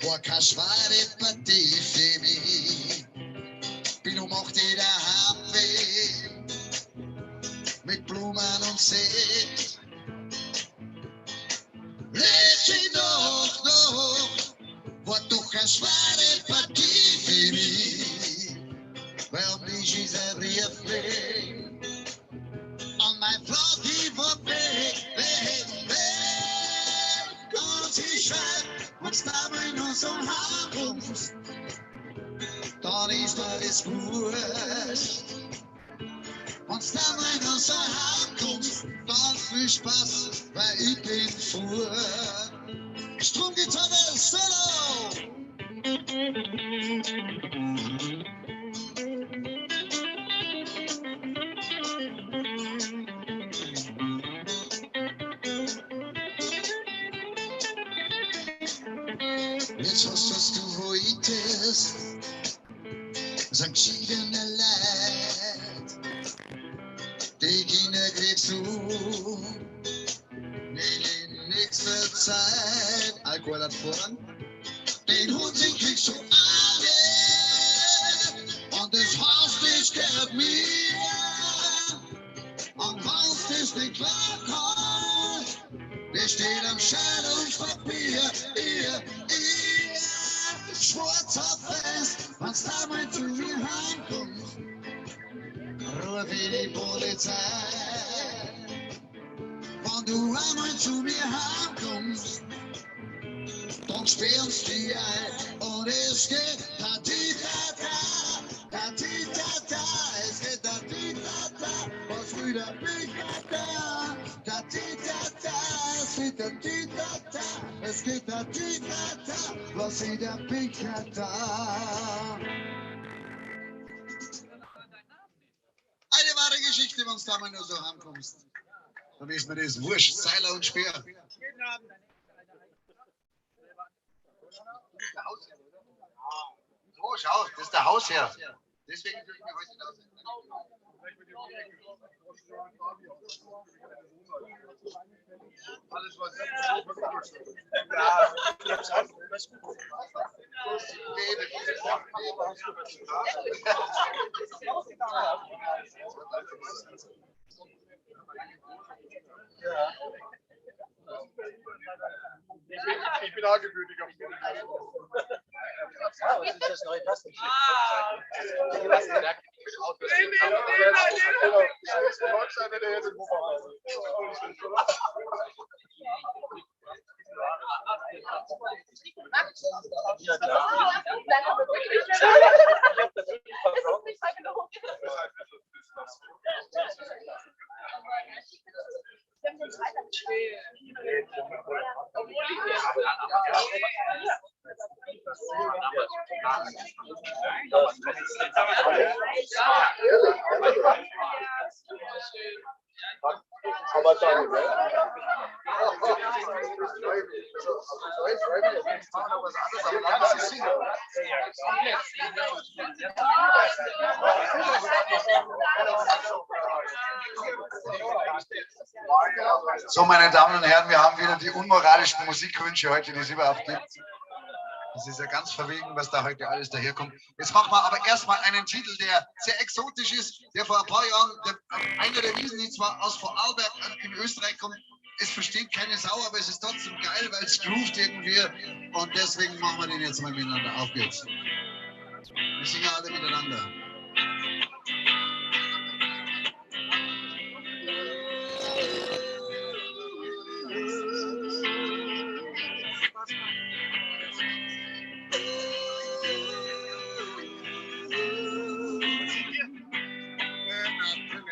Speaker 17: war keine schwere Partie für mich. Bin um 8 Uhr daheim mit Blumen und Sekt. Letzte Nacht war doch keine schwere Partie für mich. alles gut. Wenn's da mal aus der Hand kommst, dann viel Spaß, weil ich bin froh. Stromgitarre, Solo! Jetzt was du heute ist, sag schiedene Leid, die Kinder kriegst du, in nächster Zeit, Alkohol hat Vorrang, den Hund den kriegst du alle, und das Haus, das gehört mir, und Haus, das nicht klar kann, der steht am Scheidungspapier, ihr, schwarzer Fest, wenn's da mal zu mir heimkommt, ruf die Polizei. Wenn du einmal zu mir heimkommst, dann sperrst du die ein und es geht da-di-da-da, da-di-da-da, es geht da-di-da-da, was wieder da-da, da-di-da-da, es geht da-di-da-da, es geht da-di-da-da, was wieder da. Eine wahre Geschichte, wenn du da mal nur so heimkommst. Dann ist mir das wurscht, Seiler und Speer. So, schau, das ist der Hausherr. Deswegen fühle ich mich heute da. Alles, was ich bin angewöhnt auf den was ist das neue Tastenstück? Aber dann, so, meine Damen und Herren, wir haben wieder die unmoralischsten Musikwünsche heute, die es überhaupt gibt. Das ist ja ganz verwegen, was da heute alles daherkommt. Jetzt machen wir aber erstmal einen Titel, der sehr exotisch ist, der vor ein paar Jahren, einer der Wiesen, die zwar aus Vorarlberg in Österreich kommt. Es versteht keine Sau, aber es ist trotzdem geil, weil es groovt irgendwie. Und deswegen machen wir den jetzt mal miteinander. Auf geht's. Wir singen alle miteinander.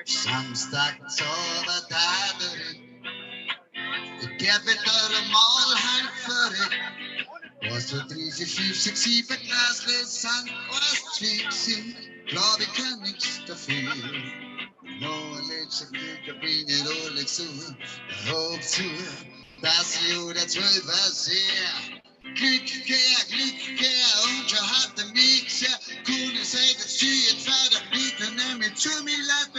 Speaker 17: Samstag, Zaubertag, der wird mal halb verrückt. Was so 3, 4, 5, 6, 7 Glasle sind, was Zwiebeln sind, glaub ich kann nichts dafür. Noch ein letzter Glück, da bin ich alle zu, hoch zu, dass ich oder 12 war sehr. Glückkehr, und schon hat er mich sehr, kunne sei, dass du jetzt weiter bitte, nimm zu mir leid.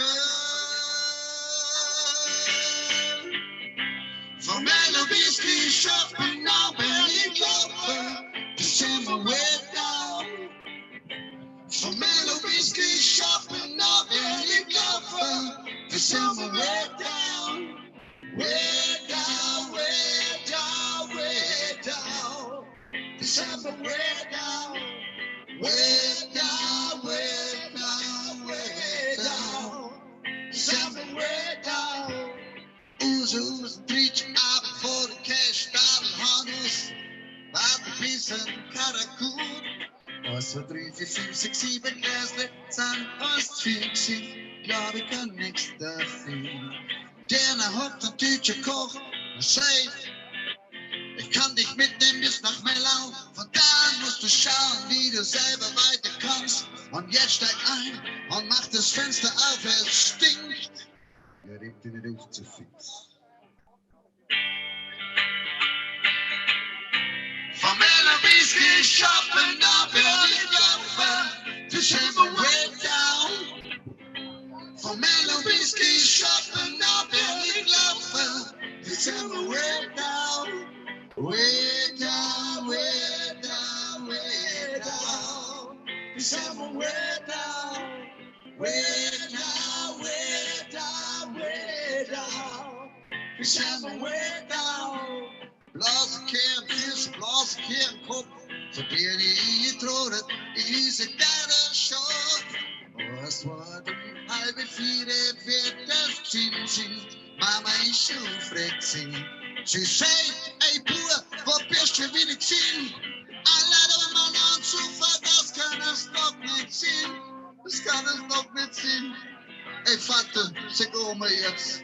Speaker 17: From Melobisky shopping now, Berlin Lover, to send my way down. From Melobisky shopping now, Berlin Lover, to send my way down. Way down, way down, way down. To send my way down. Way down, way down, way down. To send my way down. Usus preach up for the cash, Stadel Hannes, Warte bis ein Karakut, 1, 2, 3, 4, 5, 6, 7 Gläsle sind fast viel gewesen. Glaub ich kann nix dafür. Der hat der deutsche Koch, Chef. Ich kann dich mitnehmen bis nach Mellau. Von da an musst du schauen, wie du selber weiter kommst. Und jetzt steig ein und mach das Fenster auf, es stinkt. Ja, regt dir nicht auf zu fix. From Whisky shopping up in the to Shimmer way down. From Whisky shopping up in the to Shimmer way down. Way down, way down, way down. Shimmer way down. Way down, way down, way down. Shimmer way down. Blasenkern, vis, blasenkern, kop. Så blir det i trådet, i sig der short. Og så var det halve 4, vetters sin. Mama is so frexing. She say, ey Bruder, wo bist du wieder gesehen? Alle Mann an Zufall, das kann es doch nicht sein. Das kann es doch nicht sein. Ey Vater, sag mir jetzt.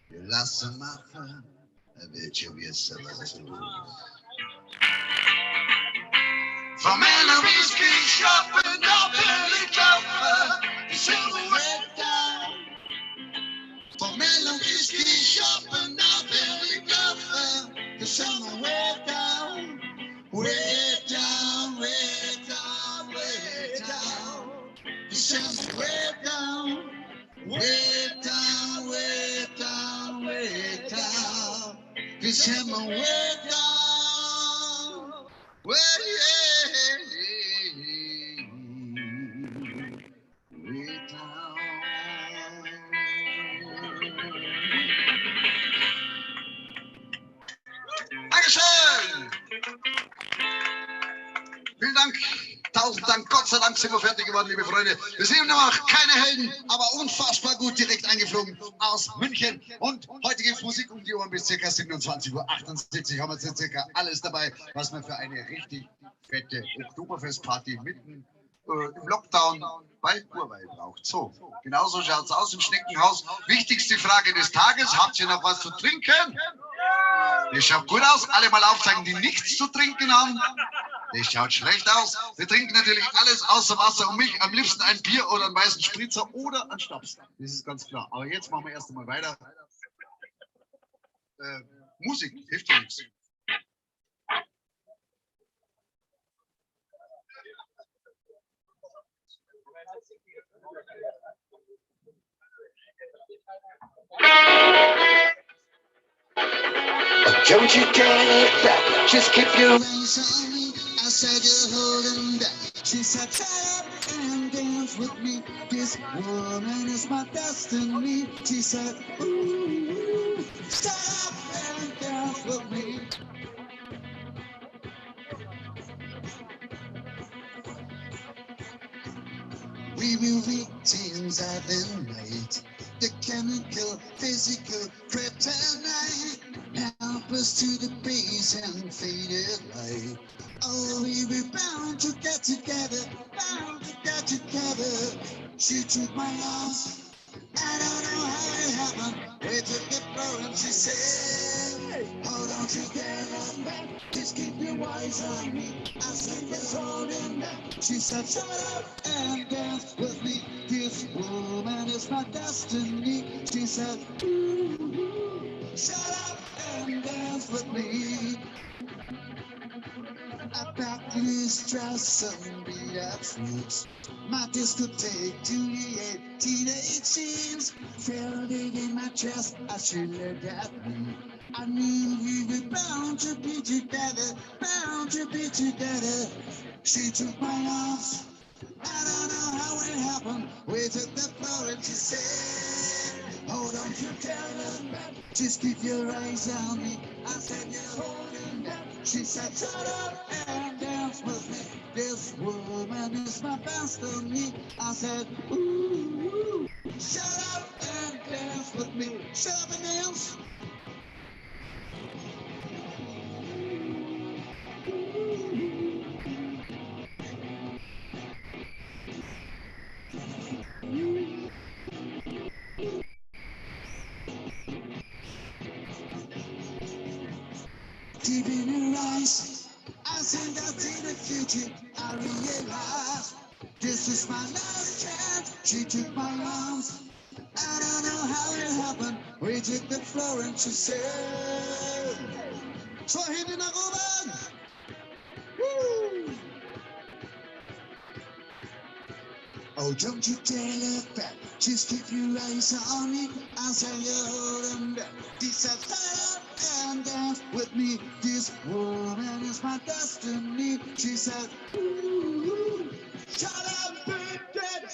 Speaker 17: Wir lassen machen. Weet je wie ze was doen? From Whisky shopping up in the club, Shimmer way down. From Whisky shopping up in the club, Shimmer way down, way down, way down, way down. Shimmer way down, way down, way down, way down. Shimmer way down, way down. Dankeschön! Vielen Dank, 1000 Dank, Gott sei Dank sind wir fertig geworden, liebe Freunde. Wir sind noch keine Helden, aber unfassbar gut direkt eingeflogen aus München. Und heute gibt es Musik um die Ohren bis ca. 27:78 Uhr. Haben wir jetzt circa alles dabei, was man für eine richtig fette Oktoberfestparty mitten im Lockdown bei Urweil braucht. So, genauso schaut es aus im Schneckenhaus. Wichtigste Frage des Tages, habt ihr noch was zu trinken? Das schaut gut aus. Alle mal aufzeigen, die nichts zu trinken haben. Das schaut schlecht aus. Wir trinken natürlich alles außer Wasser und mich. Am liebsten ein Bier oder einen weißen Spritzer oder einen Schnaps. Das ist ganz klar. Aber jetzt machen wir erst einmal weiter. Musik, hilft ja nichts. Don't you dare look back, just keep your eyes on me. I said you're holding back. She said, shut up and dance with me. This woman is my destiny. She said, ooh, shut up and dance with me. We will victims of the night. The chemical, physical kryptonite. Help us to the base and faded light. Oh, we were bound to get together, bound to get together. She took my arms, I don't know how it happened. We took the floor and she said, hold on together, just keep your eyes on me. I said, yes, hold him back. She said, shut up and dance with me. This woman is my destiny. She said, ooh, shut up and dance with me. I packed this dress and Beatrice. My discotheque to the 1818s. Felt it in my chest, I should let that be. I knew we were bound to be together, bound to be together. She took my arms, I don't know how it happened. We took the floor and she said, hold on together, just keep your eyes on me. I said, you're holding back. She said, shut up and dance with me. This woman is my best on me. I said, ooh, shut up and dance with me. Shut up and dance. deep in her eyes. I think I see the future, I realize this is my last chance. She took my arms. I don't know how it happened. We took the floor and she said, so Hände nach oben. Woo! Oh, don't you dare look back. Just keep your eyes on me. I'll tell you hold them back. This is up and dance with me. This woman is my destiny. She said, ooh, shut up, baby.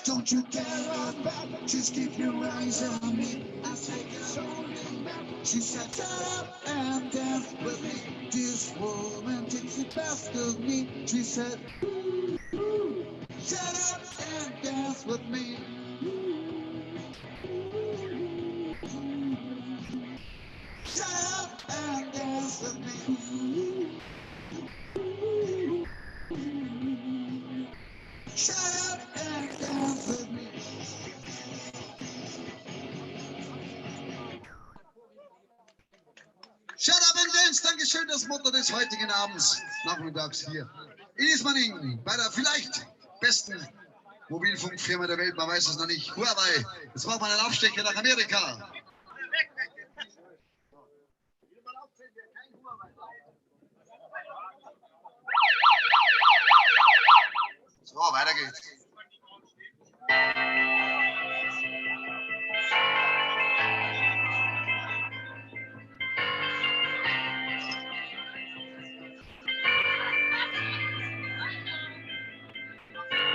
Speaker 17: Don't you dare look back. Just keep your eyes on me. I'll take you holding back. She said, shut up and dance with me. This woman takes the best of me. She said, ooh, shut up and dance with me. Shut up and dance with me. Shut up and dance with me. Shut up and dance, Dankeschön, das Motto des heutigen Abends, nachmittags hier in Ismaning, bei der vielleicht besten Mobilfunkfirma der Welt, man weiß es noch nicht, Huawei. Jetzt machen wir einen Aufstecher nach Amerika. So, weiter geht's.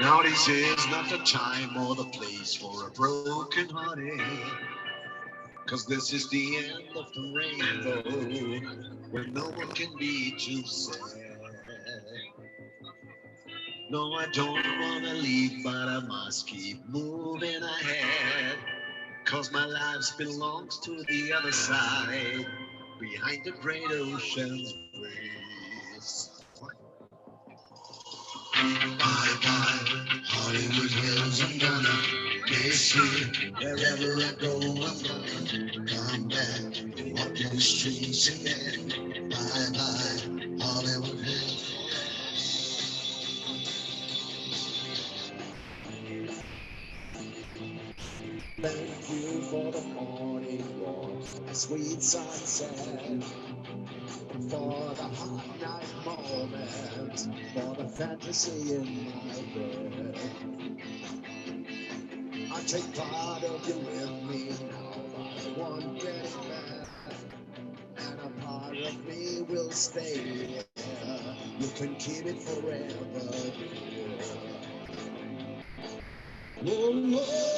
Speaker 16: Now this is not the time or the place for a broken hearted, 'cause this is the end of the rainbow, where no one can be too sad. No, I don't wanna leave, but I must keep moving ahead, 'cause my life belongs to the other side, behind the great ocean's waves. Bye bye, Hollywood Hills, I'm gonna miss you. Wherever I go, I'm gonna come back, walk the streets again. Bye bye, Hollywood Hills. Thank you for the morning walk, a sweet sunset, for the hot night moments, for the fantasy in my bed. I take part of you with me now, I won't get it back, and a part of me will stay here. You can keep it forever, dear. Whoa, whoa.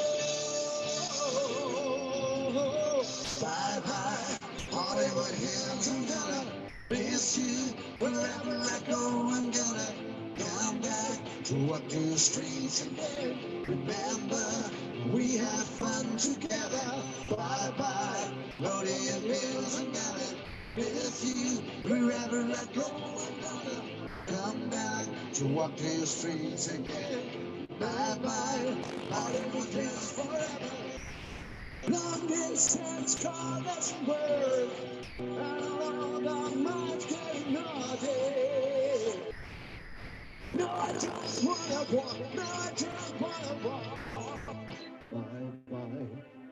Speaker 16: Bye bye, Hollywood Hills, I'm gonna miss you. Wherever I go, I'm gonna come back to walk through the streets again. Remember, we had fun together. Bye bye, Hollywood Hills, I'm gonna miss you. Wherever I go, I'm gonna come back to walk through the streets again. Bye bye, Hollywood Hills forever. Long distance call doesn't work, and around our minds getting naughty. No, I just wanna walk, no, I just wanna walk. Bye bye,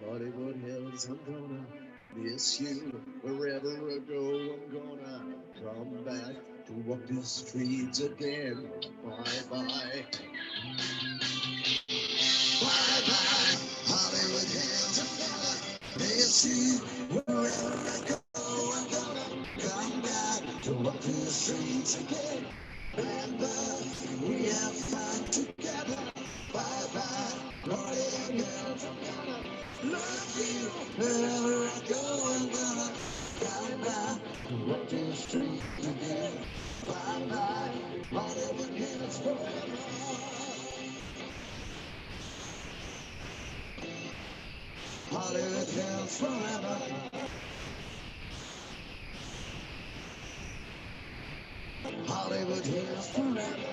Speaker 16: Hollywood Hills, I'm gonna miss you. Wherever I go, I'm gonna come back to walk the streets again. Bye bye. Bye bye, Hollywood Hills, I'm gonna miss you. Wherever I go, I'm gonna come back to walk the streets again. Remember, we have fun together. Bye bye, Hollywood Hills, I'm gonna love you. Wherever I go, I'm gonna come back to walk the streets again. Bye bye, Hollywood Hills forever. Hollywood Hills forever. Hollywood Hills forever.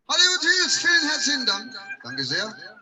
Speaker 16: Hollywood Hills, vielen herzlichen Dank. Danke sehr.